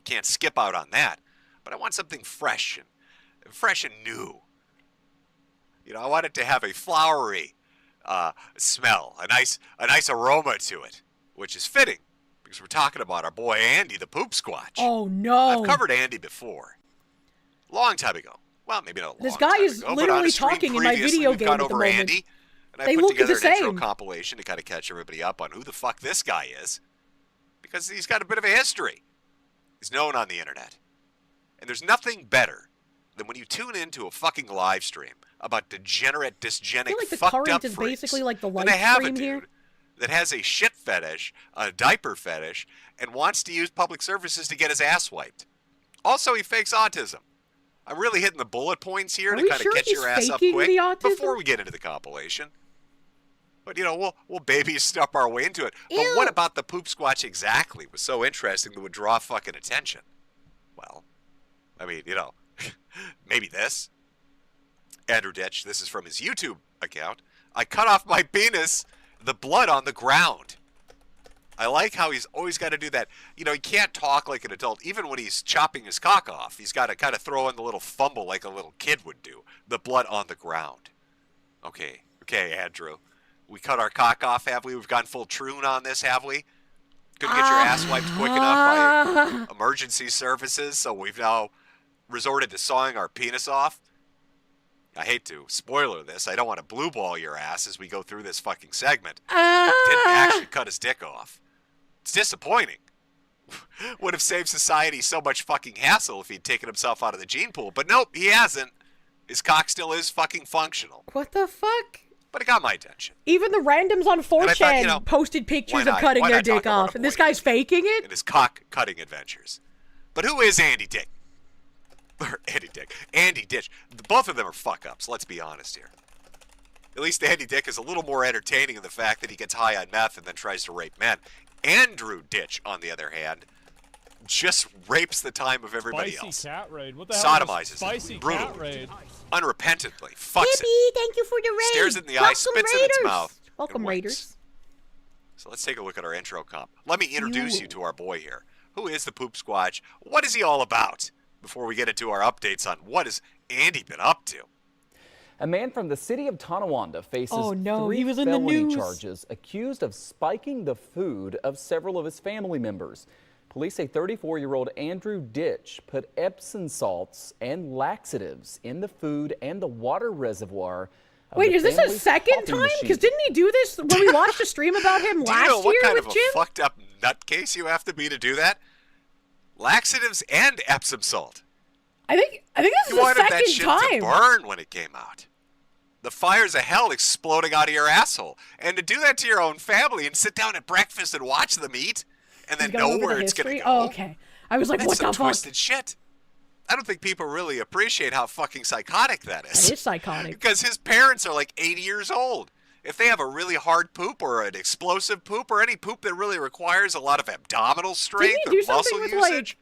can't skip out on that. But I want something fresh and new. I want it to have a flowery smell, a nice aroma to it, which is fitting because we're talking about our boy Andy, the poop squatch. Oh no! I've covered Andy before, long time ago. Well, maybe not a long This guy time is ago, but on literally a stream talking in my previously, video we've game gone at the over moment. Andy, and I They put look together the an intro same. compilation to kind of catch everybody up on who the fuck this guy is, because he's got a bit of a history. He's known on the internet, and there's nothing better than when you tune into a fucking live stream about degenerate, I dysgenic, feel like the fucked current up is freaks, basically like the and live they have a stream dude here. that has a shit fetish, a diaper fetish, and wants to use public services to get his ass wiped. Also, he fakes autism. I'm really hitting the bullet points here Are to we kind of sure get he's your ass up faking quick the autism? before we get into the compilation. But, we'll baby step our way into it. But Ew. what about the poop squatch exactly was so interesting that would draw fucking attention? Well, I mean, maybe this. Andrew Ditch, this is from his YouTube account. I cut off my penis, the blood on the ground. I like how he's always got to do that. He can't talk like an adult. Even when he's chopping his cock off, he's got to kind of throw in the little fumble like a little kid would do. The blood on the ground. Okay, Andrew. We cut our cock off, have we? We've gone full troon on this, have we? Couldn't get your ass wiped quick enough by emergency services, so we've now resorted to sawing our penis off. I hate to spoiler this. I don't want to blue ball your ass as we go through this fucking segment. Didn't actually cut his dick off. It's disappointing. Would have saved society so much fucking hassle if he'd taken himself out of the gene pool. But nope, he hasn't. His cock still is fucking functional. What the fuck? But it got my attention. Even the randoms on 4chan posted pictures of cutting their dick off, and this guy's faking it? In his cock-cutting adventures. But who is Andy Dick? Or Andy Dick. Andy Ditch. Both of them are fuck-ups, let's be honest here. At least Andy Dick is a little more entertaining in the fact that he gets high on meth and then tries to rape men. Andrew Ditch, on the other hand, just rapes the time of everybody Spicy else. cat raid. What the hell is Sodomizes spicy it cat brutally, raid? unrepentantly, fucks it, Yippee, thank you for the raid. stares it in the eye, Welcome, spits Raiders. in its mouth, Welcome, and winks. Raiders. So let's take a look at our intro comp. Let me introduce you to our boy here. Who is the Poop Squatch? What is he all about? Before we get into our updates on what has Andy been up to. A man from the city of Tonawanda faces he was 3 in the felony news. charges accused of spiking the food of several of his family members. Police say 34-year-old Andrew Ditch put Epsom salts and laxatives in the food and the water reservoir. Wait, is this a second time? Because didn't he do this when we watched a stream about him last year with Jim? Do you know what kind of a fucked up nutcase you have to be to do that? Laxatives and Epsom salt. I think this is the second time. You wanted that shit to burn when it came out. The fires of hell exploding out of your asshole. And to do that to your own family and sit down at breakfast and watch them eat and then know where it's going to go. Oh, okay. I was like, what the fuck? That's some twisted shit. I don't think people really appreciate how fucking psychotic that is. It is psychotic. Because his parents are like 80 years old. If they have a really hard poop or an explosive poop or any poop that really requires a lot of abdominal strength or muscle usage,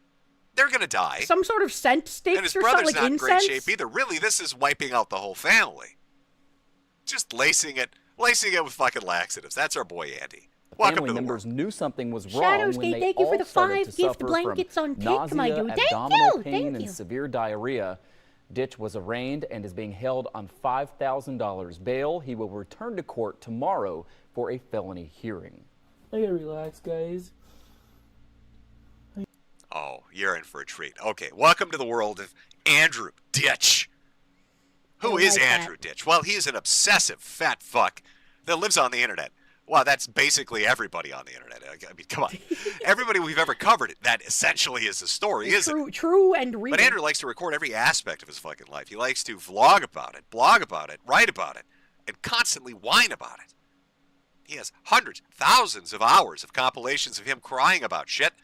they're going to die. Some sort of scent sticks and his or brother's something, like not incense? in great shape either. Really, this is wiping out the whole family. Just lacing it with fucking laxatives. That's our boy Andy. Welcome Family to the members world. knew something was wrong when they thank you for all the started 5 to gift suffer blankets from on cake, nausea, my dude. Thank abdominal you, pain, thank and you. severe diarrhea. Ditch was arraigned and is being held on $5,000 bail. He will return to court tomorrow for a felony hearing. I gotta relax, guys. Oh, you're in for a treat. Okay, welcome to the world of Andrew Ditch. Who is Andrew Ditch? Well, he is an obsessive fat fuck that lives on the internet. Wow, that's basically everybody on the internet. I mean, come on. Everybody we've ever covered, that essentially is the story, isn't it? True and real. But Andrew likes to record every aspect of his fucking life. He likes to vlog about it, blog about it, write about it, and constantly whine about it. He has hundreds, thousands of hours of compilations of him crying about shit.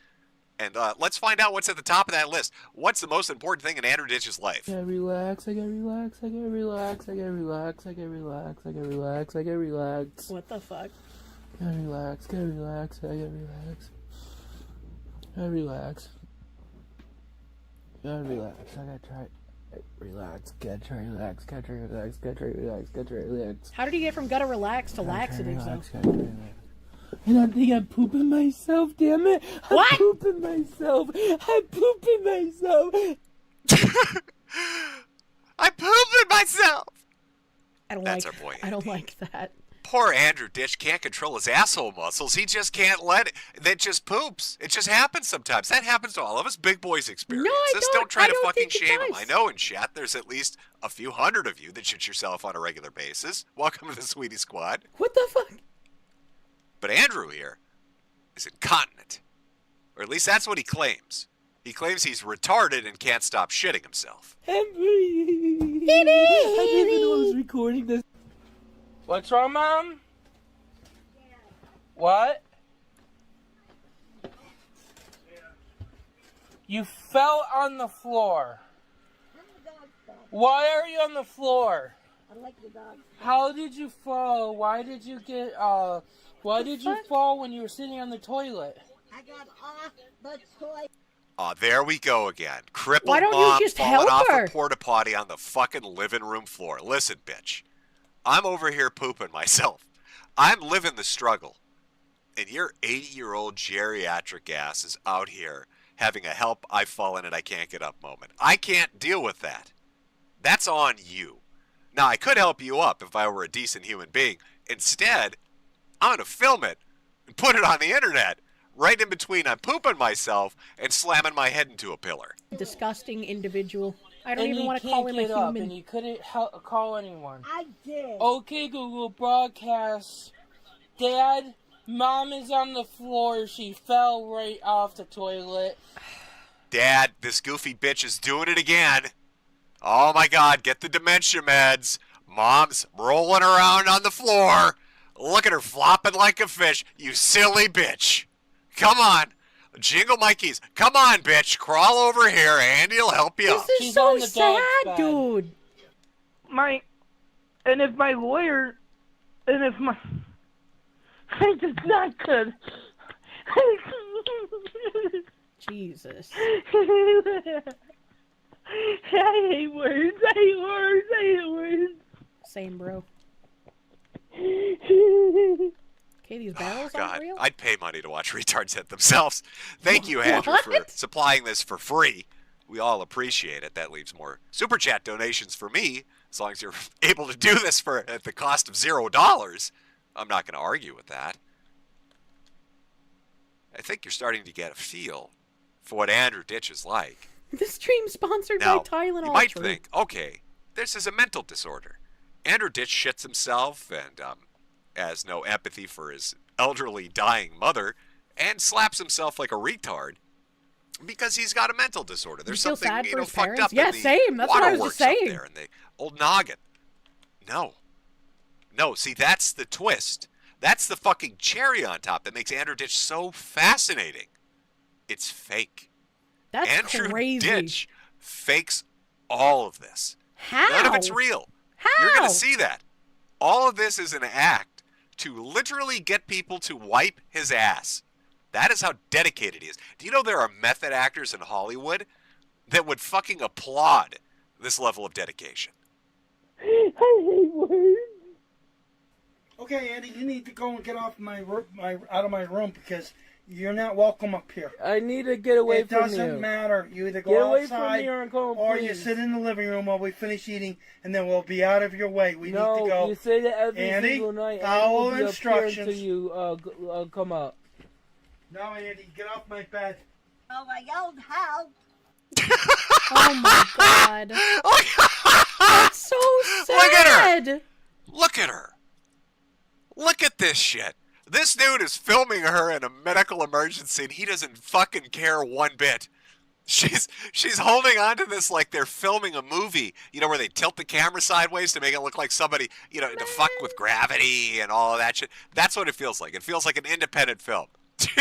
And let's find out what's at the top of that list. What's the most important thing in Andrew Ditch's life? I gotta relax, I gotta relax, I gotta relax, I gotta relax, I gotta relax, I gotta relax, I gotta relax. What the fuck? Gotta relax, gotta relax, I gotta relax. Gotta relax. Gotta relax, I gotta try. Relax, gotta try relax, gotta try relax, gotta try relax, gotta try relax. How did you get from gotta relax to laxatives, though? And I think I'm pooping myself, damn it. I'm pooping myself. I'm pooping myself. I'm pooping myself. That's our boy, I don't like that. Poor Andrew Ditch can't control his asshole muscles. He just can't let it. That just poops. It just happens sometimes. That happens to all of us. Big boys experience. No, don't try to fucking shame him. I know in chat there's at least a few hundred of you that shit yourself on a regular basis. Welcome to the Sweetie Squad. What the fuck? But Andrew here is incontinent. Or at least that's what he claims. He claims he's retarded and can't stop shitting himself. Henry! I didn't know I was recording this. What's wrong, Mom? What? You fell on the floor. Why are you on the floor? I like the dog. How did you fall? Why did you get, why did you fall when you were sitting on the toilet? I got off the toilet. Oh, there we go again. Crippled Why don't mom you just falling help off her? a porta potty on the fucking living room floor. Listen, bitch. I'm over here pooping myself. I'm living the struggle. And your 80-year-old geriatric ass is out here having a help I've fallen and I can't get up moment. I can't deal with that. That's on you. Now, I could help you up if I were a decent human being. Instead, I'm going to film it and put it on the internet. Right in between I'm pooping myself and slamming my head into a pillar. Disgusting individual. I don't And even you want to call can't him a get up, human. and you couldn't call anyone. I did. Okay, Google broadcast. Dad, Mom is on the floor. She fell right off the toilet. Dad, this goofy bitch is doing it again. Oh my God, get the dementia meds. Mom's rolling around on the floor. Look at her flopping like a fish. You silly bitch. Come on. Jingle my keys. Come on, bitch. Crawl over here. Andy'll help you up. This is so sad, dude. And if my lawyer, I just not good. Jesus. I hate words. I hate words. I hate words. Same, bro. Okay, these barrels God, aren't real? I'd pay money to watch retards hit themselves. Thank you, Andrew, for supplying this for free. We all appreciate it. That leaves more super chat donations for me. As long as you're able to do this for at the cost of $0, I'm not going to argue with that. I think you're starting to get a feel for what Andrew Ditch is like. This stream sponsored Now, by Tylenol. you might True. think, okay, this is a mental disorder. Andrew Ditch shits himself and has no empathy for his elderly dying mother and slaps himself like a retard because he's got a mental disorder. There's feel something, sad you for know, his fucked parents? up Yeah, in the same. That's what I was just waterworks up saying. there in the old noggin. No, see, that's the twist. That's the fucking cherry on top that makes Andrew Ditch so fascinating. It's fake. That's Andrew crazy. Ditch fakes all of this. How? None of it's real. How? You're going to see that. All of this is an act to literally get people to wipe his ass. That is how dedicated he is. Do you know there are method actors in Hollywood that would fucking applaud this level of dedication? I hate words. Okay, Andy, you need to go and get off out of my room because you're not welcome up here. I need to get away from you. It doesn't matter. You either go Get away outside from me or I'm going, or please. you sit in the living room while we finish eating, and then we'll be out of your way. We No, need to go. you say that every Andy, single night. follow and we'll be instructions. Up here until you come up. No, Andy, get off my bed. Oh, I yelled help. Oh my god. That's so sad. Look at her. Look at her. Look at this shit. This dude is filming her in a medical emergency and he doesn't fucking care one bit. She's holding on to this like they're filming a movie, you know, where they tilt the camera sideways to make it look like somebody, you know, to fuck with gravity and all of that shit. That's what it feels like. It feels like an independent film.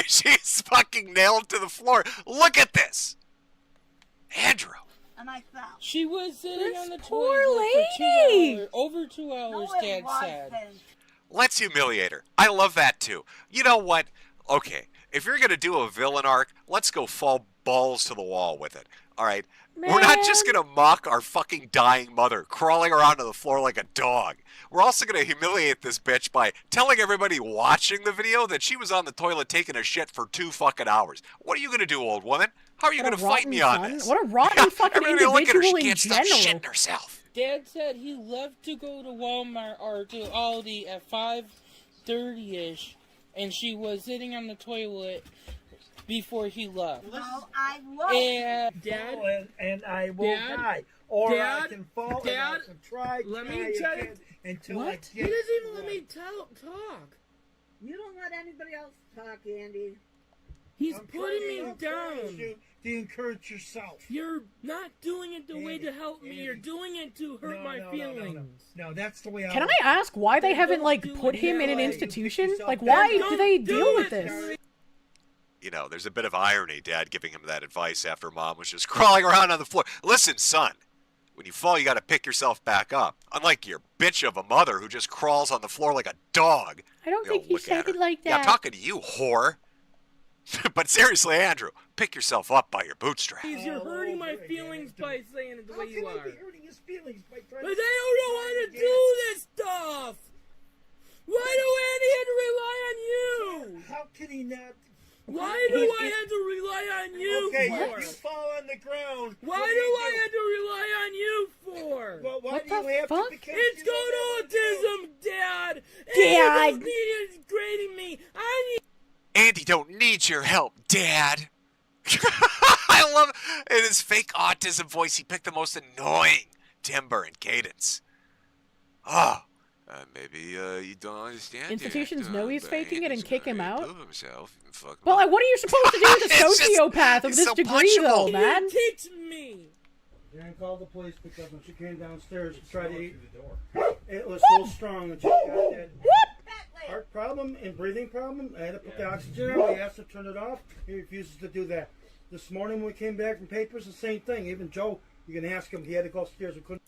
She's fucking nailed to the floor. Look at this. Andrew. And I fell. She was sitting on the poor toilet lady. for 2 hours. Over 2 hours, No, it Dad said. wasn't. Let's humiliate her. I love that too. You know what? Okay, if you're going to do a villain arc, let's go fall balls to the wall with it. All right? We're not just going to mock our fucking dying mother, crawling around on the floor like a dog. We're also going to humiliate this bitch by telling everybody watching the video that she was on the toilet taking a shit for 2 fucking hours. What are you going to do, old woman? How are you going to fight me on this? What a rotten fucking Everybody look at her. individual She in can't stop general. shitting herself. Dad said he loved to go to Walmart or to Aldi at 5:30ish, and she was sitting on the toilet before he left. No, I won't. And Dad, and I will Dad? die. Or I Dad? can fall Dad? and I can try Let me again tell you- until I What? get He doesn't even let me talk. You don't let anybody else talk, Andy. He's I'm putting me trying to down. encourage you to encourage yourself. You're not doing it the way Andy, to help me. You're doing it to hurt my feelings. No, that's the way I Can would- I ask why they haven't like put him in an institution? Like, why do they deal with this? You know, there's a bit of irony, Dad giving him that advice after Mom was just crawling around on the floor. Listen, son, when you fall, you got to pick yourself back up. Unlike your bitch of a mother who just crawls on the floor like a dog. I don't think you said it like Yeah, I'm that. talking to you, whore. But seriously, Andrew, pick yourself up by your bootstraps. You're hurting my feelings by saying it the way you are. hurting his feelings by trying But they don't know how to do this stuff. Why do Andy have to rely on you? How can he not? Why do I have to rely on you Okay, for? if you fall on the ground. Why what do you I have to rely on you for? Well, why What do you the have fuck? to? Because It's you don't called autism, Dad. Dad. Andy is grading me. I need. Andy don't need your help, Dad. I love in his fake autism voice. He picked the most annoying timbre and cadence. Oh, maybe you don't understand. Institutions yet, know he's but faking it and Andy's kick him gonna out? improve himself and fuck Well, like, what are you supposed to do with a It's just- sociopath of he's this so degree, though, punchable. man? Teach me. And call the police because when she came downstairs to try to eat, it was so strong that she got that heart problem and breathing problem. I had to put the oxygen on. We asked her to turn it off. He refuses to do that. This morning when we came back from papers, the same thing. Even Joe, you can ask him. He had to go upstairs and couldn't.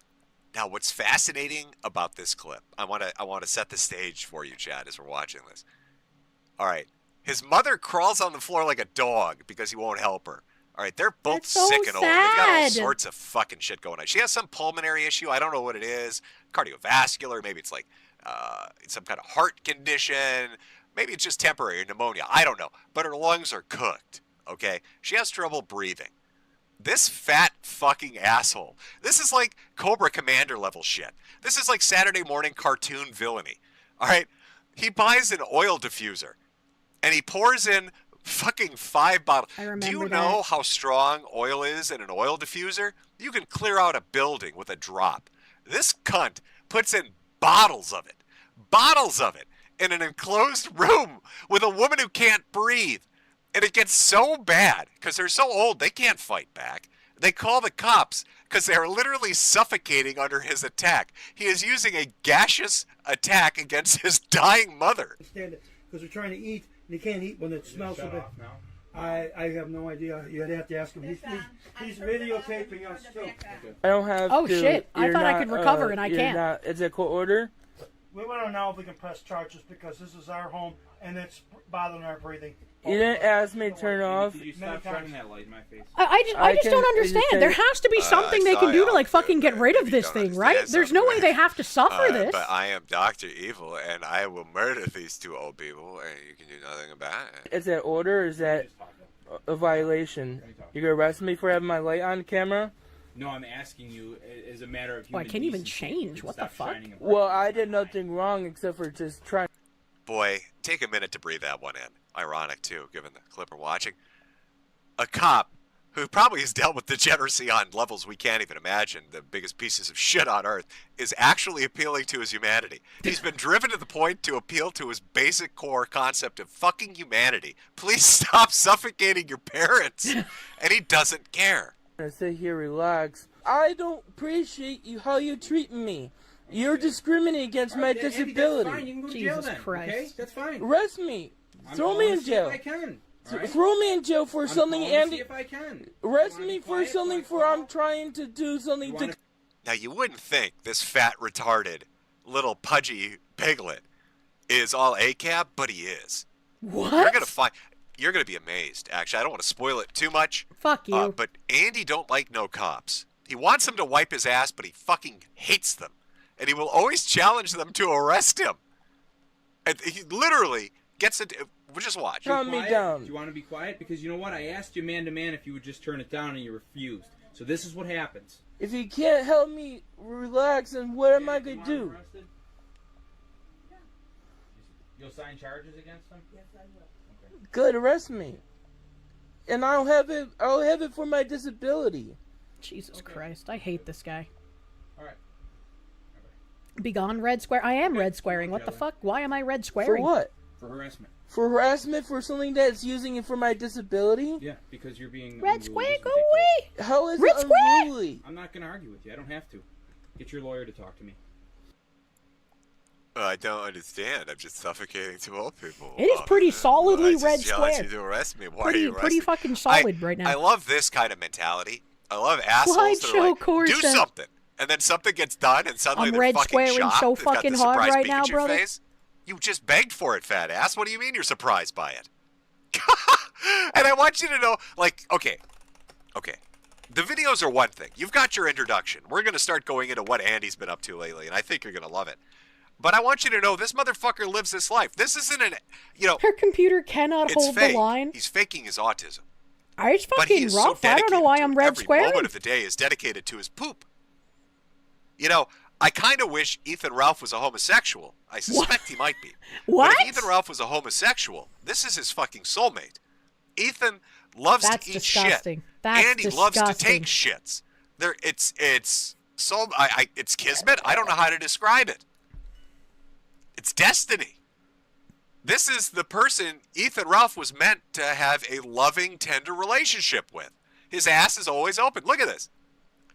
Now, what's fascinating about this clip? I want to set the stage for you, Chad, as we're watching this. All right, his mother crawls on the floor like a dog because he won't help her. All right, they're both That's so sick and old. They've got all sad. sorts of fucking shit going on. She has some pulmonary issue. I don't know what it is. Cardiovascular. Maybe it's like some kind of heart condition. Maybe it's just temporary pneumonia. I don't know. But her lungs are cooked. Okay, she has trouble breathing. This fat fucking asshole. This is like Cobra Commander level shit. This is like Saturday morning cartoon villainy. All right, he buys an oil diffuser and he pours in Fucking 5 bottles. I remember Do you that. know how strong oil is in an oil diffuser? You can clear out a building with a drop. This cunt puts in bottles of it. Bottles of it. In an enclosed room with a woman who can't breathe. And it gets so bad, because they're so old, they can't fight back. They call the cops, because they're literally suffocating under his attack. He is using a gaseous attack against his dying mother. Because they're trying to eat, and they can't eat when it smells so bad. I have no idea. You'd have to ask him. He's videotaping us, too. I don't have Oh, to. shit. I You're thought I not, could recover, and I you're can't. not- is it court order? We want to know if we can press charges because this is our home and it's bothering our breathing. You didn't ask me to turn off. Did you stop shining that light in my face? I just don't understand. There has to be something they can do to like fucking get rid of this thing, right? There's no way they have to suffer this. But I am Dr. Evil, and I will murder these 2 old people, and you can do nothing about it. Is that order or is that a violation? You gonna arrest me for having my light on camera? No, I'm asking you as a matter of Oh, I human can't even decency, change. to What the stop fuck? shining a Well, I did nothing wrong except for just trying. Boy, take a minute to breathe that one in. Ironic, too, given the clip we're watching. A cop who probably has dealt with degeneracy on levels we can't even imagine, the biggest pieces of shit on earth, is actually appealing to his humanity. He's been driven to the point to appeal to his basic core concept of fucking humanity. Please stop suffocating your parents. And he doesn't care. I sit here, relax. I don't appreciate you how you treat me. You're discriminating against my disability. That's fine. You can go to jail then. Okay, that's fine. Arrest me. I'm Throw me calling in to see jail. if I can. All right? Throw me in jail for I'm something, calling to Andy. see if I can. Arrest me for something for I'm trying to do something to. Now, you wouldn't think this fat, retarded, little pudgy piglet is all ACAB, but he is. What? You're gonna be amazed, actually. I don't want to spoil it too much. Fuck you. But Andy don't like no cops. He wants them to wipe his ass, but he fucking hates them. And he will always challenge them to arrest him. And he literally gets it. We'll just watch. Calm me down. Do you want to be quiet? Because you know what? I asked you man to man if you would just turn it down, and you refused. So this is what happens. If you can't help me relax, then what am I gonna do? You'll sign charges against them? Yes, I will. Good, arrest me. And I'll have it. I'll have it for my disability. Jesus Christ, I hate this guy. All right. Be gone, red square. I am red squaring. What the fuck? Why am I red squaring? For what? For harassment. For harassment for something that's using it for my disability? Yeah, because you're being red unruly. square, It's go ridiculous. away. How is Red it square! unruly? I'm not going to argue with you. I don't have to. Get your lawyer to talk to me. I don't understand. I'm just suffocating 2 old people. It is pretty solidly I just red challenge square. you to arrest me. Why Pretty- are you arresting pretty me? fucking solid right now. I love this kind of mentality. I love assholes that are Slideshow like, do Kirsche. something. And then something gets done, and suddenly I'm they're red fucking squaring shocked. so They've got fucking the hard surprised right now, Pikachu brother. face. You just begged for it, fat ass. What do you mean you're surprised by it? And I want you to know, like, okay. The videos are one thing. You've got your introduction. We're going to start going into what Andy's been up to lately, and I think you're going to love it. But I want you to know this motherfucker lives this life. This isn't an, Her computer cannot it's hold fake. the line. He's faking his autism. It's But he fucking is so rough. I don't know dedicated why to I'm it. red Every squaring. moment of the day is dedicated to his poop. You know, I kind of wish Ethan Ralph was a homosexual. I suspect he might be. What? But if Ethan Ralph was a homosexual, this is his fucking soulmate. Ethan loves That's to eat disgusting. shit. That's Andy loves to disgusting. take shits. It's kismet. I don't know how to describe it. It's destiny. This is the person Ethan Ralph was meant to have a loving, tender relationship with. His ass is always open. Look at this.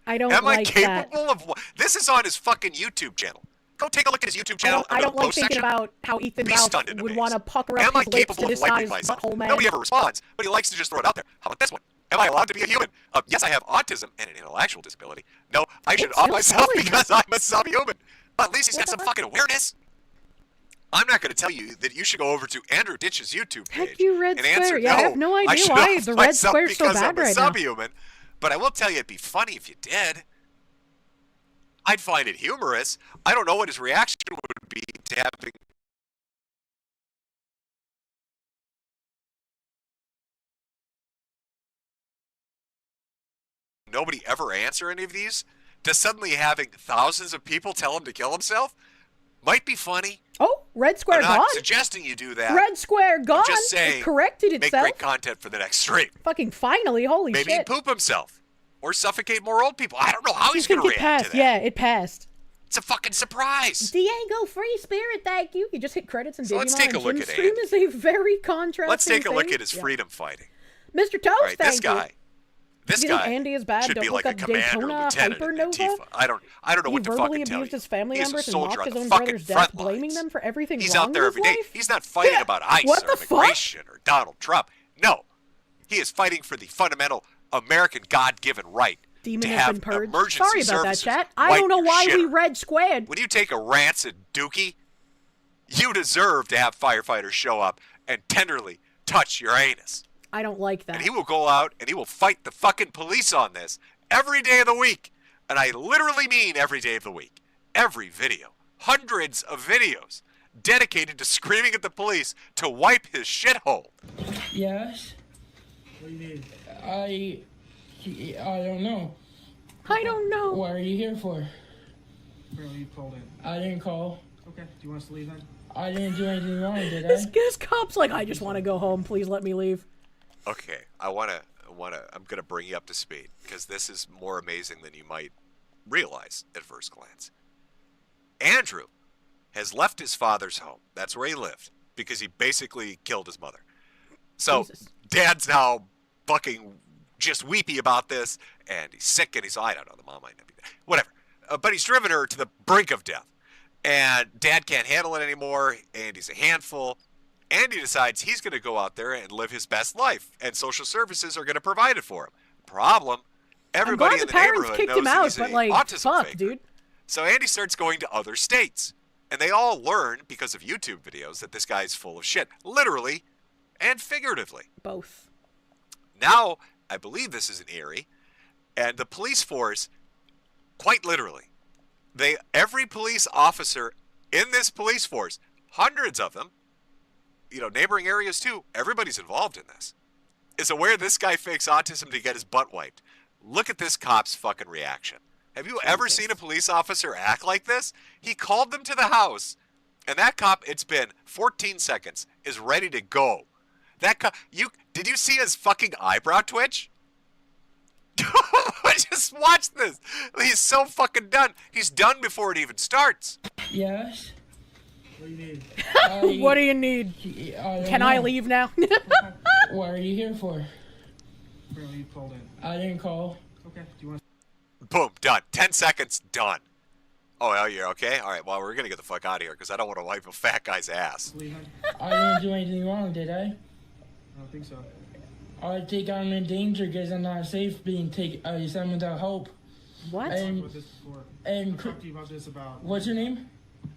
I don't Am I like that. capable of what? This is on his fucking YouTube channel. Go take a look at his YouTube channel. I under don't the like post thinking section. about how Ethan Be Ralph stunned and would amazed. want to pucker Am up I his lips to capable of decide wiping his myself? butthole man. Nobody ever responds, but he likes to just throw it out there. How about this one? Am I allowed to be a human? Yes, I have autism and an intellectual disability. No, I should off myself because I'm a subhuman. But at least he's got some fucking awareness. I'm not going to tell you that you should go over to Andrew Ditch's YouTube page Heck, you red and square. answer Yeah, I no. have no idea should why off the red myself square's so because bad I'm a right now. subhuman. But I will tell you, it'd be funny if you did. I'd find it humorous. I don't know what his reaction would be to having nobody ever answer any of these, to suddenly having thousands of people tell him to kill himself. Might be funny. Oh, red square I'm not gone. suggesting you do that. Red square gone. I'm just saying, it corrected make itself. great content for the next stream. Fucking finally, holy Maybe shit. he'd poop himself. Or suffocate more old people. I don't know how he's going to react passed. to that. Yeah, it passed. It's a fucking surprise. Diego Free Spirit, thank you. You just hit credits and So Digimon. let's take a look Jim's at stream Andy. is a very contrasting Let's take a look thing. at his freedom fighting. Mr. Toast, All right, thank this guy. you. This You think guy Andy is bad? should Don't be look like a up commander Daytona lieutenant in Hypernova? Antifa. I don't know He what to verbally fucking tell abused you. his family He's a members and soldier mocked on his the own fucking brother's death, front blaming lines. them for everything He's wrong out there in his every day. life? He's not fighting Yeah. about ICE What or the fuck? immigration or Donald Trump. No. He is fighting for the fundamental American God-given right Demon to has have been purged. emergency Sorry about that, services chat. I wipe don't know your why shit we out. red squared. When you take a rancid dookie, you deserve to have firefighters show up and tenderly touch your anus. I don't like that. And he will go out and he will fight the fucking police on this every day of the week. And I literally mean every day of the week. Every video. Hundreds of videos dedicated to screaming at the police to wipe his shithole. Yes. What do you need? I don't know. I don't know. What are you here for? Apparently you called in. I didn't call. Okay. Do you want us to leave then? I didn't do anything wrong, did I? This cop's like, I just want to go home. Please let me leave. Okay, I'm gonna bring you up to speed because this is more amazing than you might realize at first glance. Andrew has left his father's home. That's where he lived because he basically killed his mother. So Dad's now fucking just weepy about this, and he's sick, and I don't know, the mom might not be there. Whatever. But he's driven her to the brink of death. And Dad can't handle it anymore, and he's a handful. Andy decides he's going to go out there and live his best life, and social services are going to provide it for him. Problem, everybody in the neighborhood knows that he's an autism faker. Dude. So Andy starts going to other states, and they all learn, because of YouTube videos, that this guy's full of shit. Literally and figuratively. Both. Now, I believe this is in Erie, and the police force, quite literally, every police officer in this police force, hundreds of them, neighboring areas too, everybody's involved in this, is aware this guy fakes autism to get his butt wiped. Look at this cop's fucking reaction. Have you ever seen a police officer act like this? He called them to the house, and that cop, it's been 14 seconds, is ready to go. That cop, did you see his fucking eyebrow twitch? Just watch this. He's so fucking done. He's done before it even starts. Yes. What do you need? What do you need? Can I leave now? What are you here for? Apparently you called in. I didn't call. Okay. Do you want? Boom, done. 10 seconds, done. Oh, you're okay? All right, well, we're going to get the fuck out of here because I don't want to wipe a fat guy's ass. I didn't do anything wrong, did I? I don't think so. I think I'm in danger because I'm not safe being taken without help. What? We've talked about this before. I've talked to you about this about... What's your name?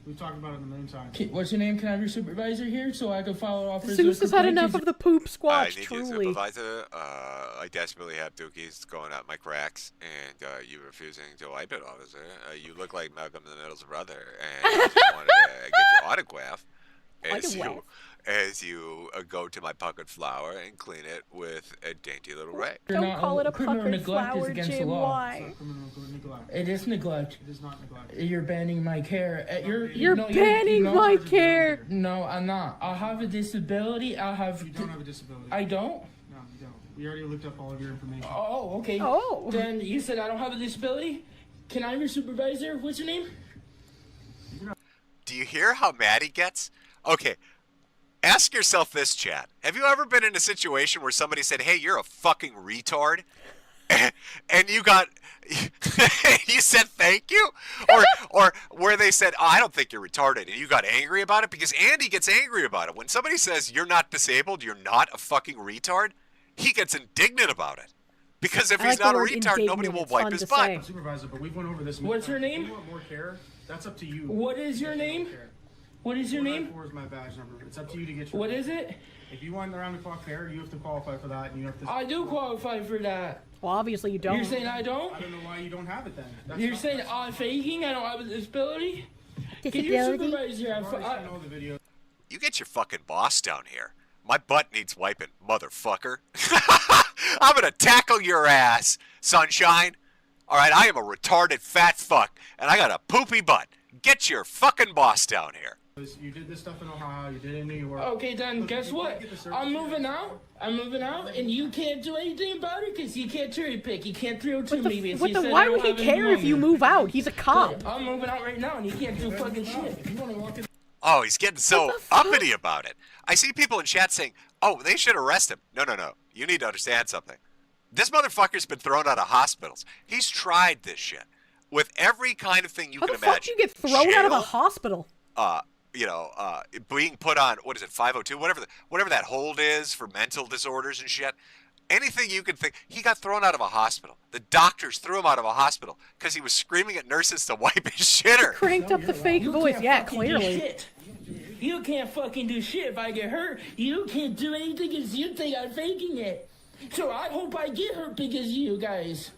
We've talked about it in the meantime. What's your name? Can I have your supervisor here so I can follow off? Zeus has had enough of the poop squatch, I need truly. you, supervisor. I desperately have dookies going out my cracks, and you refusing to wipe it, officer. You look like Malcolm in the Middle's brother, and I just wanted to get your autograph as you go to my puckered flower and clean it with a dainty little ray. Don't call it a puckered flower, against the Jim. law. Why? It is neglect. It is not neglect. You're banning my care. You're banning my care. No, I'm not. I have a disability. You don't have a disability. I don't? No, you don't. We already looked up all of your information. Oh, okay. Oh. Then you said I don't have a disability? Can I have your supervisor? What's your name? Do you hear how mad he gets? Okay. Ask yourself this, chat. Have you ever been in a situation where somebody said, hey, you're a fucking retard? And you got, you said thank you? Or where they said, oh, I don't think you're retarded, and you got angry about it? Because Andy gets angry about it. When somebody says you're not disabled, you're not a fucking retard, he gets indignant about it. Because if he's not a retard, nobody will wipe his butt. Supervisor, but we've went over this. What's your name? If you want more care, that's up to you. What is your name? What is your name? 494 is my badge number. It's up to you to get your... What is it? If you want around-the-clock care, you have to qualify for that, and you have to... I do qualify for that. Well, obviously you don't. You're saying I don't? I don't know why you don't have it then. You're saying I'm faking? I don't have a disability? Can you supervisor have... You get your fucking boss down here. My butt needs wiping, motherfucker. I'm gonna tackle your ass, sunshine. Alright, I am a retarded fat fuck, and I got a poopy butt. Get your fucking boss down here. You did this stuff in Ohio, you did it in New York. Okay, then guess what? I'm moving out, and you can't do anything about it because you can't cherry pick. You can't throw to me. Why would he care if you move out? He's a cop. I'm moving out right now, and you can't do fucking shit. Oh, he's getting so uppity about it. I see people in chat saying, oh, they should arrest him. No. You need to understand something. This motherfucker's been thrown out of hospitals. He's tried this shit with every kind of thing you can imagine. How the fuck do you get thrown out of a hospital? Being put on, what is it, 502, whatever that hold is for mental disorders and shit. Anything you can think. He got thrown out of a hospital. The doctors threw him out of a hospital because he was screaming at nurses to wipe his shitter. Cranked up the fake voice. Yeah, clearly. You can't fucking do shit if I get hurt. You can't do anything because you think I'm faking it. So I hope I get hurt because of you guys.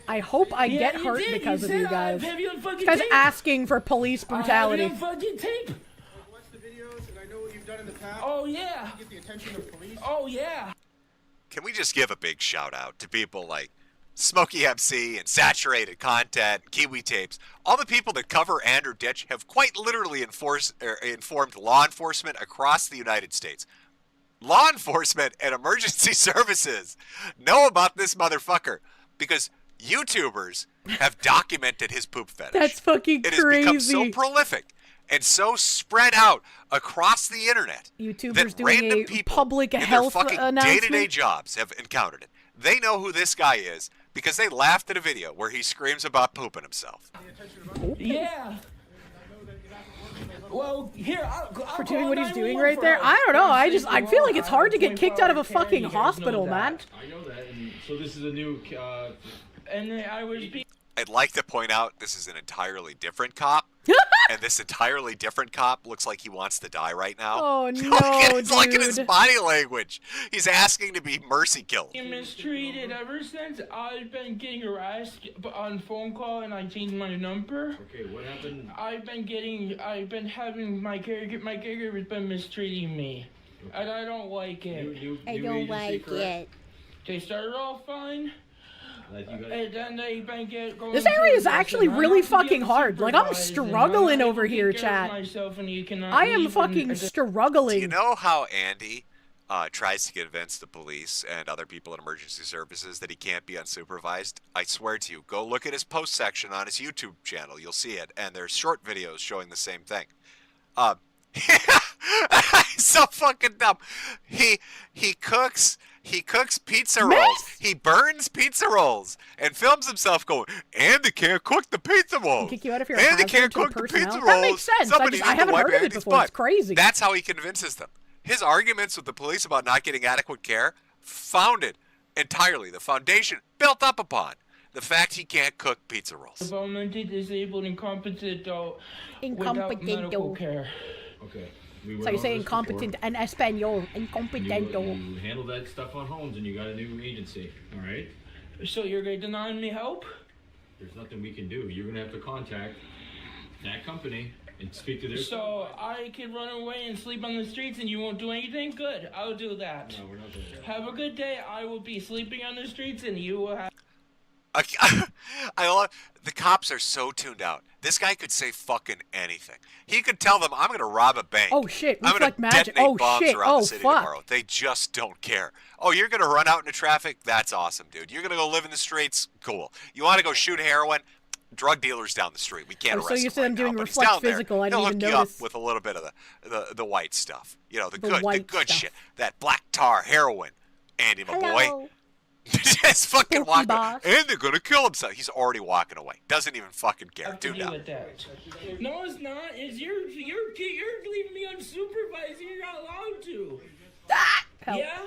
I hope I get hurt because of you guys. This guy's asking for police brutality. Fucking tape. Watch the videos, and I know what you've done in the past. Oh yeah. Get the attention of police. Oh yeah. Can we just give a big shout out to people like Smokey MC and Saturated Content and Kiwi Tapes? All the people that cover and or ditch have quite literally informed law enforcement across the United States. Law enforcement and emergency services know about this motherfucker because YouTubers have documented his poop fetish. That's fucking crazy. It has become so prolific and so spread out across the internet YouTubers that doing random a people public in their health fucking announcement. day-to-day jobs have encountered it. They know who this guy is because they laughed at a video where he screams about pooping himself. Yeah. Well, here For doing what he's doing right there? I don't know. I feel like it's hard to get kicked out of a fucking hospital, man. I know that. And so this is a new. And I was. I'd like to point out this is an entirely different cop. And this entirely different cop looks like he wants to die right now. Oh no, It's like in his body language. He's asking to be mercy killed. I'm mistreated ever since I've been getting harassed on phone call and I changed my number. Okay, what happened? I've been having my caregiver has been mistreating me. Okay. And I don't like it. I don't like it. They started off fine. And then they been going This area is actually really fucking hard. Like, I'm struggling over here, chat. I am fucking struggling. Do you know how Andy tries to convince the police and other people in emergency services that he can't be unsupervised? I swear to you, go look at his post section on his YouTube channel. You'll see it. And there's short videos showing the same thing. He's so fucking dumb. He cooks pizza rolls. He burns pizza rolls and films himself going, Andy can't cook the pizza rolls. Kick you out if you're Andy can't cook the pizza rolls. That makes sense. I haven't heard of it before. It's crazy. That's how he convinces them. His arguments with the police about not getting adequate care founded entirely, the foundation built up upon the fact he can't cook pizza rolls. Developmentally disabled, incompetent, without medical care. Okay. So you say incompetent en español. Incompetento. You handle that stuff on homes and you got a new agency, all right? So you're going to deny me help? There's nothing we can do. You're going to have to contact that company and speak to their... So I can run away and sleep on the streets and you won't do anything? Good, I'll do that. No, we're not doing that. Have a good day. I will be sleeping on the streets and you will have... I love the cops are so tuned out. This guy could say fucking anything. He could tell them, "I'm going to rob a bank. Oh shit! I'm going to magic. detonate Oh bombs shit! around Oh the city fuck! tomorrow." They just don't care. Oh, you're going to run out into traffic? That's awesome, dude. You're going to go live in the streets? Cool. You want to go shoot heroin? Drug dealers down the street. We can't arrest so you him said I'm right doing now, reflect physical. I didn't even notice. He'll hook notice. you up with a little bit of the white stuff. You know, the white good stuff. shit. That black tar heroin. Andy, my boy. Just fucking walking away. And they're gonna kill himself. He's already walking away. Doesn't even fucking care. Dude, now. No, it's not. It's you're leaving me unsupervised. You're not allowed to. Yeah.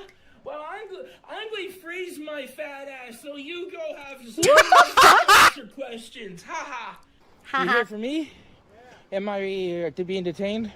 Well, I'm going to freeze my fat ass so you go have some answer questions. Ha ha. You here for me? Am I being detained?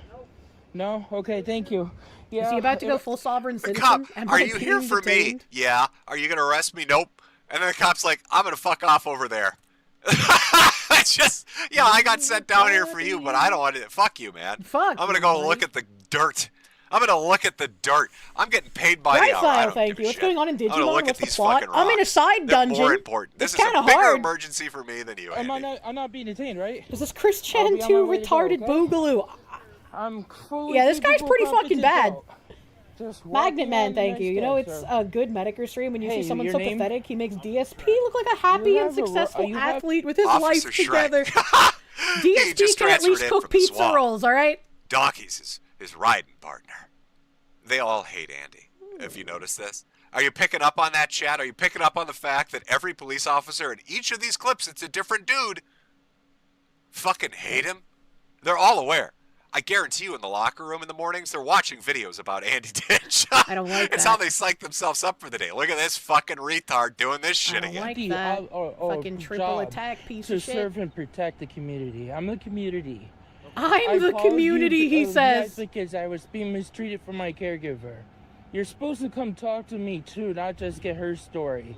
No. Okay. Thank you. Yeah, is he about to go full sovereign citizen? Cop, Am are I you here being for detained? me? Yeah. Are you gonna arrest me? Nope. And then the cop's like, I'm gonna fuck off over there. It's just, yeah, I got sent down here for you, but I don't want to. Fuck you, man. Fuck. I'm gonna go look at the dirt. I'm gonna look at the dirt. I'm getting paid by the hour. I don't thank give you. a What's shit. going on in Digimon? I'm gonna look What's at the these plot? fucking I'm in a rocks. side They're dungeon. more important. This It's is a kinda bigger hard. emergency for me than you, I'm Andy. not being detained, right? Is this Chris I'll Chan be on 2 my way to go, retarded okay? boogaloo? I'm fully Yeah, this guy's capable, pretty fucking competent bad. adult. Just Magnet walking Man, around thank nice you. You know, guy, it's sir. a good Mediker stream when you Hey, see someone your so name? pathetic. He makes DSP look like a happy and have a ro- successful you have- athlete with his Officer life Shrek. together. He DSP just can at transferred least in cook from the pizza swamp. rolls, all right? Donkey's his riding partner. They all hate Andy. If you notice this. Are you picking up on that, chat? Are you picking up on the fact that every police officer in each of these clips, it's a different dude, fucking hate him? They're all aware. I guarantee you in the locker room in the mornings, they're watching videos about Andy Ditch. I don't like It's that. how they psych themselves up for the day. Look at this fucking retard doing this shit I don't again. like that. Fucking triple job attack piece to of shit. serve and protect the community. I'm the community. I'm the called you community, he says. Because I was being mistreated from my caregiver. You're supposed to come talk to me too, not just get her story.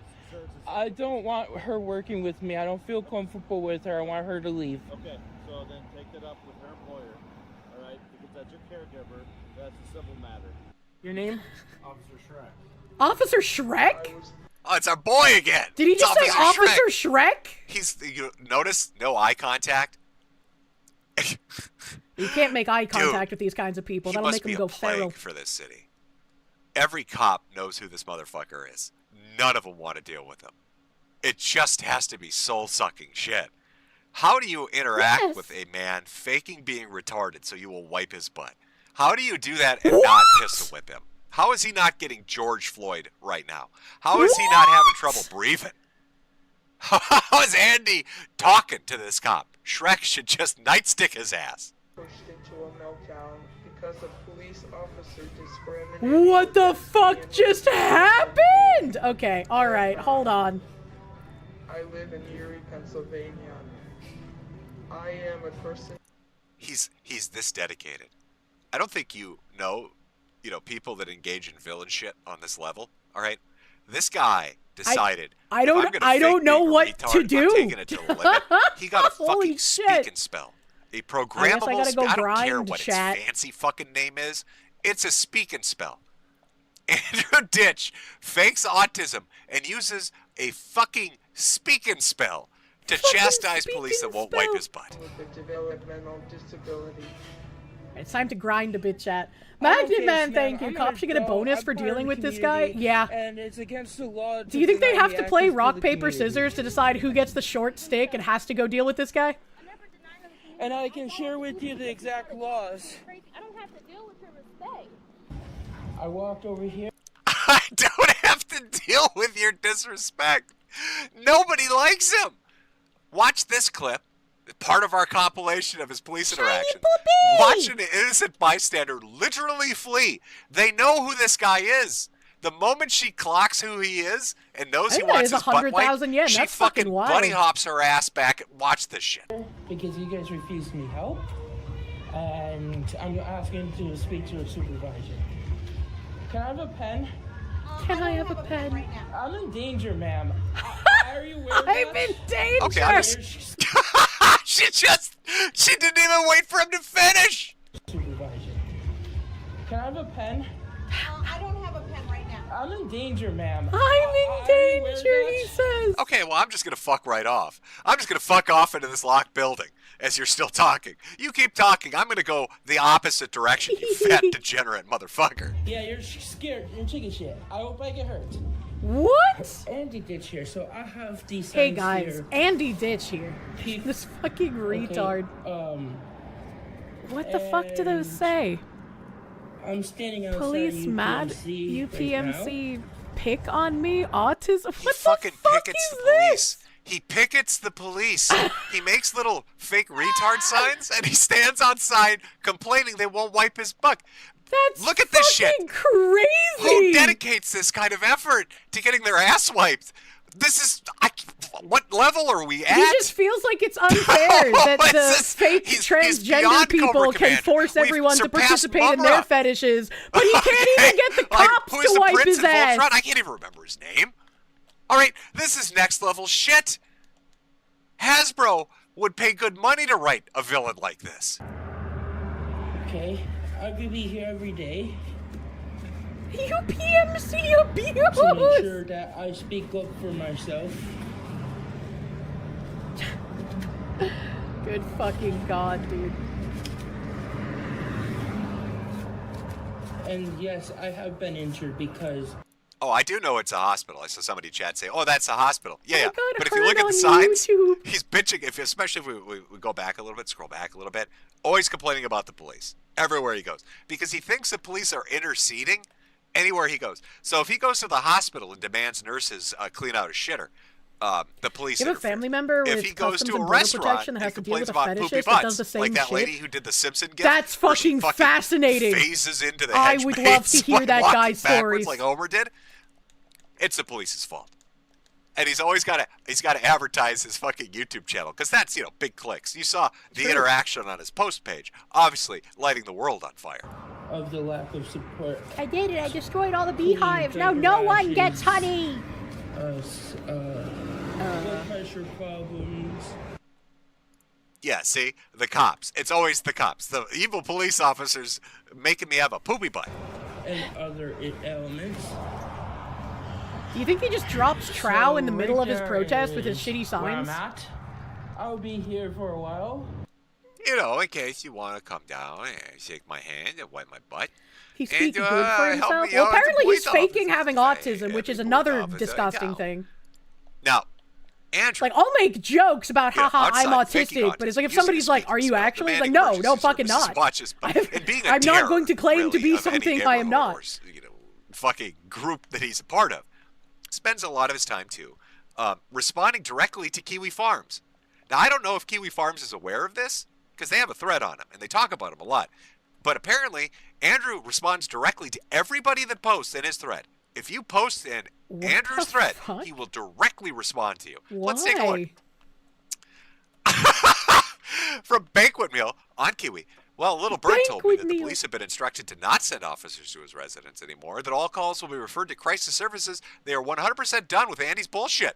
I don't want her working with me. I don't feel comfortable with her. I want her to leave. Okay, so then take it up with her employer, all right? Because that's your caregiver. That's a civil matter. Your name? Officer Shrek. Officer Shrek? Oh, it's our boy again. Did he It's just say Officer Shrek? He's, you notice, no eye contact? You can't make eye contact with these kinds of people. He That'll must make be them go a plague feral. for this city. Every cop knows who this motherfucker is. None of them want to deal with him. It just has to be soul-sucking shit. How do you interact with a man faking being retarded so you will wipe his butt? How do you do that and not pistol whip him? How is he not getting George Floyd right now? How is he not having trouble breathing? How is Andy talking to this cop? Shrek should just nightstick his ass. Pushed into a meltdown because of police officer discrimination. What the fuck just happened? Okay, alright, hold on. I live in Erie, Pennsylvania. I am a person. He's this dedicated. I don't think you know people that engage in villain shit on this level. All right, this guy decided. I don't know what to do. I'm taking it to the limit. He got a Holy fucking shit. speak and spell, a programmable. I gotta go I don't care grind, what chat. its fancy fucking name is. It's a speak and spell. Andrew Ditch fakes autism and uses a fucking speak and spell to chastise police that won't wipe his butt. With a developmental disability. It's time to grind a bit, chat. Magnet Man, thank you. I'm Cops should get a an bonus adult. for I'm part dealing of with the this guy. community, Yeah. And it's against the law. Do you think they deny have the to play access to rock, the paper, community. scissors to decide who gets the short stick and has to go deal with this guy? And I can share with you the exact laws. I don't have to deal with your mistake. I walked over here. I don't have to deal with your disrespect. Nobody likes him. Watch this clip. Part of our compilation of his police interaction. Watch an innocent bystander literally flee. They know who this guy is. The moment she clocks who he is and knows he wants his butt 100,000 wiped, yen. she That's fucking fucking wild. bunny hops her ass back. Watch this shit. Because you guys refused me help. And I'm asking to speak to a supervisor. Can I have a pen? Can I have a pen? I'm in danger, ma'am. Are you aware of I'm that? in danger. Okay, I'm she didn't even wait for him to finish. Supervisor. Can I have a pen? I don't have a pen right now. I'm in danger, ma'am. I'm in danger, he says. Okay, well, I'm just gonna fuck right off. I'm just gonna fuck off into this locked building as you're still talking. You keep talking. I'm gonna go the opposite direction, you fat degenerate motherfucker. Yeah, you're scared. You're chicken shit. I hope I get hurt. What? Andy Ditch here, so I have these Hey signs guys, here. Andy Ditch here. This fucking retard. What the fuck do those say? I'm standing outside Police mad? UPMC UPMC pick on me? Autism? What He the fucking fuck pickets is the police. He pickets the police. He makes little fake retard signs and he stands outside complaining they won't wipe his butt. Look at this shit. Crazy. Who dedicates this kind of effort to getting their ass wiped? This is what level are we at? He just feels like it's unfair that the fake transgender beyond people Cobra can Commander. force We've everyone to surpassed participate in their Mumra. fetishes, but he can't even get the cops who's to the wipe prince his in ass. Voltron? I can't even remember his name. All right, this is next level shit. Hasbro would pay good money to write a villain like this. Okay, I could be here every day. UPMC abuse! To make sure that I speak up for myself. Good fucking god, dude. And yes, I have been injured because... Oh, I do know it's a hospital. I saw somebody chat say, "Oh, that's a hospital." Yeah, yeah. God, But if you look at heard the on signs, YouTube. he's bitching. Especially if we go back a little bit, scroll back a little bit, always complaining about the police everywhere he goes because he thinks the police are interceding anywhere he goes. So if he goes to the hospital and demands nurses clean out a shitter, the police. You have a family member if with he goes customs to a and border restaurant protection that has to and deal with complains a about poopy fetishist that does butts, the same like that shit. lady who did the Simpson gif. That's where she fucking fascinating. Phases into the I hedge would maze, love to hear like that walking guy's backwards stories. like Homer did. It's the police's fault. And he's always got to advertise his fucking YouTube channel because that's, big clicks. You saw the interaction on his post page, obviously lighting the world on fire. Of the lack of support. I did it. I destroyed all the beehives. Now no one gets honey. Blood pressure problems. Yeah, see? The cops. It's always the cops. The evil police officers making me have a poopy butt. And other elements. Do you think he just drops trow in the middle of his protest with his shitty Where I'm signs? at. I'll be here for a while. In case you want to come down and shake my hand and wipe my butt. He's speaking and, good for help himself. me Well, out as a apparently he's police faking having autism, which is another officer, disgusting no. thing. Now, Andrew. It's like, I'll make jokes about, haha, I'm outside faking autistic, but it's like if autism, somebody's like, are you actually? It's like, demanding no, emergency fucking services not. watches, and being a I'm not going to terror, claim to really, be of any something I am neighborhood not. or, fucking group that he's a part of. Spends a lot of his time, too, responding directly to Kiwi Farms. Now, I don't know if Kiwi Farms is aware of this, because they have a thread on him, and they talk about him a lot. But apparently, Andrew responds directly to everybody that posts in his thread. If you post in Andrew's thread, he will directly respond to you. Why? Let's take a look. From Banquet Meal on Kiwi. Well, a little bird told me that the police have been instructed to not send officers to his residence anymore, that all calls will be referred to crisis services. They are 100% done with Andy's bullshit.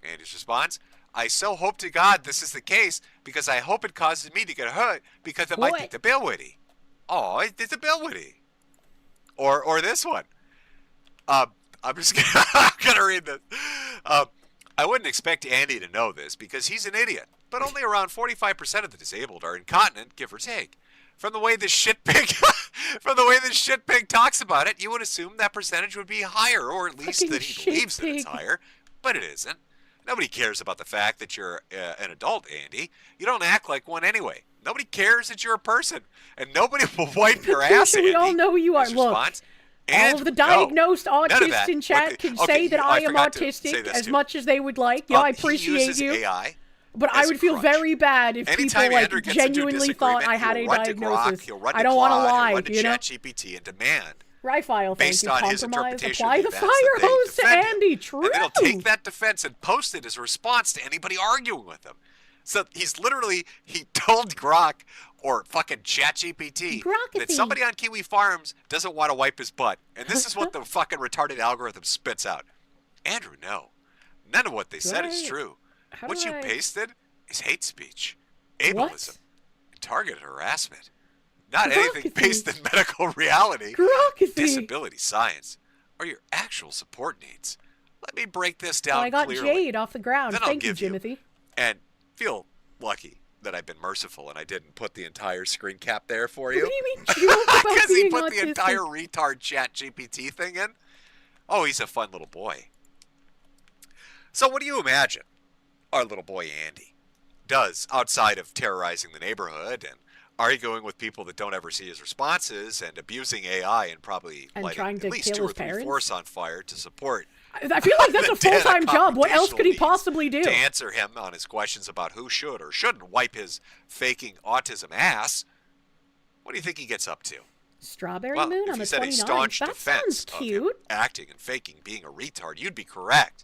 Andy's response, I so hope to God this is the case because I hope it causes me to get hurt because it might take the bill witty. Oh, it's a bill witty. Or this one. I'm just gonna read this. I wouldn't expect Andy to know this because he's an idiot, but only around 45% of the disabled are incontinent, give or take. From the way this shitpig talks about it, you would assume that percentage would be higher, or at least that he believes that it's higher, but it isn't. Nobody cares about the fact that you're an adult, Andy. You don't act like one anyway. Nobody cares that you're a person, and nobody will wipe your ass, Andy. We all know who you are. Look, all of the diagnosed autists in chat can say that I am autistic as much as they would like. Yeah, I appreciate you. AI but I would feel very bad if Anytime people Andrew gets into a genuinely thought I had a he'll run to diagnosis. Grok, he'll run to I don't want to Claude, he'll lie, run to you know. ChatGPT and demand, Rifile, thank based you. on his Compromise. interpretation Apply of the the fire events that they hose to defend him. Andy. True. And then he'll take that defense and post it as a response to anybody arguing with him. So he told Grok or fucking ChatGPT that somebody on Kiwi Farms doesn't want to wipe his butt. And this is what the fucking retarded algorithm spits out. Andrew, no. None of what they said is true. What you pasted is hate speech, ableism, and targeted harassment. Not anything based in medical reality, disability science, or your actual support needs. Let me break this down I got clearly. Jade off the ground. Then I'll Thank you, give you- Timothy. And feel lucky that I've been merciful and I didn't put the entire screen cap there for you. What do you mean joke about Because he being put autistic? the entire retard chat GPT thing in. Oh, he's a fun little boy. So what do you imagine our little boy Andy does outside of terrorizing the neighborhood and arguing with people that don't ever see his responses and abusing AI and probably And lighting trying to at least kill 2 or his 3 parents? forests on fire to support I feel like that's a the data full-time job. What else could he computational possibly do? needs to answer him on his questions about who should or shouldn't wipe his faking autism ass. What do you think he gets up to? Strawberry Well, Moon if on you the said a 29th. staunch That defense sounds of him cute. acting and faking being a retard, you'd be correct.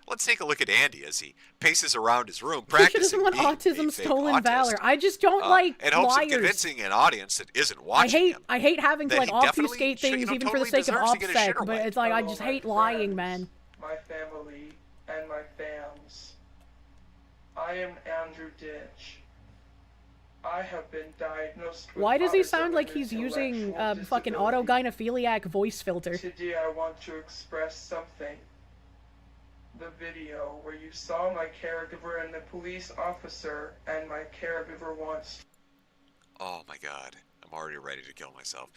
Let's take a look at Andy as he paces around his room Kirsche practicing doesn't want being a autism fake stolen autist, valor. I just don't like in hopes liars. of convincing an audience that isn't watching him. I hate having to that like he definitely obfuscate should, things even for totally the sake of deserves to get his OPSEC, shit but away. it's like I just hate lying, man. My family, and my fams. I am Andrew Ditch. I have been diagnosed with Why does he autism sound like and he's using intellectual fucking disability. autogynephiliac voice filter? Today I want to express something. The video where you saw my caregiver and the police officer, and my caregiver wants... Oh my god, I'm already ready to kill myself.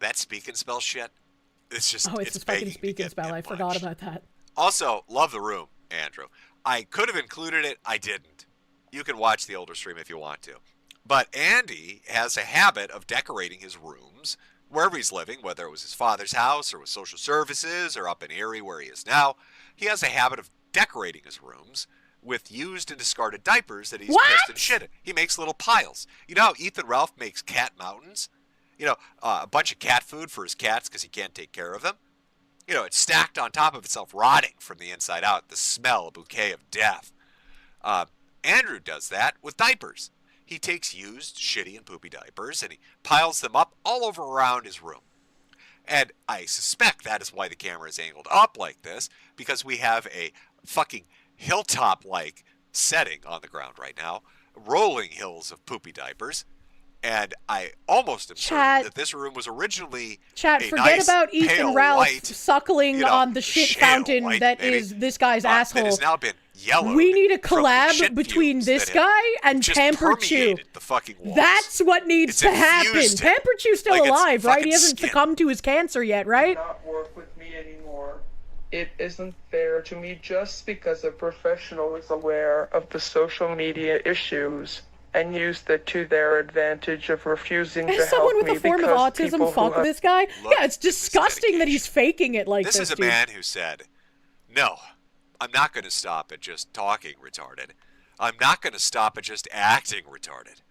That speak and spell shit. It's just. Oh, it's a fucking speak and spell. I forgot about that. Also, love the room, Andrew. I could have included it. I didn't. You can watch the older stream if you want to. But Andy has a habit of decorating his rooms wherever he's living, whether it was his father's house or with social services or up in Erie where he is now. He has a habit of decorating his rooms with used and discarded diapers that he's pissed and shitted. He makes little piles. You know how Ethan Ralph makes cat mountains? You know, a bunch of cat food for his cats because he can't take care of them. You know, it's stacked on top of itself, rotting from the inside out. The smell, a bouquet of death. Andrew does that with diapers. He takes used, shitty, and poopy diapers and he piles them up all over around his room. And I suspect that is why the camera is angled up like this, because we have a fucking hilltop-like setting on the ground right now, rolling hills of poopy diapers. And I almost am certain that this room was originally Chat, a forget nice, about Ethan pale Ralph white, suckling on the shit fountain that is this guy's asshole. That has now been yellowed. We need a from the collab shit between fumes this that guy have and just Pamper Chew. permeated the fucking walls. That's what needs It's to happen. infused him. Pamper Chew's still Like it's alive, right? He fucking hasn't skin. succumbed to his cancer yet, right? Not work with me anymore. It isn't fair to me just because a professional is aware of the social media issues and used it to their advantage of refusing to As someone help with me a form of because autism, people fuck who have... this guy. Yeah, it's disgusting that he's faking it like this. This is a dude. man who said, no, I'm not going to stop at just talking retarded. I'm not going to stop at just acting retarded.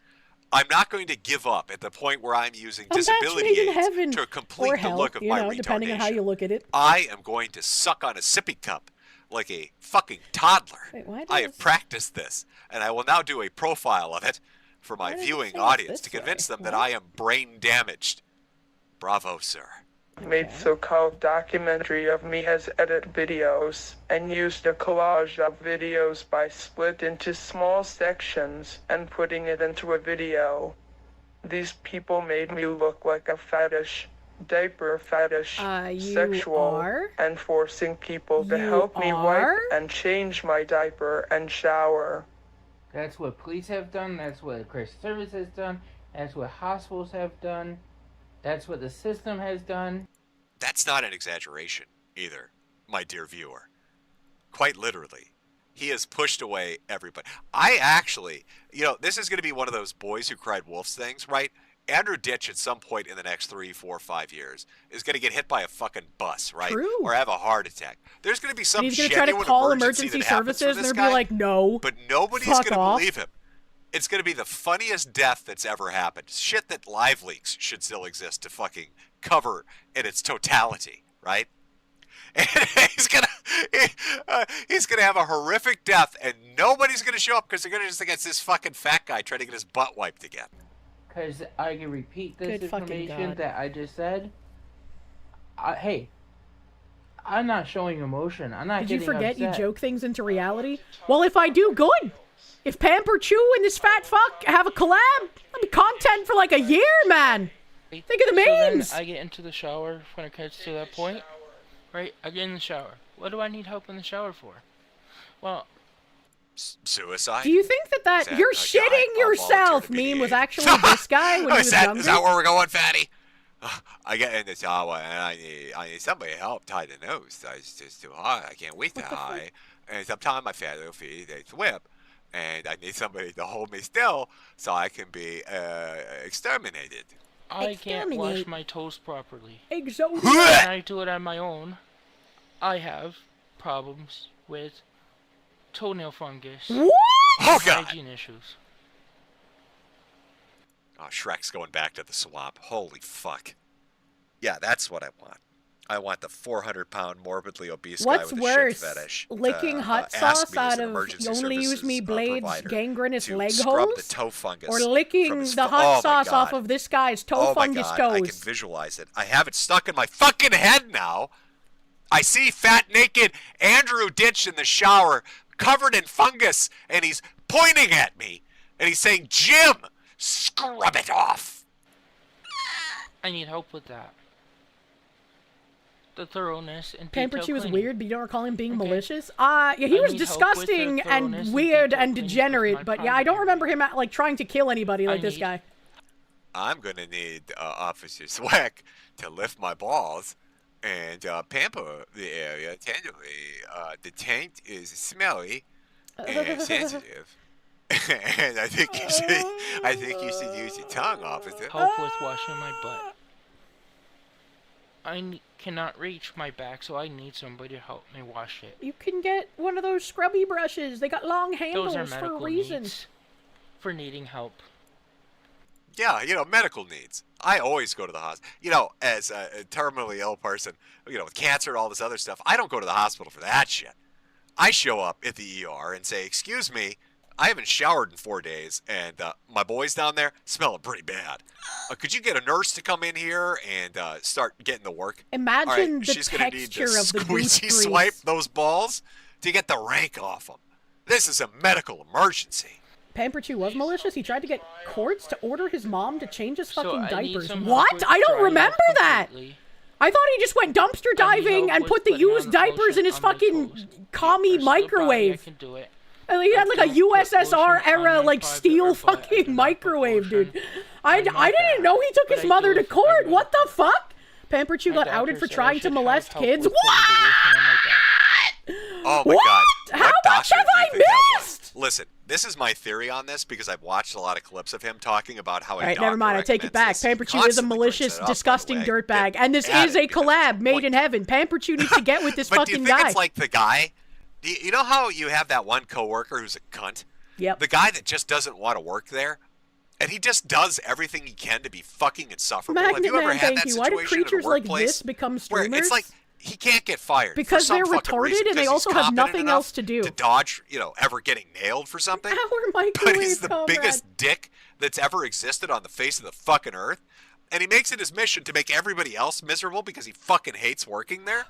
I'm not going to give up at the point where I'm using disability matchmaking in aids heaven to complete or the hell, look of you my know, retardation. depending on how you look at it. I am going to suck on a sippy cup like a fucking toddler. Wait, why I does- have practiced this, and I will now do a profile of it for my Why does it viewing say audience this to convince way? them that I am brain damaged. Bravo, sir. Made so-called documentary of me has edited videos and used a collage of videos by split into small sections and putting it into a video. These people made me look like a fetish, diaper fetish, you sexual, are? and forcing people to You help me are? wipe and change my diaper and shower. That's what police have done. That's what Christian Service has done. That's what hospitals have done. That's what the system has done. That's not an exaggeration either, my dear viewer. Quite literally, he has pushed away everybody. I actually, you know, this is going to be one of those boys who cried wolves things, right? Andrew Ditch at some point in the next 3, 4, 5 years is going to get hit by a fucking bus, right? True. Or have a heart attack. There's going to be some And he's gonna try to genuine call emergency emergency that happens services, for and this they'll be guy, like, "No." but nobody's Fuck going to off. believe him. It's going to be the funniest death that's ever happened. Shit that Live Leaks should still exist to fucking cover in its totality, right? And he's gonna have a horrific death, and nobody's gonna show up because they're gonna just think it's this fucking fat guy trying to get his butt wiped again. Because I can repeat this Good fucking information God. that I just said. Hey, I'm not showing emotion. I'm not Did you getting forget upset. you joke things into reality? Well, if I do, good. If Pamper Chew and this fat fuck have a collab, that'll be content for like a year, man. Think of the So then memes. I get into the shower when it gets to that point. Right? I get in the shower. What do I need help in the shower for? Well, Suicide? Do you think that Is that you're a guy shitting I'll yourself volunteer to meme was actually this guy when he was is that, younger? is that where we're going, fatty? I get in the shower and I need somebody to help tie the nose. It's just too hot. I can't wait that high. And sometimes my fat little feet, they swim. And I need somebody to hold me still so I can be exterminated. I can't wash my toes properly. Exotic. When I do it on my own, I have problems with toenail fungus. What? Oh, and God. hygiene issues. Oh, Shrek's going back to the swamp. Holy fuck. Yeah, that's what I want. I want the 400-pound morbidly obese What's guy with worse, a shit fetish. licking hot ask sauce me as out an of emergency only use services, me blades provider gangrenous to leg scrub holes? the toe fungus Or from licking his the oh hot my sauce off God. of this guy's toe Oh my fungus God, toes? I can visualize it. I have it stuck in my fucking head now. I see fat, naked Andrew Ditch in the shower, covered in fungus, and he's pointing at me, and he's saying, "Jim, scrub it off." I need help with that. The thoroughness and Pamper detailed Chew was cleaning. weird, but you don't recall him being malicious? Yeah, he was need help with the disgusting thoroughness and and weird detailed and cleaning of degenerate, my but yeah, I don't remember him like trying to kill anybody like this need- guy. I'm gonna need Officer Swack to lift my balls and pamper the area tenderly. The taint is smelly and sensitive, and I think you should use your tongue, officer. Help with washing my butt. I cannot reach my back, so I need somebody to help me wash it. You can get one of those scrubby brushes. They got long handles Those are for a medical reason. needs. For needing help. Yeah, medical needs. I always go to the hospital. As a terminally ill person, with cancer and all this other stuff, I don't go to the hospital for that shit. I show up at the ER and say, excuse me, I haven't showered in 4 days, and my boys down there smelling pretty bad. Could you get a nurse to come in here and start getting to work? Imagine the she's gonna need texture to of the goose squeegee swipe grease. those balls to get the rank off them. This is a medical emergency. Pamper Chew was malicious. He tried to get courts to order his mom to change his fucking I need diapers. some What? help with I don't drying remember out that. completely. I thought he just went dumpster diving and help put with the putting used on diapers lotion in his on my fucking toes. commie First of the body, I microwave. can do it. And he had like a USSR lotion era on my like private steel or butt. I fucking do not put microwave, lotion dude. I didn't know he took his mother to court. What the fuck? Pamper Chew got outed for trying to molest kids. What? Oh my What? God. How What much doctor have do you I think that was? missed? Listen, this is my theory on this because I've watched a lot of clips of him talking about how All right, never mind. I take it back. Pamper Chew is a malicious, disgusting dirtbag, and this is a collab made in heaven. Pamper Chew needs to get with this But do you fucking think guy. it's like the guy? You know how you have that one coworker who's a cunt? Yep. The guy that just doesn't want to work there, and he just does everything he can to be fucking insufferable. Have Magnet you ever Man, had thank that you. Why do situation in a creatures like workplace this become where streamers? it's like he can't get fired Because for some they're fucking retarded reason, and they because also he's have competent nothing enough else to do. to dodge, ever getting nailed for something. Our But microwave he's the comrade. biggest dick that's ever existed on the face of the fucking earth, and he makes it his mission to make everybody else miserable because he fucking hates working there.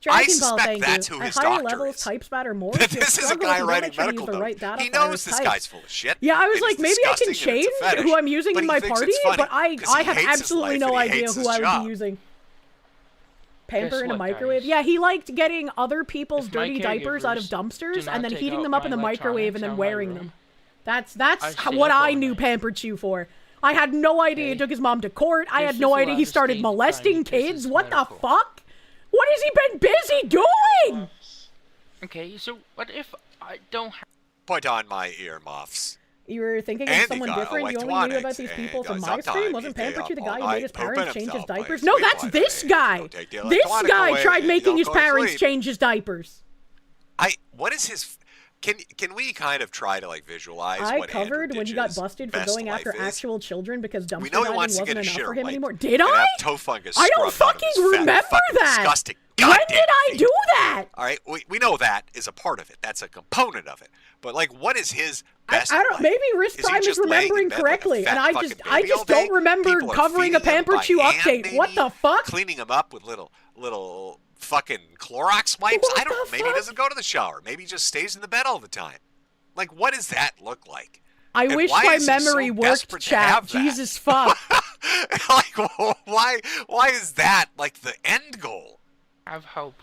I Dragon Ball, suspect thank that's you. who At his higher doctor levels, is. types matter more. This is a guy writing medical the right notes. data He file knows is this typed. guy's full of shit. Yeah, I was and like, he's maybe I can disgusting and it's change a fetish, who I'm using but in he my thinks party, it's funny but I 'cause he have hates his absolutely life no and he idea hates who his I would job. be using. Pamper Guess in a what, microwave. guys? Yeah, he liked getting other people's If my dirty diapers out of caregivers do dumpsters not and then take heating out them up in the my microwave and then electronics out of my wearing room, them. That's I stay what up I all knew night. Pamper Chew for. I had no idea he took his mom to court. I This had is no why idea I he started stay molesting tiny, 'cause kids. it's What the medical. fuck? What has he been busy doing? Okay, so what if I don't have... Put on my earmuffs. You were thinking of And he someone got different? You only knew electronics, about these people and from my sometimes stream? he Wasn't stay Pamper up Chew the all guy who night made his pooping parents change his himself, diapers? please. No, Sleep that's like this me. guy. Don't take the This electronic guy away. tried You making don't his go to parents sleep. change his diapers. What is his... Can we kind of try to visualize I what covered Andrew when he got Ditch's busted for best going life after is? actual children because We dumpster know he diving wants to wasn't get his enough shit for him wiped anymore. Did and I? have toe fungus I don't scrubbed out of his fucking fat, remember fucking that. disgusting When goddamn did I feet. do that? All right, we know that is a part of it. That's a component of it. But what is his best? I don't. Maybe Wrist Is he Prime is just laying in remembering bed like a correctly, fat and I fucking just baby all day? don't remember People are covering a feeding him Pamper by Chew hand, update. What maybe? the fuck? Cleaning him up with little fucking Clorox wipes. I don't know. Maybe he doesn't go to the shower. Maybe he just stays in the bed all the time. What does that look like? I And wish why my is he so memory worked, desperate to chat. have that? Jesus fuck. Why is that the end goal? have hope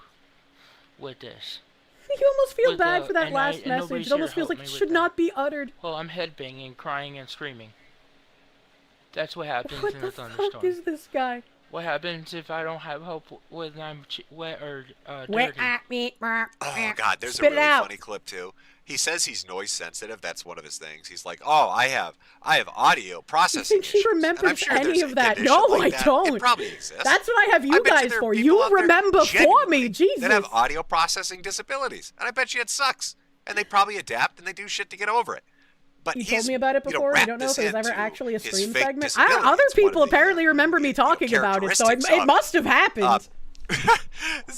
with this? You almost feel With, bad for that and last and message. nobody's It here almost to feels help like it me should with not be uttered. Well, I'm headbanging, crying, and screaming. That's what happens What in the a fuck thunderstorm. is this guy? What happens if I don't have hope when I'm wet or Wet dirty? at me. Oh God, there's Spit a it really out. funny clip too. He says he's noise sensitive. That's one of his things. He's like, "Oh, I have audio processing." You think she issues." And I'm remembers sure any there's of a that? condition No, like I that. don't. It probably exists. That's what I have you bet guys there are for. people You out there remember for genuinely me, Jesus. that have audio processing disabilities, and I bet you it sucks. And they probably adapt and they do shit to get over it. But You he's, told me about it before. I wrapped don't know this if it was ever into actually a his stream fake segment. disability. Other It's one people of the, apparently remember me talking about it, so it characteristics of must have happened.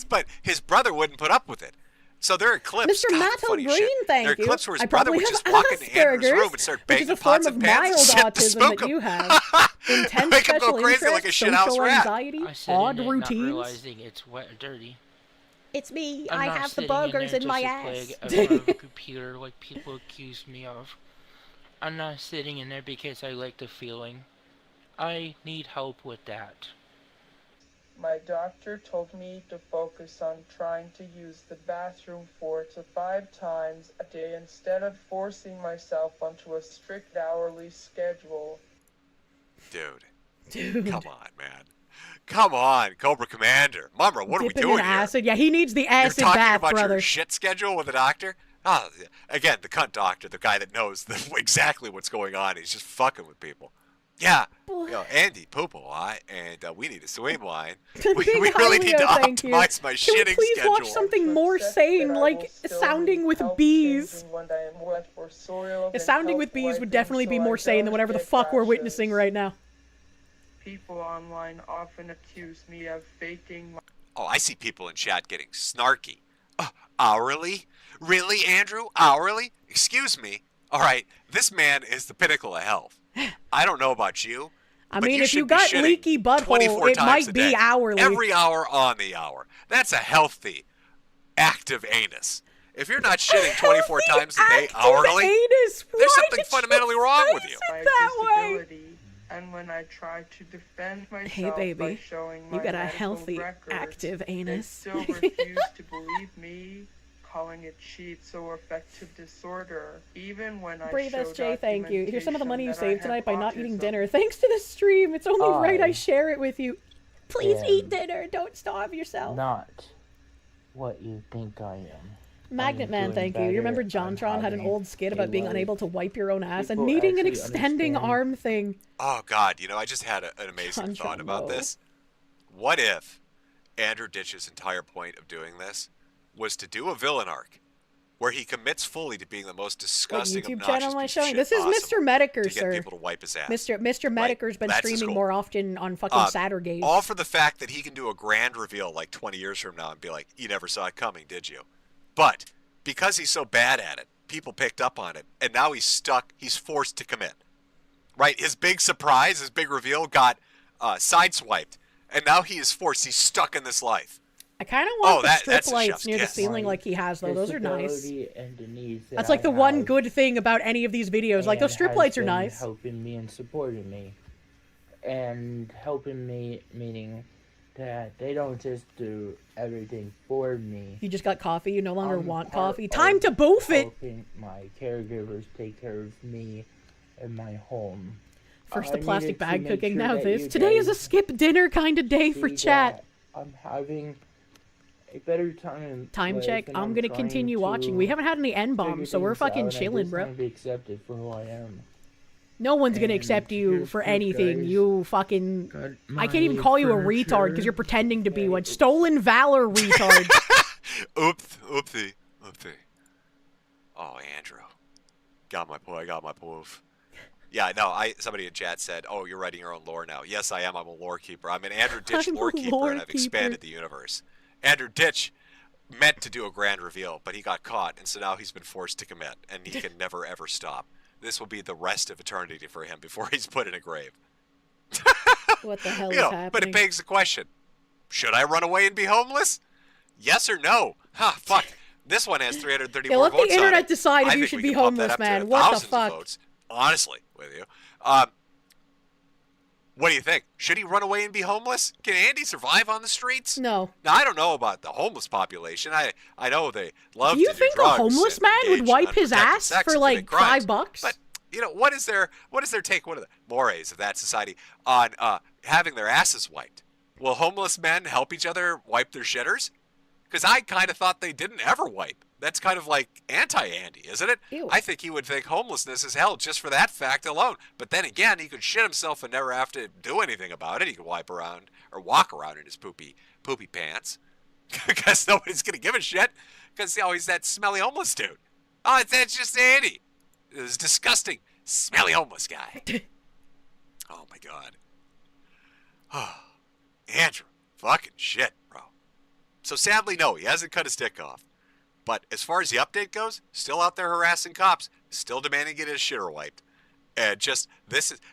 But his brother wouldn't put up with it. So there are clips. Mr. God, Matto funny Green, shit. thank There are you. clips where his I brother probably would have just walk into Andrew's room and Asperger's, start which is banging a form pots of and pans mild and shit to autism spook that him. you have. Intense Make him go special crazy like a interests, shithouse social rat. anxiety, I sit odd in it, routines. not realizing it's wet and dirty. It's me. I'm I not have the sitting in boogers there in my just ass. to play in front of a computer like people accuse me of. I'm not sitting in there because I like the feeling. I need help with that. My doctor told me to focus on trying to use the bathroom 4 to 5 times a day instead of forcing myself onto a strict hourly schedule. Dude. Come on, man. Come on, Cobra Commander. Mumra, what are we doing in here? acid. Yeah, he needs the acid You're talking bath, about brother. your shit schedule with the doctor? Oh, again, the cunt doctor, the guy that knows exactly what's going on. He's just fucking with people. Yeah, Andy, poo-poo, and we need a swim line. we really need to optimize my Can we shitting please schedule. watch something more sane, like Sounding with Bees? Sounding with Bees would definitely be more sane than whatever the fuck we're witnessing right now. People online often accuse me of faking my... Oh, I see people in chat getting snarky. Hourly? Really, Andrew? Hourly? Excuse me. All right, this man is the pinnacle of health. I don't know about you. I but mean, you if should you be got shitting leaky butthole, 24 it times might a be day. hourly. Every hour on the hour. That's a healthy, active anus. If you're not shitting 24 times a day hourly, there's something fundamentally wrong with you. And when I try to defend myself Hey, baby, by showing my you got a medical healthy, records, active anus. they still refuse to believe me, calling it schizo or affective disorder, even when I Brave show SJ, thank you. Here's some of the money you documentation saved tonight by not eating autism. dinner. Thanks to the stream. It's only right I I share it with you. Please am eat dinner. Don't starve yourself. Not what you think I am. Magnet Man, doing thank you. You better. remember I'm JonTron had an having old skit a about being life. unable to wipe your own ass and People needing an actually extending understand. arm thing. Oh, God, I just had an amazing thought about this. What if Andrew Ditch's entire point of doing this was to do a villain arc where he commits fully to being the most disgusting, YouTube obnoxious channel am I piece of showing? shit This is possible Mr. Mediker, to sir. get people to wipe his ass. Mr. Mediker's been That's his streaming goal. more often on fucking Saturdays. All for the fact that he can do a grand reveal like 20 years from now and be like, you never saw it coming, did you? But because he's so bad at it, people picked up on it, and now he's stuck. He's forced to commit. Right? His big surprise, his big reveal got sideswiped, and now he is forced. He's stuck in this life. I kind of want the that's strip a lights chef's near the kiss. ceiling like he has, though. Those are nice. Disability and the needs that That's like I the one have good thing about any of these videos. Like, those and strip has lights are been nice. helping me and supporting me. And helping me, meaning that they don't just do everything for me. You just got coffee. You no longer I'm want part coffee. of Time to boof it! Helping my caregivers take care of me and my home. First I the plastic needed to bag make cooking, sure now that this. you Today is a guys skip dinner kind of day for see chat. that I'm having a better time in Time life, check. and I'm gonna trying continue to watching. We haven't had any N figure bombs, so we're things out, fucking and I chilling, just bro. wanna be accepted for who I am. No one's gonna And accept you here's for you anything. guys You fucking. got I can't even my call you a retard furniture. because you're pretending to be one. Stolen valor retard. Oopsie. Oh, Andrew. Got my poof. Yeah, no, somebody in chat said, oh, you're writing your own lore now. Yes, I am. I'm a lore keeper. I'm an Andrew Ditch I'm a lore keeper, lore and I've keeper. expanded the universe. Andrew Ditch meant to do a grand reveal, but he got caught, and so now he's been forced to commit, and he can never, ever stop. This will be the rest of eternity for him before he's put in a grave. What the hell is But happening? it begs the question, should I run away and be homeless? Yes or no? Fuck. This one has 334 Yeah, let votes the internet on it. decide if I you think should we be can bump that homeless, up to man. What the thousands of fuck? votes, honestly, with you. What do you think? Should he run away and be homeless? Can Andy survive on the streets? No. Now, I don't know about the homeless population. I know they love Do you to think do a drugs homeless and man would engage in wipe his unprotected ass sex for and like commit crimes. $5? But what is their take? What are the mores of that society on having their asses wiped? Will homeless men help each other wipe their shitters? Because I kind of thought they didn't ever wipe. That's kind of like anti-Andy, isn't it? Ew. I think he would think homelessness is hell just for that fact alone. But then again, he could shit himself and never have to do anything about it. He could wipe around or walk around in his poopy pants. Because nobody's going to give a shit. Because he's that smelly homeless dude. Oh, that's just Andy. This disgusting, smelly homeless guy. Oh, my God. Oh, Andrew, fucking shit, bro. So sadly, no, he hasn't cut his dick off. But as far as the update goes, still out there harassing cops, still demanding to get his shitter wiped. And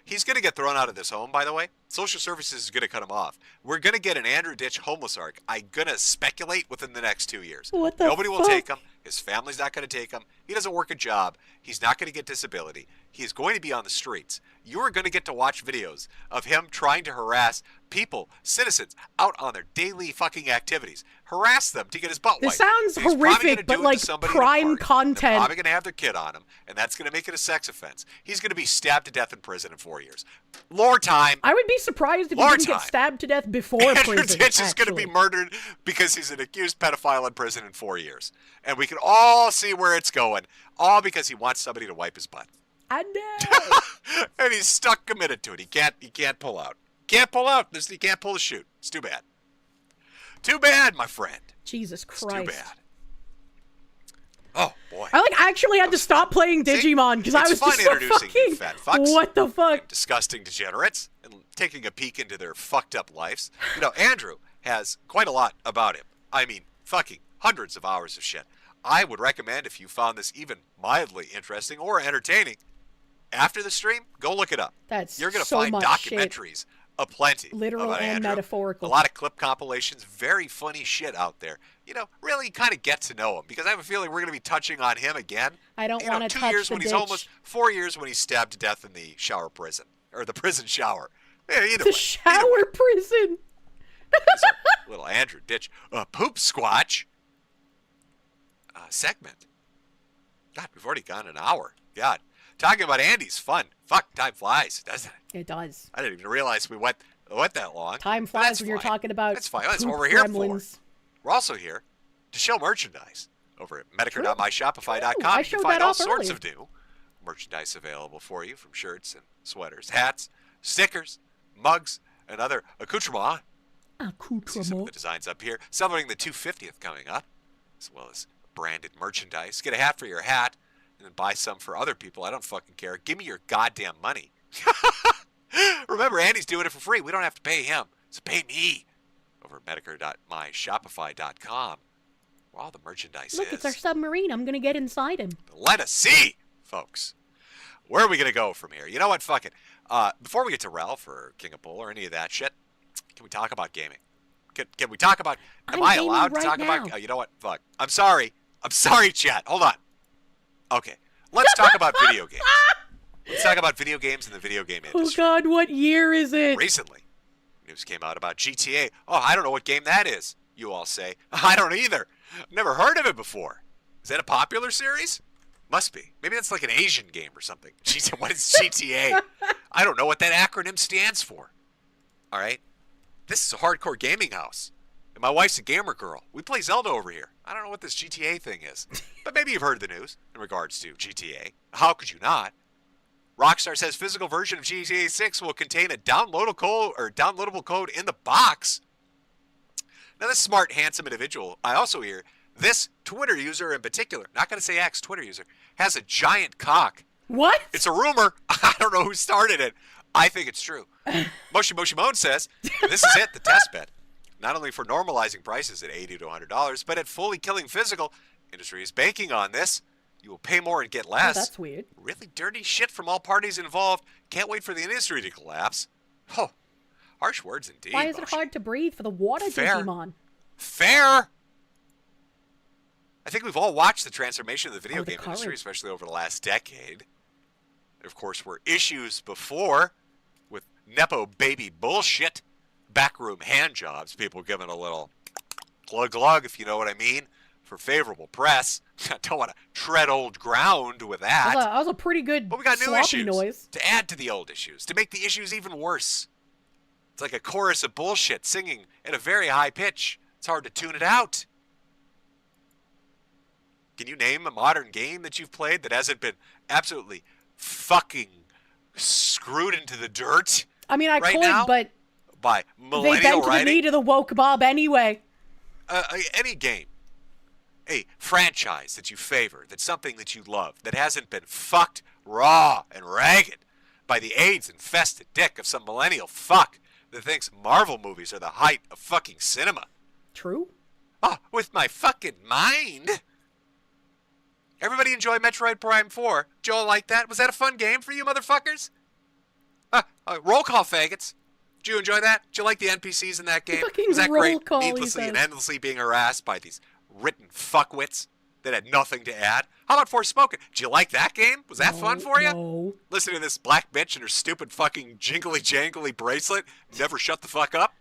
he's going to get thrown out of this home, by the way. Social services is going to cut him off. We're going to get an Andrew Ditch homeless arc. I'm going to speculate within the next 2 years. What the Nobody will fuck? take him. His family's not going to take him. He doesn't work a job. He's not going to get disability. He is going to be on the streets. You are going to get to watch videos of him trying to harass people, citizens, out on their daily fucking activities. Harass them to get his butt wiped. This sounds And he's probably horrific, gonna but do it like to somebody in a prime party. They're content. probably going to have their kid on him, and that's going to make it a sex offense. He's going to be stabbed to death in prison in 4 years. Lore time. I would be surprised if he Lore didn't get time. stabbed to death before Andrew prison. Ditch is going to be murdered because he's an accused pedophile in prison in 4 years. And we can all see where it's going, all because he wants somebody to wipe his butt. I know. And he's stuck committed to it. He can't pull out. Can't pull out. He can't pull the chute. It's too bad. Too bad, my friend. Jesus Christ. It's too bad. Oh, boy. I actually had to stop playing Digimon because I was It's fun just so introducing fucking, you fat fucks. what the fuck? Disgusting degenerates and taking a peek into their fucked up lives. You know, Andrew has quite a lot about him. I mean, fucking hundreds of hours of shit. I would recommend, if you found this even mildly interesting or entertaining, after the stream, go look it up. You're going to so find much documentaries aplenty. Literal about and Andrew. metaphorical. A lot of clip compilations, very funny shit out there. You know, really kind of get to know him, because I have a feeling we're going to be touching on him again. I don't want want to 2 touch years the when he's ditch. homeless, 4 years when he's stabbed to death in the shower prison, or the prison shower. Yeah, either The way. shower prison. Little Andrew Ditch, poop squatch segment. God, we've already gone an hour. God, talking about Andy's fun. Fuck, time flies, doesn't it? It does. I didn't even realize we went that long. Time But flies that's when you're fine. talking about That's fine. That's poop what we're here gremlins. for. We're also here to show merchandise over at medica.myshopify.com. True. I You showed can find that all off sorts earlier. of new merchandise available for you, from shirts and sweaters, hats, stickers, mugs, and other accoutrements. See some of the designs up here. Celebrating the 250th coming up, as well as branded merchandise. Get a hat for your hat, and then buy some for other people. I don't fucking care. Give me your goddamn money. Remember, Andy's doing it for free. We don't have to pay him. So pay me over at medica.myshopify.com, where all the merchandise Look, is. it's our submarine. I'm gonna get inside him. Let us see, folks. Where are we going to go from here? You know what? Fuck it. Before we get to Ralph or King of Bull or any of that shit, can we talk about gaming? Can we talk about... Am I allowed to talk about... you know what? Fuck. I'm sorry. I'm sorry, chat. Hold on. Okay. Let's talk about video games. Let's talk about video games and the video game industry. Oh God, what year is it? Recently, news came out about GTA. Oh, I don't know what game that is, you all say. I don't either. Never heard of it before. Is that a popular series? Must be. Maybe that's like an Asian game or something. What is GTA? I don't know what that acronym stands for. All right? This is a hardcore gaming house. And my wife's a gamer girl. We play Zelda over here. I don't know what this GTA thing is. But maybe you've heard the news in regards to GTA. How could you not? Rockstar says physical version of GTA 6 will contain a downloadable code in the box. Now, this smart, handsome individual, I also hear, this Twitter user in particular, not going to say X, Twitter user, has a giant cock. What? It's a rumor. I don't know who started it. I think it's true. Moshi Moan says, this is it, the test bed. Not only for normalizing prices at $80 to $100, but at fully killing physical. Industry is banking on this. You will pay more and get less. Oh, that's weird. Really dirty shit from all parties involved. Can't wait for the industry to collapse. Oh, harsh words indeed. Why is it hard to breathe for the water Fair. Digimon? Fair. I think we've all watched the transformation of the video the game industry, courage. especially over the last decade. There, of course, were issues before with Nepo baby bullshit, backroom hand jobs, people giving a little glug, if you know what I mean, for favorable press. I don't want to tread old ground with that. That was a pretty good But we got new sloppy issues noise. to add to the old issues, to make the issues even worse. It's like a chorus of bullshit singing at a very high pitch. It's hard to tune it out. Can you name a modern game that you've played that hasn't been absolutely fucking screwed into the dirt? I mean, I right could, now? but By they millennial bent to the writing? knee to the woke Bob anyway. Any game, a franchise that you favor, that's something that you love, that hasn't been fucked raw and ragged by the AIDS-infested dick of some millennial fuck that thinks Marvel movies are the height of fucking cinema. True. Oh, with my fucking mind. Everybody enjoy Metroid Prime 4. Joel liked that? Was that a fun game for you motherfuckers? Roll call, faggots. Did you enjoy that? Did you like the NPCs in that game? Fucking Was that roll great? call, he Needlessly and says. endlessly being harassed by these written fuckwits. that had nothing to add? How about Forspoken? Did you like that game? Was that fun for you? No. Listen to this black bitch and her stupid fucking jingly-jangly bracelet. Never shut the fuck up.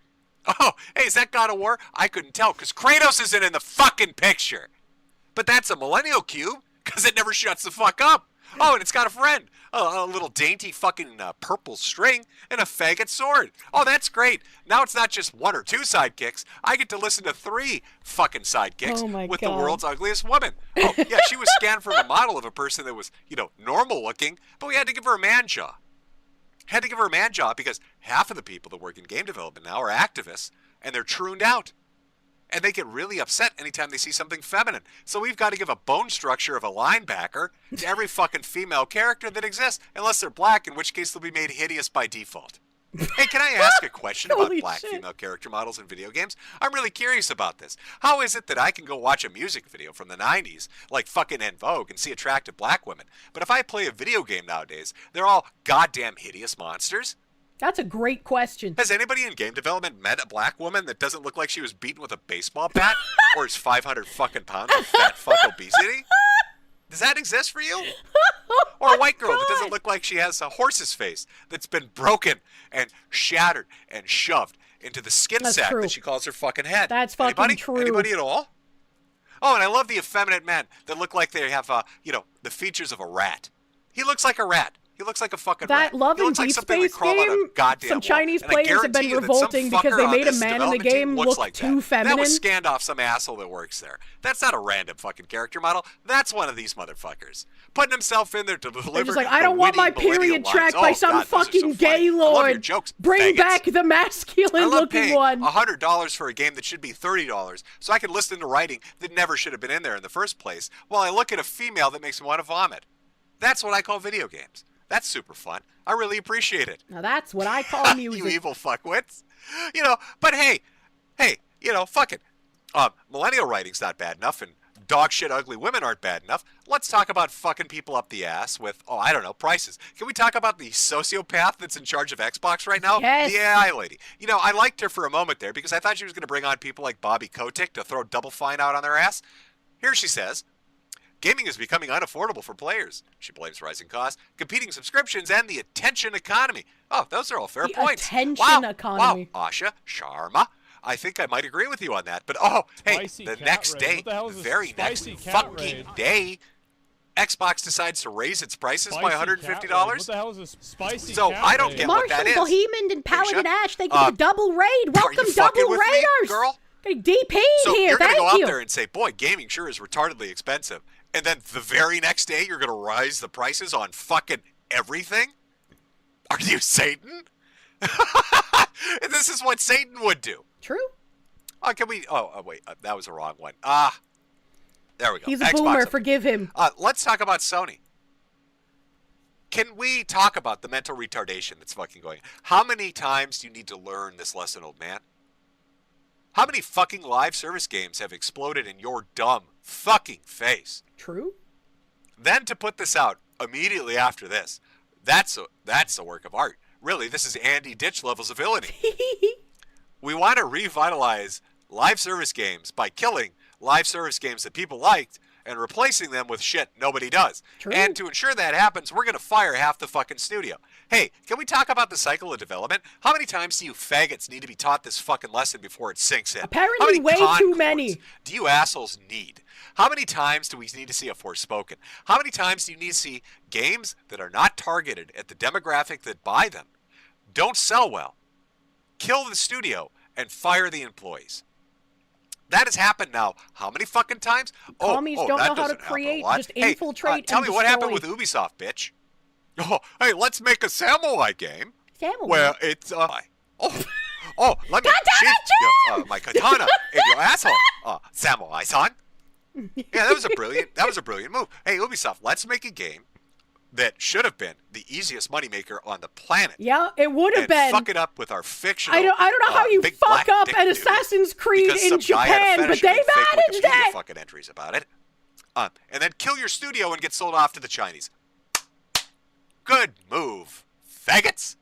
Oh, hey, is that God of War? I couldn't tell, because Kratos isn't in the fucking picture. But that's a Millennial Cube, because it never shuts the fuck up. Oh, and it's got a friend. A little dainty fucking purple string and a faggot sword. Oh, that's great. Now it's not just 1 or 2 sidekicks. I get to listen to 3 fucking sidekicks with the world's ugliest woman. Oh, yeah, she was scanned from a model of a person that was, normal looking, but we had to give her a man jaw. Had to give her a man jaw because half of the people that work in game development now are activists, and they're trooned out. And they get really upset anytime they see something feminine. So we've got to give a bone structure of a linebacker to every fucking female character that exists, unless they're black, in which case they'll be made hideous by default. Hey, can I ask a question about black female character models in video games? I'm really curious about this. How is it that I can go watch a music video from the 90s, like fucking En Vogue, and see attractive black women, but if I play a video game nowadays, they're all goddamn hideous monsters? That's a great question. Has anybody in game development met a black woman that doesn't look like she was beaten with a baseball bat or is 500 fucking pounds of fat fuck obesity? Does that exist for you? Or a white girl that doesn't look like she has a horse's face that's been broken and shattered and shoved into the skin sack that she calls her fucking head? That's fucking true. Anybody at all? Oh, and I love the effeminate men that look like they have, the features of a rat. He looks like a rat. He looks like a fucking rat. That Love and Deep Space game, some Chinese players have been revolting because they made a man in the game look too feminine. That was scanned off some asshole that works there. That's not a random fucking character model. That's one of these motherfuckers. Putting himself in there to deliver They're just like, I don't want my period tracked by some fucking gay lord. Bring back the masculine looking one. $100 for a game that should be $30 so I can listen to writing that never should have been in there in the first place while I look at a female that makes me want to vomit. That's what I call video games. That's super fun. I really appreciate it. Now that's what I call music. You evil fuckwits. But hey, fuck it. Millennial writing's not bad enough, and dog shit ugly women aren't bad enough. Let's talk about fucking people up the ass with, prices. Can we talk about the sociopath that's in charge of Xbox right now? Yes. The AI lady. I liked her for a moment there because I thought she was going to bring on people like Bobby Kotick to throw Double Fine out on their ass. Here she says, gaming is becoming unaffordable for players. She blames rising costs, competing subscriptions, and the attention economy. Oh, those are all fair points. Attention economy. Wow, Asha, Sharma. I think I might agree with you on that. But the next day, the very next fucking day, Xbox decides to raise its prices by $150. What the hell is this spicy So I don't get what that is. Marshall, Bohemian, and Paladin Ash, they get a double raid. Welcome, double raiders. Girl? DP so here, you're thank gonna go you. out there and say, boy, gaming sure is retardedly expensive. And then the very next day, you're going to rise the prices on fucking everything? Are you Satan? This is what Satan would do. True. Can we... wait. That was a wrong one. There we go. He's a boomer. Forgive him. Let's talk about Sony. Can we talk about the mental retardation that's fucking going on? How many times do you need to learn this lesson, old man? How many fucking live service games have exploded in your dumb fucking face? True. Then to put this out immediately after this, that's a work of art. Really, this is Andy Ditch levels of villainy. We want to revitalize live service games by killing live service games that people liked and replacing them with shit nobody does. True. And to ensure that happens, we're going to fire half the fucking studio. Hey, can we talk about the cycle of development? How many times do you faggots need to be taught this fucking lesson before it sinks in? Apparently way too many. Do you assholes need? How many times do we need to see a Forspoken? How many times do you need to see games that are not targeted at the demographic that buy them, don't sell well, kill the studio, and fire the employees? That has happened now. How many fucking times? Commies don't know how to create, just infiltrate tell and me what happened destroy. with Ubisoft, bitch. Oh, hey, let's make a samurai game. Samurai? Where it's, let me sheath my katana in your asshole, samurai-san. Yeah, that was a brilliant move. Hey, Ubisoft, let's make a game that should have been the easiest moneymaker on the planet. Yeah, it would have been. Fuck it up with our fictional. I don't know how you fuck up an Assassin's Creed in Japan, but they managed it. Fucking entries about it, and then kill your studio and get sold off to the Chinese. Good move, faggots.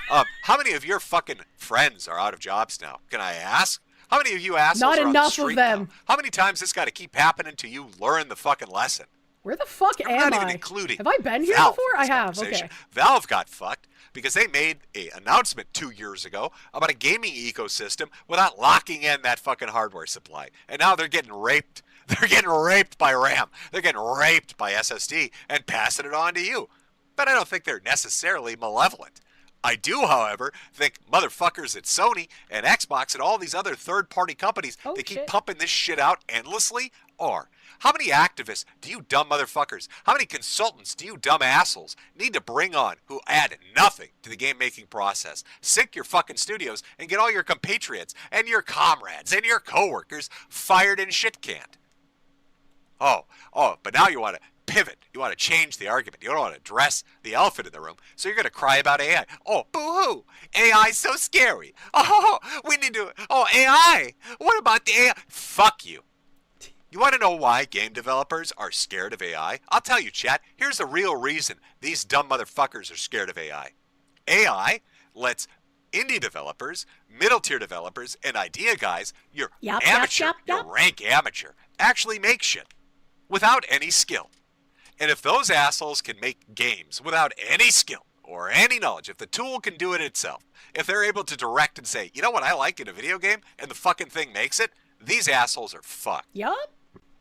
How many of your fucking friends are out of jobs now? Can I ask? How many of you assholes Not are on the enough street of them. now? How many times this got to keep happening until you learn the fucking lesson? Where the fuck am not I? even including Have I been here Valve before? in I this have. conversation. Okay. Valve got fucked because they made an announcement 2 years ago about a gaming ecosystem without locking in that fucking hardware supply. And now they're getting raped. They're getting raped by RAM. They're getting raped by SSD and passing it on to you. But I don't think they're necessarily malevolent. I do, however, think motherfuckers at Sony and Xbox and all these other third-party companies that keep pumping this shit out endlessly are. How many activists do you dumb motherfuckers, how many consultants do you dumb assholes need to bring on who add nothing to the game-making process? Sink your fucking studios and get all your compatriots and your comrades and your coworkers fired and shit-canned. Oh, but now you want to pivot. You want to change the argument. You don't want to address the elephant in the room. So you're going to cry about AI. Oh, boo-hoo. AI's so scary. Oh, we need to... Oh, AI. What about the AI? Fuck you. You want to know why game developers are scared of AI? I'll tell you, chat. Here's the real reason these dumb motherfuckers are scared of AI. AI lets indie developers, middle-tier developers, and idea guys, your amateur, your rank amateur, actually make shit without any skill. And if those assholes can make games without any skill or any knowledge, if the tool can do it itself, if they're able to direct and say, you know what I like in a video game, and the fucking thing makes it, these assholes are fucked. Yup.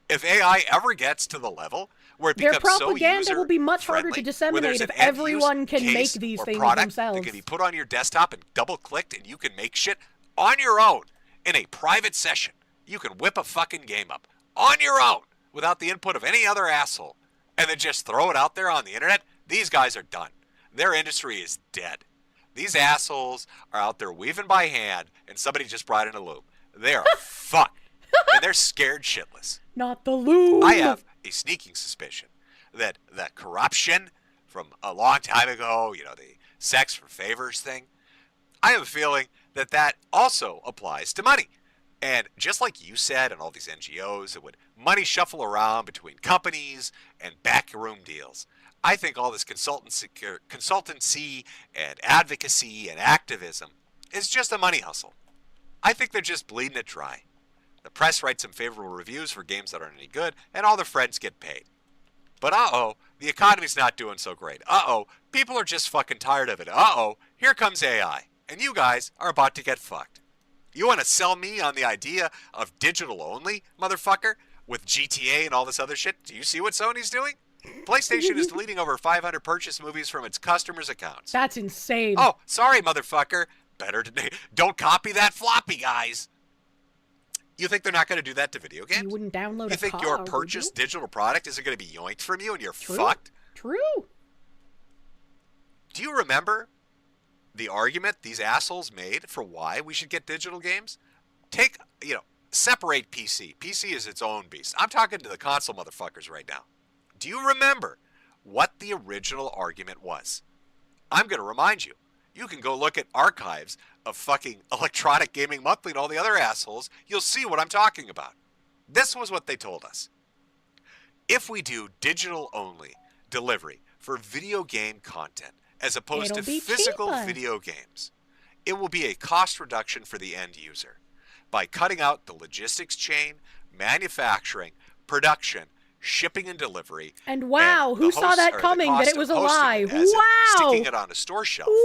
If AI ever gets to the level where it Their becomes so propaganda will be much harder to disseminate if everyone can make these things themselves. That can be put on your desktop and double-clicked, and you can make shit on your own in a private session. You can whip a fucking game up on your own without the input of any other asshole, and then just throw it out there on the internet. These guys are done. Their industry is dead. These assholes are out there weaving by hand, and somebody just brought in a loom. They are fucked, and they're scared shitless. Not the loom. I have a sneaking suspicion that the corruption from a long time ago, you know, the sex for favors thing, I have a feeling that that also applies to money. And just like you said, and all these NGOs that would money shuffle around between companies and backroom deals, I think all this consultancy and advocacy and activism is just a money hustle. I think they're just bleeding it dry. The press writes some favorable reviews for games that aren't any good, and all their friends get paid. But uh-oh, the economy's not doing so great. Uh-oh, people are just fucking tired of it. Uh-oh, here comes AI, and you guys are about to get fucked. You want to sell me on the idea of digital only, motherfucker, with GTA and all this other shit? Do you see what Sony's doing? PlayStation is deleting over 500 purchase movies from its customers' accounts. That's insane. Oh, sorry, motherfucker. Don't copy that floppy, guys. You think they're not going to do that to video games? You wouldn't download You think your purchased digital product isn't going to be yoinked from you and you're fucked? True. Do you remember the argument these assholes made for why we should get digital games? Separate PC. PC is its own beast. I'm talking to the console motherfuckers right now. Do you remember what the original argument was? I'm going to remind you. You can go look at archives of fucking Electronic Gaming Monthly and all the other assholes. You'll see what I'm talking about. This was what they told us. If we do digital-only delivery for video game content as opposed to physical video games, it will be a cost reduction for the end user by cutting out the logistics chain, manufacturing, production, shipping and delivery. And wow, who saw that coming, that it was a lie? Wow! Sticking it on a store shelf. Wow!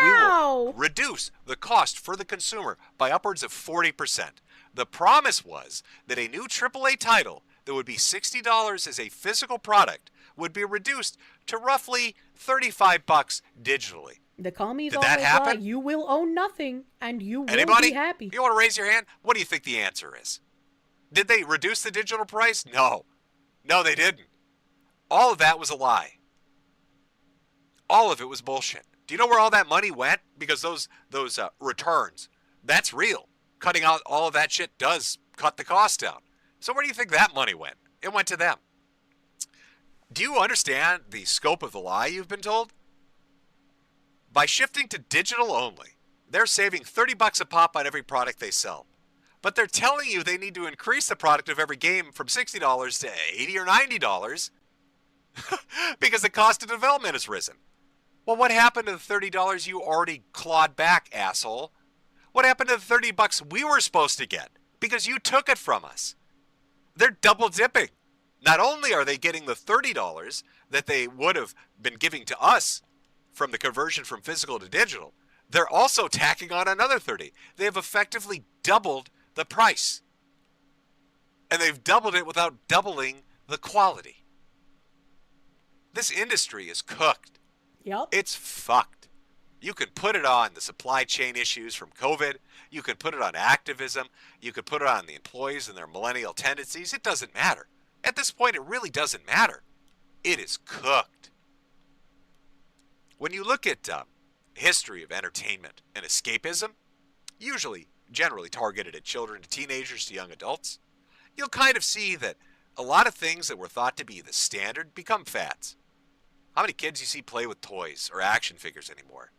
We will reduce the cost for the consumer by upwards of 40%. The promise was that a new AAA title that would be $60 as a physical product would be reduced to roughly $35 digitally. The commies Did always that happen? lie. You will own nothing, and you will Anybody? be happy. You want to raise your hand? What do you think the answer is? Did they reduce the digital price? No. No, they didn't. All of that was a lie. All of it was bullshit. Do you know where all that money went? Because those returns, that's real. Cutting out all of that shit does cut the cost down. So where do you think that money went? It went to them. Do you understand the scope of the lie you've been told? By shifting to digital only, they're saving $30 a pop on every product they sell. But they're telling you they need to increase the product of every game from $60 to $80 or $90 because the cost of development has risen. Well, what happened to the $30 you already clawed back, asshole? What happened to the $30 we were supposed to get? Because you took it from us. They're double dipping. Not only are they getting the $30 that they would have been giving to us from the conversion from physical to digital, they're also tacking on another $30. They have effectively doubled the price. And they've doubled it without doubling the quality. This industry is cooked. Yep. It's fucked. You can put it on the supply chain issues from COVID. You can put it on activism. You can put it on the employees and their millennial tendencies. It doesn't matter. At this point, it really doesn't matter. It is cooked. When you look at history of entertainment and escapism, generally targeted at children to teenagers to young adults, you'll kind of see that a lot of things that were thought to be the standard become fads. How many kids you see play with toys or action figures anymore?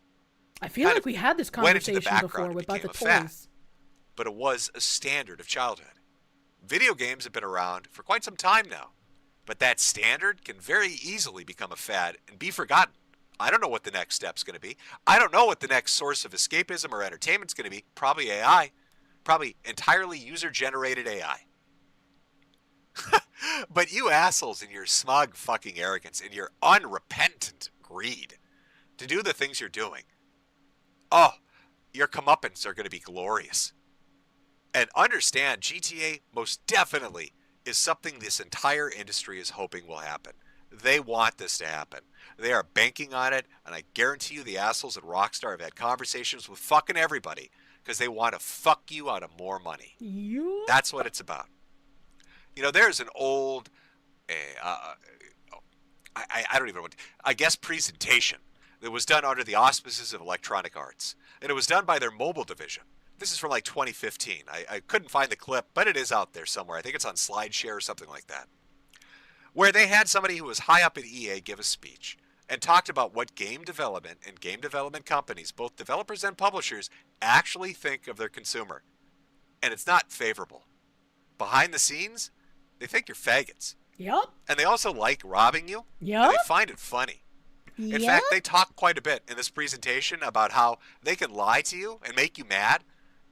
I feel like we had this conversation before about the toys. But it was a standard of childhood. Video games have been around for quite some time now, but that standard can very easily become a fad and be forgotten. I don't know what the next step's going to be. I don't know what the next source of escapism or entertainment's going to be. Probably AI. Probably entirely user-generated AI. But you assholes in your smug fucking arrogance and your unrepentant greed to do the things you're doing, oh, your comeuppance are going to be glorious. And understand, GTA most definitely is something this entire industry is hoping will happen. They want this to happen. They are banking on it, and I guarantee you the assholes at Rockstar have had conversations with fucking everybody because they want to fuck you out of more money. That's what it's about. You know, there's an old, I don't even know, I guess presentation that was done under the auspices of Electronic Arts. And it was done by their mobile division. This is from like 2015. I couldn't find the clip, but it is out there somewhere. I think it's on SlideShare or something like that. Where they had somebody who was high up at EA give a speech and talked about what game development and game development companies, both developers and publishers, actually think of their consumer. And it's not favorable. Behind the scenes, they think you're faggots. Yep. And they also like robbing you. Yep. And they find it funny. In fact, they talk quite a bit in this presentation about how they can lie to you and make you mad.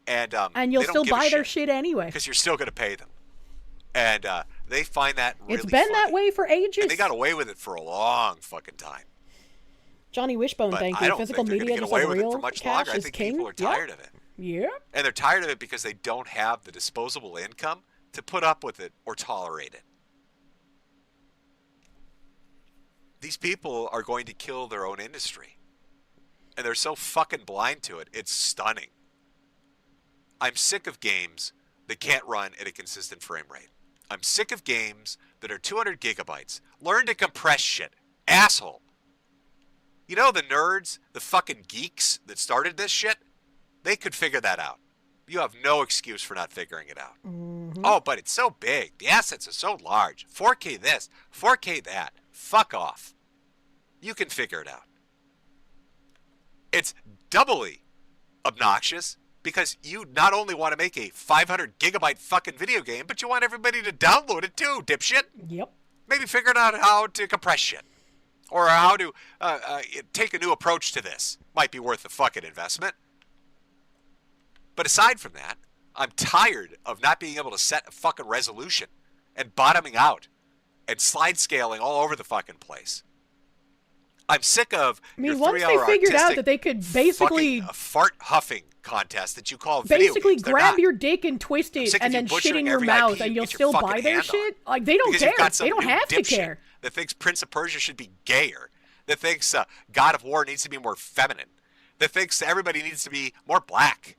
And you'll still buy their shit anyway. Because you're still going to pay them. And they find that really It's been funny. that way for ages. And they got away with it for a long fucking time. Johnny Wishbone, But thank I you. don't Physical think they're media going to just get a away with it real for much cash longer. I is think king. people are tired of it. Yeah. And they're tired of it because they don't have the disposable income to put up with it or tolerate it. These people are going to kill their own industry. And they're so fucking blind to it, it's stunning. I'm sick of games that can't run at a consistent frame rate. I'm sick of games that are 200 gigabytes. Learn to compress shit. Asshole. You know the nerds, the fucking geeks that started this shit? They could figure that out. You have no excuse for not figuring it out. Mm-hmm. Oh, but it's so big. The assets are so large. 4K this, 4K that. Fuck off. You can figure it out. It's doubly obnoxious because you not only want to make a 500 gigabyte fucking video game, but you want everybody to download it too, dipshit. Yep. Maybe figure out how to compress shit. Or how to take a new approach to this. Might be worth the fucking investment. But aside from that, I'm tired of not being able to set a fucking resolution and bottoming out and slide scaling all over the fucking place. I'm sick of your 3-hour once they figured out that they could basically fart huffing contest that you call video basically games. They're grab not. your dick and twist it and then shit in your mouth and you'll still buy their shit. Like they don't care. They don't have to care. That thinks Prince of Persia should be gayer. That thinks God of War needs to be more feminine. That thinks everybody needs to be more black.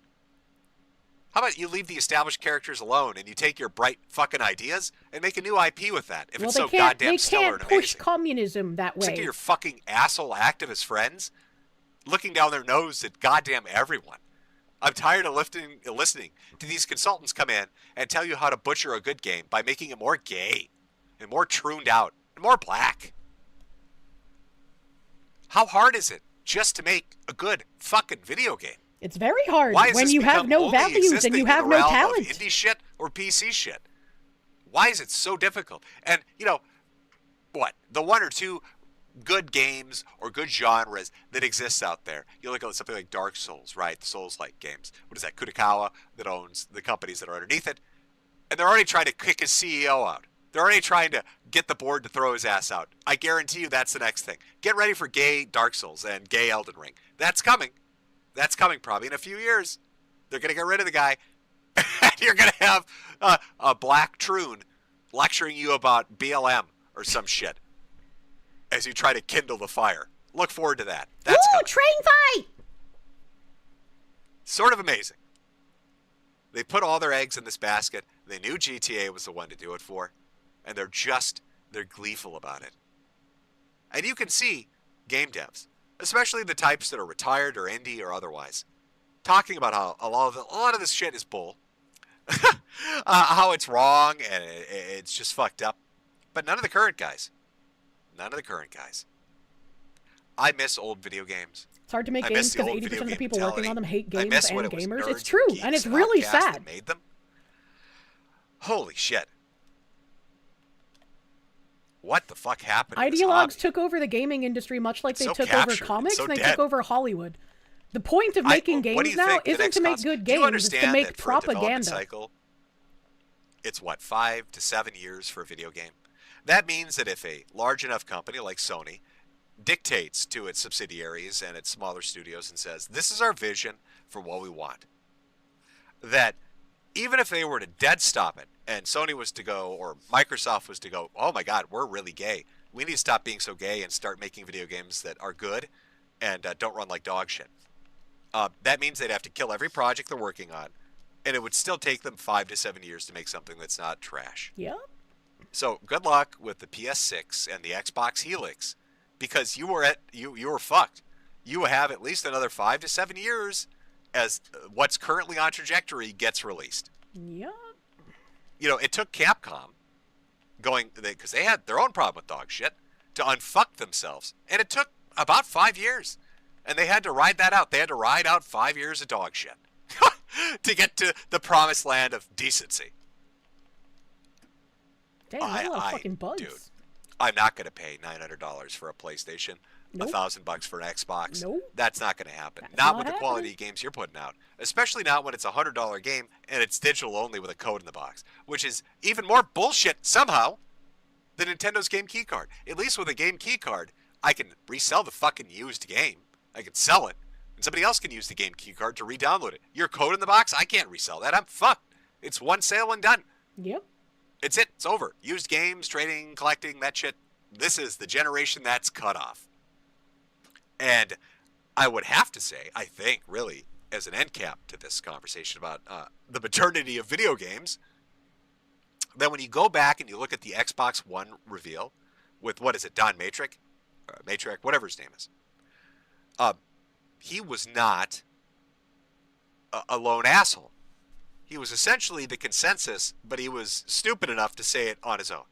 How about you leave the established characters alone and you take your bright fucking ideas and make a new IP with that if it's so goddamn stellar and amazing? They can't push communism that way. Sick of your fucking asshole activist friends looking down their nose at goddamn everyone. I'm tired of listening to these consultants come in and tell you how to butcher a good game by making it more gay and more trooned out and more black. How hard is it just to make a good fucking video game? It's very hard Why when you have no values and you have no talent. Indie shit or PC shit. Why is it so difficult? And, you know, what? The one or two good games or good genres that exists out there. You look at something like Dark Souls, right? The Souls-like games. What is that? Kudakawa that owns the companies that are underneath it. And they're already trying to kick his CEO out. They're already trying to get the board to throw his ass out. I guarantee you that's the next thing. Get ready for gay Dark Souls and gay Elden Ring. That's coming. That's coming probably in a few years. They're going to get rid of the guy. And you're going to have a black troon lecturing you about BLM or some shit as you try to kindle the fire. Look forward to that. That's coming. Train fight! Sort of amazing. They put all their eggs in this basket. They knew GTA was the one to do it for. And they're gleeful about it. And you can see game devs, especially the types that are retired or indie or otherwise, talking about how a lot of this shit is bull. How it's wrong and it's just fucked up. But none of the current guys. None of the current guys. I miss old video games. It's hard to make games because 80% of the people working on them hate games and gamers. It's true, and it's really sad. Made them. Holy shit. What the fuck happened? Ideologues took over the gaming industry much like they took over comics and they took over Hollywood. The point of making games now isn't to make good games, it's to make propaganda. Cycle, it's what, 5 to 7 years for a video game? That means that if a large enough company like Sony dictates to its subsidiaries and its smaller studios and says, this is our vision for what we want, that even if they were to dead stop it and Sony was to go, or Microsoft was to go, oh my God, we're really gay. We need to stop being so gay and start making video games that are good and don't run like dog shit. That means they'd have to kill every project they're working on, and it would still take them 5 to 7 years to make something that's not trash. Yep. So good luck with the PS6 and the Xbox Helix, because you were fucked. You have at least another 5 to 7 years as what's currently on trajectory gets released. Yep. You know, it took Capcom because they had their own problem with dog shit, to unfuck themselves, and it took about 5 years. And they had to ride that out. They had to ride out 5 years of dog shit to get to the promised land of decency. Damn, that's a lot of fucking bugs. Dude, I'm not going to pay $900 for a PlayStation, Nope. $1,000 for an Xbox. Nope. That's not going to happen. That's Not not with the quality games you're putting out. Especially not when it's a $100 game and it's digital only with a code in the box. Which is even more bullshit somehow than Nintendo's game key card. At least with a game key card, I can resell the fucking used game. I can sell it. And somebody else can use the game key card to re-download it. Your code in the box, I can't resell that. I'm fucked. It's one sale and done. Yep. It's it. It's over. Used games, trading, collecting, that shit. This is the generation that's cut off. And I would have to say, I think, really, as an end cap to this conversation about the maternity of video games, that when you go back and you look at the Xbox One reveal with, what is it, Don Matrick? Matrick, whatever his name is. He was not a lone asshole. He was essentially the consensus, but he was stupid enough to say it on his own.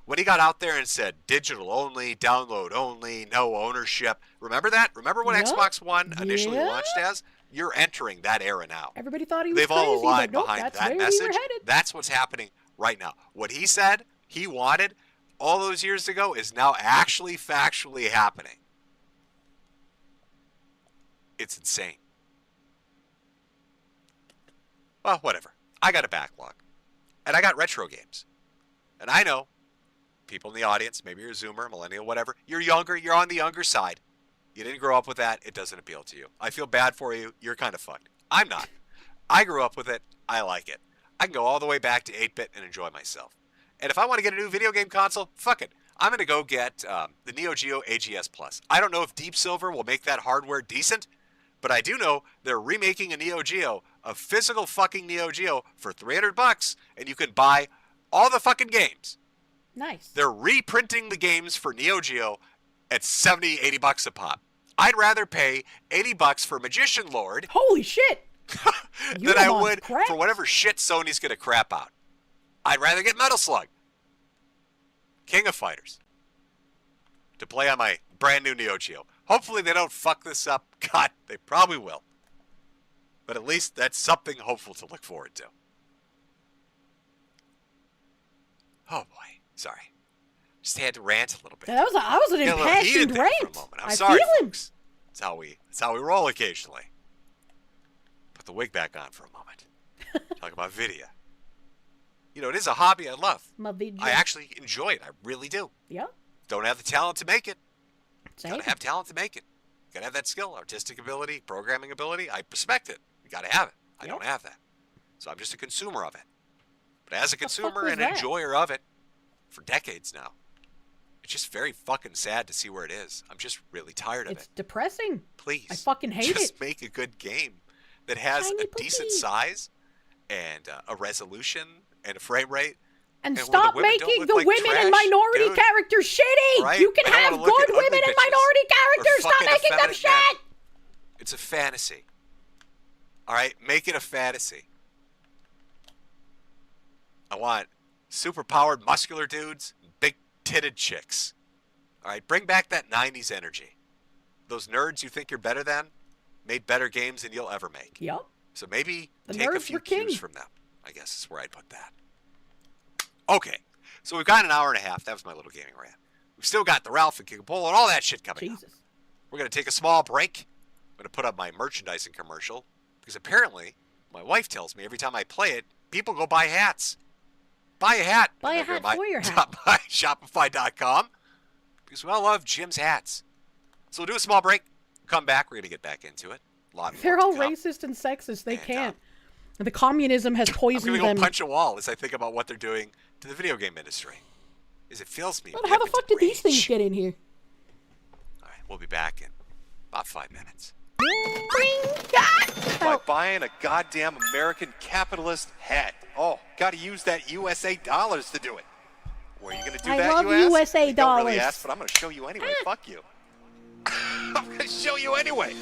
When he got out there and said digital only, download only, no ownership. Remember that? Remember when Xbox One initially launched as? You're entering that era now. Everybody thought he was They've crazy. all aligned but nope, behind that's that where message. We were headed. That's what's happening right now. What he said, he wanted all those years ago is now actually factually happening. It's insane. Well, whatever. I got a backlog. And I got retro games. And I know people in the audience, maybe you're a Zoomer, millennial, whatever, you're younger, you're on the younger side. You didn't grow up with that, it doesn't appeal to you. I feel bad for you, you're kind of fucked. I'm not. I grew up with it, I like it. I can go all the way back to 8-bit and enjoy myself. And if I want to get a new video game console, fuck it. I'm going to go get the Neo Geo AGS Plus. I don't know if Deep Silver will make that hardware decent, but I do know they're remaking a Neo Geo, a physical fucking Neo Geo, for $300, and you can buy all the fucking games. Nice. They're reprinting the games for Neo Geo at $70, $80 a pop. I'd rather pay $80 for Magician Lord. Holy shit! than I would for whatever shit Sony's gonna crap out. I'd rather get Metal Slug, King of Fighters, to play on my brand new Neo Geo. Hopefully they don't fuck this up. God, they probably will. But at least that's something hopeful to look forward to. Oh boy, sorry. Just had to rant a little bit. That was an Get a little heated impassioned there rant. for a moment. I'm I sorry, feel him. folks. That's how we roll occasionally. Put the wig back on for a moment. Talk about video. You know, it is a hobby I love. I actually enjoy it. I really do. Yeah. Don't have the talent to make it. Same. Gotta have talent to make it. Gotta have that skill, artistic ability, programming ability. I respect it. You gotta have it. I don't have that. So I'm just a consumer of it. But as a consumer and enjoyer of it for decades now, it's just very fucking sad to see where it is. I'm just really tired of it. It's depressing. Please. I fucking hate it. Just make a good game that has a decent size and a resolution and a frame rate. And where stop women don't making look the like women and trash, minority dude. characters shitty. Right? You can I don't have wanna look good at women ugly and bitches minority or characters. Stop fucking making them effeminate shit. men. It's a fantasy. All right? Make it a fantasy. I want super-powered muscular dudes, big-titted chicks. All right? Bring back that 90s energy. Those nerds you think you're better than made better games than you'll ever make. Yep. So maybe The take a nerds few were king. cues from them, I guess is where I'd put that. Okay. So we've got an hour and a half. That was my little gaming rant. We've still got the Ralph and Kickapole and all that shit coming up. We're going to take a small break. I'm going to put up my merchandising commercial because apparently my wife tells me every time I play it, people go buy hats. Buy a hat. Buy a hat for your hat. Shopify.com because we all love Jim's hats. So we'll do a small break. Come back. We're going to get back into it. A lot more They're to all come. racist and sexist. They can't. The communism has I'm poisoned going to them. go punch a wall as I think about what they're doing to the video game industry. As it fills me. But how the fuck did these things get in here? All right, we'll be back in about 5 minutes. By buying a goddamn American capitalist hat. Oh, gotta use that USA dollars to do it. Where are you gonna do I that, love you ask? USA You don't really dollars. ask, but I'm gonna show you anyway. Fuck you. I'm gonna show you anyway.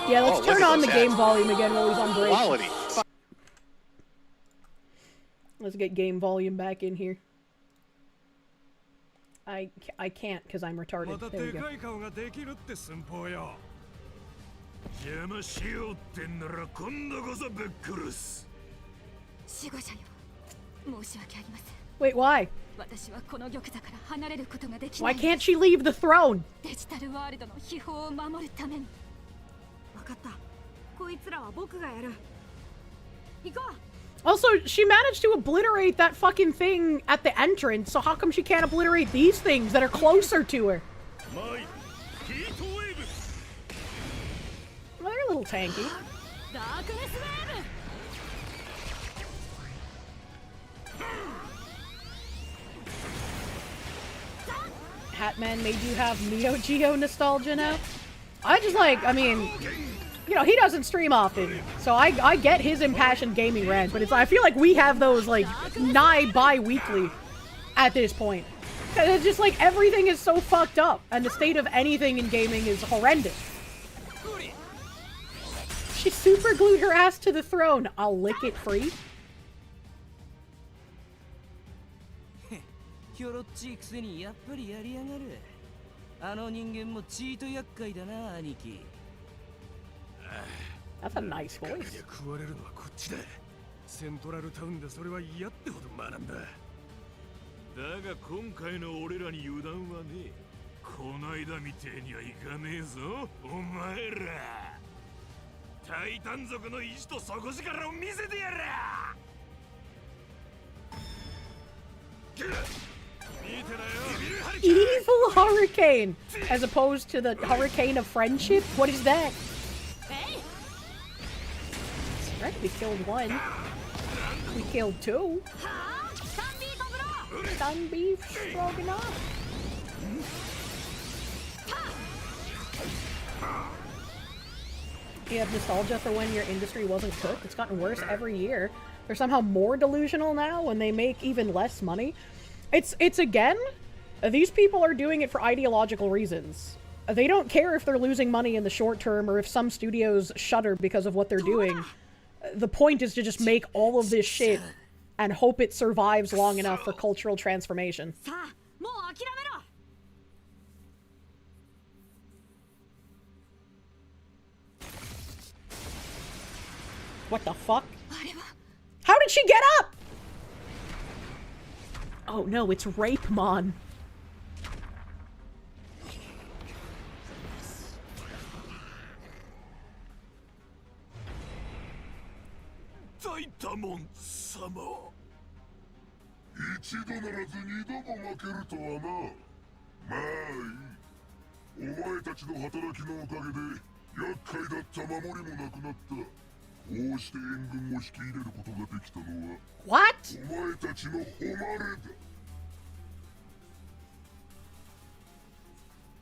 Yeah, let's look turn at on those the game hats. volume again while he's on break. Quality. Let's get game volume back in here. I can't because I'm retarded. There we go. 邪魔しようってんなら今度こそぶっ殺す。守護者よ、申し訳ありません。 Wait, why? 私はこの玉座から離れることができな Why い。 can't she leave the throne? デジタルワールドの秘宝を守るために。わかった。こいつらは僕がやる。行こう。 Also, she managed to obliterate that fucking thing at the entrance, so how come she can't obliterate these things that are closer to her? Well, they're a little tanky. Hatman made you have Neo Geo nostalgia now? I mean, you know, he doesn't stream often, so I get his impassioned gaming rants, but I feel like we have those, like, nigh bi-weekly at this point. And it's just like, everything is so fucked up, and the state of anything in gaming is horrendous. She super glued her ass to the throne. I'll lick it free. ひょろっちいくせにやっぱりやりやがる。あの人間もチート厄介だな、兄貴。 That's a nice voice. 食われるのはこっちだ。セントラルタウンでそれは嫌ってほど学んだ。だが今回の俺らに油断はねえ。こないだみてえにはいかねえぞ、お前ら。タイタン族の意地と底力を見せてやら。Evil hurricane, as opposed to the hurricane of friendship. What is that? Right, we killed one. We killed two. Sun beef stroganoff. You have nostalgia for when your industry wasn't cooked. It's gotten worse every year. They're somehow more delusional now when they make even less money. It's again, these people are doing it for ideological reasons. They don't care if they're losing money in the short term or if some studios shutter because of what they're doing. The point is to just make all of this shit and hope it survives long enough for cultural transformation. What the fuck? How did she get up? Oh no, it's Rapemon. Taitamon sama. 一度ならず二度も負けるとはな。まあいい。お前たちの働きのおかげで厄介だった守りもなくなった。こうして援軍を引き入れることができたのは What? お前たちの誉れだ。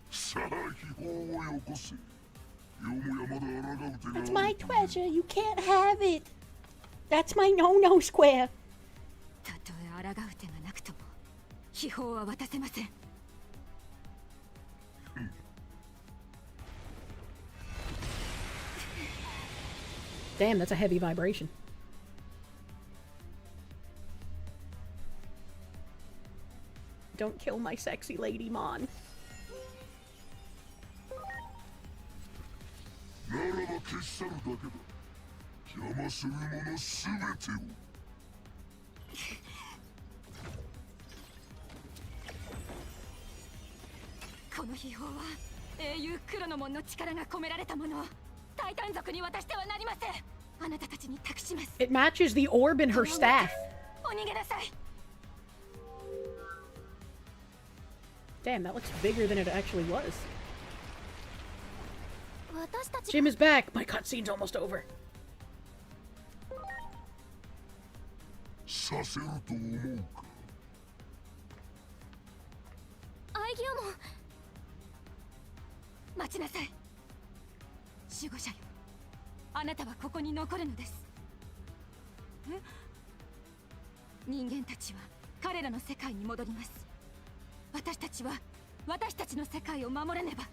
さあ秘宝をよこせ。よもやまだ抗う手がある。 That's my treasure. You can't have it. That's my no-no square. たとえ抗う手がなくとも秘宝は渡せません。Damn, that's a heavy vibration. Don't kill my sexy lady, Mon. ならば消し去るだけだ。邪魔する者すべてを。この秘宝は英雄黒の門の力が込められたもの。タイタン族に渡してはなりません。あなたたちに託します。 It matches the orb in her staff. お逃げなさい。 Damn, that looks bigger than it actually was. 私たち Jim is back. My cutscene's almost over. させると思うか。アイギオモン。待ちなさい。守護者よ。あなたはここに残るのです。え？人間たちは彼らの世界に戻ります。私たちは私たちの世界を守らねば。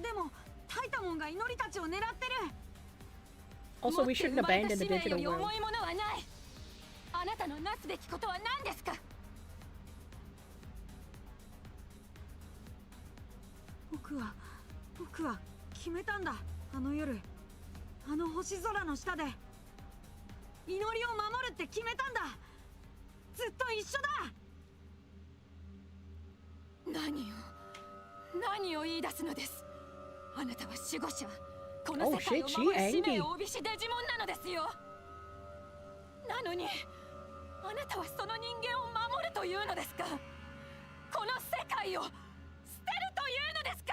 でもタイタモンが祈りたちを狙ってる。 Also, we shouldn't abandon the digital world. 重いものはない。あなたのなすべきことは何ですか。僕は決めたんだ。あの夜、あの星空の下で祈りを守るって決めたんだ。ずっと一緒だ。何を言い出すのです。あなたは守護者。この世界を守る使命を帯びしデジモンなのですよ。なのにあなたはその人間を守るというのですか。この世界を捨てるというのですか。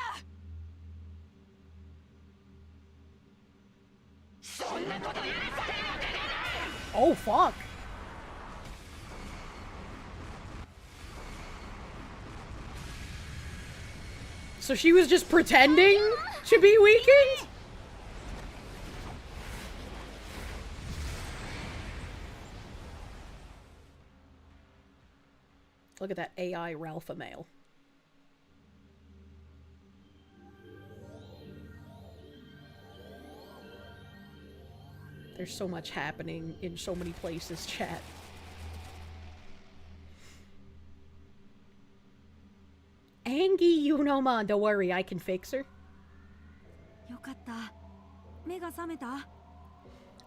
そんなこと許されるわけがない。 Oh fuck. So she was just pretending to be weakened? Look at that AI Ralpha male. There's so much happening in so many places, chat. Angie Yunoma, don't worry, I can fix her.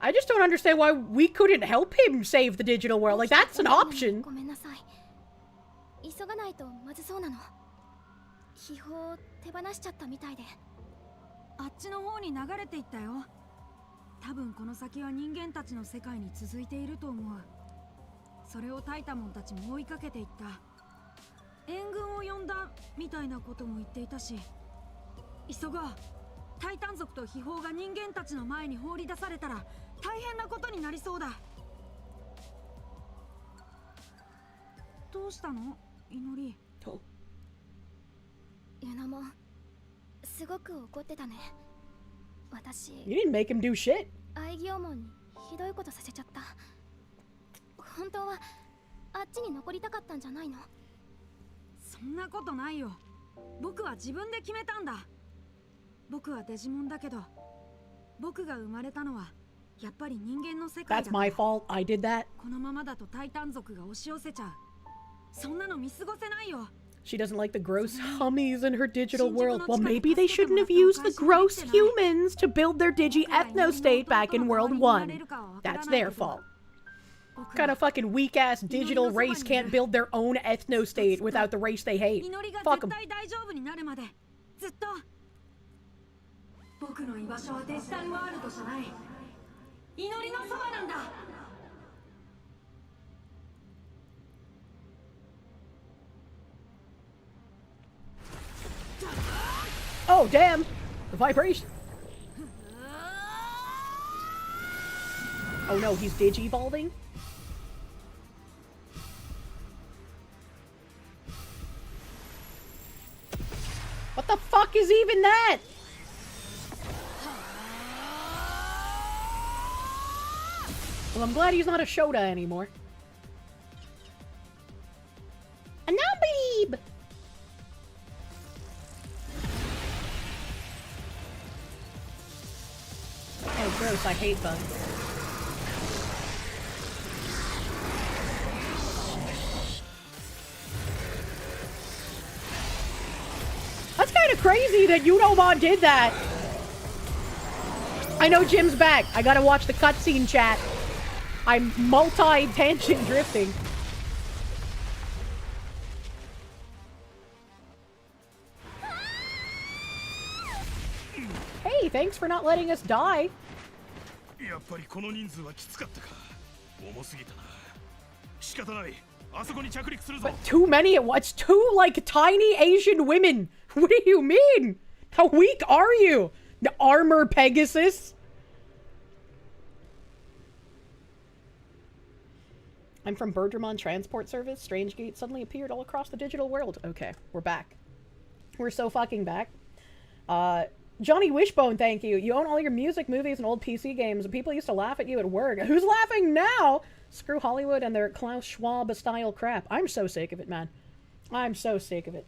I just don't understand why we couldn't help him save the digital world. Like, that's an option. 急がないとまずそうなの。秘宝手放しちゃったみたいで。あっちの方に流れていったよ。多分この先は人間たちの世界に続いていると思う。それをタイタモンたちも追いかけていった。援軍を呼んだみたいなことも言っていたし。急ごう。タイタン族と秘宝が人間たちの前に放り出されたら大変なことになりそうだ。どうしたの？祈り。ユナもすごく怒ってたね。私 You didn't make him do shit. アイギオモンにひどいことさせちゃった。本当はあっちに残りたかったんじゃないの？そんなことないよ。僕は自分で決めたんだ。僕はデジモンだけど、僕が生まれたのはやっぱり人間の世界だ。That's my fault. I did that. このままだとタイタン族が押し寄せちゃう。そんなの見過ごせないよ。 She doesn't like the gross hummies in her digital world. Well, maybe they shouldn't have used the gross humans to build their digi-ethno state back in World 1. That's their fault. Kind of fucking weak-ass digital race can't build their own ethno-state without the race they hate. Fuck them. ずっと僕の居場所はデジタルワールドじゃない祈りのそばなんだ Oh, damn! The vibration! Oh no, he's digi-evolving? What the fuck is even that? Well, I'm glad he's not a Shota anymore. A Nambeeb! Oh, gross, I hate bugs. That's kind of crazy that Unomon did that. I know Jim's back. I gotta watch the cutscene chat. I'm multi-tangent drifting. Hey, thanks for not letting us die. But too many at once. Two, like, tiny Asian women. What do you mean? How weak are you? The armor Pegasus? I'm from Bergermon Transport Service. Strange Gate suddenly appeared all across the digital world. Okay, we're back. We're so fucking back. Johnny Wishbone, thank you. You own all your music, movies, and old PC games, and people used to laugh at you at work. Who's laughing now? Screw Hollywood and their Klaus Schwab-style crap. I'm so sick of it, man. I'm so sick of it.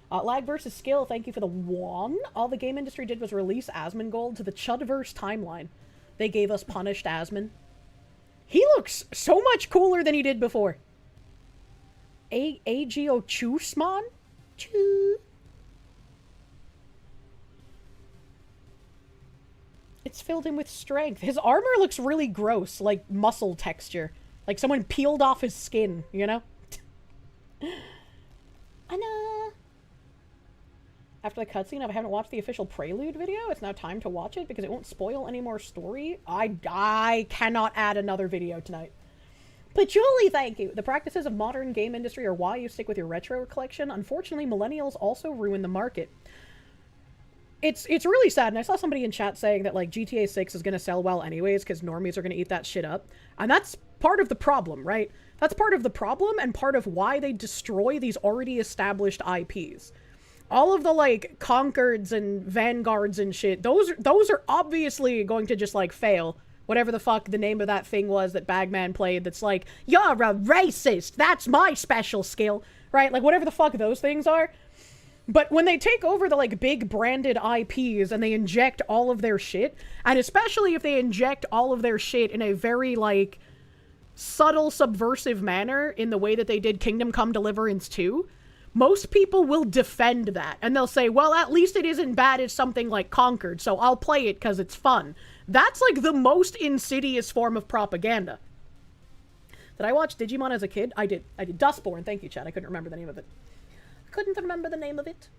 Lag versus Skill, thank you for the won. All the game industry did was release Asmongold to the Chudverse timeline. They gave us Punished Asmon. He looks so much cooler than he did before. Agio Chusman? Choo. It's filled in with strength. His armor looks really gross, like muscle texture. Like someone peeled off his skin, you know? Anna. After the cutscene, if I haven't watched the official Prelude video, it's now time to watch it because it won't spoil any more story. I cannot add another video tonight. Patchouli, thank you. The practices of modern game industry are why you stick with your retro collection. Unfortunately, millennials also ruin the market. It's really sad, and I saw somebody in chat saying that, like, GTA 6 is going to sell well anyways because normies are going to eat that shit up. And that's part of the problem, right? That's part of the problem and part of why they destroy these already established IPs. All of the, like, Concords and Vanguards and shit, those are obviously going to just, like, fail. Whatever the fuck the name of that thing was that Bagman played that's like, you're a racist, that's my special skill, right? Like, whatever the fuck those things are. But when they take over the, like, big branded IPs and they inject all of their shit, and especially if they inject all of their shit in a very, like, subtle, subversive manner in the way that they did Kingdom Come Deliverance 2, most people will defend that. And they'll say, well, at least it isn't bad as something like Conquered, so I'll play it because it's fun. That's, like, the most insidious form of propaganda. Did I watch Digimon as a kid? I did. Dustborn, thank you, Chad. I couldn't remember the name of it. Couldn't remember the name of it.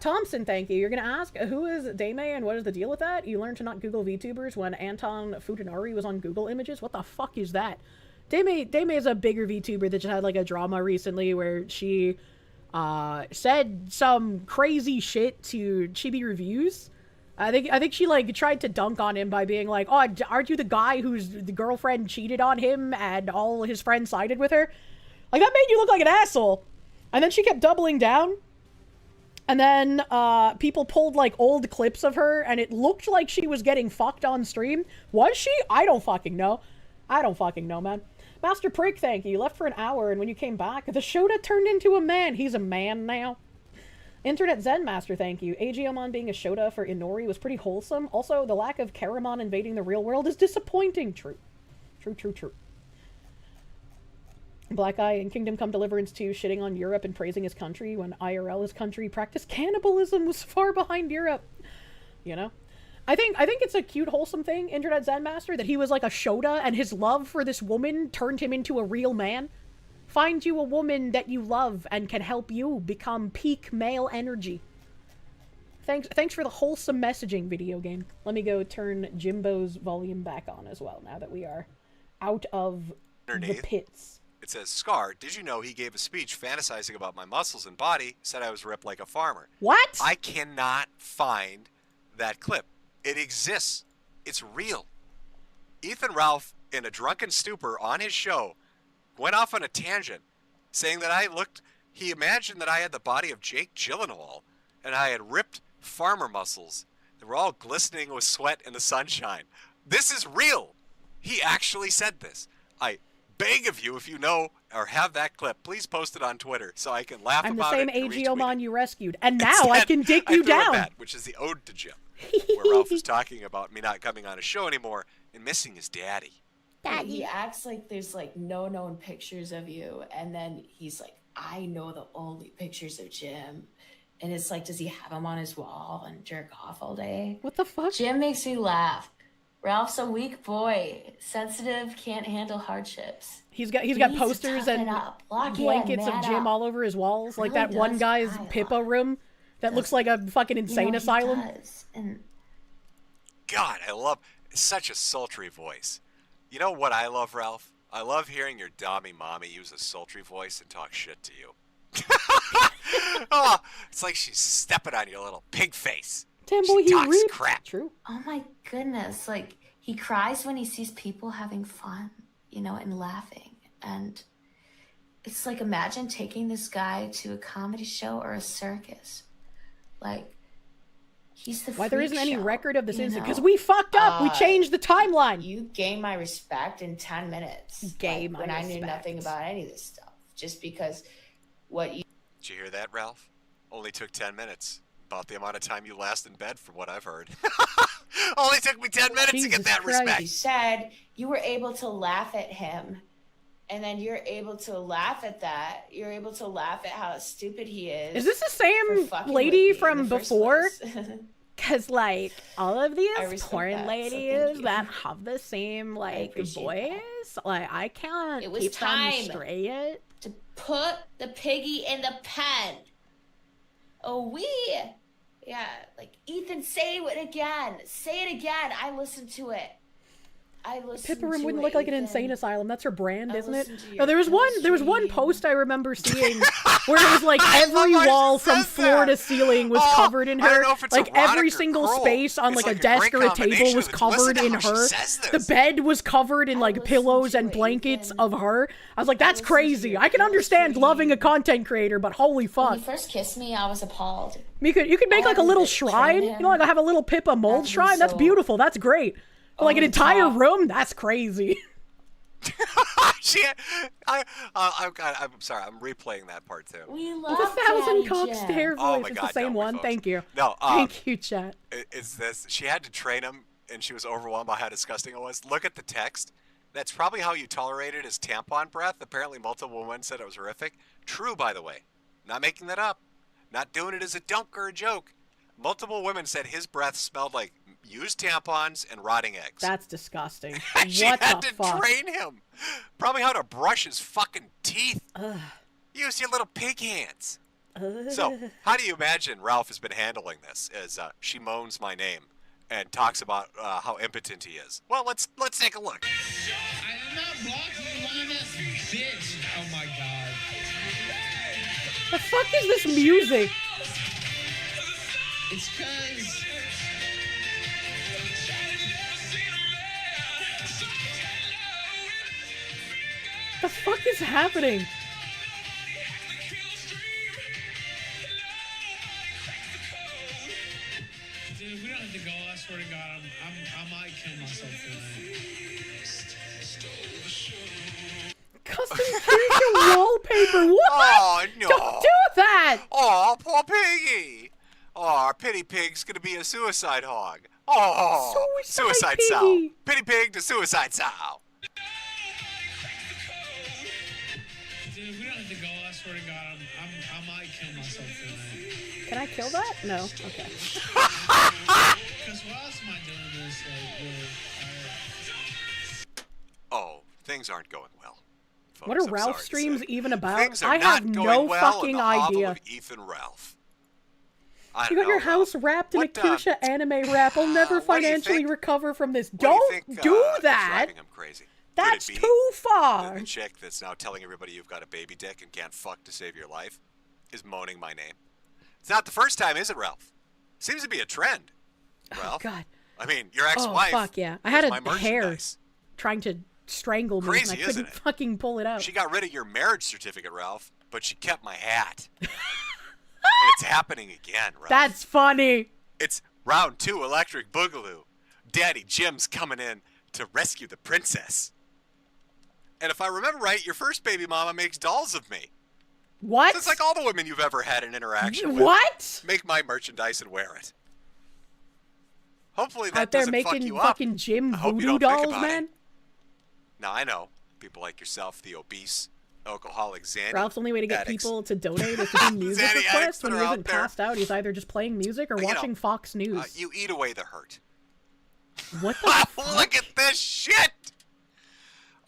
Thompson, thank you. You're gonna ask, who is Dame and what is the deal with that? You learned to not Google VTubers when Anton Futanari was on Google Images? What the fuck is that? Dame is a bigger VTuber that just had, like, a drama recently where she said some crazy shit to Chibi Reviews. I think she, like, tried to dunk on him by being like, oh, aren't you the guy whose the girlfriend cheated on him and all his friends sided with her? Like, that made you look like an asshole. And then she kept doubling down. And then, people pulled, like, old clips of her, and it looked like she was getting fucked on stream. Was she? I don't fucking know. I don't fucking know, man. Master Prick, thank you. You left for an hour, and when you came back, the Shota turned into a man. He's a man now. Internet Zen Master, thank you. Aegeomon being a Shota for Inori was pretty wholesome. Also, the lack of Karamon invading the real world is disappointing. True. True. Black Eye in Kingdom Come Deliverance 2 shitting on Europe and praising his country when IRL his country practiced cannibalism was far behind Europe. You know? I think it's a cute, wholesome thing, Internet Zen Master, that he was like a Shota, and his love for this woman turned him into a real man. Find you a woman that you love and can help you become peak male energy. Thanks for the wholesome messaging, video game. Let me go turn Jimbo's volume back on as well, now that we are out of the pits. It says, Scar, did you know he gave a speech fantasizing about my muscles and body, said I was ripped like a farmer? What? I cannot find that clip. It exists. It's real. Ethan Ralph, in a drunken stupor on his show, went off on a tangent, saying that he imagined that I had the body of Jake Gyllenhaal, and I had ripped farmer muscles that were all glistening with sweat in the sunshine. This is real. He actually said this. I beg of you, if you know or have that clip, please post it on Twitter so I can laugh about it. I'm the same Aegeomon you rescued, and now I can dig you down. That, which is the ode to Jim, where Ralph was talking about me not coming on a show anymore and missing his daddy. He acts like there's like no known pictures of you, and then he's like, I know the only pictures of Jim. And it's like, does he have him on his wall and jerk off all day? What the fuck? Jim makes me laugh. Ralph's a weak boy, sensitive, can't handle hardships. He's got posters and blankets of Jim all over his walls, like that one guy's Pippa room that looks like a fucking insane asylum. God, I love such a sultry voice. You know what I love, Ralph? I love hearing your dommy mommy use a sultry voice and talk shit to you. Oh, it's like she's stepping on your little pig face. Timbo, he talks reads. crap. True. Oh my goodness. Like, he cries when he sees people having fun, you know, and laughing. And it's like, imagine taking this guy to a comedy show or a circus. Like, he's the Why there isn't any record of this incident? Because know? we fucked up. We changed the timeline. You gained my respect in 10 minutes. When I knew nothing about any of this stuff. Just because what you... Did you hear that, Ralph? Only took 10 minutes. About the amount of time you last in bed, from what I've heard. Only took me 10 minutes to get that respect. You said you were able to laugh at him, and then you're able to laugh at that. You're able to laugh at how stupid he is. Is this the same lady from before? Because, like, all of these porn ladies that have the same, like, voice, like, I can't It was keep time them straight. to put the piggy in the pen. Oh, yeah, like, Ethan, say it again. Say it again. I listened to it. Pippa Room wouldn't look like an insane asylum. That's her brand, isn't it? listened to No, there was one post I remember seeing where it was like every wall from floor to ceiling was covered in her. Like every single space on like a desk or a table was covered in her. The bed was covered in like pillows and blankets of her. I was like, that's crazy. I can understand loving a content creator, but holy fuck. When he first kissed me, I was appalled. You could make like a little shrine. You know, like I have a little Pippa mold shrine. That's beautiful. That's great. But like an entire room? That's crazy. I'm sorry. I'm replaying that part too. We love the 1,000 Cock Jim. Stare voice. Oh my It's God, the same no, one. folks. Thank you. No, thank you, chat. It's this. She had to train him, and she was overwhelmed by how disgusting it was. Look at the text. That's probably how you tolerated his tampon breath. Apparently, multiple women said it was horrific. True, by the way. Not making that up. Not doing it as a dunk or a joke. Multiple women said his breath smelled like used tampons and rotting eggs. That's disgusting. She What had the to fuck? train him. Probably how to brush his fucking teeth. Ugh. Use your little pig hands. So, how do you imagine Ralph has been handling this as she moans my name and talks about how impotent he is? Well, let's take a look. I'm not blocking you, lying ass bitch. Oh my god. The fuck is this music? It's cause The fuck is happening? dude, we don't have to go. I swear to God, I might kill myself tonight. Custom Kirsche wallpaper. What? Oh, no. Don't do that. Oh, poor piggy. Oh, our pity pig's gonna be a suicide hog. Oh, suicide sow. piggy. Pity pig to suicide sow. Dude, we don't have to go. I swear to God, I might kill myself tonight. Can I kill that? No. Okay. Because what else am I doing this with? Oh, things aren't going well. Folks, What are I'm Ralph sorry to streams say. even about? Things are I not have going no well fucking in the hovel idea. of Ethan Ralph. I You don't got your know, house wrapped in a Kirsche anime wrap. I'll never what do you financially think? recover from this. What do you Don't think, do is that. driving him crazy? That's Could it be too far. The chick that's now telling everybody you've got a baby dick and can't fuck to save your life is moaning my name. It's not the first time, is it, Ralph? Seems to be a trend. Ralph. Oh, God. I mean, your ex-wife. Oh, fuck yeah. I had my a hair merchandise. trying to strangle me Crazy, and I couldn't isn't it? fucking pull it out. She got rid of your marriage certificate, Ralph, but she kept my hat. And it's happening again, Ralph. That's funny. It's round 2 Electric Boogaloo. Daddy Jim's coming in to rescue the princess. And if I remember right, your first baby mama makes dolls of me. What? So it's like all the women you've ever had an interaction with. What? Make my merchandise and wear it. Hopefully that Out there doesn't fuck making you up. fucking Jim I hope you voodoo don't think dolls, about man. it. Now, I know people like yourself, the obese, alcoholic Zanny. Ralph's only way to get addicts. people to donate is to do music Zanny addicts requests. that When he are out isn't there. passed out, he's either just playing music or You know, watching Fox News. You eat away the hurt. What the fuck? Look at this shit!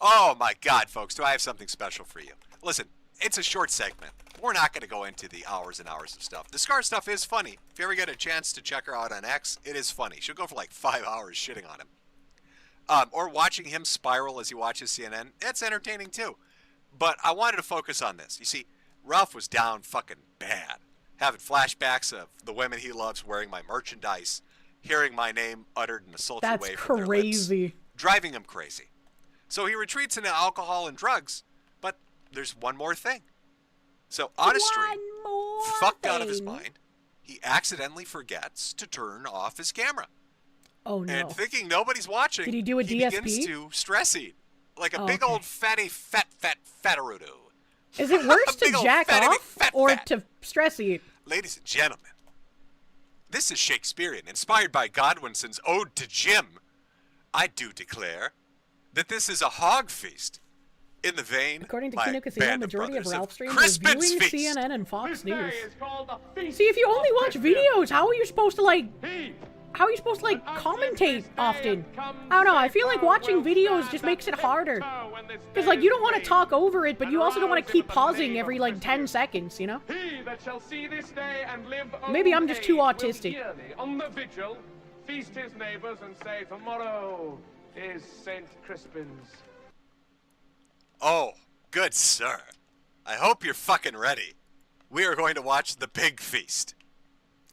Oh my God, folks, do I have something special for you? Listen, it's a short segment. We're not going to go into the hours and hours of stuff. The Scar stuff is funny. If you ever get a chance to check her out on X, it is funny. She'll go for like 5 hours shitting on him. Or watching him spiral as he watches CNN. It's entertaining too. But I wanted to focus on this. You see, Ralph was down fucking bad. Having flashbacks of the women he loves wearing my merchandise, hearing my name uttered in a sultry That's way from their lips, crazy. driving him crazy. So he retreats into alcohol and drugs. But there's one more thing. So on a stream, fucked out of his mind, he accidentally forgets to turn off his camera. Oh no. And thinking nobody's watching, Did he do a he DSP? begins to stress eat. Like a Oh, big okay. old fattarudo. Is it worse to Big old jack fatty off fat or fat. to stress eat? Ladies and gentlemen, this is Shakespearean, inspired by Godwinson's Ode to Jim. I do declare that this is a hog feast. In the vein, According to my Kino Casino, band of majority of brothers Ralph streams Crispin's are viewing feast. CNN and Fox News. See, if you only watch videos, how are you supposed to commentate often? I don't know, I feel like watching videos just makes it harder. Because, like, you don't want to talk over it, but you also don't want to keep pausing every, like, 10 seconds, you know? He that shall see this day and live Maybe I'm just too old autistic. will yearly on the vigil feast his neighbors and say, tomorrow is St. Crispin's. Oh, good sir. I hope you're fucking ready. We are going to watch the big feast.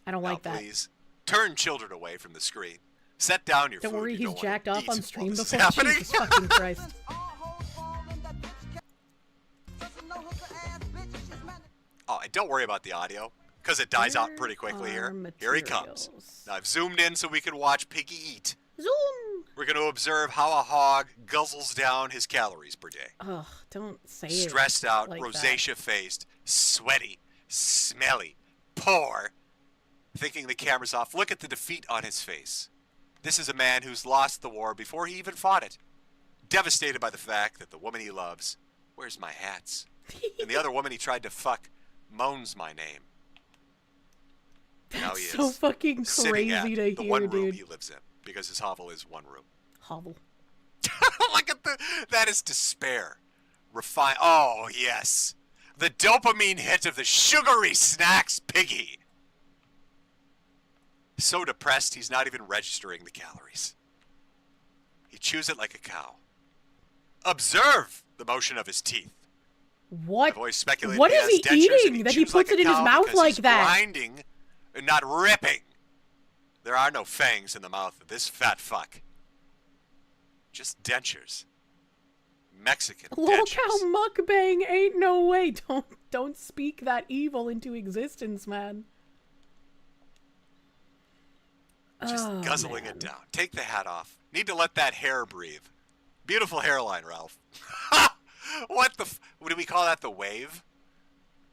I don't like now, that. Please, turn children away from the screen. Set down your Don't food. worry, you he's don't jacked wanna off on eat stream while this is before. happening. Jesus fucking Christ. Oh, and don't worry about the audio, because it dies out pretty quickly here. Here he comes. Now, I've zoomed in so we can watch Piggy eat. Zoom! We're going to observe how a hog guzzles down his calories per day. Ugh, don't say it. Stressed out, like that. rosacea-faced, sweaty, smelly, poor. Thinking the camera's off, look at the defeat on his face. This is a man who's lost the war before he even fought it. Devastated by the fact that the woman he loves wears my hats. And the other woman he tried to fuck moans my name. Now he is So fucking sitting at crazy to the hear, one room dude. he lives in, because his hovel is one room. Hovel. Look at that is despair. Refine. Oh, yes. The dopamine hit of the sugary snacks piggy. So depressed, he's not even registering the calories. He chews it like a cow. Observe the motion of his teeth. What? I've always speculated What he is has he dentures and eating that he chews puts like it a in his cow mouth because like he's that? grinding and not ripping. There are no fangs in the mouth of this fat fuck. Just dentures. Mexican Low dentures. cow mukbang ain't no way. Don't speak that evil into existence, man. Just Oh, guzzling man. it down. Take the hat off. Need to let that hair breathe. Beautiful hairline, Ralph. What do we call that? The wave?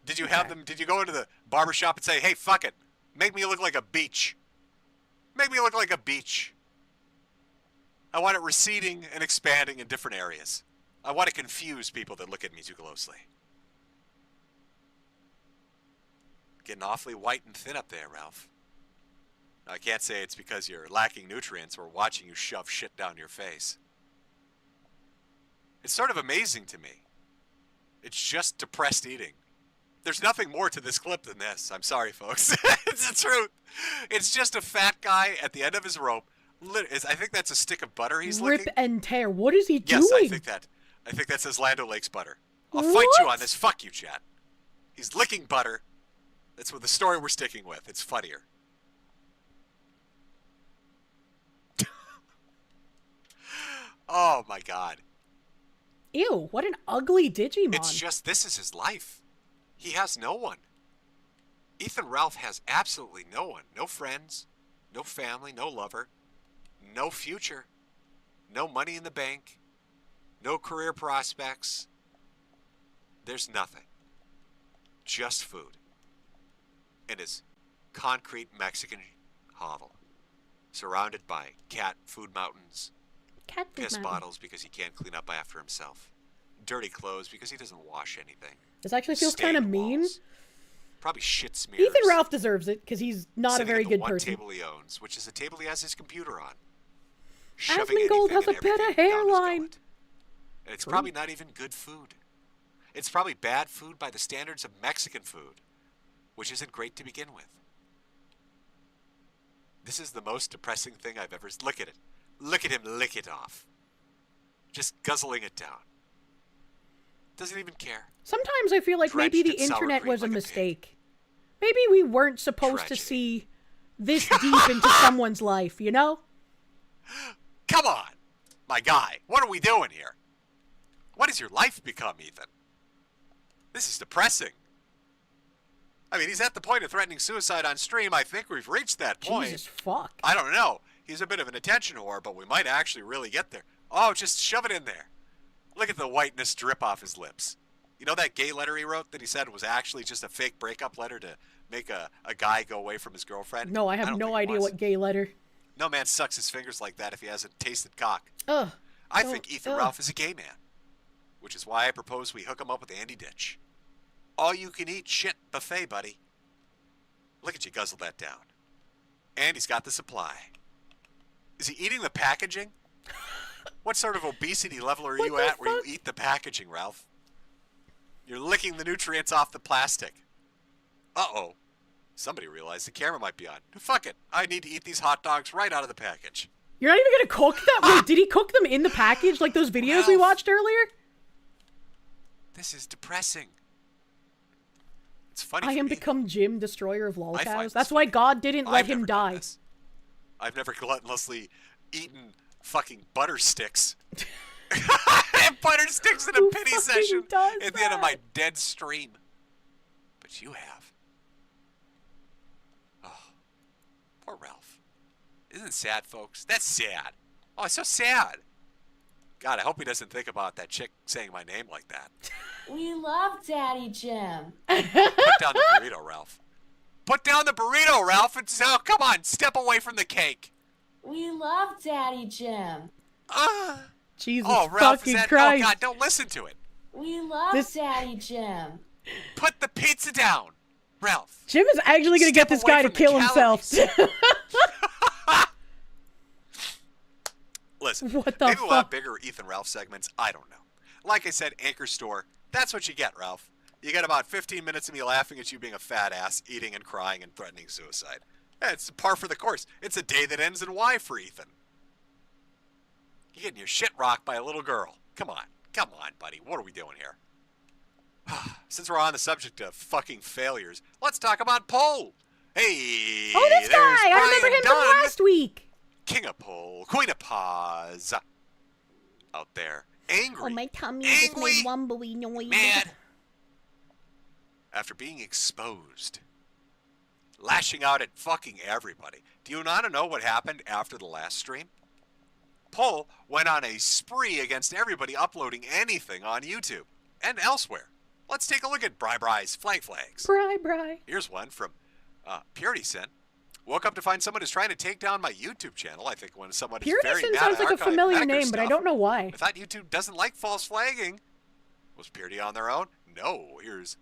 Did you have them? Did you go into the barbershop and say, "Hey, fuck it, make me look like a beach. Make me look like a beach. I want it receding and expanding in different areas. I want to confuse people that look at me too closely." Getting awfully white and thin up there, Ralph. I can't say it's because you're lacking nutrients or watching you shove shit down your face. It's sort of amazing to me. It's just depressed eating. There's nothing more to this clip than this. I'm sorry, folks. It's the truth. It's just a fat guy at the end of his rope. I think that's a stick of butter he's licking. Rip and tear. What is he doing? Yes, I think that says Land O'Lakes butter. I'll fight you on this. Fuck you, chat. He's licking butter. That's what the story we're sticking with. It's funnier. Oh my god. Ew, what an ugly Digimon. It's just, this is his life. He has no one. Ethan Ralph has absolutely no one. No friends, no family, no lover, no future, no money in the bank, no career prospects. There's nothing. Just food. In his concrete Mexican hovel. Surrounded by cat food mountains. Piss bottles because he can't clean up after himself. Dirty clothes because he doesn't wash anything. This actually feels kind of mean. Probably shit smears. Ethan Ralph deserves it because he's not a very good person. Sitting at the one table he owns, which is a table he has his computer on. Asmongold has a better hairline. And it's probably not even good food. It's probably bad food by the standards of Mexican food, which isn't great to begin with. This is the most depressing thing I've ever... Look at it. Look at him lick it off. Just guzzling it down. Doesn't even care. Sometimes I feel like maybe the internet was a mistake. Maybe we weren't supposed to see this deep into someone's life, you know? Come on, my guy. What are we doing here? What has your life become, Ethan? This is depressing. I mean, he's at the point of threatening suicide on stream. I think we've reached that point. Jesus fuck. I don't know. He's a bit of an attention whore, but we might actually really get there. Oh, just shove it in there. Look at the whiteness drip off his lips. You know that gay letter he wrote that he said was actually just a fake breakup letter to make a guy go away from his girlfriend? No, I have no idea what gay letter. No man sucks his fingers like that if he hasn't tasted cock. Ugh. I think Ethan Ralph is a gay man, which is why I propose we hook him up with Andy Ditch. All you can eat shit buffet, buddy. Look at you guzzle that down. And he's got the supply. Is he eating the packaging? What sort of obesity level are you at where you eat the packaging, Ralph? You're licking the nutrients off the plastic. Uh-oh. Somebody realized the camera might be on. Fuck it. I need to eat these hot dogs right out of the package. You're not even gonna cook them? Wait, did he cook them in the package like those videos we watched earlier? This is depressing. It's funny. I am become Jim, destroyer of lolcows. That's why God didn't let him die. I've never gluttonously eaten fucking butter sticks. Butter sticks in a pity session at the end of my dead stream. But you have. Oh, poor Ralph. Isn't it sad, folks? That's sad. Oh, it's so sad. God, I hope he doesn't think about that chick saying my name like that. We love Daddy Jim. Put down the burrito, Ralph. Put down the burrito, Ralph. Oh, come on, step away from the cake. We love Daddy Jim. Jesus Ralph, Christ. Oh, God, don't listen to it. We love Daddy Jim. Put the pizza down, Ralph. Jim is actually going to get this guy to kill himself. Listen, what the maybe we'll have bigger Ethan Ralph segments. I don't know. Like I said, Anchor Store, that's what you get, Ralph. You get about 15 minutes of me laughing at you being a fat ass, eating and crying and threatening suicide. Yeah, it's par for the course. It's a day that ends in Y for Ethan. You're getting your shit rocked by a little girl. Come on, buddy. What are we doing here? Since we're on the subject of fucking failures, let's talk about Pole. Hey, oh, this guy! I remember him from last week. King of Pole, Queen of Paws. Out there. Angry. Oh, my tummy just made wumbly noise. Mad. After being exposed. Lashing out at fucking everybody. Do you not know what happened after the last stream? Pole went on a spree against everybody uploading anything on YouTube and elsewhere. Let's take a look at Bri-Bri's flags. Bri. Here's one from Purity Sin. Woke up to find someone is trying to take down my YouTube channel. I think when someone is very mad sounds like a familiar name, but I don't know why. I thought YouTube doesn't like false flagging. Was Purity on their own? No. Here's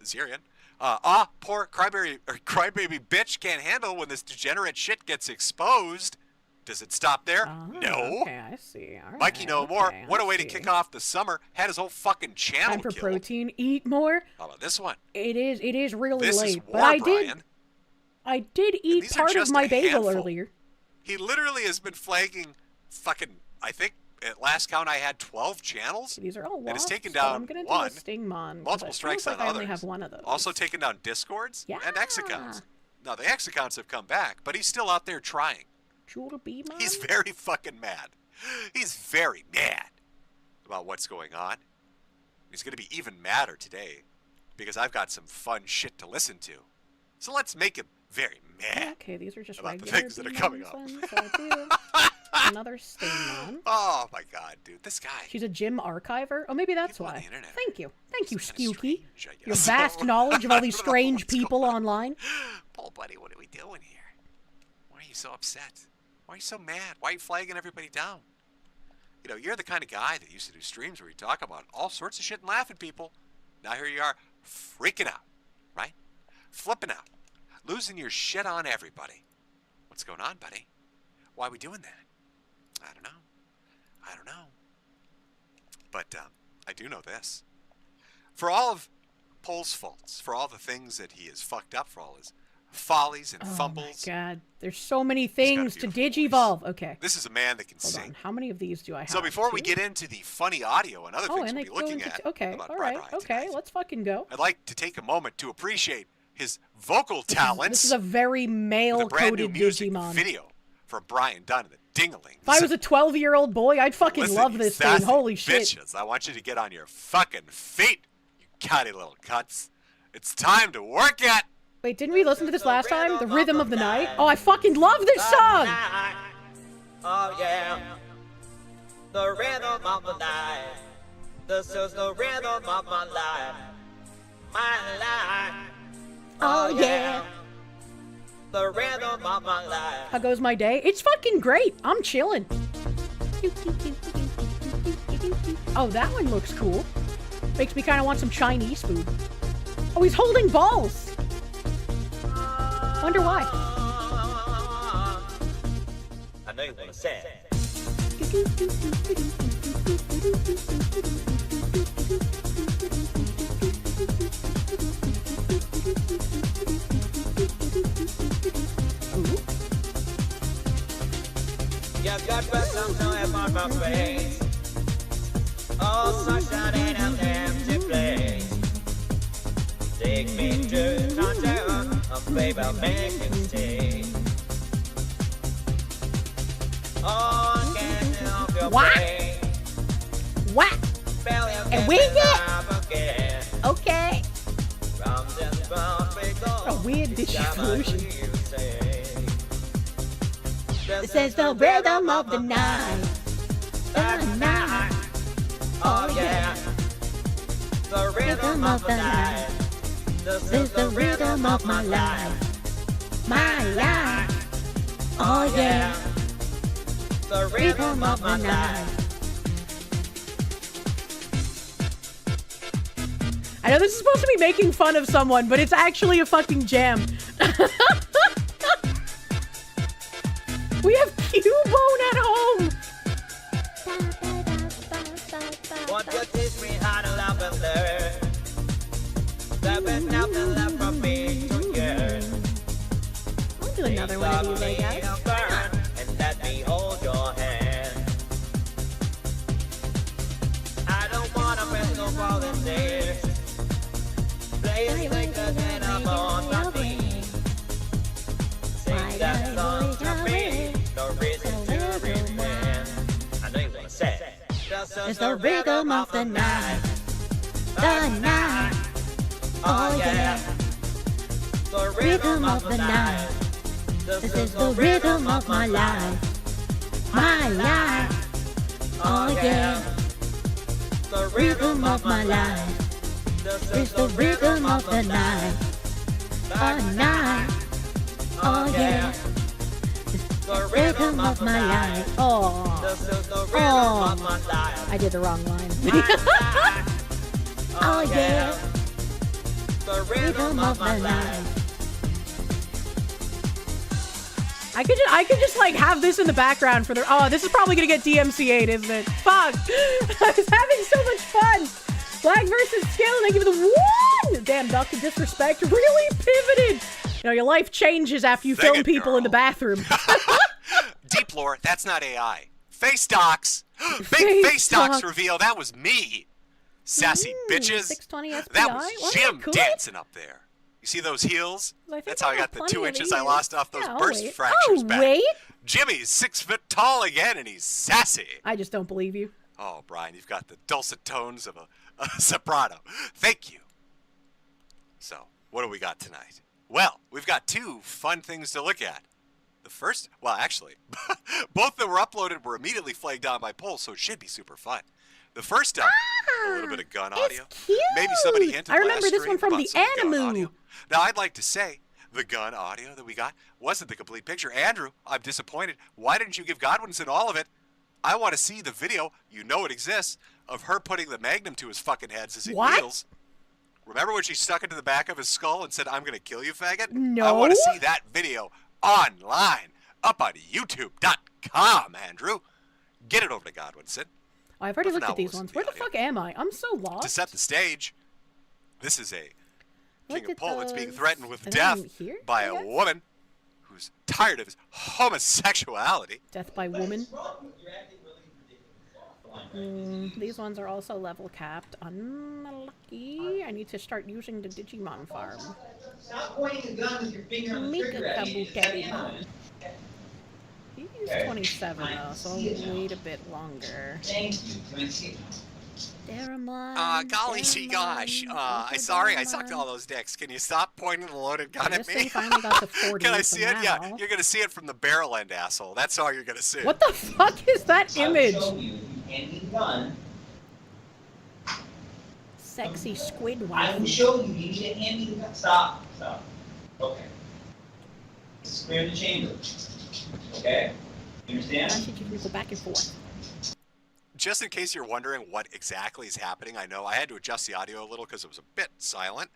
Zirian. Poor crybaby bitch can't handle when this degenerate shit gets exposed. Does it stop there? No. Okay, I see. All right, Mikey no more. okay, What a I way see. to kick off the summer. Had his whole fucking channel Time for killed. protein. Eat more. How about this one? It is really This late, is but war, I Brian. did eat these are part of just my a bagel handful. earlier. He literally has been flagging fucking, I think at last count I had 12 channels. These are all and has wasps, taken but down I'm gonna do one, a Stingmon, 'cause multiple it strikes feels like on I others. only have one of those. Also taken down Discords Yeah. and X accounts. Now the X accounts have come back, but he's still out there trying. He's very fucking mad. He's very mad about what's going on. He's going to be even madder today because I've got some fun shit to listen to. So let's make him very mad. Okay, these are just about the regular things that are coming up. Beemons then, so I do another Stingmon. Oh my god, dude, this guy. She's a gym archiver. Oh, maybe that's why. Thank you, Skewky. Your guess. vast knowledge of all these strange people online. Paul, buddy, what are we doing here? Why are you so upset? Why are you so mad? Why are you flagging everybody down? You know, you're the kind of guy that used to do streams where you talk about all sorts of shit and laugh at people. Now here you are, freaking out, right? Flipping out, losing your shit on everybody. What's going on, buddy? Why are we doing that? I don't know. But I do know this. For all of Paul's faults, for all the things that he has fucked up, for all his follies and fumbles. Oh my god, there's so many things to digivolve. Okay. This is a man that can Hold sing. on. How many of these do I have? So before we Two? get into the funny audio and other things and we'll they be go looking into at, okay, about all Bri right, Bri okay, let's fucking go. I'd like to take a moment to appreciate his vocal talents. This is a very with a brand new male-coded music Digimon. video from Brian Dunn and the Dinglings. If I was a 12-year-old boy, I'd fucking Listen, love you this thing. sassy Holy shit. bitches, I want you to get on your fucking feet, you catty little cuts. It's time to work it. Wait, didn't we listen to this last time? The Rhythm of the Night? Oh, I fucking love this song! Oh yeah, the rhythm of the night. This is the rhythm of my life. My life. Oh yeah. The rhythm of my life. How goes my day? It's fucking great. I'm chilling. Oh, that one looks cool. Makes me kind of want some Chinese food. Oh, he's holding balls. Wonder why. I know you want to say it. You got some time on my face. Oh, sunshine in an empty place. Take me to downtown, baby, I'll make it stay. Oh, can't help your What? pain. What? And we did? Okay. A weird distribution. This is the rhythm of the night. The night. Oh yeah. The Rhythm of the night. This is the rhythm of my life. My life. Oh yeah. The Rhythm of the night. I know this is supposed to be making fun of someone, but it's actually a fucking jam. We have Cubone at home. Won't you teach me how to love and learn? There's been nothing left for me to yearn. I'll do another one of these, I guess. Burn and let me hold your hand. I don't wanna miss no falling days. Play it quicker than I'm on my feet. Sing that song to me. No reason to repent. I know you wanna say it. It's the rhythm of the night. The night. Oh yeah. The Rhythm of the night. This is the rhythm of my life. My life. Oh yeah. The Rhythm of my life. It's the rhythm of the night. The night. Oh yeah. The Rhythm of my life. Oh. This is the rhythm of my life. I did the wrong line. Oh yeah. the rhythm of my life. I could just like have this in the background for the. Oh, this is probably gonna get DMCA'd, isn't it? Fuck! I was having so much fun. Black versus skill, and I give it the one. Damn, Dr. Disrespect really pivoted. You know, your life changes after you film people in the bathroom. Deep lore, that's not AI. Face docs. Big face docs reveal that was me. Sassy bitches. 620 SPI. That was Wasn't Jim that cool? dancing up there. You see those heels? That's how I got the 2 inches I these. lost off those Yeah, burst wait. fractures Oh, back. wait. Jimmy's 6 foot tall again, and he's sassy. I just don't believe you. Oh, Brian, you've got the dulcet tones of a soprano. Thank you. So, what do we got tonight? Well, we've got 2 fun things to look at. The first, well, actually, both that were uploaded were immediately flagged down by polls, so it should be super fun. The first up, a little bit of gun audio. Cute. Maybe somebody hinted I remember last this one stream from about the some gun Animu. audio. Now, I'd like to say the gun audio that we got wasn't the complete picture. Andrew, I'm disappointed. Why didn't you give Godwinson all of it? I want to see the video, you know it exists, of her putting the magnum to his fucking head as he kneels. Remember when she stuck it to the back of his skull and said, "I'm going to kill you, faggot"? No. I want to see that video online, up on youtube.com, Andrew. Get it over to Godwinson. Oh, I've already But for looked now, at these we'll ones. Where the fuck am I? I'm so lost. To set the stage, this is a king of Poland being those- threatened with are they death here, by I a guess? woman who's tired of his homosexuality. Death by woman. These ones are also level capped. Unlucky. I need to start using the Digimon farm. Stop pointing the gun with your finger on the Make trigger. a Eddie. It's Kabuterimon. He's 27 though, so I'll wait a bit longer. Thank you. Can I see it? Golly gee gosh. Sorry I sucked all those dicks. Can you stop pointing the loaded gun at This me? thing finally got to 40. Can I so see it? Yeah, now- you're gonna see it from the barrel end, asshole. That's all you're gonna see. What the fuck is that image? I will show you. You hand me the gun. Sexy squid I will wife. show you. You need to hand me the gun. Stop. Stop. Okay. This is clear the chamber. Okay? You understand? I should you go back and forth. Just in case you're wondering what exactly is happening, I know I had to adjust the audio a little because it was a bit silent.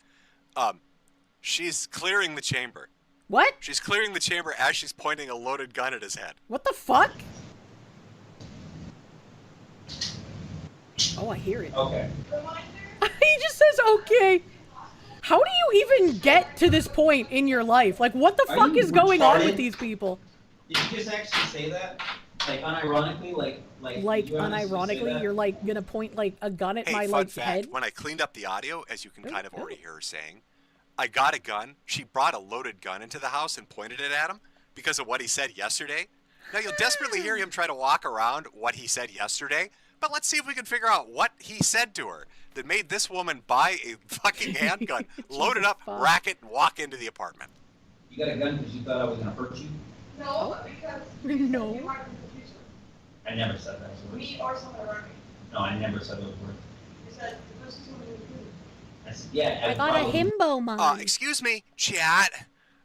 She's clearing the chamber. What? She's clearing the chamber as she's pointing a loaded gun at his head. What the fuck? Oh, I hear it. Okay. He just says okay. How do you even get to this point in your life? Like, what the Are fuck you is going on retarded? with these people? Did you just actually say that? Like, unironically? Like you honestly say Unironically, that? you're like gonna point like a gun at Hey, my fun like fact, head? when I cleaned up the audio, as you can kind of already hear her saying, I got a gun. She brought a loaded gun into the house and pointed it at him because of what he said yesterday. Now, you'll desperately hear him try to walk around what he said yesterday, but let's see if we can figure out what he said to her that made this woman buy a fucking handgun, load it up, rack it, and walk into the apartment. You got a gun because you thought I was going to hurt you? No, because no. you wanted the future. I never said that was a word. Me or someone around me. No, I never said those words. You said the person who would do it. I said, yeah, I got a himbo mom. Excuse me, chat.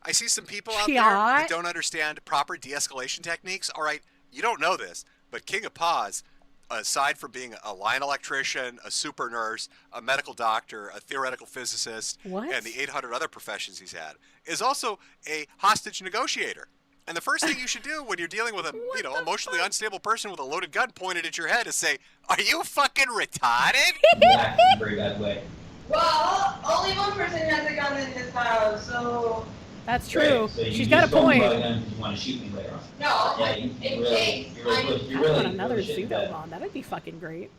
I see some people out there Chat? that don't understand proper de-escalation techniques. All right, you don't know this, but King of Paws, aside from being a line electrician, a super nurse, a medical doctor, a theoretical physicist, and the 800 other professions he's had, is also a hostage negotiator. And the first thing you should do when you're dealing with a, emotionally unstable person with a loaded gun pointed at your head is say, "Are you fucking retarded?" Yeah, in a very bad way. Well, only one person has a gun in this house, so. That's true. Right, so She's got a just told me point. about a gun because you want to shoot me later on. No, Yeah, you really, you're I really want another really shitting bad. pseudo that'd be fucking great.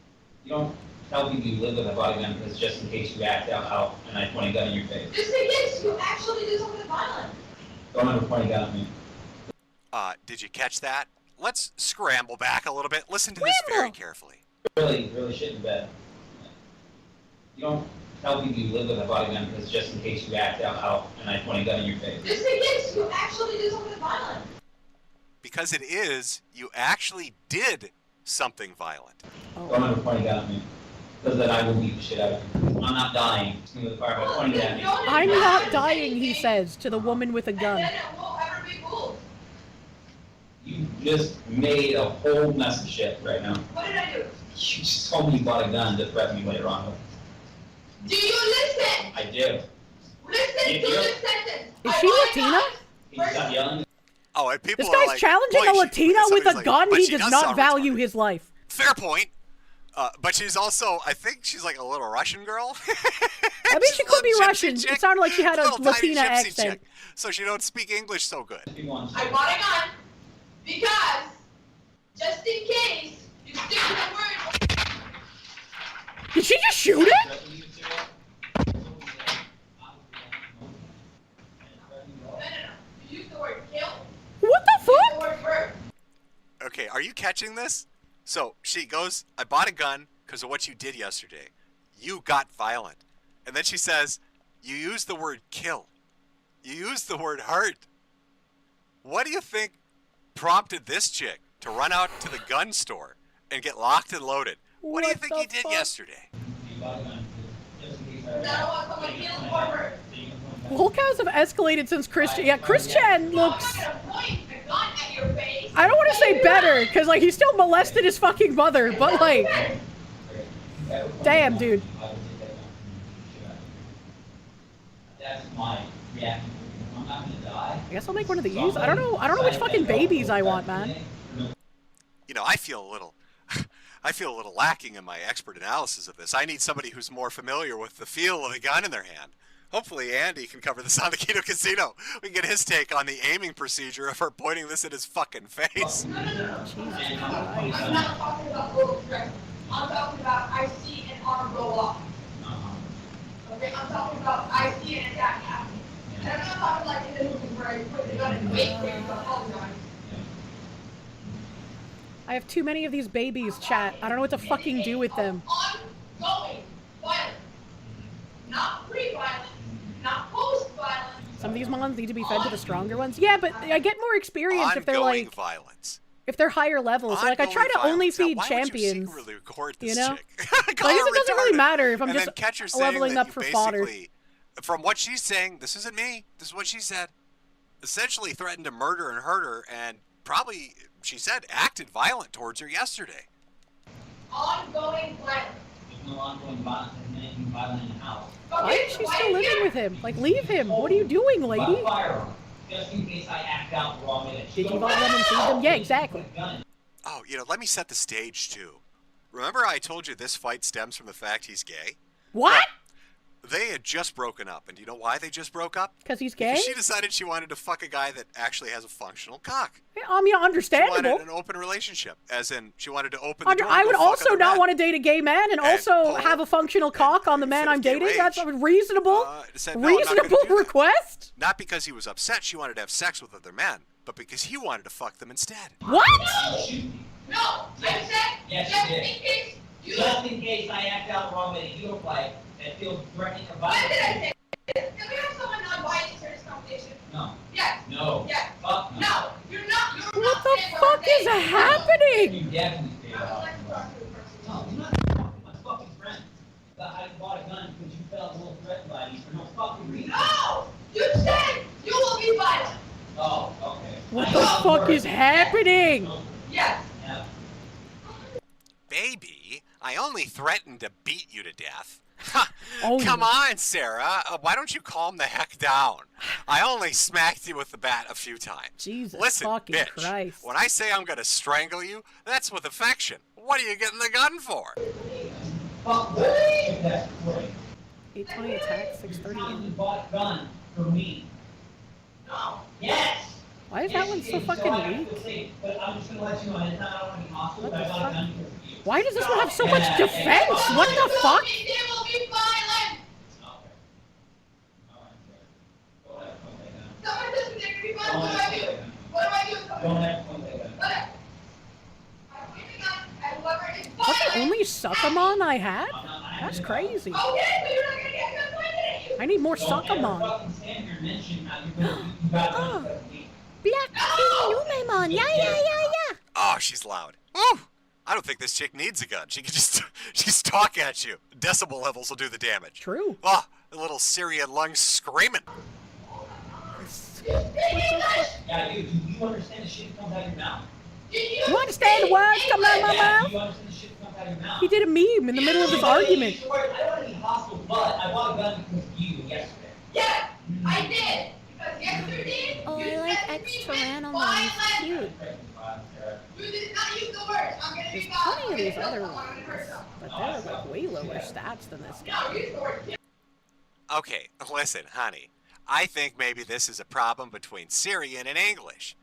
You don't tell people you live with a body gun because just in case you act out how and I point a gun in your face. Just in case you actually do something violent. Don't ever point a gun at me. Did you catch that? Let's scramble back a little bit. Listen to this very carefully. Really shitting bad. You don't tell people you live with a body gun because just in case you act out how and I point a gun in your face. Just in case you actually do something violent. Because it is, you actually did something violent. Don't ever point a gun at me. Because then I will beat the shit out of you. I'm not dying. With the fire by pointing at me. I'm not dying, he says to the woman with a gun. You just made a whole mess of shit right now. What did I do? You just told me you bought a gun to threaten me later on. Do you listen? I did. Listen to this sentence. Is she Latina? Oh, and people This are guy's like, challenging boy, a Latina with a like, gun. but He she does does not sound value retarded. his life. Fair point. But she's also, I think she's like a little Russian girl. I mean, she could be Russian. It sounded like she had a Little tiny Latina gypsy accent. chick. So she don't speak English so good. I bought a gun because, just in case, you stick to the word. Did she just shoot it? You use the word kill. What the fuck? Use the word bird. Okay, are you catching this? So she goes, I bought a gun because of what you did yesterday. You got violent. And then she says, you used the word kill. You used the word hurt. What do you think prompted this chick to run out to the gun store and get locked and loaded? What do you think he did yesterday? Lolcows have escalated since Christian. Yeah, Christian looks. I don't want to say better, because, like, he still molested his fucking mother, but, like. Damn, dude. That's my reaction. I'm not gonna die. I guess I'll make one of these. I don't know which fucking babies I want, man. You know, I feel a little lacking in my expert analysis of this. I need somebody who's more familiar with the feel of a gun in their hand. Hopefully Andy can cover this on the Keto Casino. We can get his take on the aiming procedure of her pointing this at his fucking face. I'm not talking about little tricks. I'm talking about I see an arm roll off. Okay, I'm talking about I see an attack happen. And I'm not talking like in the movies where I put the gun and wait for you to apologize. I have too many of these babies, chat. I don't know what to fucking do with them. Ongoing violence. Not pre-violence. Not post-violence. Some of these mons need to be fed to the stronger ones. Yeah, but I get more experience if they're Ongoing like violence. if they're higher levels. So, like I try to only feed champions. You know? Like, I guess it doesn't really matter if I'm And just then catch her saying leveling that up you for fodder. basically, from what she's saying, this isn't me, this is what she said, essentially threatened to murder and hurt her, and probably, she said, acted violent towards her yesterday. Ongoing violence. There's no ongoing violence. There's anything violent in the house. Why is she still living with him? Like, leave him. What are you doing, lady? Firearm, just in case I act out the wrong way. Did you vote them and feed them? Yeah, exactly. Oh, you know, let me set the stage, too. Remember I told you this fight stems from the fact he's gay? What? Well, they had just broken up, and do you know why they just broke up? Because he's gay? Because she decided she wanted to fuck a guy that actually has a functional cock. Yeah, I mean, She understandable. wanted an open relationship, as in she wanted to open the door. I and would go fuck also other not men. want to date a gay man and also have a functional cock on the man I'm dating. That's a reasonable, said, "No, I'm not gonna reasonable do that." request. Not because he was upset she wanted to have sex with other men, but because he wanted to fuck them instead. What? No, I said Yes, just you in did. case you. Just in case I act out the wrong way that you don't like, that feels threatening or When violent. did I say this? Can we have someone non-biased in this conversation? No. Yes. No. Yes. Fuck no. No. You're not. You're What not the saying fuck what I'm is saying. happening? You definitely stay I would out. like to talk to the person. No, you're not talking to my fucking friend. But I bought a gun because you felt a little threatened by me for no fucking reason. No. You said you will be violent. Oh, okay. What the fuck is happening? Yes. Yeah. Baby, I only threatened to beat you to death. Ha! Oh. Come on, Sarah. Why don't you calm the heck down? I only smacked you with the bat a few times. Jesus Listen, fucking bitch, Christ. when I say I'm going to strangle you, that's with affection. What are you getting the gun for? Fuck, really? That's great. 820 attack, 630. You bought a gun for me. No. Yes. Why is that one so fucking weak? But I'm just gonna let you know, I don't want to be hostile, but I bought a gun because of you. Why does this one have so much defense? What the fuck? They will be violent. Someone says they can be violent. What do I do? What do I do? Don't have to take that. Okay. I'm pointing a gun at whoever is That's the violent. only Suckamon I had? That's crazy. Okay, so you're not gonna get a gun pointed at you. I need more Don't ever Suckamon. fucking stand here and mention how you got a gun because of me. Black King Numemon. Yeah, yeah, yeah, yeah. Oh, she's loud. Woo! I don't think this chick needs a gun. She can just talk at you. Decibel levels will do the damage. True. Oh, the little Syrian lungs screaming. Yeah, you. Do you understand the shit that comes out of your mouth? Do you understand the words coming out of my Yeah, do mouth? you understand the shit that comes out of your mouth? He did a meme in the middle of his argument. I don't want to be hostile, but I bought a gun because of you yesterday. Yes, I did. Because yesterday, Oh, you I like said to me X-Tyrannomon. with He's cute. You did not use the words. I'm gonna There's be plenty of these other ones, but they're like way lower stats than this guy. Okay, listen, honey. I think maybe this is a problem between Syrian and English.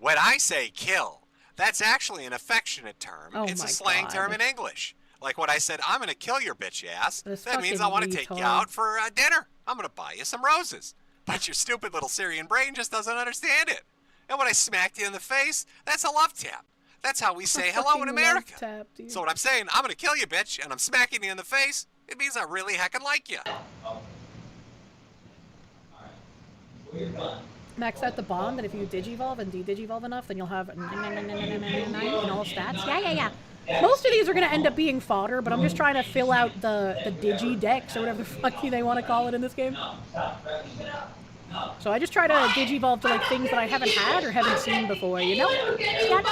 When I say kill, that's actually an affectionate term. Oh It's my a slang God. term in English. Like when I said, I'm going to kill your bitch ass, This that means I fucking want to take you retard. out for dinner. I'm going to buy you some roses. But your stupid little Syrian brain just doesn't understand it. And when I smacked you in the face, that's a love tap. That's how we say hello in fucking America. love tap, dude. So when I'm saying, I'm going to kill you, bitch, and I'm smacking you in the face, it means I really heckin' like you. Max out the bond, and if you digivolve and de-digivolve enough, then you'll have 999 in all stats. Yeah. Most of these are going to end up being fodder, but I'm just trying to fill out the digi-dex, or whatever the fuck they want to call it in this game. So I just try to digivolve to like things that I haven't had or haven't seen before, you know? Yeah.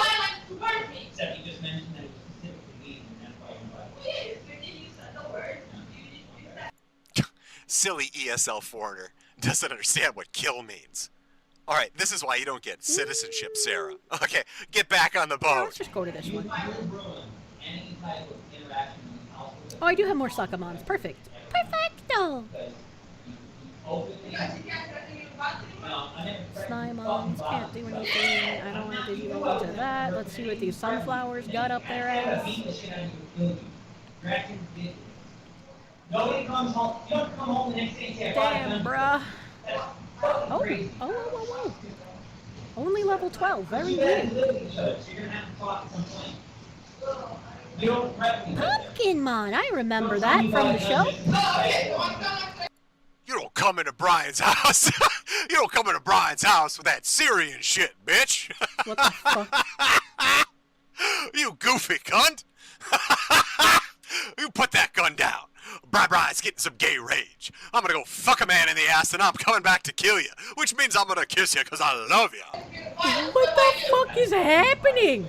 Except you just mentioned that it was specifically me, and that's why you Silly ESL foreigner doesn't understand what kill means. All right, this is why you don't get citizenship, Sarah. Okay, get back on the boat. Let's just go to this one. Oh, I do have more Sakamons. Perfect. Perfecto! Snymons can't do anything. I don't want to digivolve into that. Let's see what these sunflowers got up their ass. Nobody comes home. You don't come home the next day and say, Damn, bruh. Oh. Only level 12. Very weird. Pumpkinmon. I remember that from the show. You don't come into Brian's house. You don't come into Brian's house with that Syrian shit, bitch. What the fuck? You goofy cunt. You put that gun down. Brian's getting some gay rage. I'm gonna go fuck a man in the ass and I'm coming back to kill you. Which means I'm gonna kiss you because I love you. What the fuck is happening?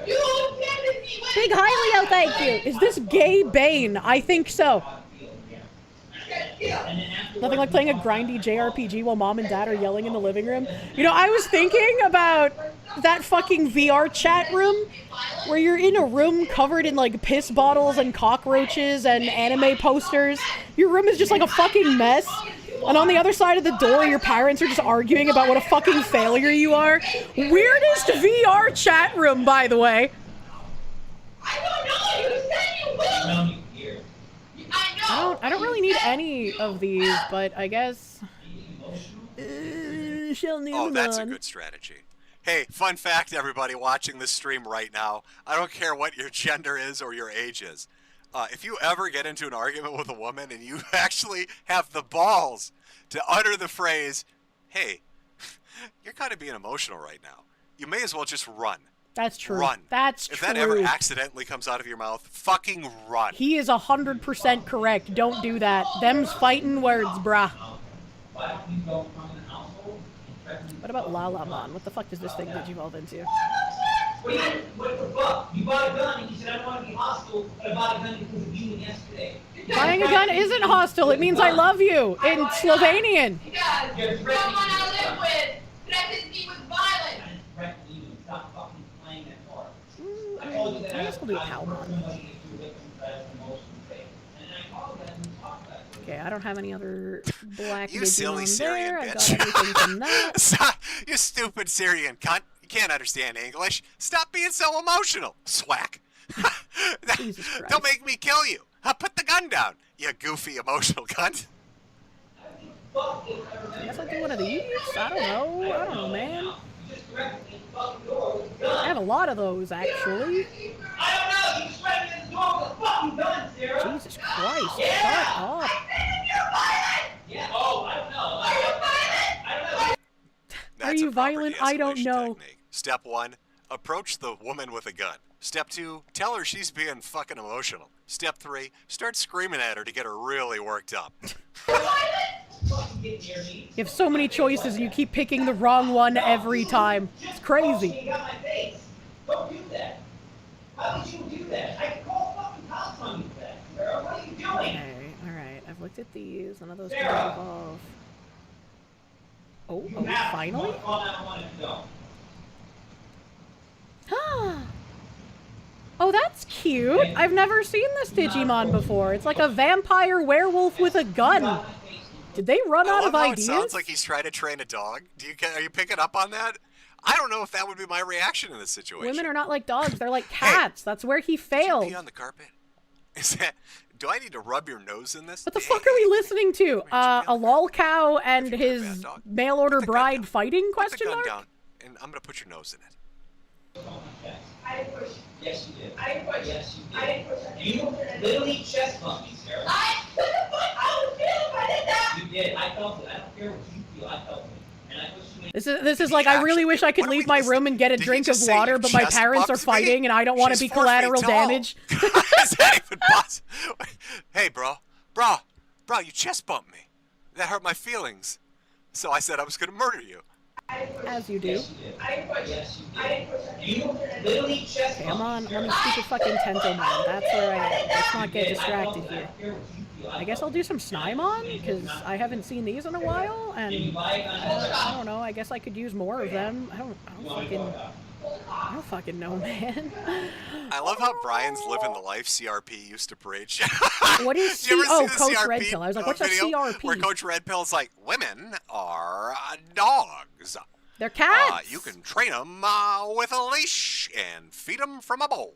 Big Hylio, thank you. Is this gay Bane? I think so. Nothing like playing a grindy JRPG while mom and dad are yelling in the living room. You know, I was thinking about that fucking VR chat room where you're in a room covered in like piss bottles and cockroaches and anime posters. Your room is just like a fucking mess. And on the other side of the door, your parents are just arguing about what a fucking failure you are. Weirdest VR chat room, by the way. I don't really need any of these, but I guess. Oh, that's a good strategy. Hey, fun fact, everybody watching this stream right now. I don't care what your gender is or your age is. If you ever get into an argument with a woman and you actually have the balls to utter the phrase, hey, you're kind of being emotional right now, you may as well just run. That's true. Run. That's if true. that ever accidentally comes out of your mouth, fucking run. He is 100% correct. Don't do that. Them's fighting words, brah. What about Lalamon? What the fuck does this thing digivolve into? What the fuck? You bought a gun and you said I don't want to be hostile, but I bought a gun because of you yesterday. Buying a gun isn't hostile. It means I love you in Slovenian. Because someone I live with threatened me with violence. Stop fucking playing that part. I guess we'll do Palmon. Okay, I don't have any other black You silly Digimon Syrian there. I bitch. got everything from that. You stupid Syrian cunt. You can't understand English. Stop being so emotional. Swack. Don't make me kill you. Put the gun down, you goofy emotional cunt. I guess I'll do one of these. I don't know, man. I have a lot of those, actually. I don't know. You swept me in the door with a fucking gun, Sarah. Jesus Christ! Shut up. Yeah. Oh, I don't know. Are you violent? I don't know. Step 1, approach the woman with a gun. Step 2, tell her she's being fucking emotional. Step 3, start screaming at her to get her really worked up. You have so many choices and you keep picking the wrong one every time. It's crazy. Don't do that. How would you do that? I can call fucking cops on you for that, Sarah. What are you doing? Okay, alright. I've looked at these. None of those can evolve. Oh, finally? Oh, that's cute. I've never seen this Digimon before. It's like a vampire werewolf with a gun. Did they run out of ideas? It sounds like he's trying to train a dog. Are you picking up on that? I don't know if that would be my reaction in this situation. Women are not like dogs. They're like cats. That's where he failed. Did you pee on the carpet? Is that... Do I need to rub your nose in this? What the fuck are we listening to? A lol cow and his mail order bride fighting? Question mark? Down, and I'm gonna put your nose in it. I didn't push. Yes, you did. I didn't push. Yes, you did. I didn't push. You literally chest bumped me, Sarah. What the fuck? I would feel if I did that. You did. I felt it. I don't care what you feel. I felt it. And I pushed you. This is like, I really wish I could leave my room and get a drink of water, but my parents are fighting and I don't want to be collateral damage. Is that even possible? Hey, bro, you chest bumped me. That hurt my feelings. So I said I was gonna murder you. As you do. Yes, you did. I didn't push. I didn't push. You literally chest bumped me. I'm a stupid fucking Tento man. That's where I am. Let's not get distracted here. I guess I'll do some Snymon, because I haven't seen these in a while, and I don't know, I guess I could use more of them. I don't fucking know, man. I love how Brian's living the life CRP used to preach. What is Coach Red Pill? I was like, what's a CRP? Where Coach Red Pill's like, women are dogs. They're cats. You can train them with a leash and feed them from a bowl.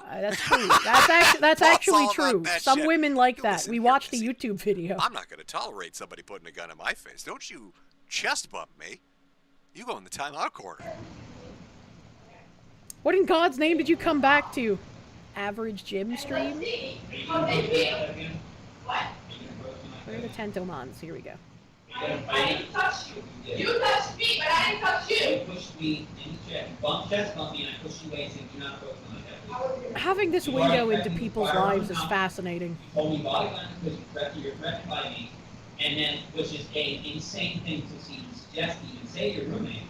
That's true. That's actually true. Some women like that. We watched the YouTube video. I'm not going to tolerate somebody putting a gun in my face. Don't you chest bump me. You go in the timeout corner. What in God's name did you come back to? Average gym stream? What? Where are the Tentomons? Here we go. I didn't touch you. You touched me, but I didn't touch you. You pushed me in the chest. You chest bumped me and I pushed you away and said, do not approach me like that. Having this window into people's lives is fascinating. You told me body language because you're threatened by me, and then, which is an insane thing to even suggest, even say to your roommate,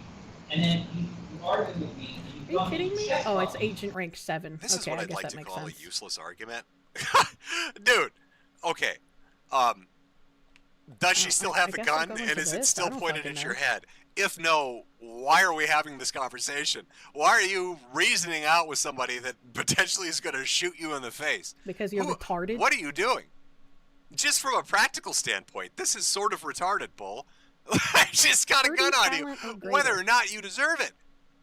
and then you argued with me. Are you kidding me? Oh, it's Agent Rank 7. This is okay, what I I'd guess like that to makes call sense. a useless argument. Dude, okay. Does she still have the gun, and is it still pointed at your head? If no, why are we having this conversation? Why are you reasoning out with somebody that potentially is going to shoot you in the face? Because you're retarded? What are you doing? Just from a practical standpoint, this is sort of retarded, Bull. I just got a gun on you, whether or not you deserve it.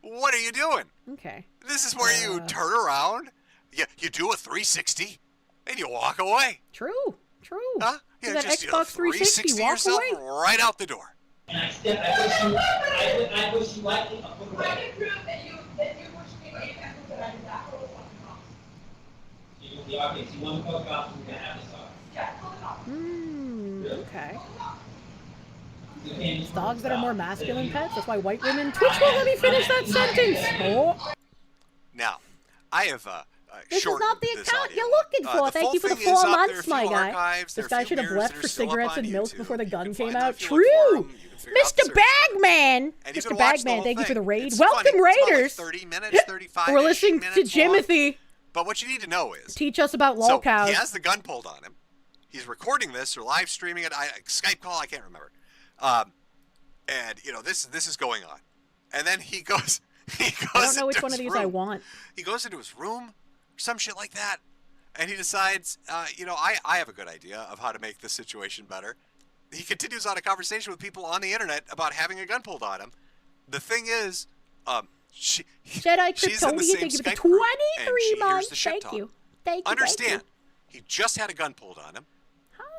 What are you doing? Okay. This is where you turn around, you do a 360, and you walk away. True. Huh? So Yeah, that just Xbox 360 walk yourself away? right out the door. And I wish you lightly a foot away. I can prove that you pushed me, but you can't prove that I did that. Hold the fucking box. Okay, so you want to poke off, we're going to have this talk. Yeah, hold it off. Okay. It's dogs that are more masculine pets. That's why white women. Twitch won't let me finish that sentence. Oh. Now, I have This is not the account you're looking for. Thank you for the 4 months, my guy. This guy should have left for cigarettes and milk before the gun came out. True. Mr. Bagman. Mr. Bagman, thank you for the raid. Welcome, Raiders. 30 minutes, 35 We're listening to Jimothy. But what you need to know is... Teach us about lol cows. He has the gun pulled on him. He's recording this or live streaming it. Skype call, I can't remember. And, you know, this is going on. And then he goes... I don't know which one of these I want. He goes into his room, or some shit like that, and he decides, you know, I have a good idea of how to make this situation better. He continues on a conversation with people on the internet about having a gun pulled on him. The thing is, she's Jedi in the same thank you for the Skype group, and 23 she hears months. the shit Thank talk. you. Thank you. Understand, he just had a gun pulled on him.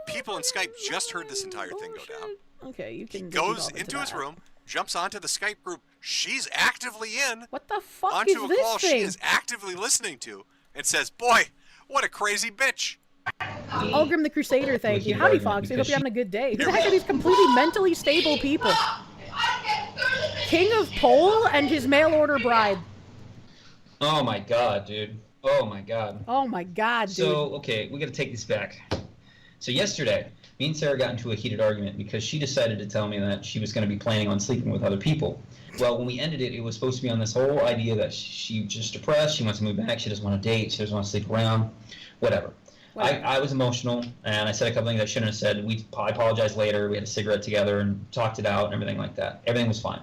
People in Skype just heard this entire thing go down. Okay, you can. He goes into his room, jumps onto the Skype group she's actively in. What the fuck onto is a this call thing? she is actively listening to, and says, "Boy, what a crazy bitch." Ulgrim the Crusader, thank you. Howdy, Foxy. Hope you're having a good day. Who the heck are these completely mentally stable people? King of Pole and his mail order bride. Oh my god, dude. Oh my god. Oh my god, dude. So, okay, we gotta take this back. So yesterday, me and Sarah got into a heated argument because she decided to tell me that she was going to be planning on sleeping with other people. Well, when we ended it, it was supposed to be on this whole idea that she's just depressed, she wants to move back, she doesn't want to date, she doesn't want to sleep around, whatever. I was emotional, and I said a couple things I shouldn't have said. I apologized later. We had a cigarette together and talked it out and everything like that. Everything was fine.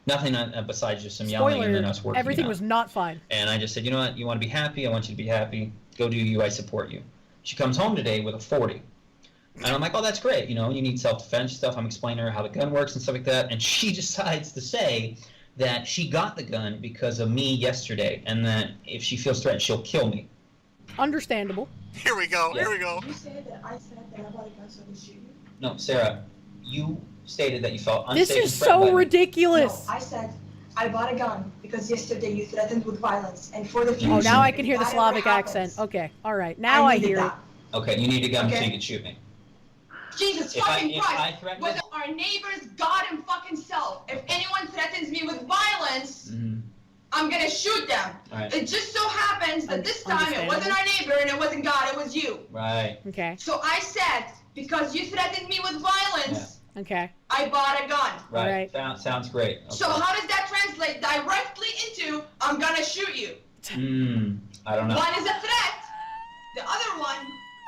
Nothing besides just some yelling and then us working everything out. was not fine. And I just said, you know what? You want to be happy? I want you to be happy. Go do you. I support you. She comes home today with a 40. And I'm like, oh, that's great. You know, you need self-defense stuff. I'm explaining to her how the gun works and stuff like that. And she decides to say that she got the gun because of me yesterday, and that if she feels threatened, she'll kill me. Understandable. Here we go. Here we go. You said that I said that I bought a gun so I can shoot you? No, Sarah, you stated that you felt unsafe. This is so ridiculous. No, I said I bought a gun because yesterday you threatened with violence, and for the future. Oh, now I can hear the if that Slavic ever happens, accent. Okay, all right. Now I needed hear it. that. Okay, you need a gun so Okay. you can shoot me. Jesus If fucking I Christ! threatened With our neighbor's goddamn fucking self, if anyone threatens me with violence, I'm gonna shoot them. Right. It just so happens that this time it wasn't our neighbor and it wasn't God, it was you. Right. Okay. So I said, because you threatened me with violence, Okay. I bought a gun. Right. Sounds great. Okay. So how does that translate directly into I'm gonna shoot you? I don't know. One is a threat, the other one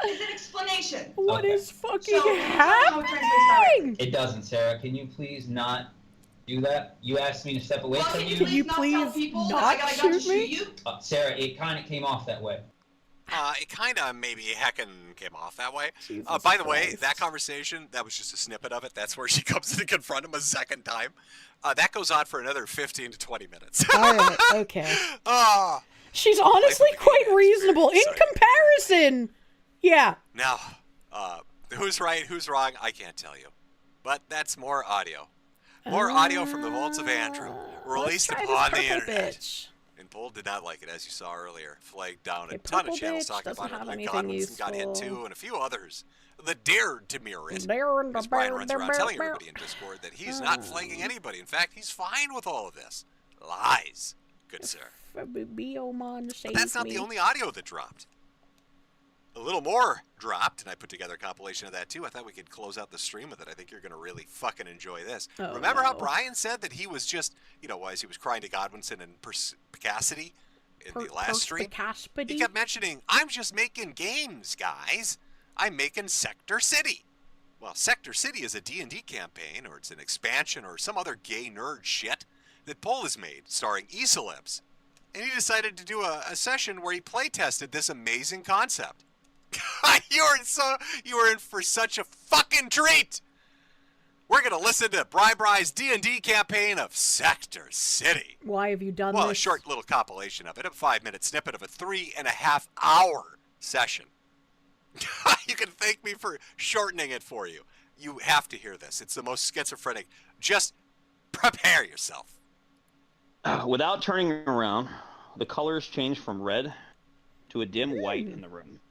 is an explanation. What is fucking So, happening? It doesn't, Sarah. Can you please not do that? You asked me to step away from you. Can you please not got a gun to shoot you? Sarah, it kind of came off that way. It kind of maybe heckin' came off that way. By the way, that conversation, that was just a snippet of it. That's where she comes in to confront him a second time. That goes on for another 15 to 20 minutes. All right. Okay. She's honestly quite reasonable in comparison. Yeah. Now, who's right, who's wrong, I can't tell you. But that's more audio. More audio from the vaults of Andrew, released upon the internet. And Bull did not like it, as you saw earlier. Flagged down a ton of channels talking about it. Like Godwinson got hit too, and a few others that dared to mirror it. As Brian runs around telling everybody in Discord that he's not flagging anybody. In fact, he's fine with all of this. Lies, good sir. But that's not the only audio that dropped. A little more dropped, and I put together a compilation of that too. I thought we could close out the stream with it. I think you're going to really fucking enjoy this. Oh, Remember how Brian said that he was just, you know, as he was crying to Godwinson and Perspicacity in the last stream? He kept mentioning, I'm just making games, guys. I'm making Sector City. Well, Sector City is a D&D campaign, or it's an expansion, or some other gay nerd shit that Paul has made, starring Esalibs. And he decided to do a session where he playtested this amazing concept. You were in for such a fucking treat. We're gonna listen to Bri-Bri's D&D campaign of Sector City. Why have you done Well, this? a short little compilation of it, a 5-minute snippet of a 3.5-hour session. You can thank me for shortening it for you. You have to hear this. It's the most schizophrenic. Just prepare yourself. Without turning around, the colors change from red to a dim white in the room.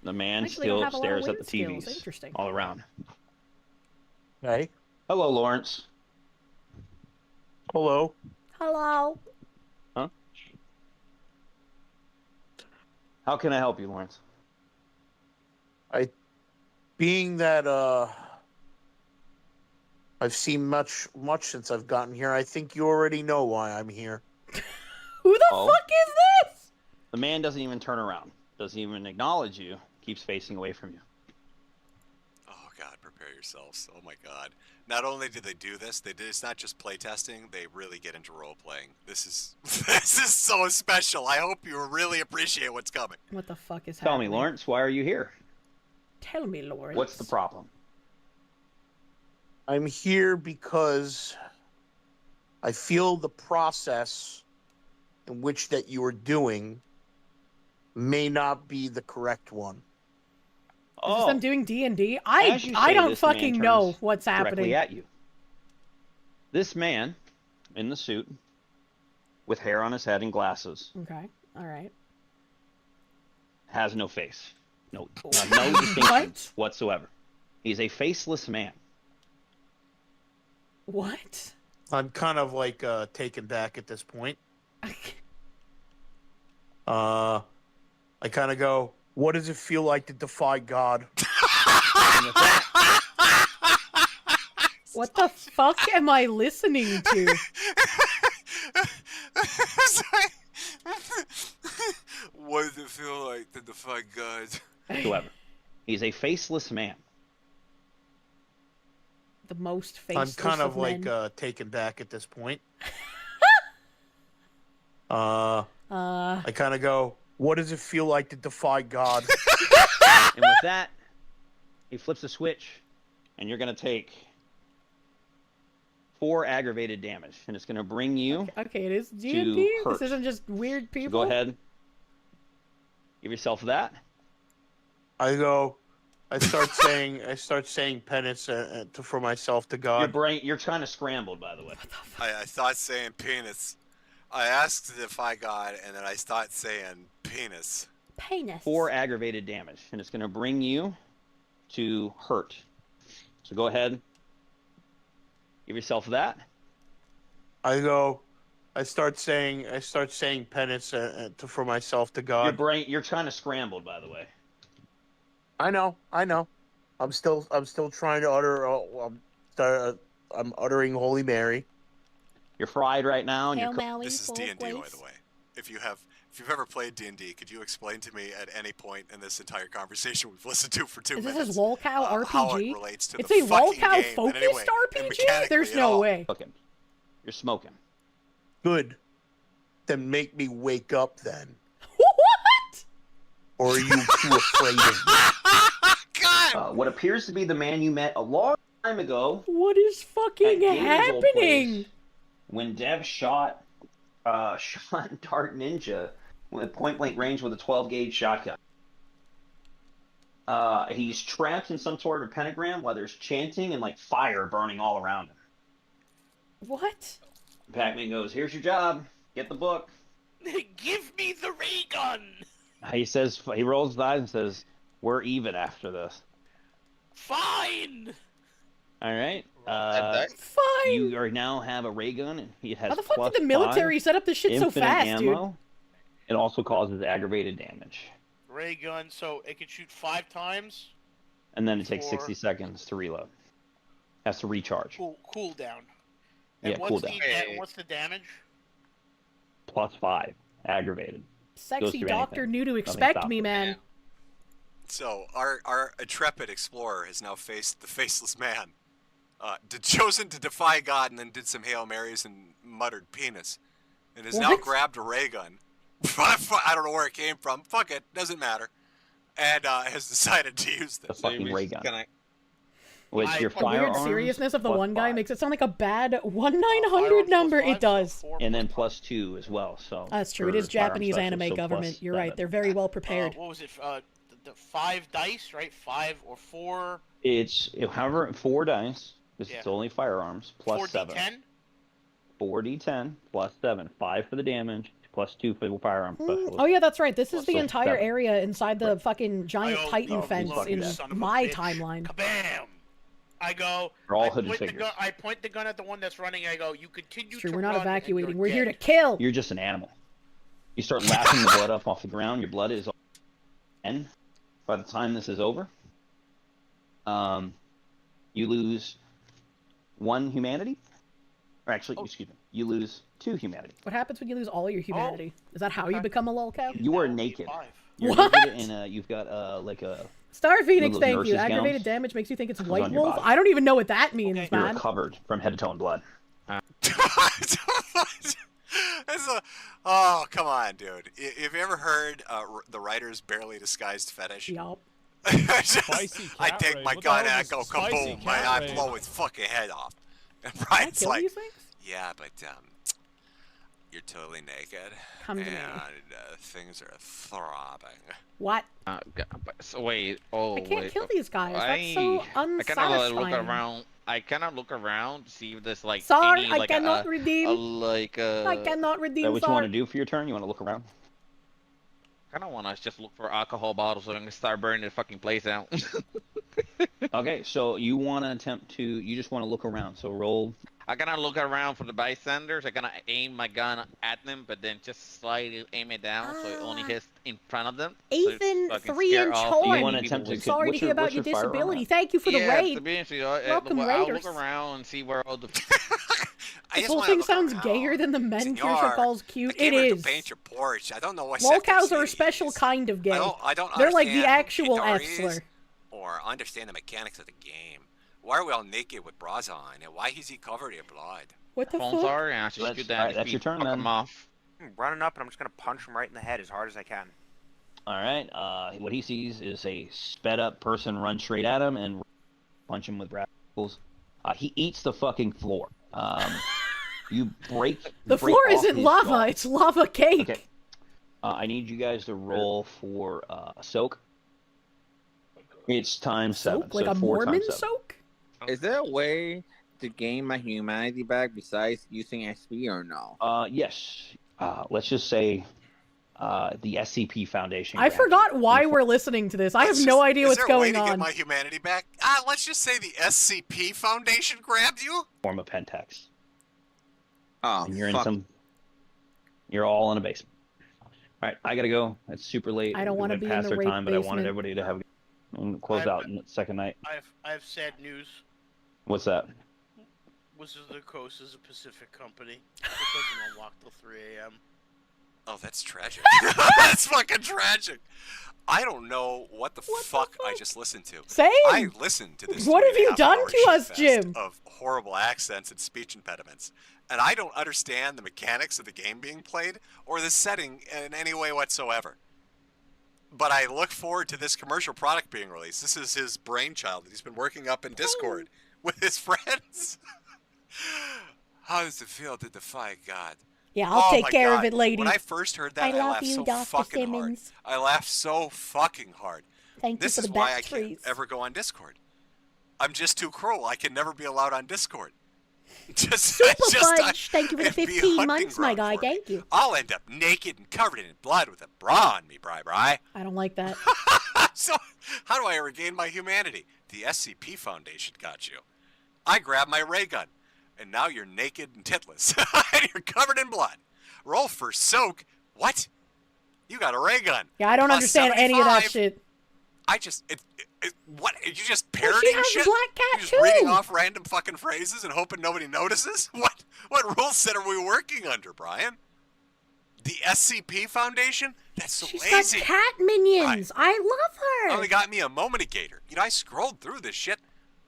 The man Actually, I still have a lot of stares at wind the skills. TVs Interesting. all around. Hey. Hello, Lawrence. Hello. Hello. Huh? How can I help you, Lawrence? Being that I've seen much since I've gotten here, I think you already know why I'm here. Who the fuck is this? The man doesn't even turn around. Doesn't even acknowledge you. Keeps facing away from you. Oh God, prepare yourselves. Oh my God. Not only did they do this, it's not just playtesting, they really get into role-playing. This is so special. I hope you really appreciate what's coming. What the fuck is Tell happening? me, Lawrence, why are you here? Tell me, Lawrence. What's the problem? I'm here because I feel the process in which that you are doing may not be the correct one. Is this them doing D&D? As you I say, don't this fucking man know turns what's happening. directly at you. This man, in the suit, with hair on his head and glasses, Okay. All right. has no face. No distinction whatsoever. He's a faceless man. What? I'm kind of like taken back at this point. I kind of go, what does it feel like to defy God? What the fuck am I listening to? What does it feel like to defy God? Whoever. He's a faceless man. The most I'm faceless kind of men. like taken back at this point. I kind of go, what does it feel like to defy God? And with that, he flips a switch, and you're going to take 4 aggravated damage, and it's going to bring you. Okay, it is D&D. hurt. This isn't just weird So people. go ahead. Give yourself that. I start saying penance for myself to God. You're kind of scrambled, by the way. I thought saying penis. I asked to defy God, and then I start saying penis. Penis. 4 aggravated damage, and it's going to bring you to hurt. So go ahead. Give yourself that. I start saying penance for myself to God. You're kind of scrambled, by the way. I know. I'm still trying to utter. I'm uttering Holy Mary. You're fried right now, and This is D&D, by the way. If you've ever played D&D, could you explain to me at any point in this entire conversation we've listened to for 2 minutes? This is LOLcow RPG. How it relates to It's the a fucking LOLcow game, focused and anyway, and RPG. mechanically There's at no all. way. You're smoking. Good. Then make me wake up then. What? Or are you too afraid of me? What appears to be the man you met a long time ago. What is fucking Gator's old happening? place, when Dev shot Dart Ninja with point blank range with a 12 gauge shotgun. He's trapped in some sort of pentagram while there's chanting and like fire burning all around him. What? Pac-Man goes, "Here's your job. Get the book." Give me the ray gun. He rolls his eyes and says, "We're even after this." Fine. All right. Fine. You now have a ray gun. And it has How the fuck did the +5 military set up this shit so infinite fast, ammo. dude? It also causes aggravated damage. Ray gun, so it can shoot 5 times. And then it takes 60 seconds to reload. Has to recharge. Cool down. Yeah, And what's the damage? +5. Aggravated. Goes Sexy through doctor anything. knew to Nothing expect stops me, it. man. So our intrepid explorer has now faced the faceless man, chosen to defy God, and then did some Hail Marys and muttered penis, and has now What? grabbed a ray gun. I don't know where it came from. Fuck it, doesn't matter, and has decided to use this. The fucking ray gun. With your The weird firearms, seriousness of the one guy +5. makes it sound like a bad 1-900 number. It does. And then +2 as well. So That's true. It for is Japanese firearm anime specialists, so government. You're right. +7. They're very well prepared. What was it? The 5 dice, right? 5 or 4. It's however 4 dice because Yeah. it's only firearms +7. 4d10. 4d10 +7. 5 for the damage, +2 for the firearm specialist. Oh yeah, that's right. This is the So entire 7. area inside the fucking giant I go, Titan "Oh, fence look, in you son of a my bitch." timeline. Kabam! I go. They're all I hooded point the figures. gun. I point the gun at the one that's running. I go. You continue It's true. to We're not run and evacuating. you're We're here to dead." kill. You're just an animal. You start lapping the blood up off the ground. Your blood is and by the time this is over, you lose 1 humanity. Or actually, excuse me, you lose 2 humanity. What happens when you lose all your humanity? Is that how you become a lolcow? You are naked. You're What? naked and you've got like a. Star Phoenix, those thank you. nurses' Aggravated gowns damage makes you think it's comes White on your Wolf. body. I don't even know what that means, You're man. covered from head to toe in blood. Oh, come on, dude. Have you ever heard the writer's barely disguised fetish? Yup. I take ray. my What the gun hell and I is go a spicy kaboom, cat I ray? blow his fucking head off. And Can I Brian's kill like, these things? yeah, but you're totally naked. Come to me. And things are throbbing. What? So wait, oh I can't wait. kill these guys. That's so I kind of look unsatisfying. around. I kind of look around to see if there's like Sorry, any I like cannot redeem. I cannot Is redeem. that what you Sorry. want to do for your turn? You want to look around? kind of want to just look for alcohol bottles so I can start burning the fucking place out. Okay, so you want to attempt to. You just want to look around. So roll I'm gonna look around for the bystanders. I'm gonna aim my gun at them, but then just slightly aim it down so it only hits in front of them. Ethan, so 3-inch horn. attempt Sorry to hear about your disability. Thank you for the raid. Welcome, I'll raiders. look around and see where all the. This whole thing sounds gayer than the men Kirsche calls cute. It To is. paint your porch. I don't know what Lolcows are a special kind of gay. I don't They're like the understand actual who F Itari slur. is or understand the mechanics of the game. Why are we all naked with bras on? And why is he covered in blood? What the Phones are, and I should shoot that. That's your turn, man. Them off. I'm running up and I'm just gonna punch him right in the head as hard as I can. All right. What he sees is a sped up person run straight at him and punch him with rattles. He eats the fucking floor. You break. The floor isn't lava; it's lava cake. Okay. I need you guys to roll for soak. It's times 7. Soak? Like a 4 Mormon times 7. soak? Is there a way to gain my humanity back besides using XP or no? Yes. Let's just say the SCP Foundation. I forgot why we're listening to this. I have no idea what's going Is there a way to on. get my humanity back? Let's just say the SCP Foundation grabbed you? Form of Pentex. Oh, and you're in some. You're all in a basement. All right, I gotta go. It's super late. I don't want to be in past the our rape time, but I basement. wanted everybody to have close out in the second night. I have sad news. What's that? Wizards of the Coast is a Pacific company. It doesn't unlock till 3 a.m. Oh, that's tragic. That's fucking tragic. I don't know what the fuck I just listened to. Same. I listened to this. What have you 3.5 done hour to us, shitfest Jim? Of horrible accents and speech impediments, and I don't understand the mechanics of the game being played or the setting in any way whatsoever. But I look forward to this commercial product being released. This is his brainchild that he's been working up in Discord with his friends. How does it feel to defy God? Yeah, I'll take my care God. of it, lady. When I first heard that, I I love laughed you, so Dr. fucking Simmons. hard. I laughed so fucking hard. Thank you This for is the why I best can't trees. ever go on Discord. I'm just too cruel. I can never be allowed on Discord. Super Fudge, thank you for the it'd be a 15 hunting months, my ground guy. for me. Thank you. I'll end up naked and covered in blood with a bra on me, Bri. I don't like that. So, how do I regain my humanity? The SCP Foundation got you. I grabbed my ray gun, and now you're naked and titless, and you're covered in blood. Roll for soak. What? You got a ray gun. Yeah, I don't Plus understand any of that 75. shit. I just, what? Are you just Well, parroting she has shit? a black cat You're just too. reading off random fucking phrases and hoping nobody notices? What rule set are we working under, Brian? The SCP Foundation? That's so She's lazy. got cat minions. I love her. Only got me a moment gator. You know, I scrolled through this shit,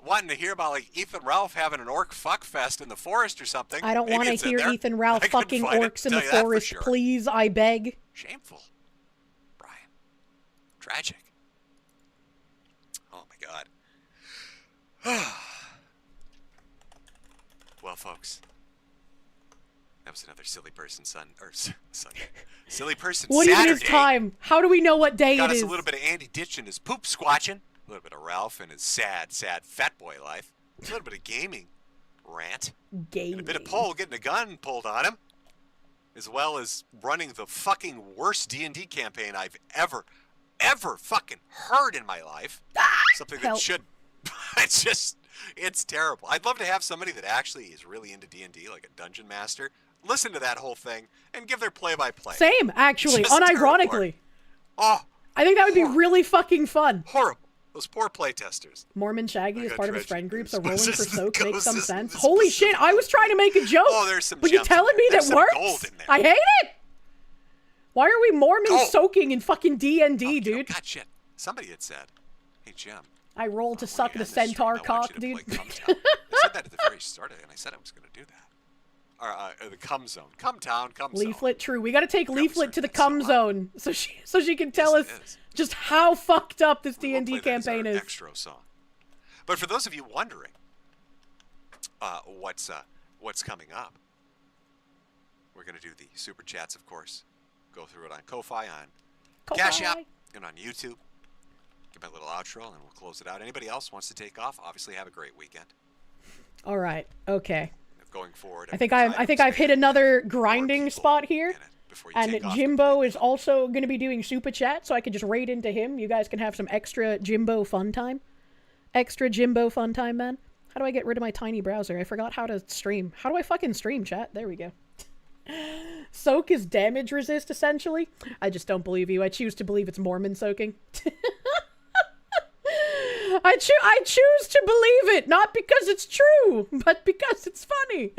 wanting to hear about like Ethan Ralph having an orc fuck fest in the forest or something. I don't Maybe want to it's in hear there. Ethan Ralph I couldn't fucking find it, orcs in the tell you that for forest, sure. please, I beg. Shameful, Brian. Tragic. Oh my God. Well, folks, that was another silly person silly person What Saturday. even is time? How do we know what day Got it us is? a little bit of Andy Ditch and his poop squatching, a little bit of Ralph and his sad fat boy life, a little bit of gaming rant, and a bit of Pole getting a gun pulled on him, as well as running the fucking worst D&D campaign I've ever fucking heard in my life. Something that help. should, it's terrible. I'd love to have somebody that actually is really into D&D, like a dungeon master, listen to that whole thing and give their play-by-play. Same, actually, Just tear unironically. apart. Oh, I think that would be really fucking fun. horrible. Those poor playtesters. Mormon Shaggy I is got part of his tragic friend group, so news. rolling for This is soak makes some ghosts. sense. This is Holy shit, I was trying to make a joke, Oh, there's some but you're gems telling in me there. that There's some gold works? in there. I hate it! Why are we Mormons Gold. soaking in fucking D&D, dude? God, shit. Somebody had said, hey, Jim, I rolled to suck the centaur cock, dude. I said that at the very start of it, and I said I was going to do that. Or the cum zone. Cum town, cum zone. Leaflet, true. We gotta take Leaflet to the cum zone so she can tell us just how fucked up this D&D campaign is. Extra song. But for those of you wondering what's coming up, we're going to do the super chats, of course. Go through it on Ko-Fi, on Cash App, and on YouTube. Give my little outro, and we'll close it out. Anybody else wants to take off? Obviously, have a great weekend. All right. Okay. Going forward, I think I've hit another grinding spot here. And Jimbo is also going to be doing super chat, so I can just raid into him. You guys can have some extra Jimbo fun time. Extra Jimbo fun time, man. How do I get rid of my tiny browser? I forgot how to stream. How do I fucking stream, chat? There we go. Soak is damage resist, essentially. I just don't believe you. I choose to believe it's Mormon soaking. I choose to believe it, not because it's true, but because it's funny.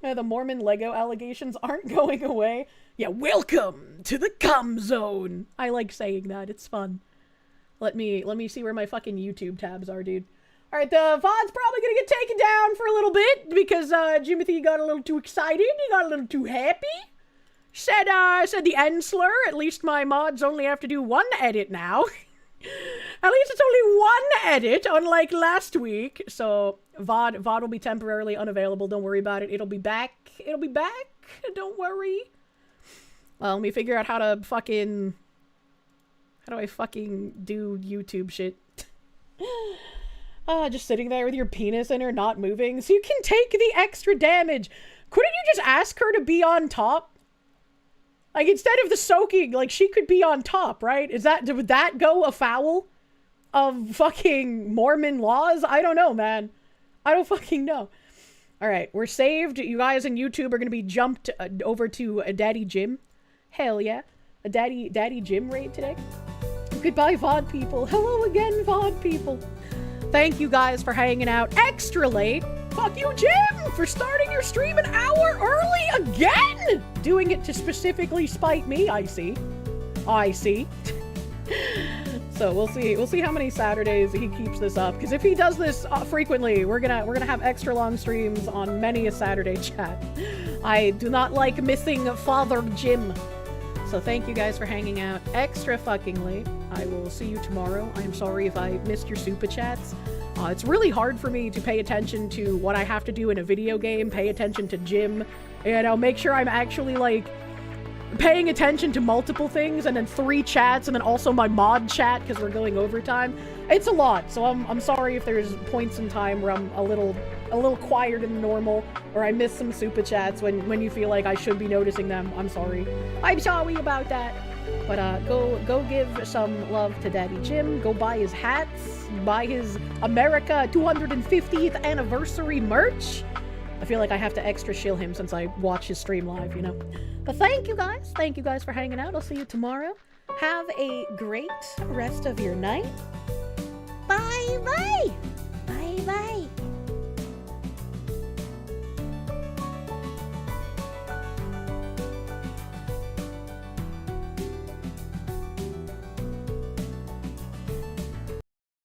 The Mormon Lego allegations aren't going away. Yeah, welcome to the cum zone. I like saying that. It's fun. Let me see where my fucking YouTube tabs are, dude. All right, the VOD's probably gonna get taken down for a little bit because Jimothy got a little too excited. He got a little too happy. Said the N slur. At least my mods only have to do one edit now. At least it's only one edit, unlike last week. So VOD will be temporarily unavailable. Don't worry about it. It'll be back. It'll be back. Don't worry. Well, let me figure out how to fucking... How do I fucking do YouTube shit? Just sitting there with your penis in her, not moving, so you can take the extra damage. Couldn't you just ask her to be on top? Like, instead of the soaking, like, she could be on top, right? Would that go afoul of fucking Mormon laws? I don't know, man. I don't fucking know. Alright, we're saved. You guys on YouTube are gonna be jumped over to a Daddy Jim. Hell yeah. A Daddy Jim raid today. Goodbye, VOD people. Hello again, VOD people. Thank you guys for hanging out extra late. Fuck you, Jim, for starting your stream an hour early again! Doing it to specifically spite me, I see. I see. So we'll see how many Saturdays he keeps this up, because if he does this frequently, we're gonna have extra long streams on many a Saturday, chat. I do not like missing Father Jim. So thank you guys for hanging out extra fucking late. I will see you tomorrow. I'm sorry if I missed your super chats. It's really hard for me to pay attention to what I have to do in a video game, pay attention to Jim, you know, make sure I'm actually, like, paying attention to multiple things, and then 3 chats, and then also my mod chat, because we're going overtime. It's a lot, so I'm sorry if there's points in time where I'm a little quieter than normal, or I miss some super chats when you feel like I should be noticing them. I'm sorry. I'm sorry about that. But go give some love to Daddy Jim. Go buy his hats. Buy his America 250th anniversary merch. I feel like I have to extra shill him since I watch his stream live, you know. But thank you guys. Thank you guys for hanging out. I'll see you tomorrow. Have a great rest of your night. Bye-bye.